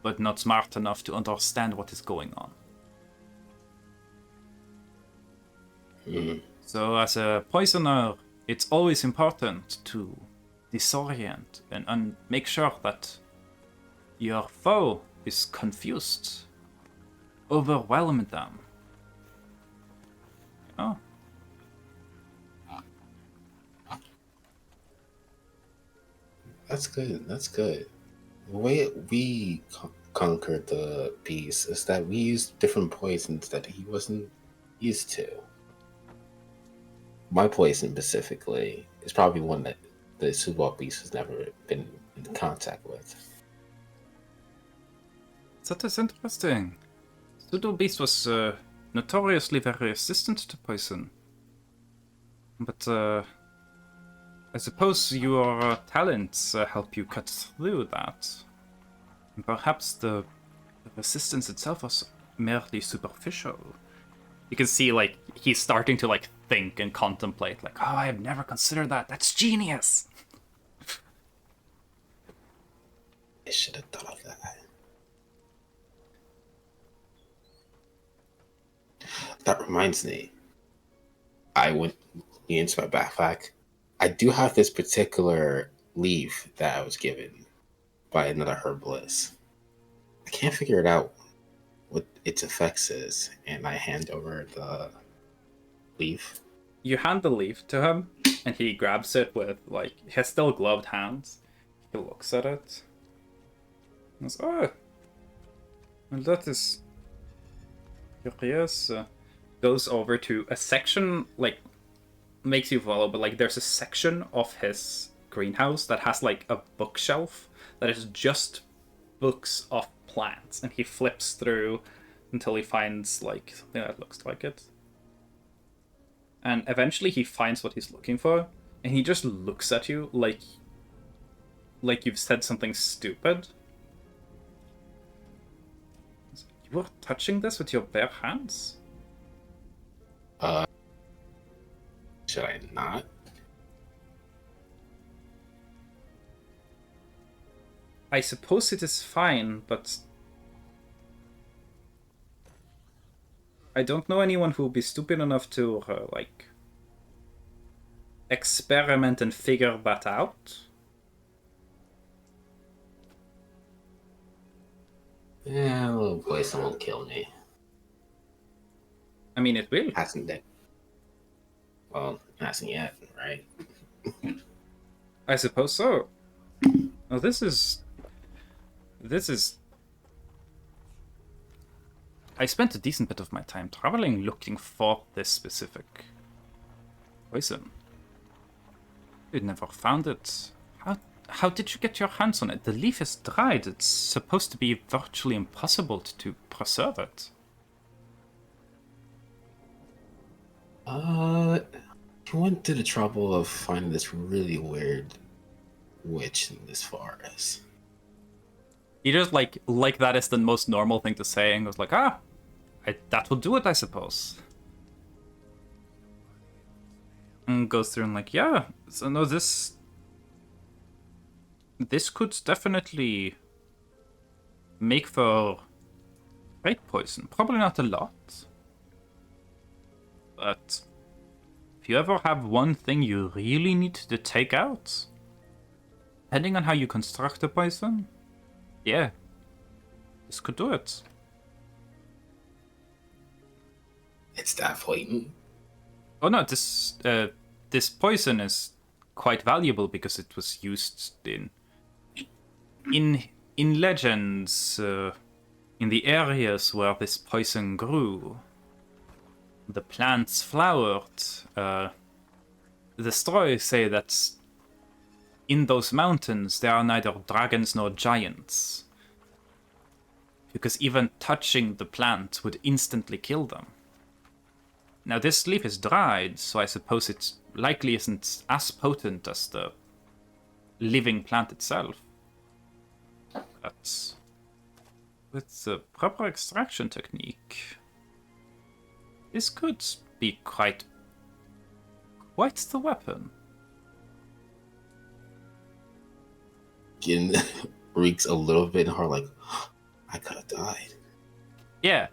but not smart enough to understand what is going on. So as a poisoner, it's always important to disorient and make sure that your foe is confused. Overwhelm them. Oh. That's good. That's good. The way we conquered the beast is that we used different poisons that he wasn't used to. My poison specifically is probably one that the Subok beast has never been in contact with. That is interesting. Pseudo Beast was notoriously very resistant to poison. But I suppose your talents help you cut through that. And perhaps the resistance itself was merely superficial. You can see, like, he's starting to, like, think and contemplate, like, oh, I have never considered that. That's genius! I should have thought of that. That reminds me. I went into my backpack. I do have this particular leaf that I was given by another herbalist. I can't figure it out what its effects is, and I hand over the leaf. You hand the leaf to him, and he grabs it with, like, he has still gloved hands. He looks at it. And says, oh, well, that is curious. Goes over to a section, like, makes you follow, but, like, there's a section of his greenhouse that has, like, a bookshelf that is just books of plants, and he flips through until he finds, like, something that looks like it. And eventually he finds what he's looking for, and he just looks at you like you've said something stupid. You are touching this with your bare hands? Should I not? I suppose it is fine, but I don't know anyone who will be stupid enough to, like, experiment and figure that out. Yeah, a little poison won't kill me. I mean, it will. Hasn't been. Well, hasn't yet, right? I suppose so. Oh, this is... I spent a decent bit of my time traveling looking for this specific poison. You never found it. How did you get your hands on it? The leaf is dried. It's supposed to be virtually impossible to preserve it. He went to the trouble of finding this really weird witch in this forest. He just, like that is the most normal thing to say, and goes like, that will do it, I suppose. And goes through and like, yeah, so no, this could definitely make for great poison. Probably not a lot. But if you ever have one thing you really need to take out, depending on how you construct the poison, yeah, this could do it. It's that blatant. Oh no, this poison is quite valuable because it was used in legends in the areas where this poison grew. The plants flowered. The stories say that in those mountains there are neither dragons nor giants, because even touching the plant would instantly kill them. Now this leaf is dried, so I suppose it likely isn't as potent as the living plant itself. But with the proper extraction technique, this could be quite the weapon. Getting reeks a little bit hard, like I could have died. Yeah.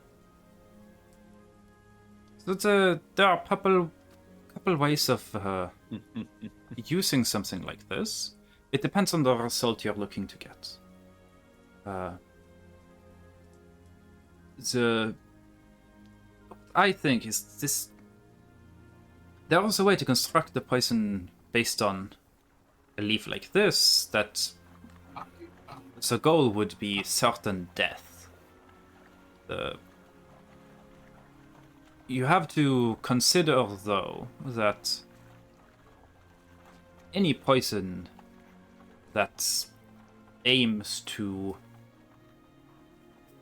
So there are a couple ways of using something like this. It depends on the result you're looking to get. I think is this. There is a way to construct the poison based on a leaf like this that the goal would be certain death. You have to consider, though, that any poison that aims to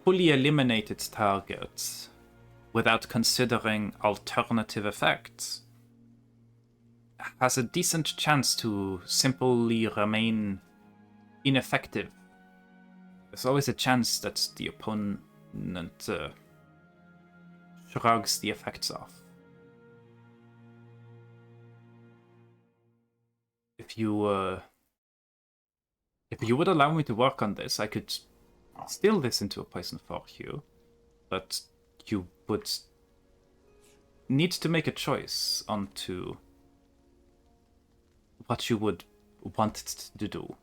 fully eliminate its target without considering alternative effects has a decent chance to simply remain ineffective. There's always a chance that the opponent shrugs the effects off. If you would allow me to work on this, I could still this into a poison for you, but you would need to make a choice onto what you would want it to do.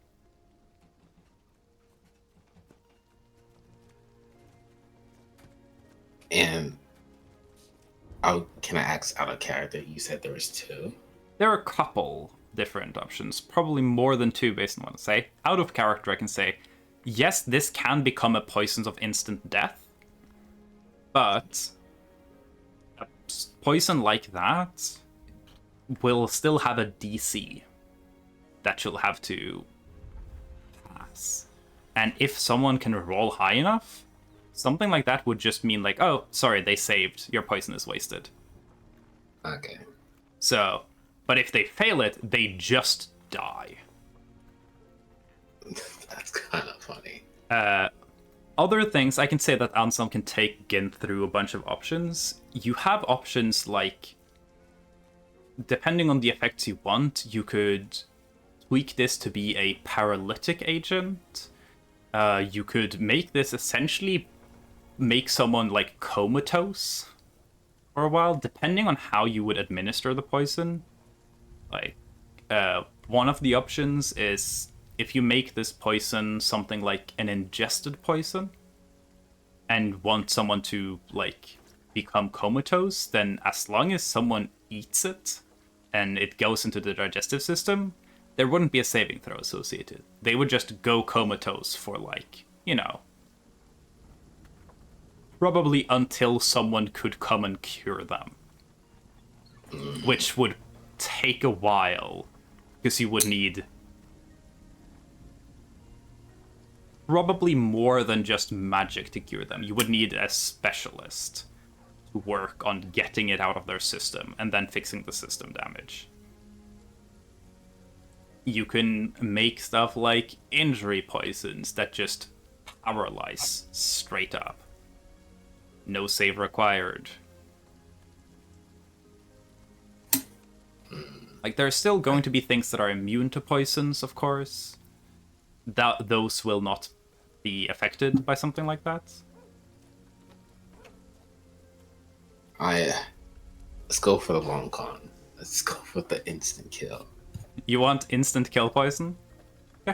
And can I ask out of character? You said there was two. There are a couple different options, probably more than two based on what I say. Out of character, I can say, yes, this can become a poison of instant death, but a poison like that will still have a DC that you'll have to pass. And if someone can roll high enough, something like that would just mean like, oh, sorry, they saved, your poison is wasted. Okay. So, but if they fail it, they just die. That's kind of funny. Other things, I can say that Anselm can take Gin through a bunch of options. You have options like, depending on the effects you want, you could tweak this to be a paralytic agent. You could make this essentially make someone like comatose for a while, depending on how you would administer the poison. Like, one of the options is if you make this poison something like an ingested poison and want someone to like become comatose, then as long as someone eats it and it goes into the digestive system, there wouldn't be a saving throw associated. They would just go comatose for like, probably until someone could come and cure them. Which would take a while, because you would need probably more than just magic to cure them. You would need a specialist to work on getting it out of their system and then fixing the system damage. You can make stuff like injury poisons that just paralyze straight up. No save required. Like, there are still going to be things that are immune to poisons, of course. Those will not be affected by something like that. Let's go for the long con. Let's go for the instant kill. You want instant kill poison?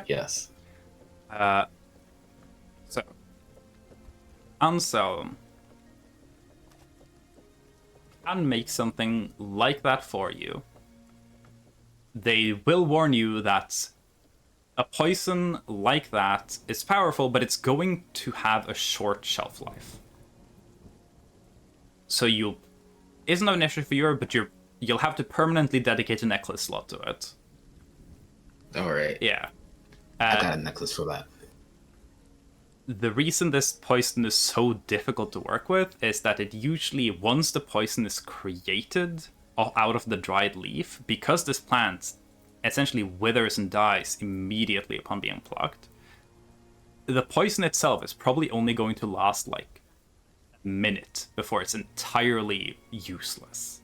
Yes. So, Anselm can make something like that for you. They will warn you that a poison like that is powerful, but it's going to have a short shelf life. So isn't an issue for you, but you'll have to permanently dedicate a necklace slot to it. All right. Yeah. I got a necklace for that. The reason this poison is so difficult to work with is that it usually, once the poison is created out of the dried leaf, because this plant essentially withers and dies immediately upon being plucked, the poison itself is probably only going to last like a minute before it's entirely useless.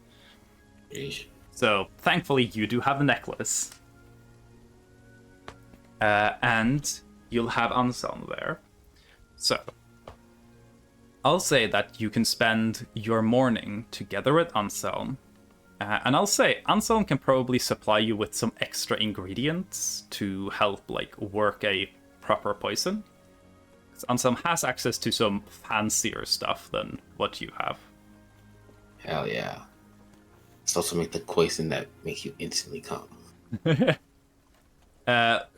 Yeesh. So, thankfully, you do have a necklace. And you'll have Anselm there. So, I'll say that you can spend your morning together with Anselm. And I'll say Anselm can probably supply you with some extra ingredients to help, like, work a proper poison. Anselm has access to some fancier stuff than what you have. Hell yeah. Let's also make the poison that makes you instantly come.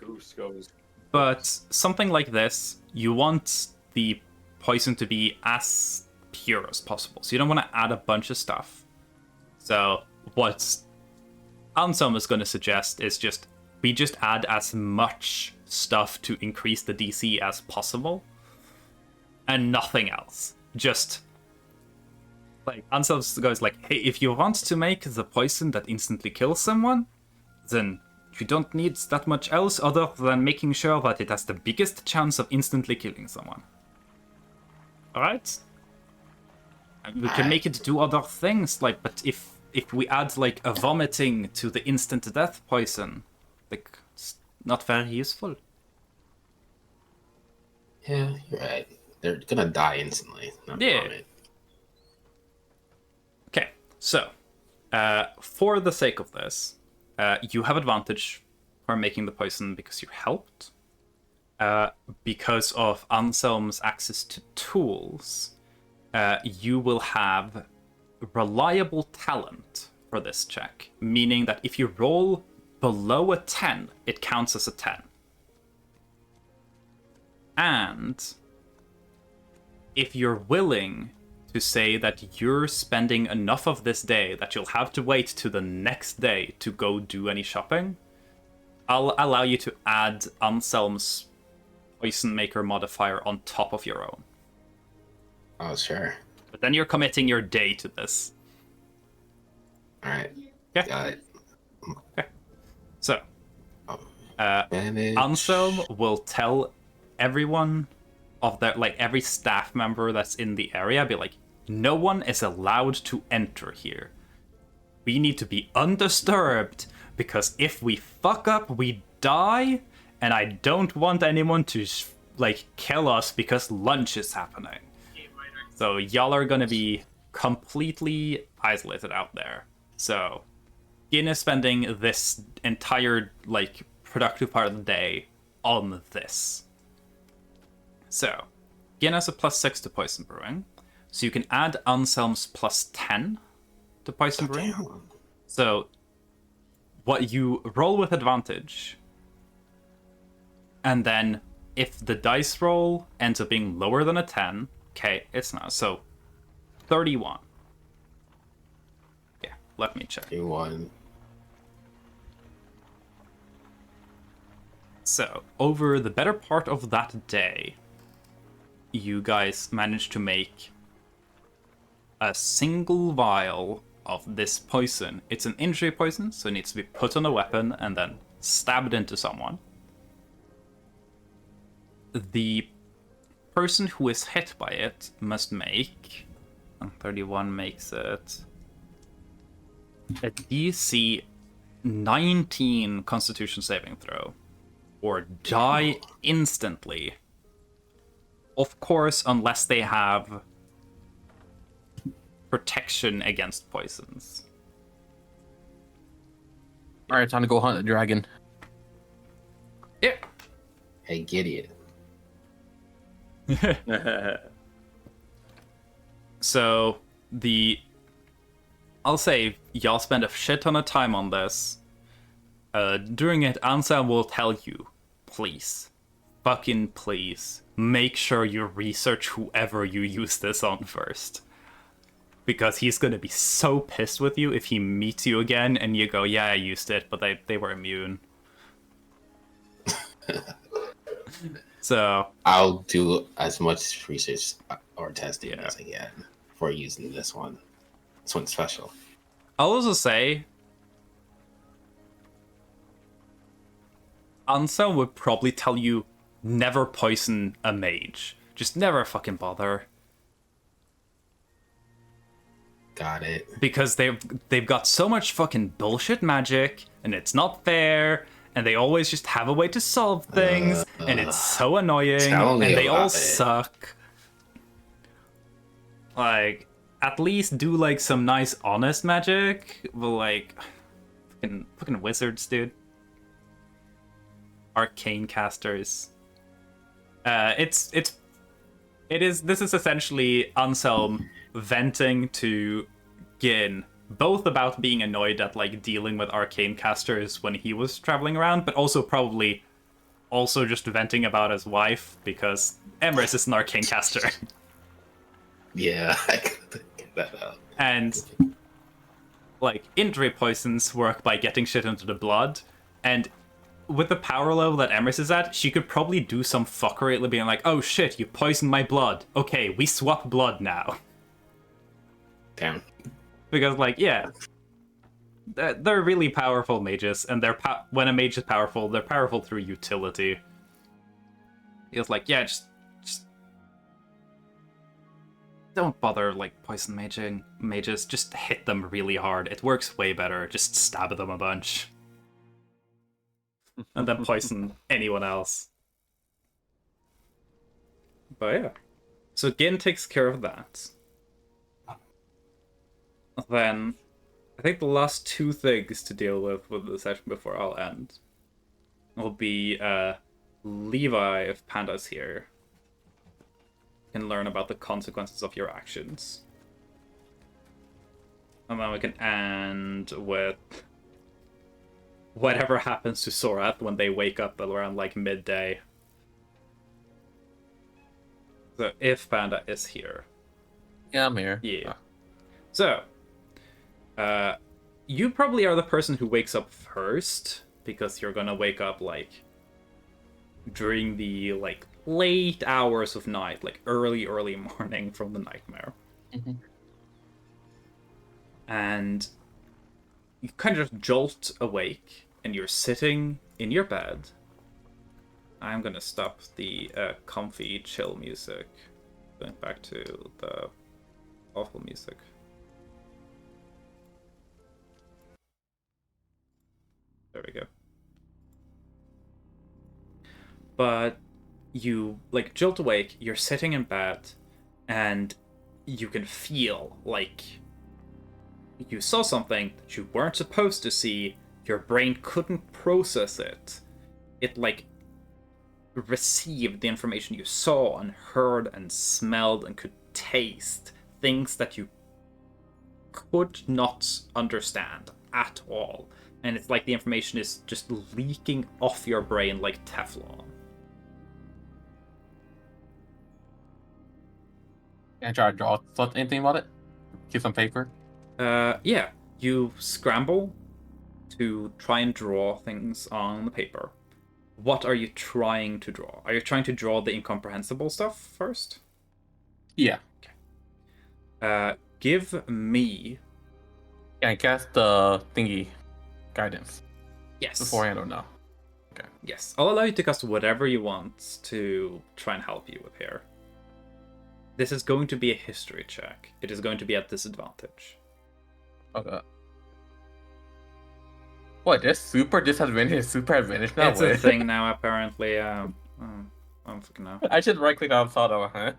Goose goes. But something like this, you want the poison to be as pure as possible. So you don't want to add a bunch of stuff. So what Anselm is going to suggest is we just add as much stuff to increase the DC as possible. And nothing else. Just like Anselm goes like, hey, if you want to make the poison that instantly kills someone, then you don't need that much else other than making sure that it has the biggest chance of instantly killing someone. Alright? And we can make it do other things, like, but if we add, like, a vomiting to the instant death poison, like, it's not very useful. Yeah, you're right. They're gonna die instantly. Not vomit. Okay, so, for the sake of this, you have advantage for making the poison because you helped. Because of Anselm's access to tools, you will have reliable talent for this check, meaning that if you roll below a 10, it counts as a 10. And if you're willing to say that you're spending enough of this day that you'll have to wait to the next day to go do any shopping, I'll allow you to add Anselm's Poison Maker modifier on top of your own. Oh, sure. But then you're committing your day to this. Alright. Okay. Got it. Okay. So, Manage. Anselm will tell everyone of their, like, every staff member that's in the area, be like, no one is allowed to enter here. We need to be undisturbed, because if we fuck up, we die, and I don't want anyone to, like, kill us because lunch is happening. So y'all are gonna be completely isolated out there. So, Gin is spending this entire, like, productive part of the day on this. So, Gin has a +6 to Poison Brewing, so you can add Anselm's +10 to Poison Brewing. Damn. So, what you roll with advantage, and then if the dice roll ends up being lower than a 10, okay, it's not. So, 31. Yeah, let me check. You won. So, over the better part of that day, you guys managed to make a single vial of this poison. It's an injury poison, so it needs to be put on a weapon and then stabbed into someone. The person who is hit by it must make, and 31 makes it, a DC 19 Constitution saving throw, or die instantly. Of course, unless they have protection against poisons. Alright, time to go hunt a dragon. Yeah. Hey, Gideon. So, I'll say y'all spend a shit ton of time on this. During it, Ansa will tell you, please, fucking please, make sure you research whoever you use this on first. Because he's gonna be so pissed with you if he meets you again and you go, yeah, I used it, but they were immune. So I'll do as much research or testing Yeah. as I can for using this one. This one's special. I'll also say, Ansa would probably tell you never poison a mage. Just never fucking bother. Got it. Because they've got so much fucking bullshit magic, and it's not fair, and they always just have a way to solve things, and it's so annoying, tell and me they all about it. suck. Like, at least do like some nice honest magic, but like fucking wizards, dude. Arcane casters. This is essentially Anselm venting to Gin, both about being annoyed at like dealing with arcane casters when he was traveling around, but also probably also just venting about his wife, because Emrys is an arcane caster. Yeah, I could get that out. And like injury poisons work by getting shit into the blood, and with the power level that Emrys is at, she could probably do some fuckery at being like, oh shit, you poisoned my blood. Okay, we swap blood now. Damn. Because, like, yeah, they're really powerful mages, and when a mage is powerful, they're powerful through utility. It's like, yeah, just don't bother, like, poison mages. Just hit them really hard. It works way better. Just stab them a bunch. And then poison anyone else. But yeah. So Gin takes care of that. Then, I think the last two things to deal with the session before I'll end will be Levi, if Panda's here, can learn about the consequences of your actions. And then we can end with whatever happens to Sorath when they wake up around like midday. So if Panda is here. Yeah, I'm here. Yeah. So, you probably are the person who wakes up first, because you're gonna wake up like during the like late hours of night, like early morning from the nightmare. Mhm. And you kind of jolt awake, and you're sitting in your bed. I'm gonna stop the comfy chill music, going back to the awful music. There we go. But you like jolt awake, you're sitting in bed, and you can feel like you saw something that you weren't supposed to see. Your brain couldn't process it. It like received the information you saw and heard and smelled and could taste, things that you could not understand at all. And it's like the information is just leaking off your brain like Teflon. Can I try to draw anything about it? Get some paper? Yeah, you scramble to try and draw things on the paper. What are you trying to draw? Are you trying to draw the incomprehensible stuff first? Yeah. Give me... Can I cast the thingy guidance Yes. beforehand or no? Okay. Yes. I'll allow you to cast whatever you want to try and help you with here. This is going to be a history check. It is going to be at disadvantage. Okay. What? There's super disadvantage, super advantage now. It's a thing now, apparently. I don't fucking know. I should right click on Sado, huh?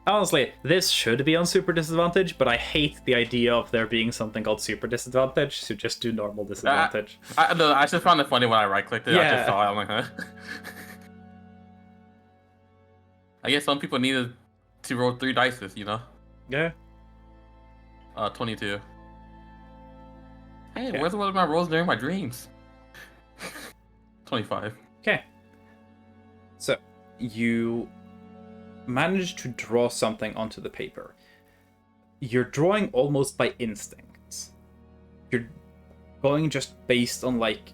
Honestly, this should be on super disadvantage, but I hate the idea of there being something called super disadvantage, so just do normal disadvantage. I just found it funny when I right clicked it. I Yeah. just saw it. I'm like, huh? I guess some people needed to roll 3 dice, you know? Yeah. 22. Hey, Okay. where's one of my rolls during my dreams? 25. Okay. So, you manage to draw something onto the paper. You're drawing almost by instinct. You're going just based on, like,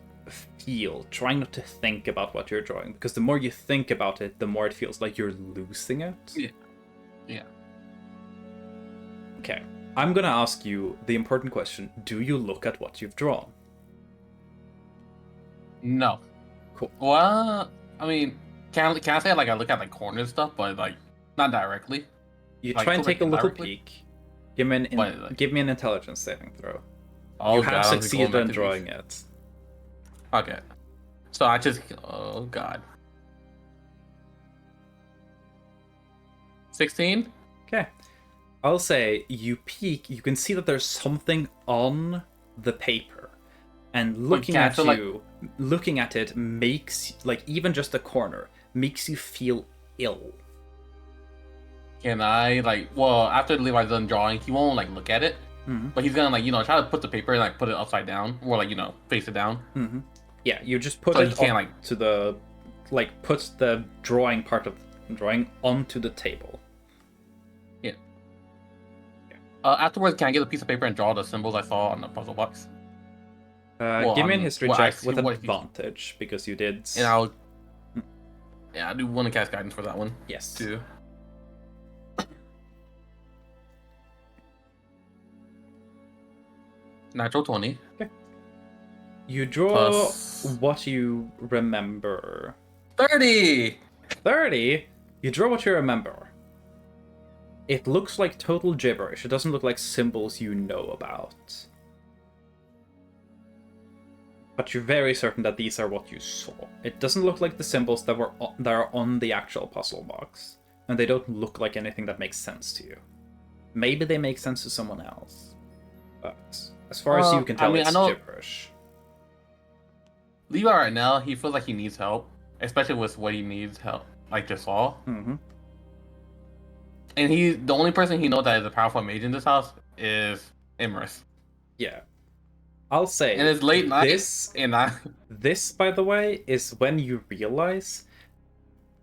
feel, trying not to think about what you're drawing, because the more you think about it, the more it feels like you're losing it. Yeah. Okay. I'm gonna ask you the important question. Do you look at what you've drawn? No. Cool. Well, I mean, can I say like I look at like corner stuff, but like not directly? You Like, try and look take a little indirectly? peek. Give me an But, like- give me an intelligence saving throw. Oh, You God, have I'm going succeeded back in to drawing these. it. Okay. So I just oh God. 16? Okay. I'll say you peek, you can see that there's something on the paper. And looking yeah, at so, like- you, looking at it makes, like, even just a corner, makes you feel ill. Can I like well after Levi's done drawing, he won't like look at it, Mhm. but he's gonna like try to put the paper and like put it upside down or like face it down. Mm-hmm. Yeah, you just put So it you can't, up like- to the, like, put the drawing part of the drawing onto the table. Afterwards, can I get a piece of paper and draw the symbols I saw on the puzzle box? Well, Give me a history well, I check see with what he- advantage, because you did... And I'll I do want to cast guidance for that one Yes. too. Natural 20. You draw Plus- what you remember. 30! 30? You draw what you remember. It looks like total gibberish. It doesn't look like symbols you know about. But you're very certain that these are what you saw. It doesn't look like the symbols that are on the actual puzzle box. And they don't look like anything that makes sense to you. Maybe they make sense to someone else. But as far as you can tell, I it's know- gibberish. Levi right now, he feels like he needs help, especially with what he needs help, like just saw. Mm-hmm. And the only person he knows that is a powerful mage in this house is Imrith. Yeah. I'll say... And it's late night, This, and I this, by the way, is when you realize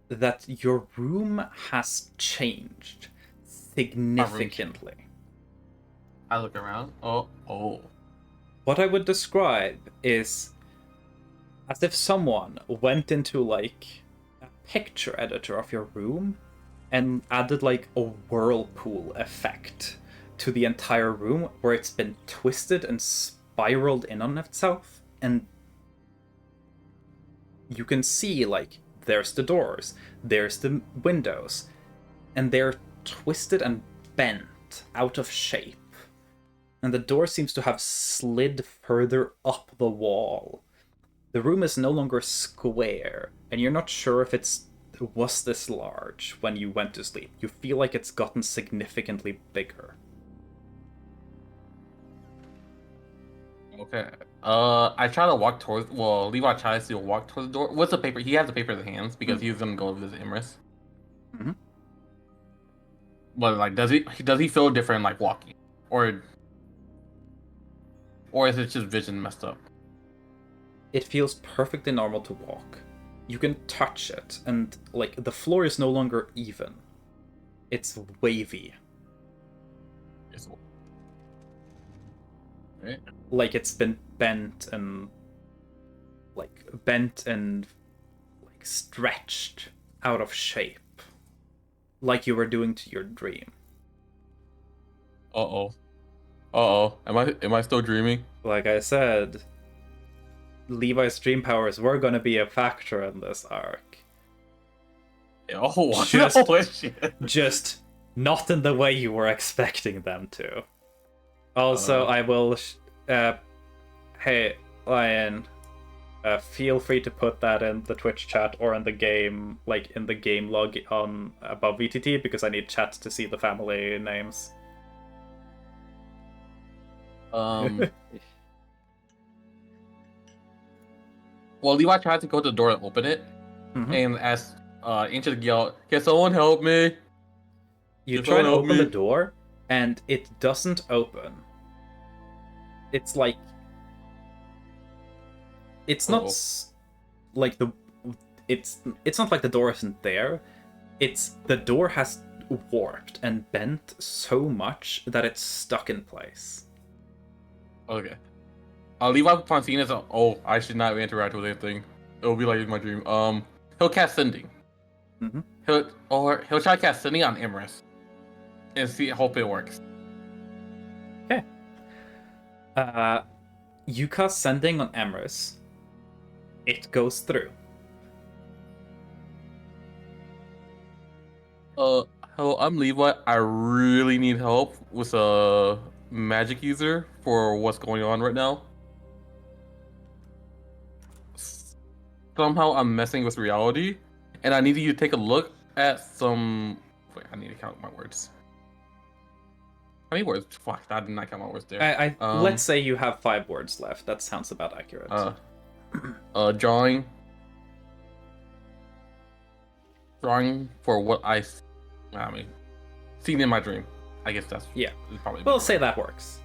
that your room has changed significantly. look around. Oh. What I would describe is as if someone went into, like, a picture editor of your room and added, like, a whirlpool effect to the entire room where it's been twisted and spiraled in on itself, and you can see, like, there's the doors, there's the windows, and they're twisted and bent out of shape. And the door seems to have slid further up the wall. The room is no longer square, and you're not sure if it was this large when you went to sleep. You feel like it's gotten significantly bigger. Okay. I try to walk towards. Well, Levi tries to walk towards the door. What's the paper? He has the paper in his hands because he's gonna go visit Imrith. Mhm. But like, does he feel different like walking, or is it just vision messed up? It feels perfectly normal to walk. You can touch it, and, like, the floor is no longer even. It's wavy. It's... Right. Like it's been bent and stretched out of shape, like you were doing to your dream. Uh oh. Am I still dreaming? Like I said, Levi's dream powers were going to be a factor in this arc. Oh, Just- no shit. Just not in the way you were expecting them to. Also, I will... hey, Lion, feel free to put that in the Twitch chat or in the game, like in the game log on above VTT, because I need chat to see the family names. Well, Levi tried to go to the door and open it, and as Ancient yelled, "Can someone help me?" You Can try and someone help open the me? door, and it doesn't open. It's like it's not like the it's not like the door isn't there. It's the door has warped and bent so much that it's stuck in place. Okay. Levi upon seeing this, oh, I should not interact with anything. It'll be like in my dream. He'll cast Sending. He'll try to cast Sending on Emrys, and hope it works. Okay. You cast Sending on Emrys. It goes through. Hello, I'm Levi. I really need help with a magic user for what's going on right now. Somehow I'm messing with reality, and I need you to take a look at some. Wait, I need to count my words. How many words? Fuck, I did not count my words there. Let's say you have 5 words left. That sounds about accurate. Drawing for what I mean, seen in my dream. I guess that's probably. We'll say that works.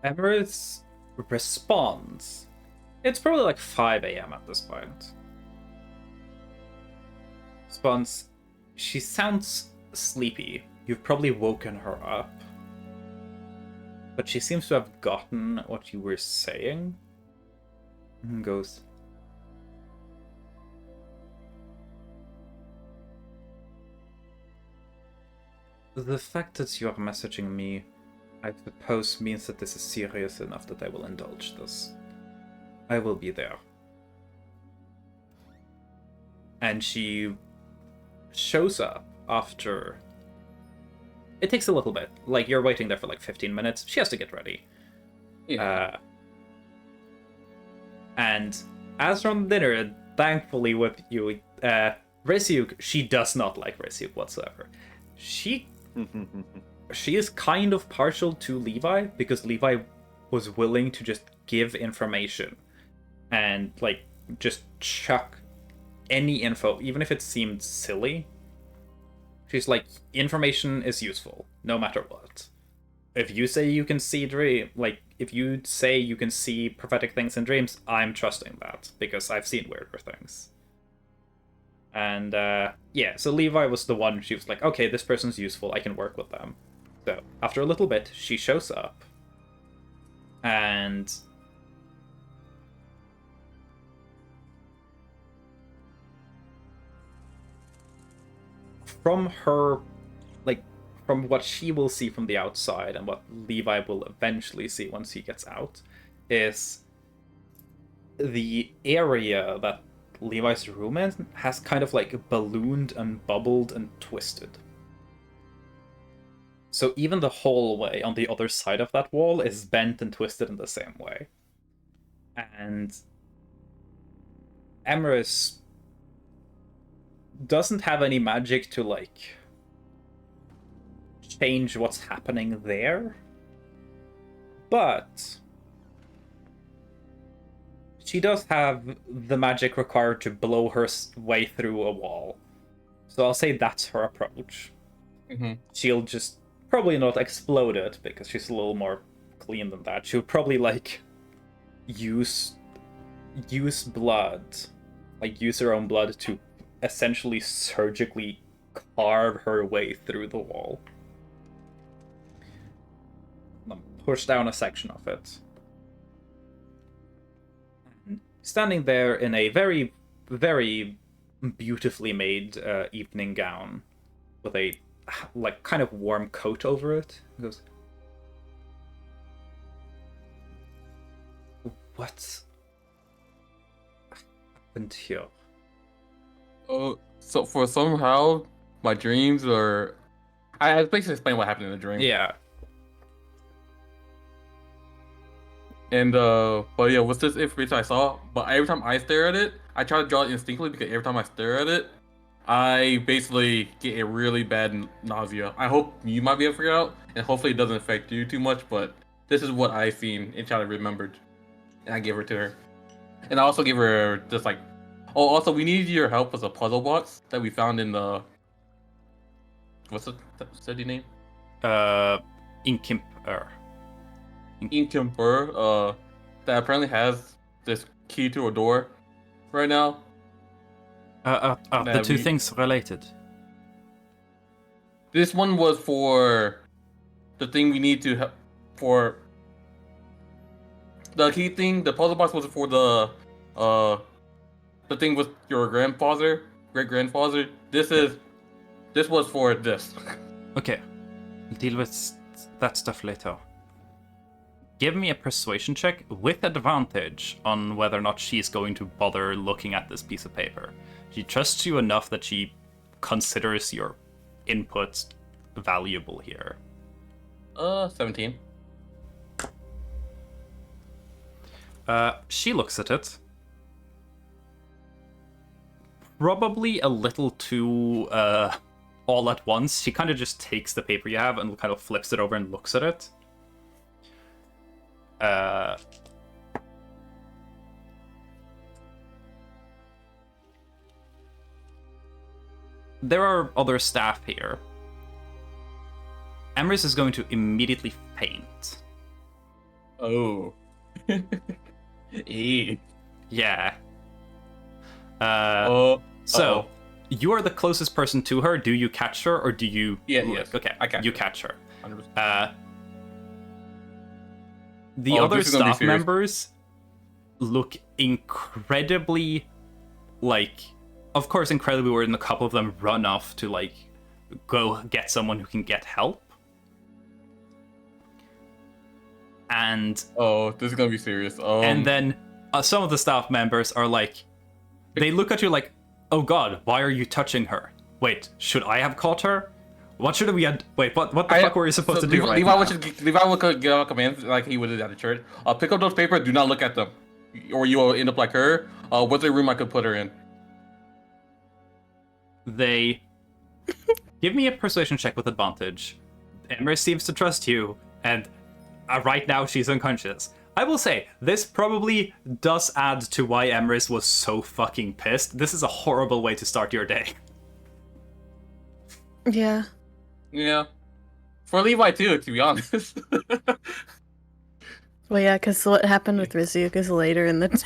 Emrys responds. It's probably like 5 a.m. at this point. Responds. She sounds sleepy. You've probably woken her up. But she seems to have gotten what you were saying. And goes. The fact that you're messaging me, I suppose, means that this is serious enough that I will indulge this. I will be there. And she shows up after... It takes a little bit. Like, you're waiting there for like 15 minutes. She has to get ready. Yeah. And as from dinner, thankfully with you, Resyuk, she does not like Resyuk whatsoever. She is kind of partial to Levi, because Levi was willing to just give information and like just chuck any info, even if it seemed silly. She's like, information is useful, no matter what. If you say you can see if you say you can see prophetic things in dreams, I'm trusting that, because I've seen weirder things. And so Levi was the one, she was like, okay, this person's useful, I can work with them. So after a little bit, she shows up, and from her, from what she will see from the outside and what Levi will eventually see once he gets out, is the area that Levi's room in has kind of like ballooned and bubbled and twisted. So even the hallway on the other side of that wall is bent and twisted in the same way. And Emrys doesn't have any magic to like change what's happening there, but she does have the magic required to blow her way through a wall. So I'll say that's her approach. She'll just probably not explode it, because she's a little more clean than that. She'll probably like use blood, like use her own blood to essentially surgically carve her way through the wall. Push down a section of it. Standing there in a very, very beautifully made evening gown with a like kind of warm coat over it, he goes, "What happened here?" Oh, so for somehow my dreams are. I basically explain what happened in the dream. Yeah. And but yeah, with this information I saw, but every time I stare at it, I try to draw it instinctively because every time I stare at it, I basically get a really bad nausea. I hope you might be able to figure it out, and hopefully it doesn't affect you too much. But this is what I seen and Charlie remembered, and I gave her to her. And I also gave her just like, oh, also we needed your help with a puzzle box that we found in the what's the city name? Inkimper. Inkimper. That apparently has this key to a door right now. Are the two things related? This one was for the thing we need to for the key thing. The puzzle box was for the thing with your great grandfather. This was for this. Okay, deal with that stuff later. Give me a persuasion check with advantage on whether or not she's going to bother looking at this piece of paper. She trusts you enough that she considers your input valuable here. 17. She looks at it. Probably a little too all at once. She kind of just takes the paper you have and kind of flips it over and looks at it. There are other staff here. Emrys is going to immediately faint. Oh. Yeah. So you are the closest person to her. Do you catch her, or do you? Yeah, look? yes. Okay, I catch you her. catch her. 100%. The Oh, other this is gonna be staff serious. members look incredibly, of course, incredibly worried, and a couple of them run off to, go get someone who can get help. And Oh, this is gonna be serious. and then some of the staff members are they look at you like, oh god, why are you touching her? Wait, should I have caught her? What should we have... Wait, what the fuck were you supposed to do right Levi now? Levi would give a command like he would at the church. Pick up those papers, do not look at them. Or you will end up like her. What's the room I could put her in? They give me a persuasion check with advantage. Emrys seems to trust you, and right now she's unconscious. I will say, this probably does add to why Emrys was so fucking pissed. This is a horrible way to start your day. Yeah. Yeah. For Levi too, to be honest. Well, yeah, because what happened with Rizyuk is later in the...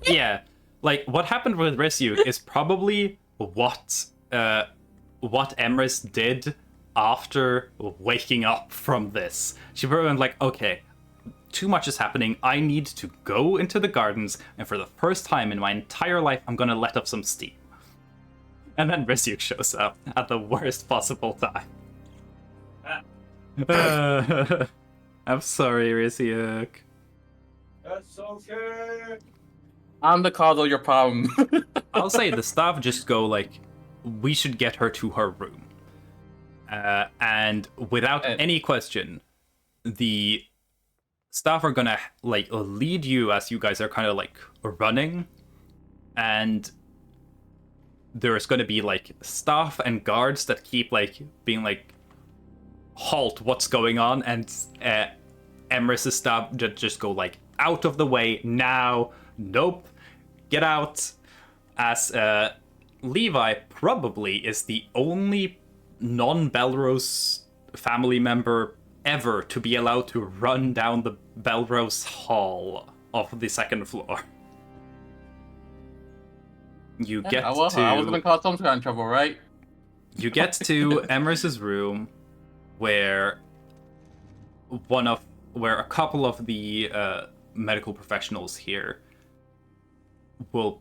Yeah, what happened with Risyuk is probably what Emrys did after waking up from this. She probably went okay, too much is happening. I need to go into the gardens, and for the first time in my entire life, I'm gonna let off some steam. And then Risyuk shows up at the worst possible time. I'm sorry, Risyuk. That's okay. I'm the cause of your problem. I'll say the staff just go we should get her to her room. And without any question, the staff are gonna lead you as you guys are kind of running, and there's gonna be staff and guards that keep being halt, what's going on, and Emrys' staff just go out of the way now, nope, get out, as Levi probably is the only non-Belrose family member ever to be allowed to run down the Belrose hall of the second floor. You get I was gonna cause some kind of trouble, right? You get to Emrys' room, where a couple of the medical professionals here will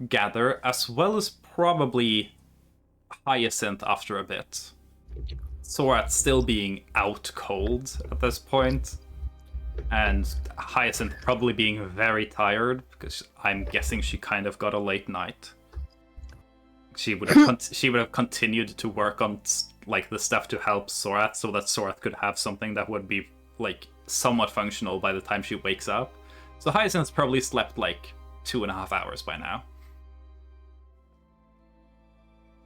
gather, as well as probably Hyacinth after a bit. Sorat still being out cold at this point, and Hyacinth probably being very tired, because I'm guessing she kind of got a late night. She would have continued to work on the stuff to help Sorath, so that Sorath could have something that would be somewhat functional by the time she wakes up. So Hyacinth's probably slept like 2.5 hours by now.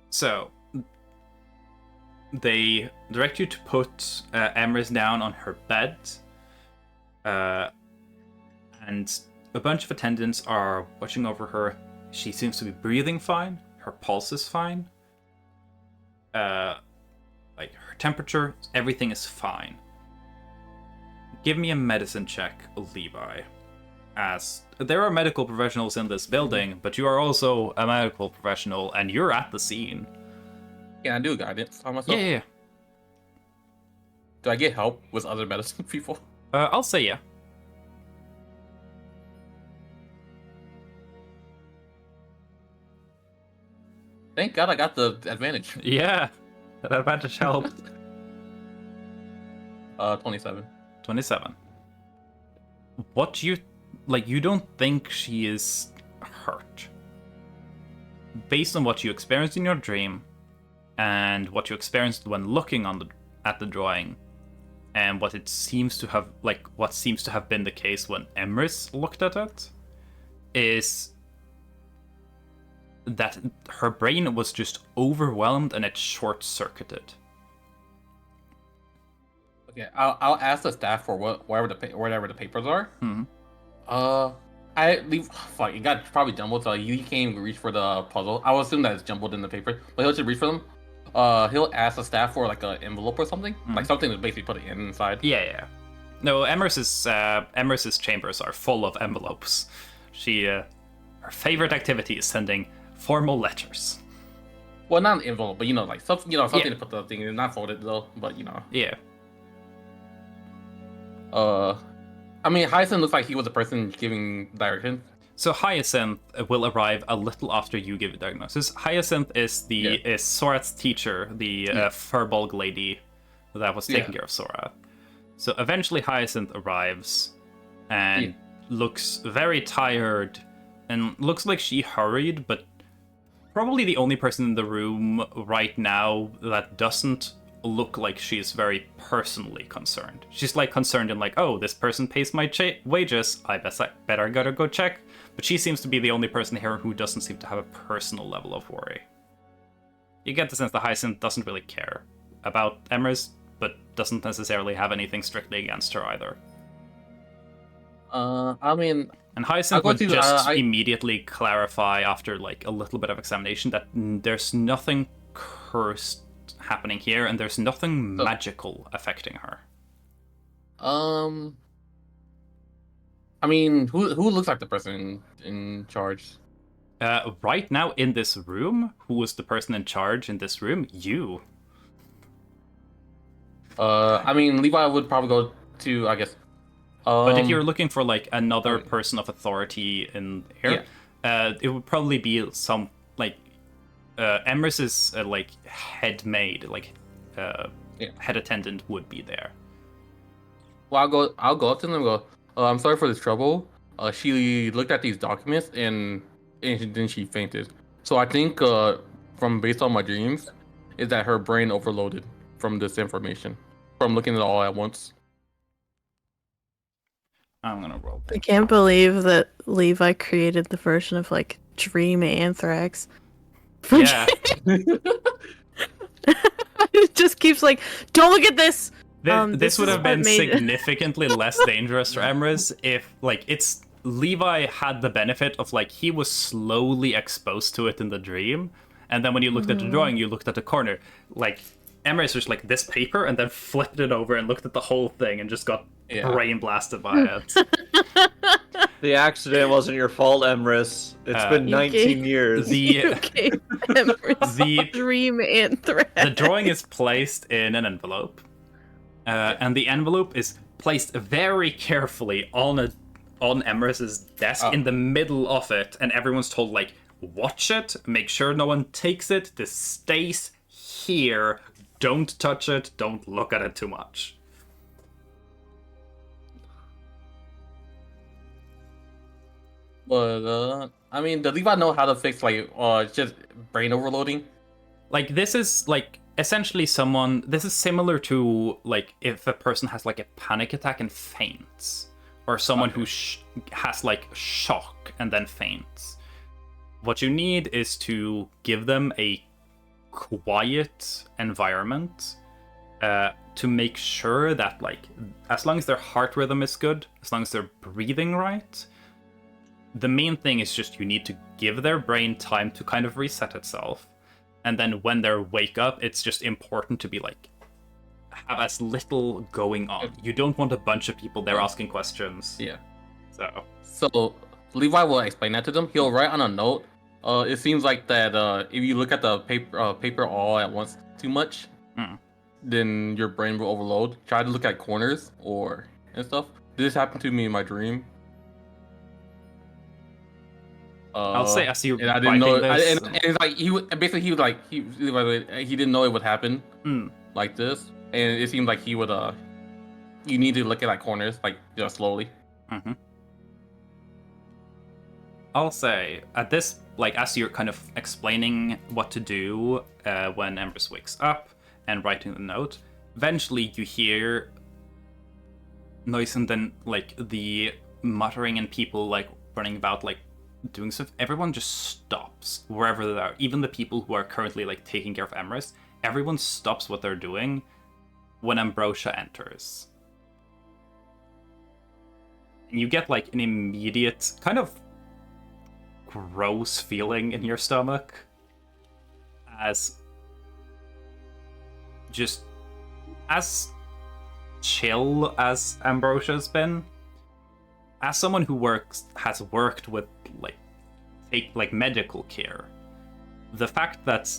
So they direct you to put Emrys down on her bed, and a bunch of attendants are watching over her. She seems to be breathing fine. Her pulse is fine. Like her temperature, everything is fine. Give me a medicine check, Levi. As there are medical professionals in this building, but you are also a medical professional, and you're at the scene. Can I do guidance on myself? Yeah. Do I get help with other medicine people? I'll say yeah. Thank God I got the advantage. Yeah, that advantage helped. 27. 27. What do you... Like, you don't think she is hurt. Based on what you experienced in your dream, and what you experienced when looking at the drawing, and what it seems to have... Like, what seems to have been the case when Emrys looked at it, is that her brain was just overwhelmed and it short-circuited. Okay, I'll ask the staff for whatever the papers are. Mm-hmm. I leave. Fuck, it got probably jumbled, so you can't even reach for the puzzle. I will assume that it's jumbled in the paper, but he'll just reach for them. He'll ask the staff for like an envelope or something, like something to basically put it inside. Yeah. No, Emrys's chambers are full of envelopes. Her favorite activity is sending formal letters. Well, not an envelope, but like something to put the thing in, not folded though, but Yeah. I mean, Hyacinth looks like he was the person giving directions. So Hyacinth will arrive a little after you give a diagnosis. Hyacinth is is Sorath's teacher, the Furbolg lady that was taking care of Sora. So eventually Hyacinth arrives and looks very tired and looks like she hurried, but probably the only person in the room right now that doesn't look like she's very personally concerned. She's like concerned in like, oh, this person pays my wages, I better gotta go check. But she seems to be the only person here who doesn't seem to have a personal level of worry. You get the sense that Hyacinth doesn't really care about Emrys, but doesn't necessarily have anything strictly against her either. I mean, and Hyacinth would just immediately clarify after like a little bit of examination that there's nothing cursed happening here, and there's nothing magical affecting her. I mean, who looks like the person in charge? Right now in this room, who is the person in charge in this room? You. I mean, Levi would probably go to, I guess. But if you're looking for like another person of authority in here, it would probably be some like Emrys's like head maid, like head attendant would be there. Well, I'll go up to them and go, I'm sorry for this trouble. She looked at these documents and then she fainted. So I think from based on my dreams, is that her brain overloaded from this information, from looking at it all at once. I'm gonna roll. I can't believe that Levi created the version of like Dream Anthrax. Yeah. It just keeps like, don't look at this. This would have been significantly less dangerous for Emrys if like Levi had the benefit of like he was slowly exposed to it in the dream, and then when you looked at the drawing, you looked at the corner. Like Emrys was like this paper and then flipped it over and looked at the whole thing and just got brain blasted by it. The accident wasn't your fault, Emrys. It's been 19 years. The Dream Anthrax. The drawing is placed in an envelope, and the envelope is placed very carefully on Emrys's desk in the middle of it, and everyone's told like, watch it, make sure no one takes it. This stays here. Don't touch it. Don't look at it too much. But I mean, does Levi know how to fix like just brain overloading? Like this is like essentially this is similar to like if a person has like a panic attack and faints, or someone who has like shock and then faints. What you need is to give them a quiet environment to make sure that, like, as long as their heart rhythm is good, as long as they're breathing right, the main thing is just you need to give their brain time to kind of reset itself. And then when they wake up, it's just important to be like, have as little going on. You don't want a bunch of people there asking questions. Yeah. So Levi will explain that to them. He'll write on a note. It seems like that if you look at the paper all at once too much, then your brain will overload. Try to look at corners and stuff. This happened to me in my dream. I'll say as you and I didn't know. this, And it's like he didn't know it would happen like this, and it seemed like he would. You need to look at like corners, like slowly. Mm-hmm. I'll say at this, like, as you're kind of explaining what to do when Empress wakes up and writing the note, eventually you hear noise and then like the muttering and people like running about like doing stuff. Everyone just stops wherever they are. Even the people who are currently like taking care of Empress, everyone stops what they're doing when Ambrosia enters. And you get like an immediate kind of gross feeling in your stomach as just as chill as Ambrosia's been. As someone who has worked with like medical care, the fact that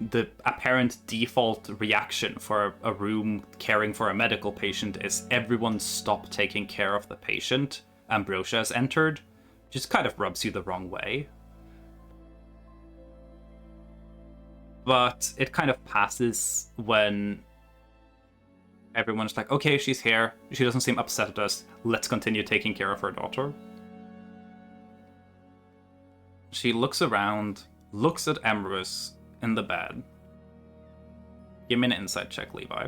the apparent default reaction for a room caring for a medical patient is everyone stop taking care of the patient Ambrosia has entered, just kind of rubs you the wrong way. But it kind of passes when everyone's like, okay, she's here. She doesn't seem upset at us. Let's continue taking care of her daughter. She looks around, looks at Emrys in the bed. Give me an insight check, Levi.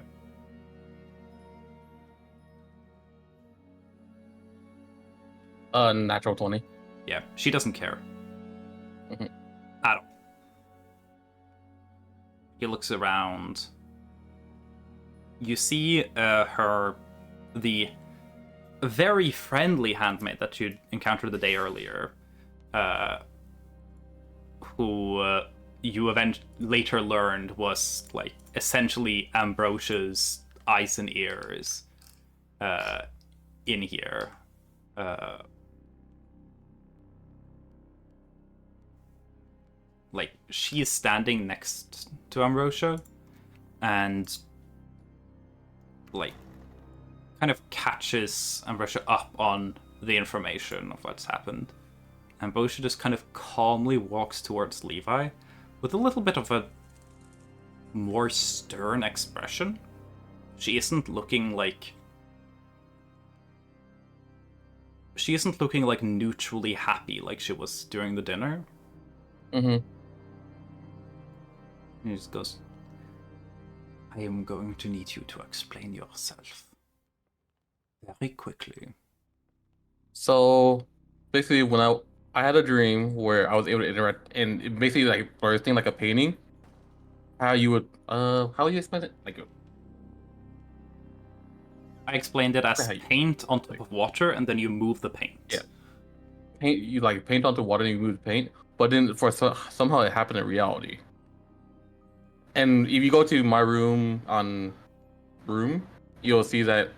Natural 20. Yeah, she doesn't care. Mm-hmm. At all. He looks around. You see the very friendly handmaid that you'd encountered the day earlier, who you later learned was like essentially Ambrosia's eyes and ears in here. Like, she is standing next to Ambrosia and like kind of catches Ambrosia up on the information of what's happened. Ambrosia just kind of calmly walks towards Levi with a little bit of a more stern expression. She isn't looking like neutrally happy like she was during the dinner. Mm-hmm. He just goes, I am going to need you to explain yourself very quickly. So basically, when I had a dream where I was able to interact, and it basically like birthing like a painting. How you would you explain it? Like, I explained it as paint on top of water, and then you move the paint. Yeah. You like paint onto water and you move the paint, but then somehow it happened in reality. And if you go to my room, you'll see that.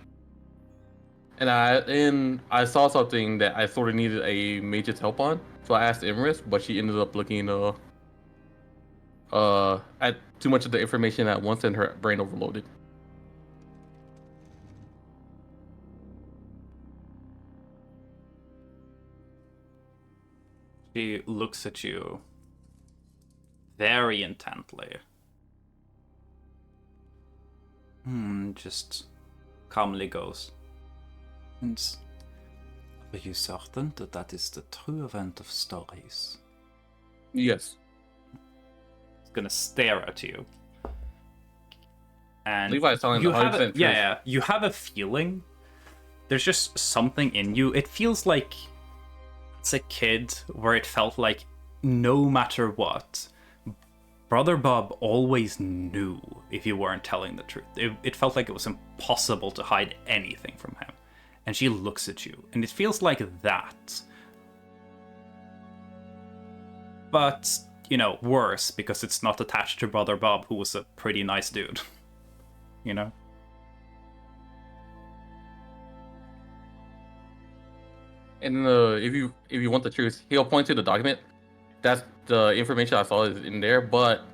And I saw something that I sort of needed a mage's help on, so I asked Emrys, but she ended up looking at too much of the information at once, and her brain overloaded. She looks at you very intently. Just calmly goes, and are you certain that that is the true event of stories? Yes. It's gonna stare at you. And Levi's telling you the have 100% you have a feeling there's just something in you. It feels like it's a kid where it felt like no matter what, Brother Bob always knew if you weren't telling the truth. It felt like it was impossible to hide anything from him. And she looks at you, and it feels like that. But, you know, worse, because it's not attached to Brother Bob, who was a pretty nice dude. You know? And if you want the truth, he'll point to the document. That's the information I saw is in there, but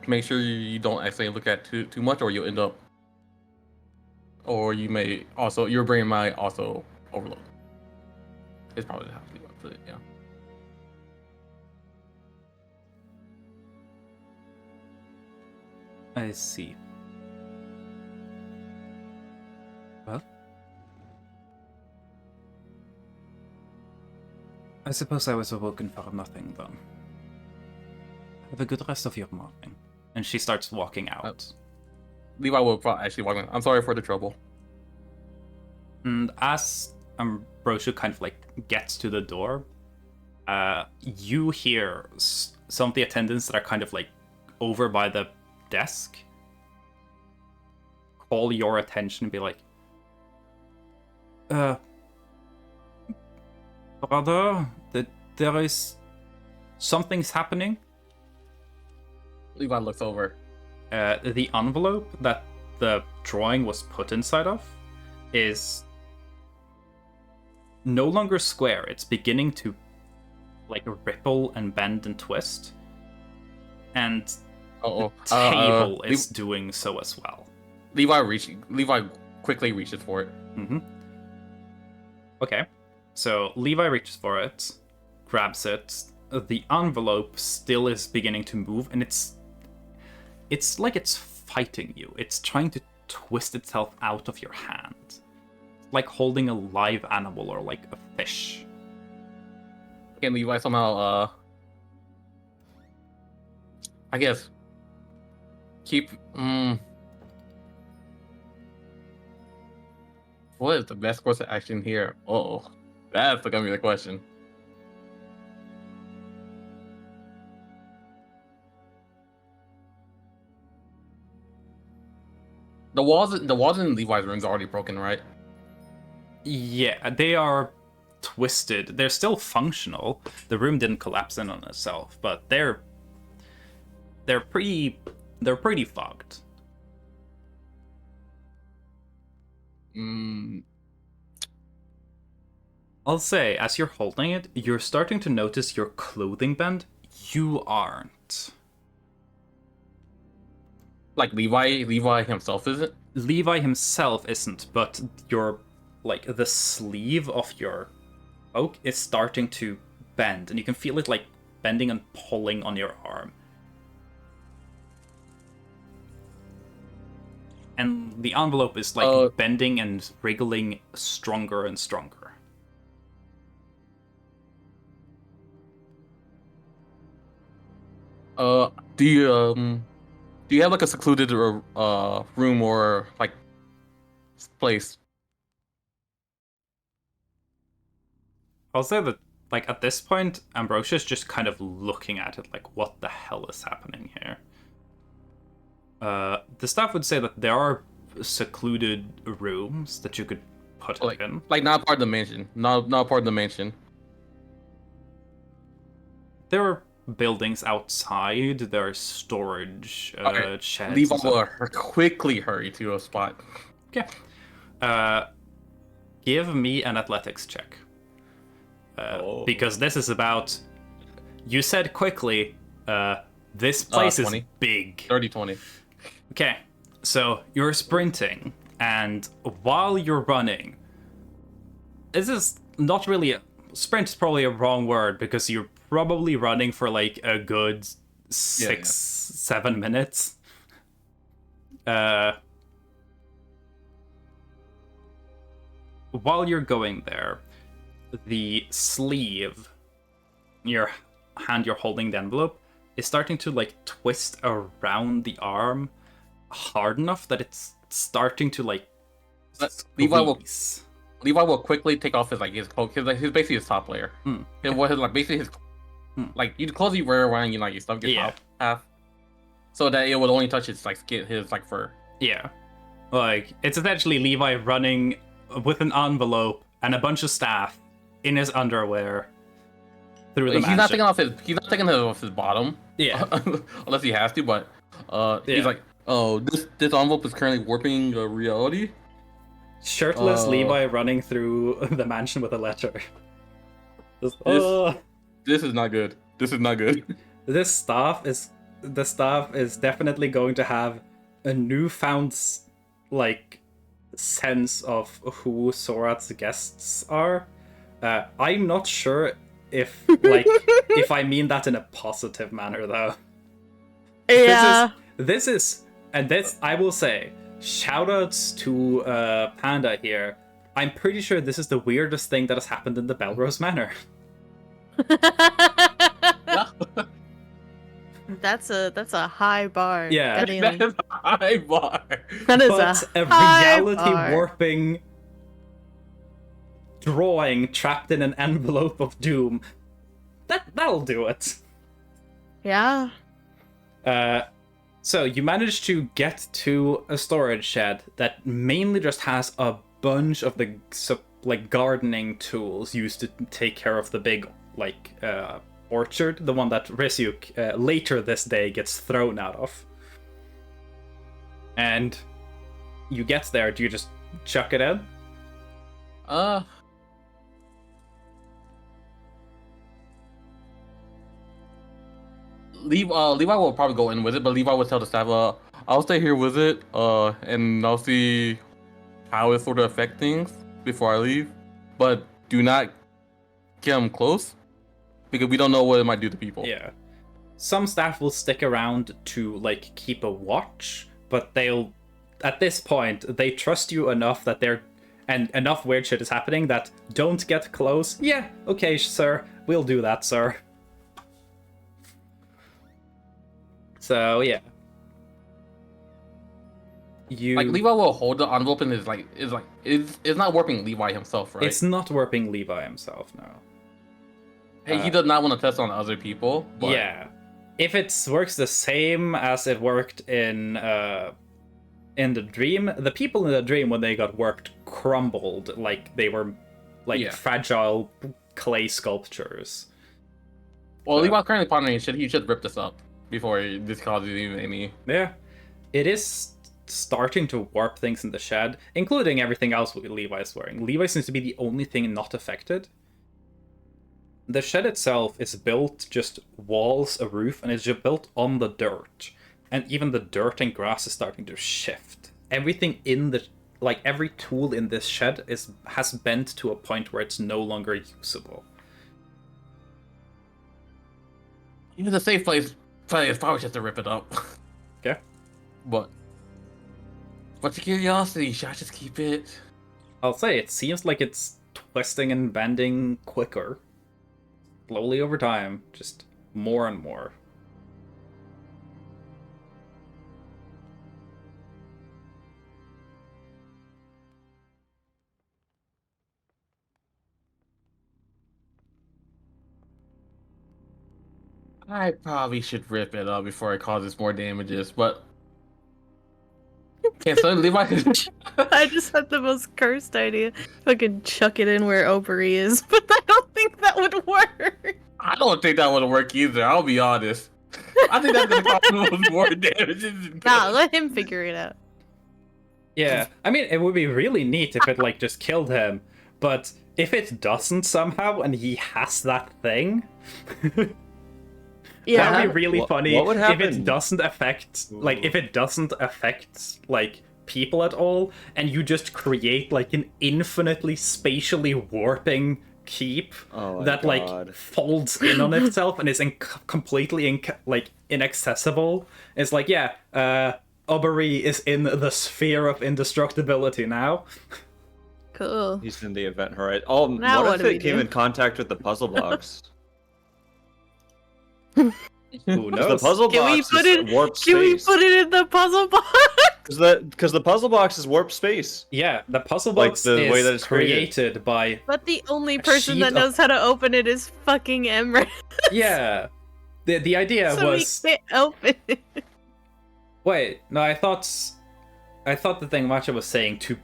make sure you don't accidentally look at too much, or you'll end up, or you may also, your brain might also overload. It's probably how you put it, yeah. I see. Well, I suppose I was awoken for nothing, then. Have a good rest of your morning. And she starts walking out. Levi will probably actually walk in. I'm sorry for the trouble. And as Ambrosia kind of like gets to the door, you hear some of the attendants that are kind of like over by the desk call your attention and be like, brother, there is something's happening. Levi looks over. The envelope that the drawing was put inside of is no longer square. It's beginning to like ripple and bend and twist. And the table is doing so as well. Levi quickly reaches for it. Mm-hmm. Okay. So Levi reaches for it, grabs it. The envelope still is beginning to move, and it's like it's fighting you. It's trying to twist itself out of your hand. Like holding a live animal or like a fish. Can Levi somehow, I guess, keep... What is the best course of action here? Uh-oh. That's gonna be the question. The walls in Levi's rooms are already broken, right? Yeah, they are twisted. They're still functional. The room didn't collapse in on itself, but they're pretty fogged. I'll say, as you're holding it, you're starting to notice your clothing bend. You aren't. Like Levi himself isn't? Levi himself isn't, but your, like, the sleeve of your cloak is starting to bend, and you can feel it, like, bending and pulling on your arm. And the envelope is, like, bending and wriggling stronger and stronger. Do you have like a secluded room or like place? I'll say that, like, at this point, Ambrosia's just kind of looking at it like, what the hell is happening here? The staff would say that there are secluded rooms that you could put it in. Like not part of the mansion. Not part of the mansion. There are buildings outside. There are storage sheds. Levi will quickly hurry to a spot. Okay. Give me an athletics check. Because this is about... You said quickly, this place is big. 30-20. Okay, so you're sprinting, and while you're running... This is not really... Sprint is probably a wrong word, because you're probably running for like a good 6-7 minutes. While you're going there, the sleeve, your hand you're holding the envelope, is starting to like twist around the arm hard enough that it's starting to like Levi will Levi will quickly take off his cloak. His basically his top layer. Hmm. It was basically his like you clothes you wear around you your stuff gets half, so that it would only touch his skin, his fur. Yeah, like it's essentially Levi running with an envelope and a bunch of staff in his underwear through the He's not taking off his bottom. Yeah, unless he has to. But he's like, oh, this envelope is currently warping reality. Shirtless Levi running through the mansion with a letter. This is not good. This is not good. The staff is definitely going to have a newfound sense of who Sorat's guests are. I'm not sure if if I mean that in a positive manner though. Yeah. This is I will say, shoutouts to Panda here. I'm pretty sure this is the weirdest thing that has happened in the Belrose Manor. That's a high bar. Yeah. That is a high bar. That is But a high reality bar. warping drawing trapped in an envelope of doom. That'll do it. Yeah. So you managed to get to a storage shed that mainly just has a bunch of the gardening tools used to take care of the big orchard, the one that Risyuk later this day gets thrown out of. And you get there, do you just chuck it in? Levi will probably go in with it, but Levi will tell the staff, I'll stay here with it, and I'll see how it sort of affects things before I leave. But do not get them close, because we don't know what it might do to people. Yeah. Some staff will stick around to, keep a watch, but at this point, they trust you enough that and enough weird shit is happening that don't get close. Yeah, okay, sir. We'll do that, sir. So, yeah. Levi will hold the envelope and it's not warping Levi himself, right? It's not warping Levi himself, no. Hey, he does not want to test on other people. But... Yeah. If it works the same as it worked in the dream, the people in the dream, when they got warped, crumbled like they were fragile clay sculptures. Well, Levi's currently pondering he should rip this up before this causes even any... Yeah. It is starting to warp things in the shed, including everything else Levi's wearing. Levi seems to be the only thing not affected. The shed itself is built just walls, a roof, and it's just built on the dirt. And even the dirt and grass is starting to shift. Everything in the... every tool in this shed has bent to a point where it's no longer usable. Even the safe place is probably just to rip it up. Okay. But for curiosity, should I just keep it? I'll say, it seems like it's twisting and bending quicker. Slowly over time, just more and more. I probably should rip it up before it causes more damages, but... Okay, so Levi... I just had the most cursed idea. Fucking chuck it in where Obery is, but I don't think that would work. I don't think that would work either, I'll be honest. I think that's gonna cause more damages. Nah, let him figure it out. Yeah, I mean, it would be really neat if it, just killed him, but if it doesn't somehow, and he has that thing... Yeah. That'd be really funny what would happen? if it doesn't affect, people at all, and you just create, an infinitely spatially warping keep that, folds in on itself and is completely, inaccessible. It's Obery is in the sphere of indestructibility now. Cool. He's in the event horizon. Oh, Now what what if do we it came do? in contact with the puzzle box? Who knows? The puzzle Can we box put is it? warp Can we space. put it in the puzzle box? Because the puzzle box is warp space. Yeah, the puzzle Like box the is way that it's created by But the only A person sheet that of- knows how to open it is fucking Emran. yeah. The idea So was we can't open it. wait, no, I thought the thing Matcha was saying to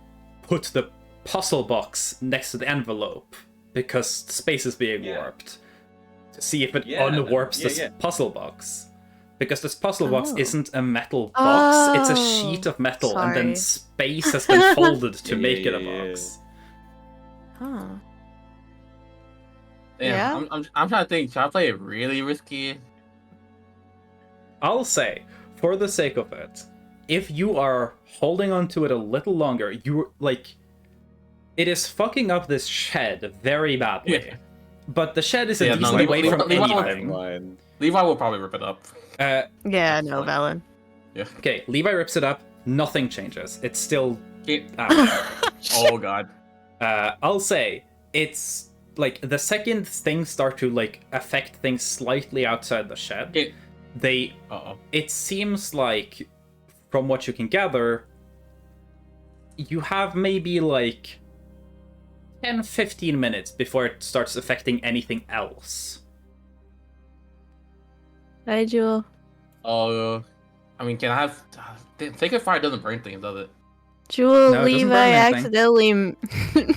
put the puzzle box next to the envelope because space is being warped to see if it unwarps this puzzle box. Because this puzzle box Oh. isn't a metal box; it's a Oh, sheet of metal, and then sorry. space has been folded to Yeah, make it a yeah, box. Huh. Yeah. I'm trying to think. Should I play it really risky? I'll say, for the sake of it, if you are holding on to it a little longer, you like it is fucking up this shed very badly. Yeah. But the shed is a Yeah, no, decent Levi- away from Levi- Levi- anything. Line. Levi will probably rip it up. Yeah, no, Valen. Yeah. Okay, Levi rips it up. Nothing changes. It's still Can't- out. Oh god. I'll say it's like the second things start to like affect things slightly outside the shed. Uh-oh. It seems like, from what you can gather, you have maybe like 10-15 minutes before it starts affecting anything else. Hi, Jewel. I mean, can I have... Sacred Fire doesn't burn things, does it? Jewel, No, it doesn't Levi burn anything. accidentally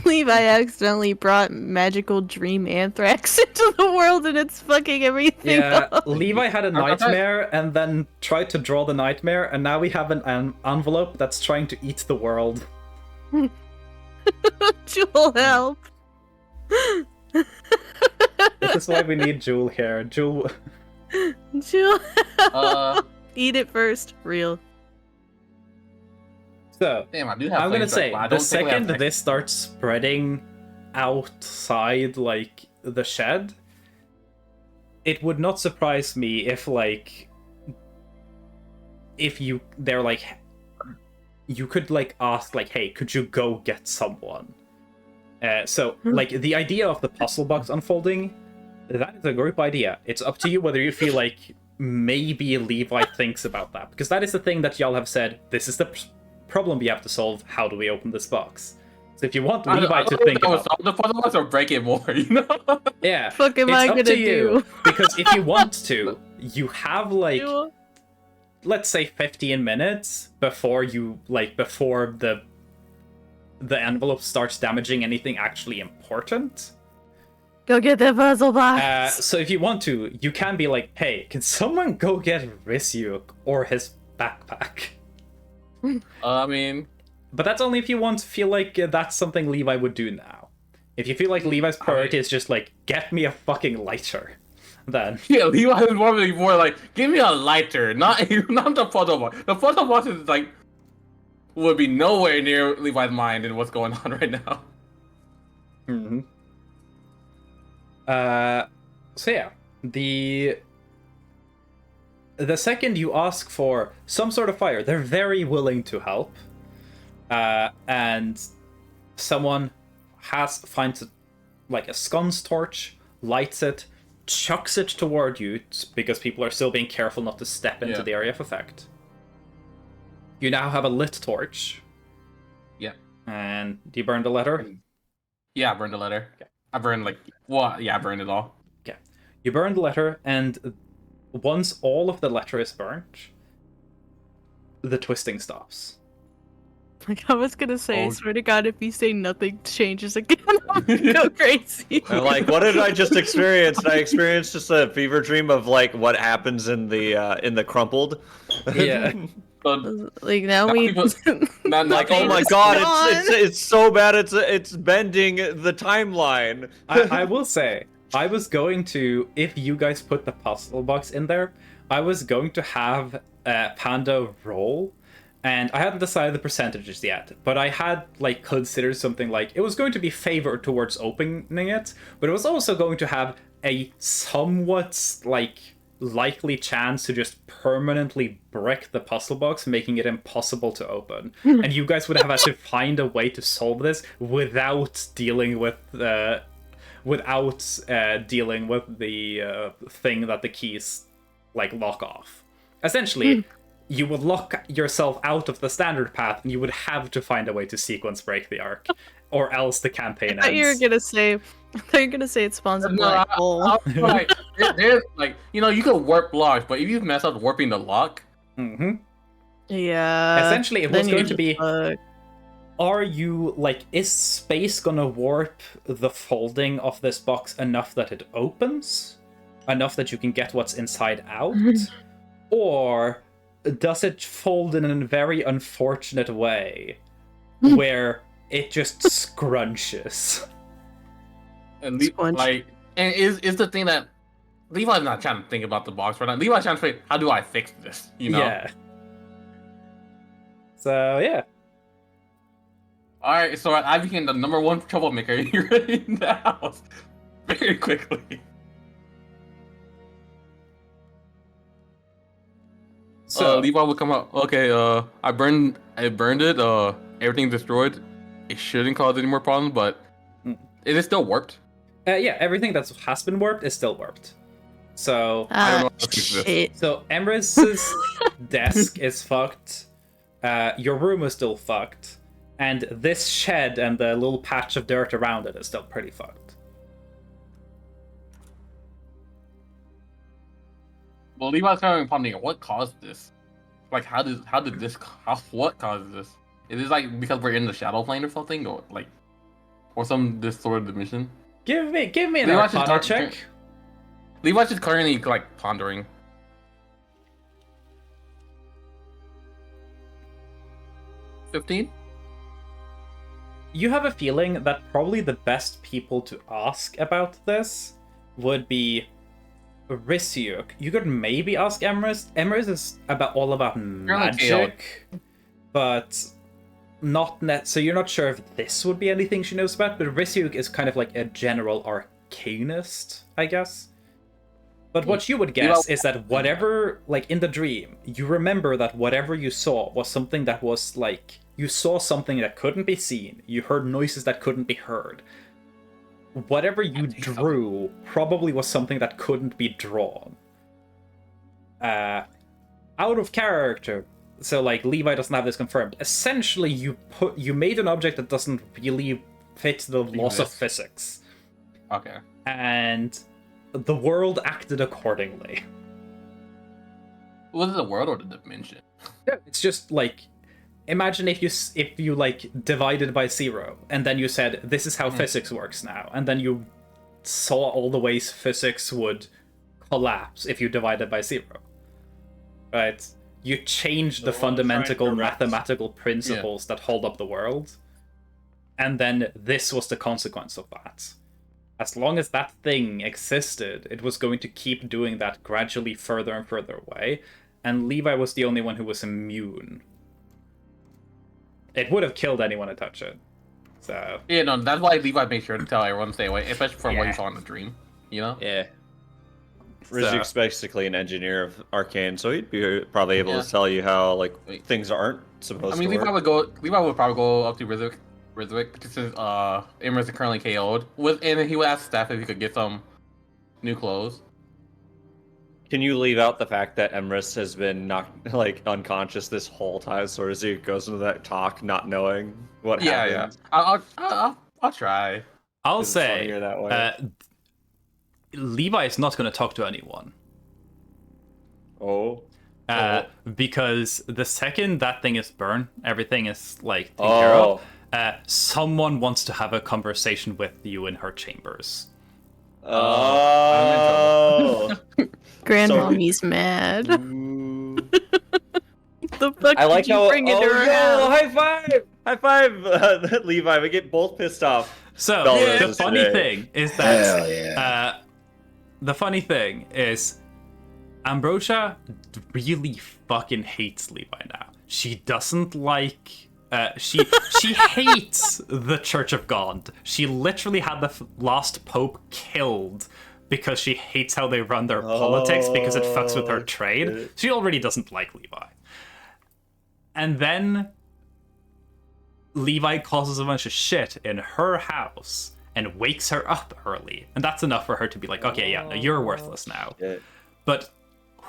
Levi accidentally brought magical dream anthrax into the world and it's fucking everything Yeah, up. Levi had a I thought- nightmare and then tried to draw the nightmare, and now we have an envelope that's trying to eat the world. Jewel, help. This is why we need Jewel here. Jewel. Jewel, Uh, eat it first. Real. So, damn, I do have I'm gonna flames, say, but I the don't think we have second flames. this starts spreading outside, like, the shed, it would not surprise me if, like, they're like, you could, like, ask, like, hey, could you go get someone? So, like, the idea of the puzzle box unfolding, that is a group idea. It's up to you whether you feel like maybe Levi thinks about that. Because that is the thing that y'all have said, this is the problem we have to solve. How do we open this box? So if you want Levi to think about solve the puzzle box or break it more, you know? yeah, Fuck am it's I up gonna to you. do? Because if you want to, you have like Jewel. let's say 15 minutes before the envelope starts damaging anything actually important. Go get the puzzle box. So if you want to, you can be like, hey, can someone go get Risyuk or his backpack? I mean, But that's only if you want to feel like that's something Levi would do now. If you feel like Levi's priority is just like, get me a fucking lighter, then yeah, Levi is more like, give me a lighter, not the puzzle box. The puzzle box is like, would be nowhere near Levi's mind and what's going on right now. Mm-hmm. So yeah, the second you ask for some sort of fire, they're very willing to help. And someone finds like a sconce torch, lights it, chucks it toward you because people are still being careful not to step into the area of effect. You now have a lit torch. Yeah. And do you burn the letter? Yeah, I burned the letter. Okay. I burned I burned it all. Okay. You burn the letter, and once all of the letter is burnt, the twisting stops. Like I was gonna say, I Oh. swear to God, if you say nothing changes again, I'm gonna go crazy. I'm like, what did I just experience? I experienced just a fever dream of like what happens in the crumpled. Yeah. So, Like now Now we. people- not Like, oh my It's god, gone. it's so bad. It's bending the timeline. I will say, I was going to, if you guys put the puzzle box in there, I was going to have Panda roll, and I hadn't decided the percentages yet, but I had like considered something like it was going to be favored towards opening it, but it was also going to have a somewhat like likely chance to just permanently brick the puzzle box, making it impossible to open. And you guys would have had to find a way to solve this without dealing with the thing that the keys like lock off. Essentially, you would lock yourself out of the standard path, and you would have to find a way to sequence break the arc, or else the campaign I thought you were ends. gonna say. I thought you were gonna say it spawns a No, black hole. like, there's like, you could warp blocks, but if you mess up warping the lock, Mm-hmm. Yeah. Essentially, it then was you're going to just be, fucked. are you, like, is space gonna warp the folding of this box enough that it opens? Enough that you can get what's inside out? Or does it fold in a very unfortunate way where it just scrunches? and Sponge. and is the thing that Levi's not trying to think about the box right now. Levi's trying to think, how do I fix this? Yeah. So, yeah. All right, so I became the number one troublemaker here in the house very quickly. So, Levi will come out. Okay, I burned it. Everything's destroyed. It shouldn't cause any more problems, but it is still warped. yeah, everything that has been warped is still warped. So, I don't know Ah, how to fix this. shit. so Emrys's desk is fucked. Your room is still fucked. And this shed and the little patch of dirt around it is still pretty fucked. Well, Levi's kind of pondering what caused this. Like, what caused this? Is this like because we're in the shadow plane or something, or some distorted dimension? Give me an Levi's just Arcana check. Levi's just currently like pondering. 15? You have a feeling that probably the best people to ask about this would be Risiuk. You could maybe ask Emrys. Emrys is all about magic, but not net. So you're not sure if this would be anything she knows about. But Risiuk is kind of like a general arcanist, I guess. But what you would guess is that whatever, like in the dream, you remember that whatever you saw was something that was like, you saw something that couldn't be seen, you heard noises that couldn't be heard. Whatever you drew probably was something that couldn't be drawn. Out of character, so like Levi doesn't have this confirmed. Essentially, you made an object that doesn't really fit the laws of physics. Okay. And the world acted accordingly. Was it the world or the dimension? It's just like, imagine if you like divided by 0, and then you said this is how physics works now, and then you saw all the ways physics would collapse if you divided by 0. Right? You change the fundamental mathematical principles that hold up the world, and then this was the consequence of that. As long as that thing existed, it was going to keep doing that gradually further and further away, and Levi was the only one who was immune. It would have killed anyone to touch it. So Yeah, no, that's why Levi made sure to tell everyone to stay away, especially from what he saw in the dream. You know? Yeah. Rizik's basically an engineer of Arcane, so he'd be probably able to tell you how like things aren't supposed to work. Levi would probably go up to Rizik since Emrys is currently KO'd. And he would ask staff if he could get some new clothes. Can you leave out the fact that Emrys has been knocked like unconscious this whole time, so Rizik goes into that talk not knowing what happened? Yeah. I'll try. I'll It's say, funnier that way. Levi is not going to talk to anyone. Because the second that thing is burned, everything is like taken care of. Someone wants to have a conversation with you in her chambers. Grandmommy's mad. The fuck I like did you how. bring into her house? High five! High five, Levi. We get both pissed off. So Dollars the funny today. thing is that Hell yeah. the funny thing is Ambrosia really fucking hates Levi now. She doesn't like. She hates the Church of God. She literally had the last pope killed because she hates how they run their politics because it fucks with her trade. She already doesn't like Levi. And then Levi causes a bunch of shit in her house and wakes her up early. And that's enough for her to be like, okay, yeah, no, you're worthless now. Shit. But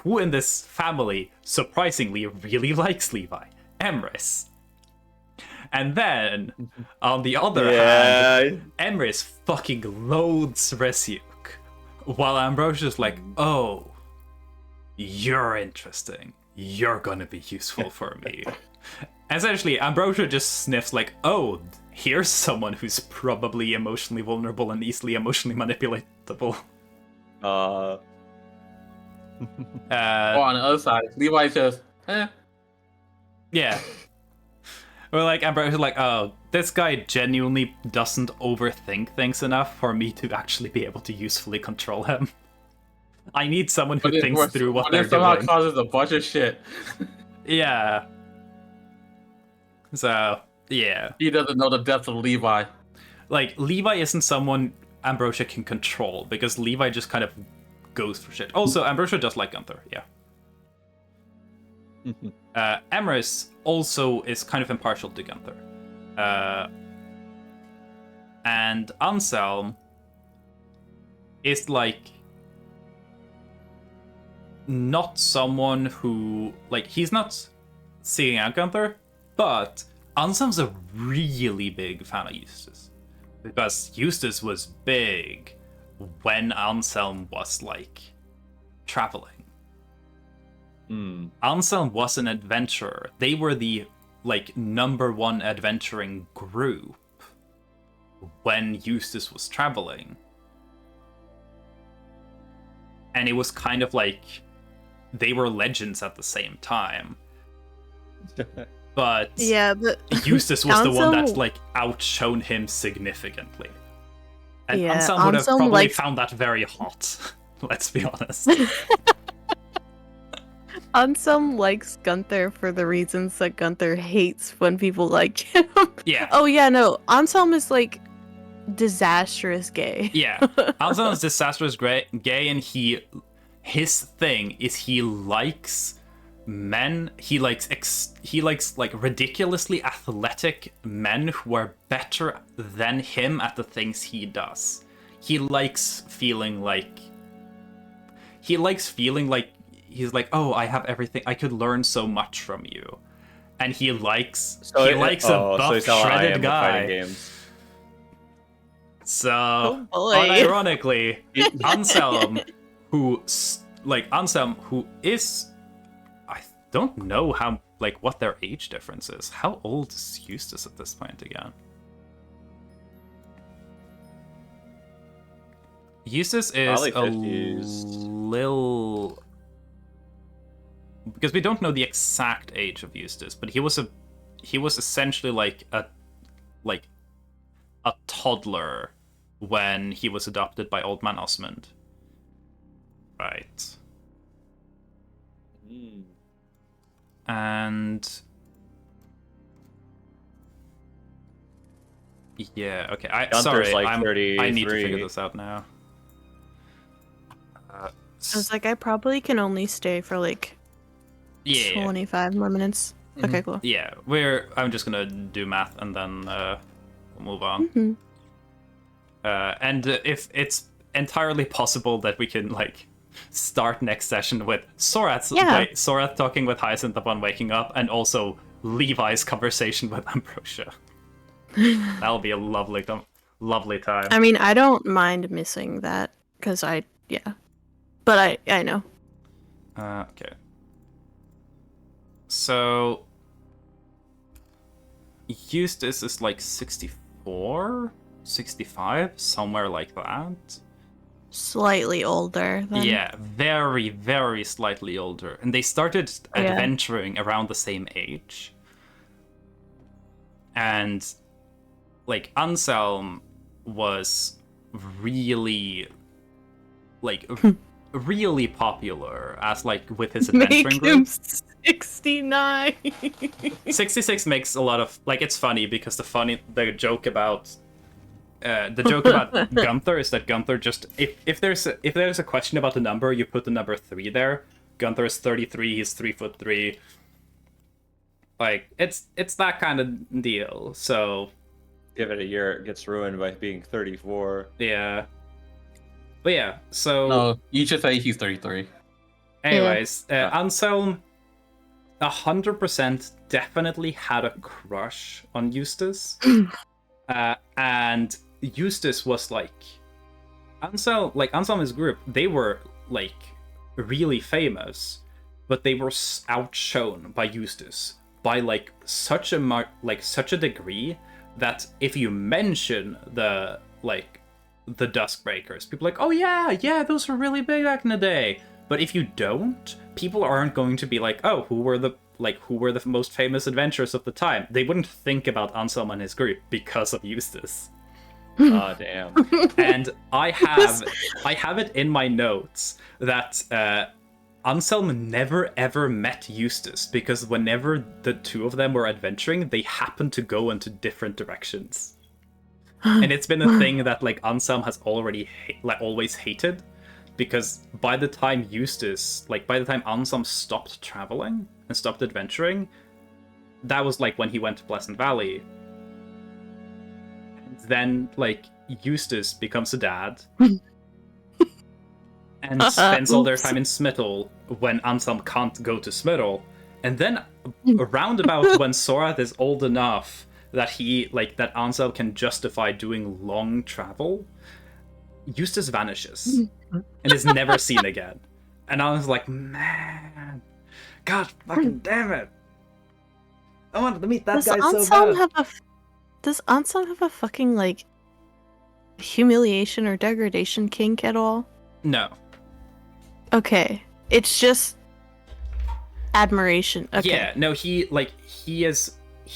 who in this family surprisingly really likes Levi? Emrys. And then, on the other hand, Emrys fucking loathes Resyuk, while Ambrosia's like, oh, you're interesting. You're gonna be useful for me. Essentially, Ambrosia just sniffs like, oh, here's someone who's probably emotionally vulnerable and easily emotionally manipulatable. On the other side, Levi's just, Yeah. Or like Ambrosia's like, oh, this guy genuinely doesn't overthink things enough for me to actually be able to usefully control him. I need someone who thinks through what they're somehow doing. causes a bunch of shit. Yeah. So, yeah. He doesn't know the depth of Levi. Like, Levi isn't someone Ambrosia can control, because Levi just kind of goes for shit. Also, Ambrosia does like Gunther, yeah. Emrys also is kind of impartial to Gunther. And Anselm is like not someone who, like, he's not seeing out Gunther, but Anselm's a really big fan of Eustace. Because Eustace was big when Anselm was, like, traveling. Anselm was an adventurer. They were the, like, #1 adventuring group when Eustace was traveling. And it was kind of like they were legends at the same time. But Yeah, but Eustace was the one that, Anselm- like, outshone him significantly. And Yeah, Anselm would have Anselm probably likes- found that very hot. Let's be honest. Anselm likes Gunther for the reasons that Gunther hates when people like him. Yeah. Oh yeah, no. Anselm is like disastrous gay. Yeah. Anselm is disastrous gay, and his thing is he likes men. He likes like ridiculously athletic men who are better than him at the things he does. He likes feeling like he's like, oh, I have everything. I could learn so much from you. And he likes a buff, he's how I am shredded with guy. fighting games. So, Oh, boy. unironically, Anselm, who is, I don't know how, like, what their age difference is. How old is Eustace at this point again? Eustace is Probably a 50s. little, because we don't know the exact age of Eustace, but he was essentially like a toddler when he was adopted by Old Man Osmond. Right. And yeah, okay. Gunther's like I need to 33. figure this out now. I was like, I probably can only stay for like Yeah. 25 more minutes. Okay, cool. Yeah, I'm just gonna do math and then we'll move on. Mhm. And if it's entirely possible that we can, like, start next session with Sorath talking with Hyacinth upon waking up, and also Levi's conversation with Ambrosia. That'll be a lovely time. I mean, I don't mind missing that because but I know. Okay. So Eustace is like 64, 65, somewhere like that. Slightly older than Yeah, very, very slightly older. And they started adventuring around the same age. And, like, Anselm was really, like, really popular as, like, with his adventuring Make group. him 69. 66 makes a lot of, like, it's funny because the joke about Gunther is that Gunther just, if there's a question about the number, you put the number 3 there. Gunther is 33, he's 3'3". Like, it's that kind of deal. So Give it a year, it gets ruined by being 34. yeah. But yeah, so No, you should say he's 33. Anyways, Anselm 100% definitely had a crush on Eustace. And Eustace was like Anselm and his group, they were like really famous, but they were outshone by Eustace by like such a degree that if you mention the Duskbreakers, people are like, oh yeah, those were really big back in the day. But if you don't, people aren't going to be like, oh, who were the most famous adventurers of the time? They wouldn't think about Anselm and his group because of Eustace. Oh damn. And I have it in my notes that Anselm never ever met Eustace because whenever the two of them were adventuring, they happened to go into different directions. And it's been a thing that like Anselm has already always hated, because by the time Anselm stopped traveling and stopped adventuring, that was like when he went to Pleasant Valley. And then like Eustace becomes a dad and spends all their time in Smithel when Anselm can't go to Smithel. And then around about when Sorath is old enough that that Anselm can justify doing long travel, Eustace vanishes and is never seen again. And I was like, man, god fucking damn it, I wanted to meet that guy so bad. Does Anselm have a fucking like humiliation or degradation kink at all? No. Okay, it's just admiration. Okay. Yeah, no, he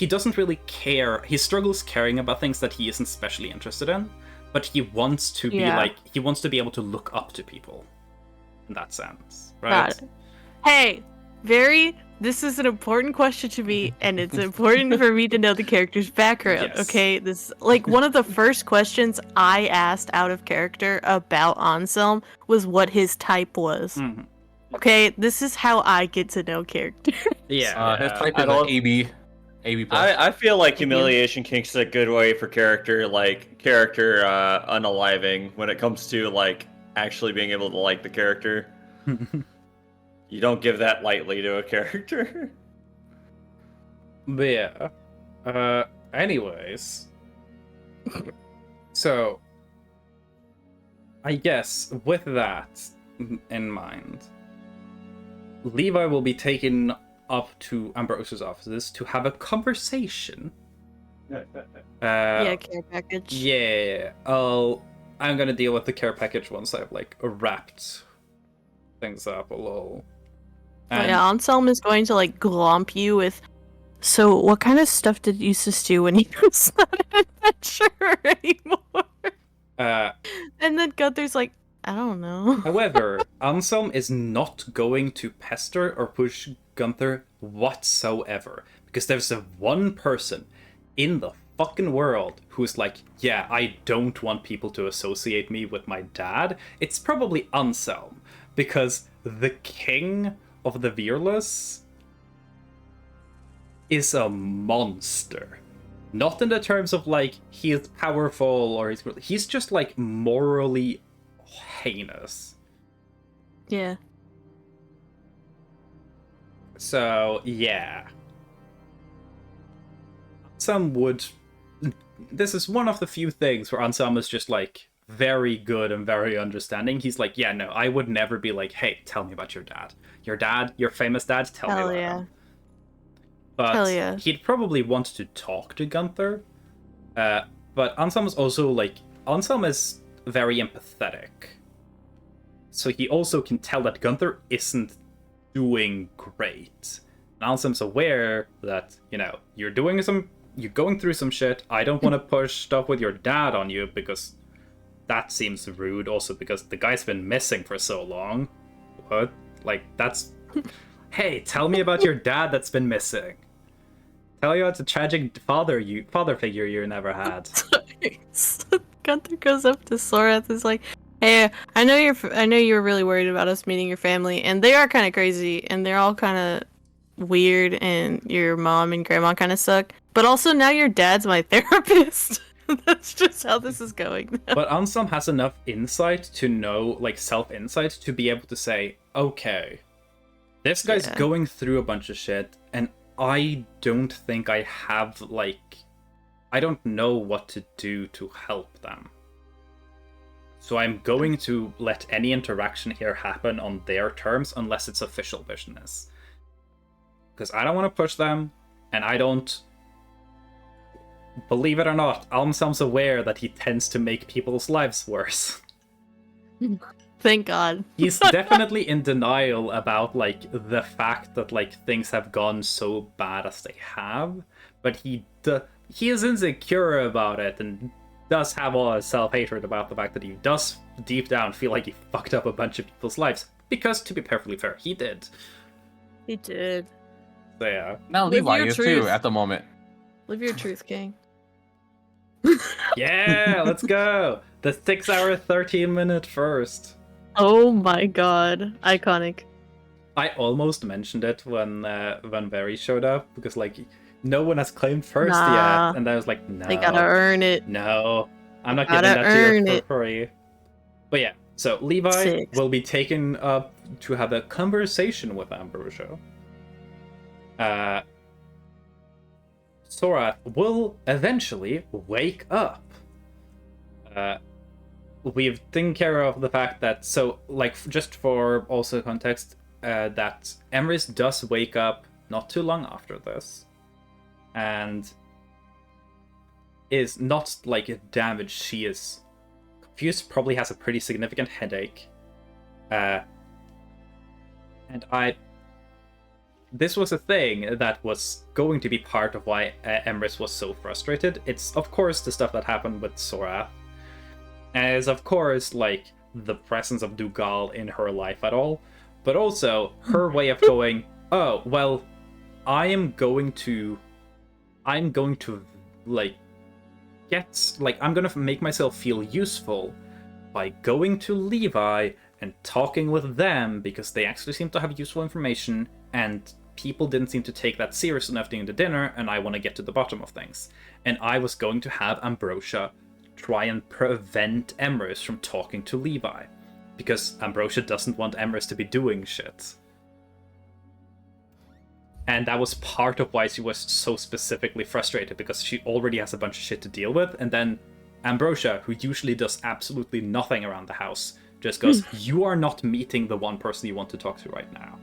doesn't really care. He struggles caring about things that he isn't specially interested in, but he wants to be able to look up to people in that sense, right? Got it. Hey, this is an important question to me, and it's important for me to know the character's background, Yes. okay? This is like one of the first questions I asked out of character about Anselm was what his type was. Mhm. Okay, this is how I get to know character. Yeah. His type I is don't- an AB. AB plus. I feel like humiliation kinks is a good way for character unaliving when it comes to like actually being able to like the character. You don't give that lightly to a character. But yeah. Anyways. So I guess with that in mind, Levi will be taken up to Ambrosia's offices to have a conversation. Yeah, care package. Yeah. I'm gonna deal with the care package once I've like wrapped things up a little. Oh, yeah, Anselm is going to like glomp you with. So, what kind of stuff did Eustace do when he was not an adventurer anymore? And then Gunther's like, I don't know. However, Anselm is not going to pester or push Gunther whatsoever, because there's the one person in the fucking world who's like, yeah, I don't want people to associate me with my dad. It's probably Anselm, because the king of the Veerless is a monster. Not in the terms of like he is powerful or he's just like morally heinous. Yeah. So yeah, this is one of the few things where Anselm is just like very good and very understanding. He's like, yeah, no, I would never be like, hey, tell me about your dad, your famous dad, tell me about him. But Hell yeah. He'd probably want to talk to Gunther. But Anselm is also like, Anselm is very empathetic. So he also can tell that Gunther isn't doing great. And Anselm's aware that, you're going through some shit. I don't want to push stuff with your dad on you because that seems rude. Also because the guy's been missing for so long. What? Like, that's... Hey, tell me about your dad that's been missing. Tell you it's a tragic father figure you never had. Gunther goes up to Sorath and is like, hey, I know you were really worried about us meeting your family, and they are kind of crazy, and they're all kind of weird, and your mom and grandma kind of suck. But also now your dad's my therapist. That's just how this is going now. But Anselm has enough insight to know, like self-insight, to be able to say, okay, This guy's Yeah. going through a bunch of shit, and I don't think I have, like... I don't know what to do to help them. So I'm going to let any interaction here happen on their terms, unless it's official business. Because I don't want to push them, and I don't... Believe it or not, Anselm's aware that he tends to make people's lives worse. Thank God. He's definitely in denial about, like, the fact that, like, things have gone so bad as they have, but he is insecure about it and does have all his self-hatred about the fact that he does deep down feel like he fucked up a bunch of people's lives. Because, to be perfectly fair, he did. He did. So, yeah. Now Live Levi your is truth. too at the moment. Live your truth, King. Yeah, let's go! The 6 hour, 13-minute first. Oh my God. Iconic. I almost mentioned it when Barry showed up, because, like, no one has claimed first Nah. yet, and I was like, no. They gotta earn it. No, I'm not Gotta giving that to earn you it. for free. But yeah, so Levi 6. will be taken up to have a conversation with Ambrosia. Sorath will eventually wake up. We've taken care of the fact that, so, like, just for also context, that Emrys does wake up not too long after this, and is not, like, damaged. She is confused, probably has a pretty significant headache. And this was a thing that was going to be part of why Emrys was so frustrated. It's, of course, the stuff that happened with Sorath. And it's, of course, like, the presence of Dugal in her life at all. But also, her way of going, oh, well, I'm going to, like, I'm gonna make myself feel useful by going to Levi and talking with them, because they actually seem to have useful information, and people didn't seem to take that serious enough during the dinner, and I want to get to the bottom of things. And I was going to have Ambrosia try and prevent Emrys from talking to Levi, because Ambrosia doesn't want Emrys to be doing shit. And that was part of why she was so specifically frustrated, because she already has a bunch of shit to deal with, and then Ambrosia, who usually does absolutely nothing around the house, just goes, you are not meeting the one person you want to talk to right now.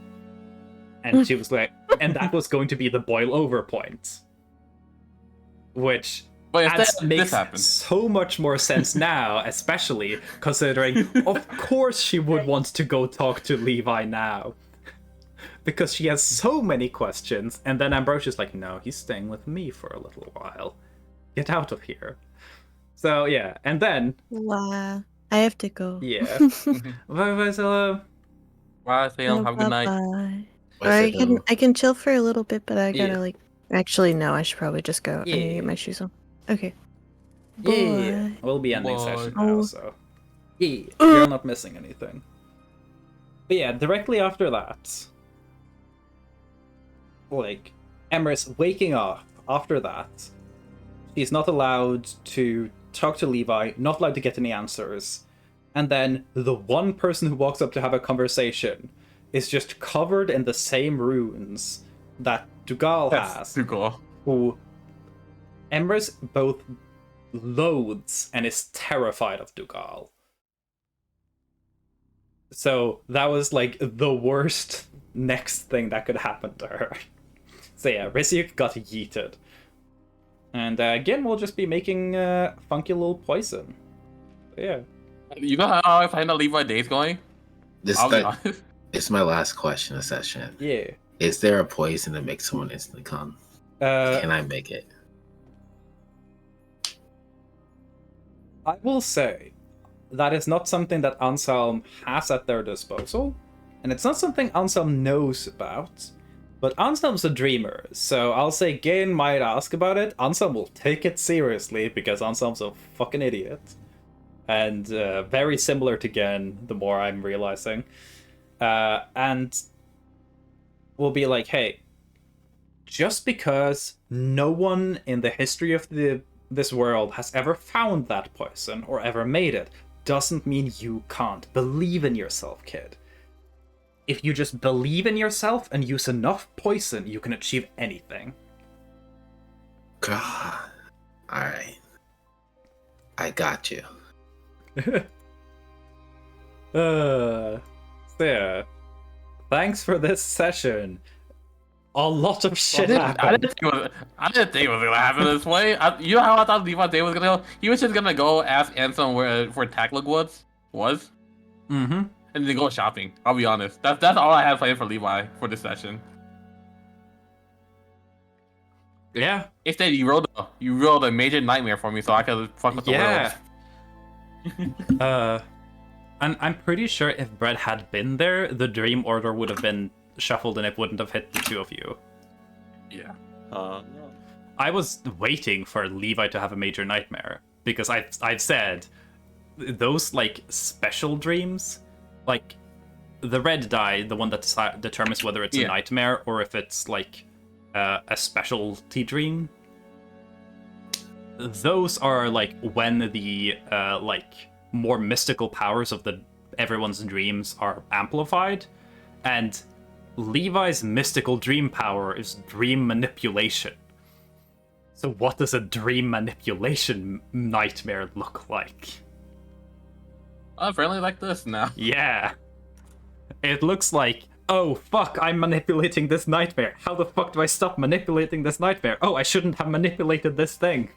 And she was like, and that was going to be the boil over point. Which But if this makes happens, so much more sense now, especially considering, of course she would want to go talk to Levi now. Because she has so many questions, and then Ambrosia's like, no, he's staying with me for a little while. Get out of here. So, yeah, and then... Wow. I have to go. Yeah. Bye-bye, Zilla. bye, Salem. Have a good night. Bye. Why Or is it, I can chill for a little bit, but I gotta Yeah. like. Actually, no. I should probably just go. I need to Yeah. get my shoes on. Okay. Yeah. Bye. We'll be ending Bye. session now, Oh. so... Yeah, you're not missing anything. But yeah, directly after that... Like, Emrys waking up after that, she's not allowed to talk to Levi, not allowed to get any answers, and then the one person who walks up to have a conversation is just covered in the same runes that Dugal has, Dugal. who Emrys both loathes and is terrified of Dugal. So that was like the worst next thing that could happen to her. So yeah, Risyuk got yeeted. And again, we'll just be making funky little poison. So, yeah. You know how I find out Levi Day's going? I'll be honest. It's my last question of session. Yeah. Is there a poison that makes someone instantly come? Can I make it? I will say that is not something that Anselm has at their disposal, and it's not something Anselm knows about. But Anselm's a dreamer, so I'll say Gain might ask about it. Anselm will take it seriously, because Anselm's a fucking idiot. And very similar to Gain, the more I'm realizing. And we'll be like, hey, just because no one in the history of this world has ever found that poison or ever made it, doesn't mean you can't. Believe in yourself, kid. if you just believe in yourself and use enough poison, you can achieve anything. God. Alright. I got you. So yeah. Thanks for this session. A lot of shit happened. I didn't think it was gonna happen this way. You know how I thought Levi's day was gonna go? He was just gonna go ask Anson where Tackling was, Mm-hmm. and then go shopping. I'll be honest. That's all I had planned for Levi for this session. Yeah. Instead, you rolled a major nightmare for me, so I could fuck with the world. And I'm pretty sure if Brett had been there, the Dream Order would have been shuffled and it wouldn't have hit the two of you. Yeah. I was waiting for Levi to have a major nightmare because I've said those like special dreams, like the red die, the one that determines whether it's a nightmare or if it's like a specialty dream. Those are like when the like more mystical powers of everyone's dreams are amplified, and Levi's mystical dream power is dream manipulation. So what does a dream manipulation nightmare look like? Apparently like this now. Yeah. It looks like, oh fuck, I'm manipulating this nightmare. How the fuck do I stop manipulating this nightmare? Oh, I shouldn't have manipulated this thing.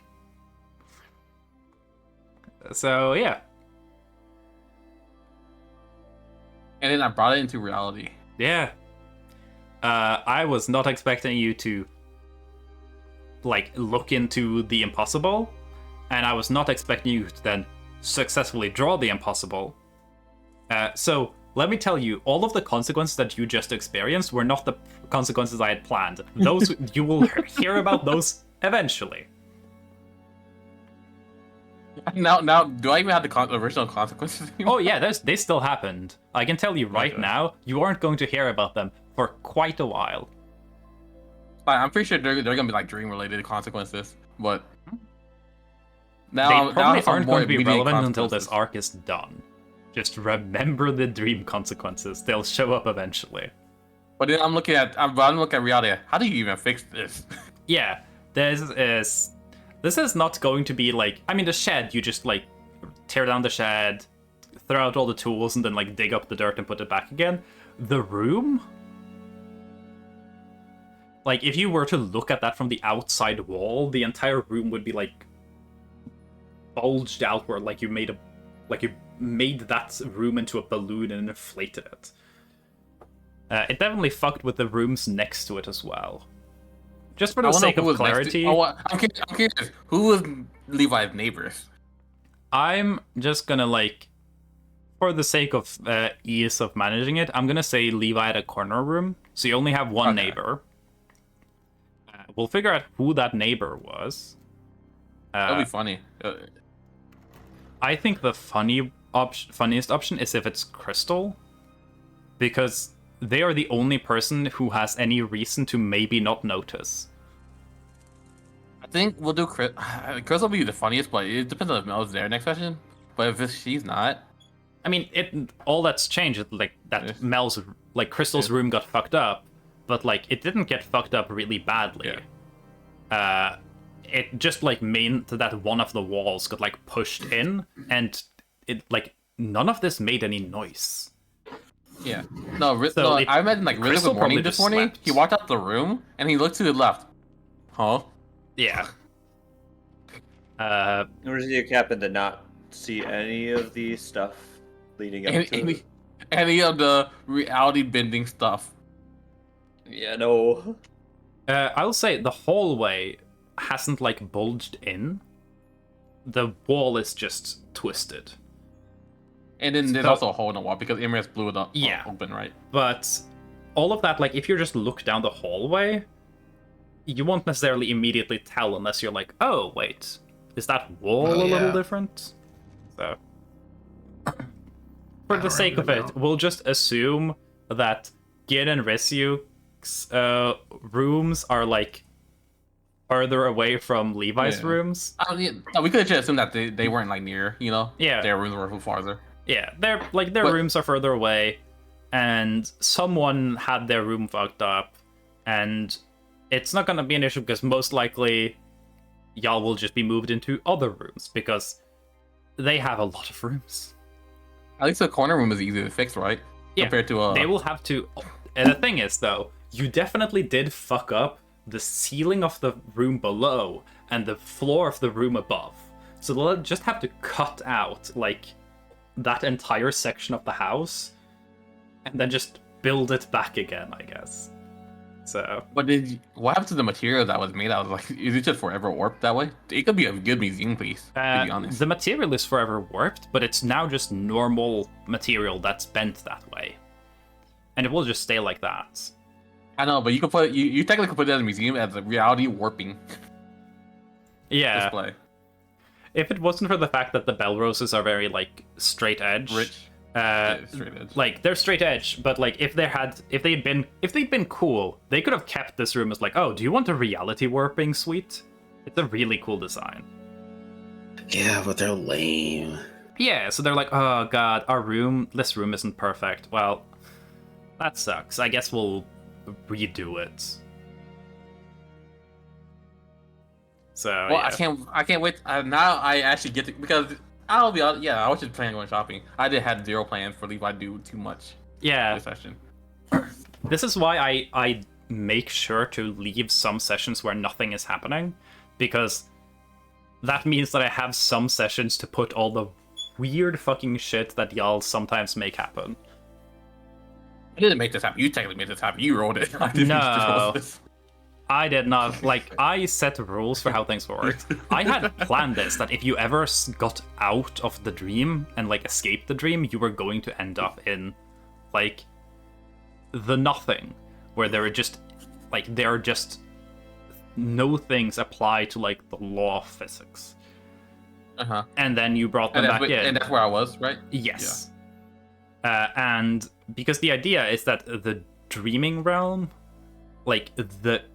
So, yeah. And then I brought it into reality. Yeah. I was not expecting you to like look into the impossible, and I was not expecting you to then successfully draw the impossible. So let me tell you, all of the consequences that you just experienced were not the consequences I had planned. Those you will hear about those eventually. Now, do I even have the original consequences anymore? Oh yeah, they still happened. I can tell you right now, you aren't going to hear about them for quite a while. I'm pretty sure they're gonna be like dream-related consequences, but They probably aren't going to be relevant until this arc is done. Just remember the dream consequences; they'll show up eventually. But then I'm looking at reality. How do you even fix this? Yeah, this is not going to be like, I mean, the shed, you just like tear down the shed, throw out all the tools, and then like dig up the dirt and put it back again. The room, like if you were to look at that from the outside wall, the entire room would be like bulged outward, like you made that room into a balloon and inflated it. It definitely fucked with the rooms next to it as well. Just for the sake of clarity. I'm curious. Who was Levi's neighbors? I'm just gonna like, for the sake of ease of managing it, I'm gonna say Levi had a corner room, so you only have one neighbor. We'll figure out who that neighbor was. That'll be funny. I think the funniest option is if it's Crystal, because they are the only person who has any reason to maybe not notice. I think we'll do Chris. Chris will be the funniest, but it depends on if Mel's there next session. But if she's not, I mean, all that's changed. Like that, Mel's Crystal's room got fucked up, but like it didn't get fucked up really badly. Yeah. It just like meant that one of the walls got like pushed in, and it like none of this made any noise. Yeah. No, I imagine like Rizzo was morning this morning. Slept. He walked out the room and he looked to the left. Huh? Yeah. Or did you happen to not see any of the stuff leading up to any of the reality bending stuff? Yeah, no. I'll say the hallway hasn't like bulged in. The wall is just twisted. And then there's also a hole in the wall because Imris blew it up open, right? But all of that, like, if you just look down the hallway, you won't necessarily immediately tell unless you're like, oh, wait, is that wall a little different? So, for the sake of it, we'll just assume that Gin and Risyuk's rooms are, like, further away from Levi's rooms. No, we could have just assumed that they weren't, like, near, you know? Yeah. Their rooms were farther. Yeah, their rooms are further away. and someone had their room fucked up, and it's not gonna be an issue because most likely y'all will just be moved into other rooms because they have a lot of rooms. At least the corner room is easy to fix, right? Yeah, Compared to they will have to. And the thing is, though, you definitely did fuck up the ceiling of the room below and the floor of the room above. So they'll just have to cut out like that entire section of the house and then just build it back again, I guess. So. But what happened to the material that was made out of? Like, is it just forever warped that way? It could be a good museum piece, to be honest. The material is forever warped, but it's now just normal material that's bent that way. And it will just stay like that. I know, but you could put you technically could put it as a museum as a reality warping display. If it wasn't for the fact that the bell roses are very like straight edge. Rich. Straight edge. Like they're straight edge, but like if they'd been cool, they could have kept this room as like, oh, do you want a reality warping suite? It's a really cool design. Yeah, but they're lame. Yeah, so they're like, oh god, this room isn't perfect. Well, that sucks. I guess we'll redo it. So Well, yeah. I can't wait. Now I actually get to, because I'll be honest. Yeah, I was just planning on going shopping. I did had zero plans for Levi to do too much Yeah. this session. This is why I make sure to leave some sessions where nothing is happening, because that means that I have some sessions to put all the weird fucking shit that y'all sometimes make happen. I didn't make this happen. You technically made this happen. You wrote it. I didn't No. this. I did not. Like, I set rules for how things worked. I had planned this, that if you ever got out of the dream and, like, escaped the dream, you were going to end up in, like, the nothing, where there are just no things apply to, like, the law of physics. Uh-huh. And then you brought them back in. And that's where I was, right? Yes. And because the idea is that the dreaming realm, like,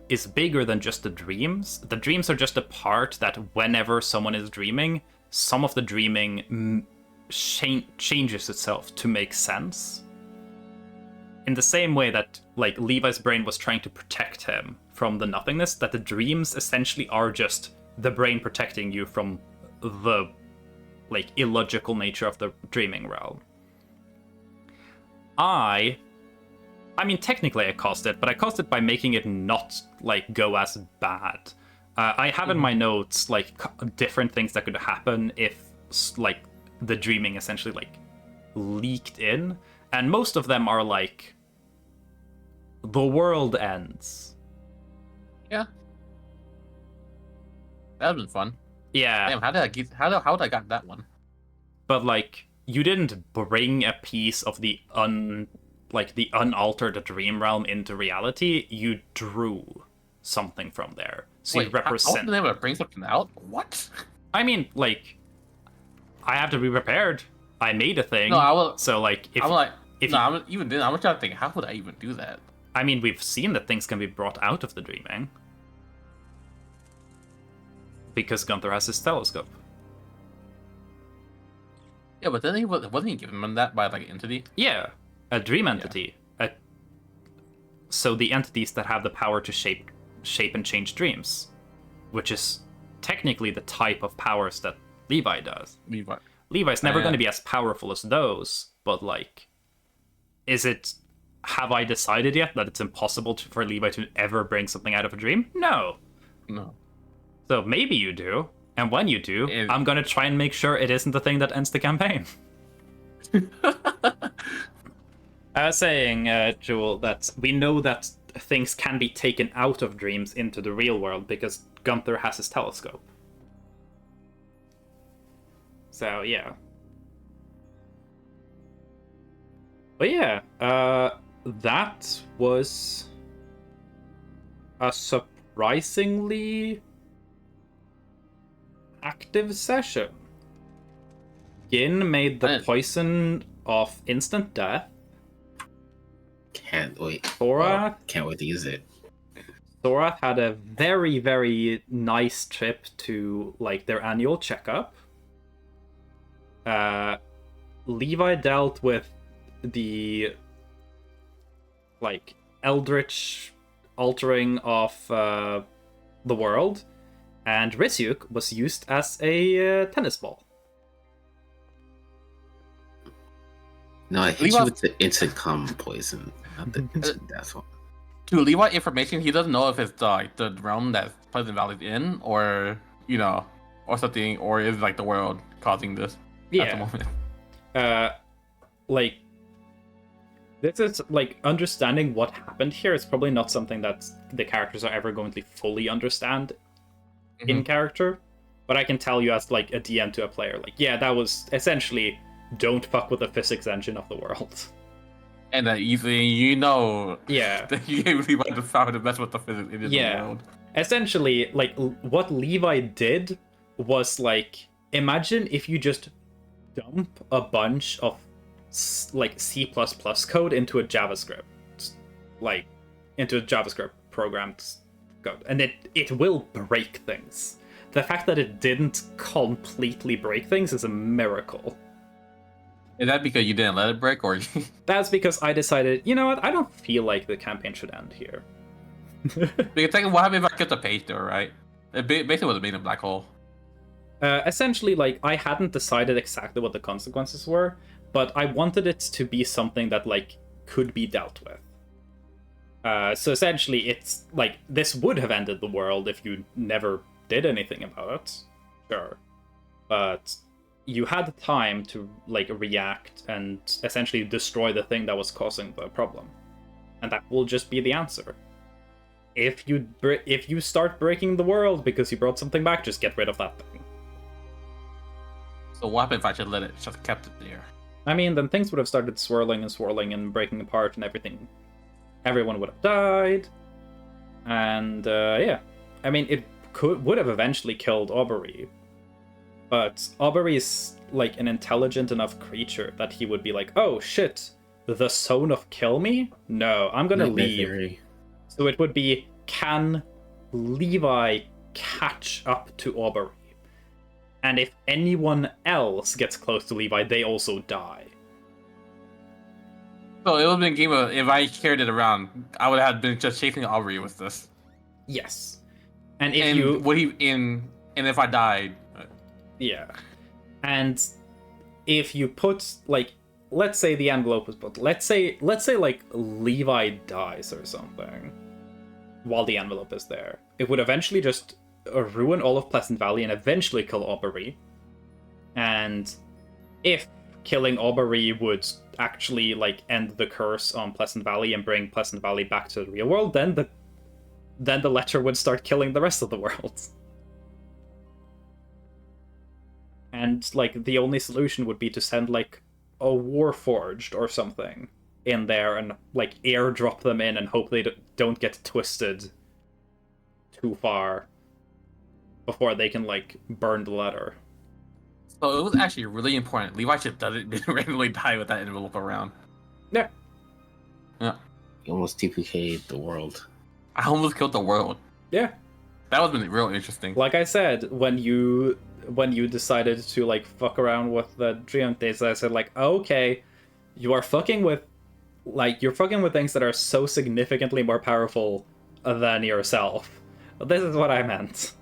is bigger than just the dreams. The dreams are just a part that whenever someone is dreaming, some of the dreaming changes itself to make sense. In the same way that, like, Levi's brain was trying to protect him from the nothingness, that the dreams essentially are just the brain protecting you from the, like, illogical nature of the dreaming realm. I mean, technically I caused it, but I caused it by making it not, like, go as bad. I have in my notes, like, different things that could happen if, like, the dreaming essentially, like, leaked in. And most of them are, like, the world ends. Yeah. That would have been fun. Yeah. Damn, how did I got that one? But, like, you didn't bring a piece of the unaltered dream realm into reality. You drew something from there. So you represent. I wasn't able to bring something out? What? I mean, like, I have to be prepared. I made a thing. No, I will. So, like, I'm trying to think, how would I even do that? I mean, we've seen that things can be brought out of the dreaming. Because Gunther has his telescope. Yeah, but then wasn't he given that by, like, an entity? Yeah, a dream entity. So the entities that have the power to shape and change dreams, which is technically the type of powers that Levi does. Levi's never going to be as powerful as those, but, like, have I decided yet that it's impossible for Levi to ever bring something out of a dream? No. So maybe you do. And when you do, I'm going to try and make sure it isn't the thing that ends the campaign. I was saying, Joel, that we know that things can be taken out of dreams into the real world because Gunther has his telescope. So, yeah. But yeah, that was a surprisingly active session. Gin made the poison of instant death. Can't wait. Thorath can't wait to use it. Thorath had a very, very nice trip to, like, their annual checkup. Levi dealt with the like eldritch altering of the world, and Risyuk was used as a tennis ball. No, I hit Levi- you with the instant cum poison, not the instant death one. To Levi information, he doesn't know if it's the realm that Pleasant Valley's in, or or something, or is like the world causing this at the Yeah. moment. Like, this is like understanding what happened here is probably not something that the characters are ever going to fully understand in character, but I can tell you as like a DM to a player, like, yeah, that was essentially don't fuck with the physics engine of the world. And that you know, Yeah. that you gave Levi the power to mess with the physics in the world. Essentially, like, what Levi did was, like, imagine if you just dump a bunch of, like, C++ code into a JavaScript. Like, into a JavaScript programmed code. And it will break things. The fact that it didn't completely break things is a miracle. Is that because you didn't let it break, or? That's because I decided, you know what, I don't feel like the campaign should end here. Because technically, what happened if I kept the page though, right? It basically would have been a black hole. Essentially, like, I hadn't decided exactly what the consequences were, but I wanted it to be something that, like, could be dealt with. So essentially, it's, like, this would have ended the world if you never did anything about it. Sure. But you had time to, like, react and essentially destroy the thing that was causing the problem. And that will just be the answer. If you start breaking the world because you brought something back, just get rid of that thing. So what happened if I just kept it there? I mean, then things would have started swirling and breaking apart and everything. Everyone would have died. And, yeah. I mean, it would have eventually killed Aubrey. But Aubrey is, like, an intelligent enough creature that he would be like, oh, shit, the zone of kill me? No, I'm gonna leave. Theory. So it would be, can Levi catch up to Aubrey? And if anyone else gets close to Levi, they also die. So it would have been a game of, if I carried it around, I would have been just chasing Aubrey with this. Yes. And if I died. Yeah. And if you put, like, let's say the envelope was put, let's say like Levi dies or something while the envelope is there, it would eventually just ruin all of Pleasant Valley and eventually kill Aubrey. And if killing Aubrey would actually, like, end the curse on Pleasant Valley and bring Pleasant Valley back to the real world, then the letter would start killing the rest of the world. And, like, the only solution would be to send, like, a Warforged or something in there and, like, airdrop them in and hope they don't get twisted too far before they can, like, burn the letter. So it was actually really important. Levi just doesn't randomly die with that envelope around. Yeah. Yeah. You almost TPK'd the world. I almost killed the world. Yeah. That would have been real interesting. Like I said, when you decided to, like, fuck around with the Driantes, I said, like, okay, you're fucking with things that are so significantly more powerful than yourself. This is what I meant.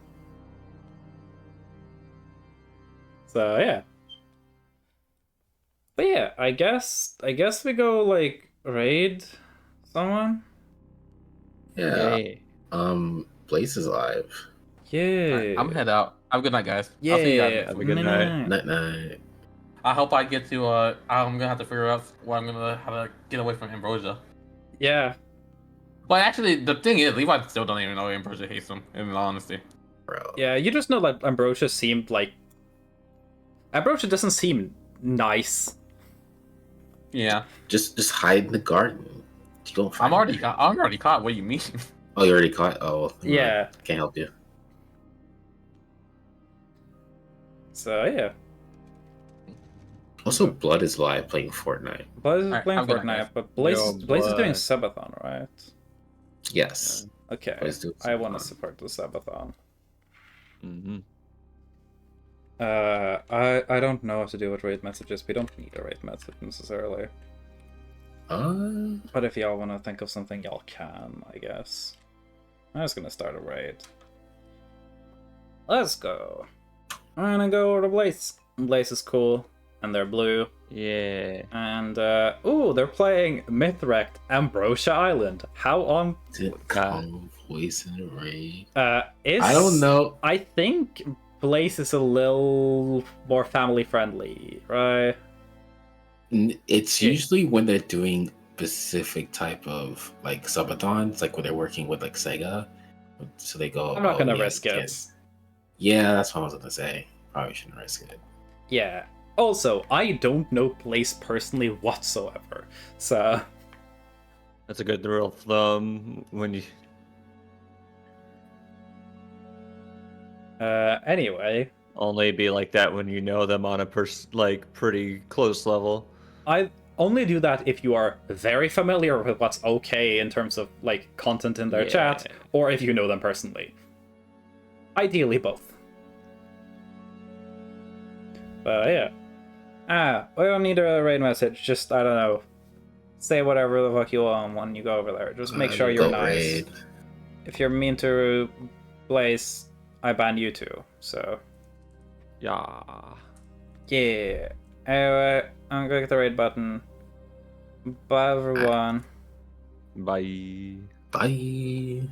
So yeah. But yeah, I guess we go, like, raid someone. Yeah. Yay. Blaze is alive. Yeah. Alright, I'm gonna head out. Have a good night, guys. Yeah. I'll see you guys. Have a good night. Night night. I hope I get to. I'm gonna have to figure out what I'm gonna have to get away from Ambrosia. Yeah. But actually, the thing is, Levi still don't even know Ambrosia hates him. In all honesty. Bro. Yeah, you just know that Ambrosia doesn't seem nice. Yeah. Just hide in the garden. You don't find I'm already caught. What do you mean? Oh, you already caught? Oh, Yeah. Can't help you. So yeah. Also, Blood is live playing Fortnite. Blaze is Alright, playing I'm good, Fortnite, guys. but Blaze Yo, is Blood. doing Subathon, right? Yes. Okay. Blaze doing I want to Subathon. support the Subathon. Mm-hmm. I don't know what to do with raid messages. We don't need a raid message necessarily. But if y'all want to think of something, y'all can, I guess. I'm just gonna start a raid. Let's go. I'm gonna go over to Blaze. Blaze is cool, and they're blue. Yeah. And, ooh, they're playing Mythwrecked Ambrosia Island. How on... Did call voice in the raid? Is... I don't know. I think Blaze is a little more family-friendly, right? It's usually when they're doing specific type of like subathons, like when they're working with like Sega. So they go. I'm not gonna yeah, risk it. Yeah, that's what I was gonna say. Probably shouldn't risk it. Yeah. Also, I don't know Blaze personally whatsoever, so... That's a good rule of thumb when you. Anyway... Only be like that when you know them on a pretty close level. I only do that if you are very familiar with what's okay in terms of, like, content in their chat, or if you know them personally. Ideally, both. But, yeah. We don't need a raid message, just, I don't know, say whatever the fuck you want when you go over there. Just make sure you're nice. Raid. If you're mean to Blaze, I ban you too, so... Yeah. Yeah. Anyway, I'm gonna click the raid button. Bye, everyone. Bye. Bye.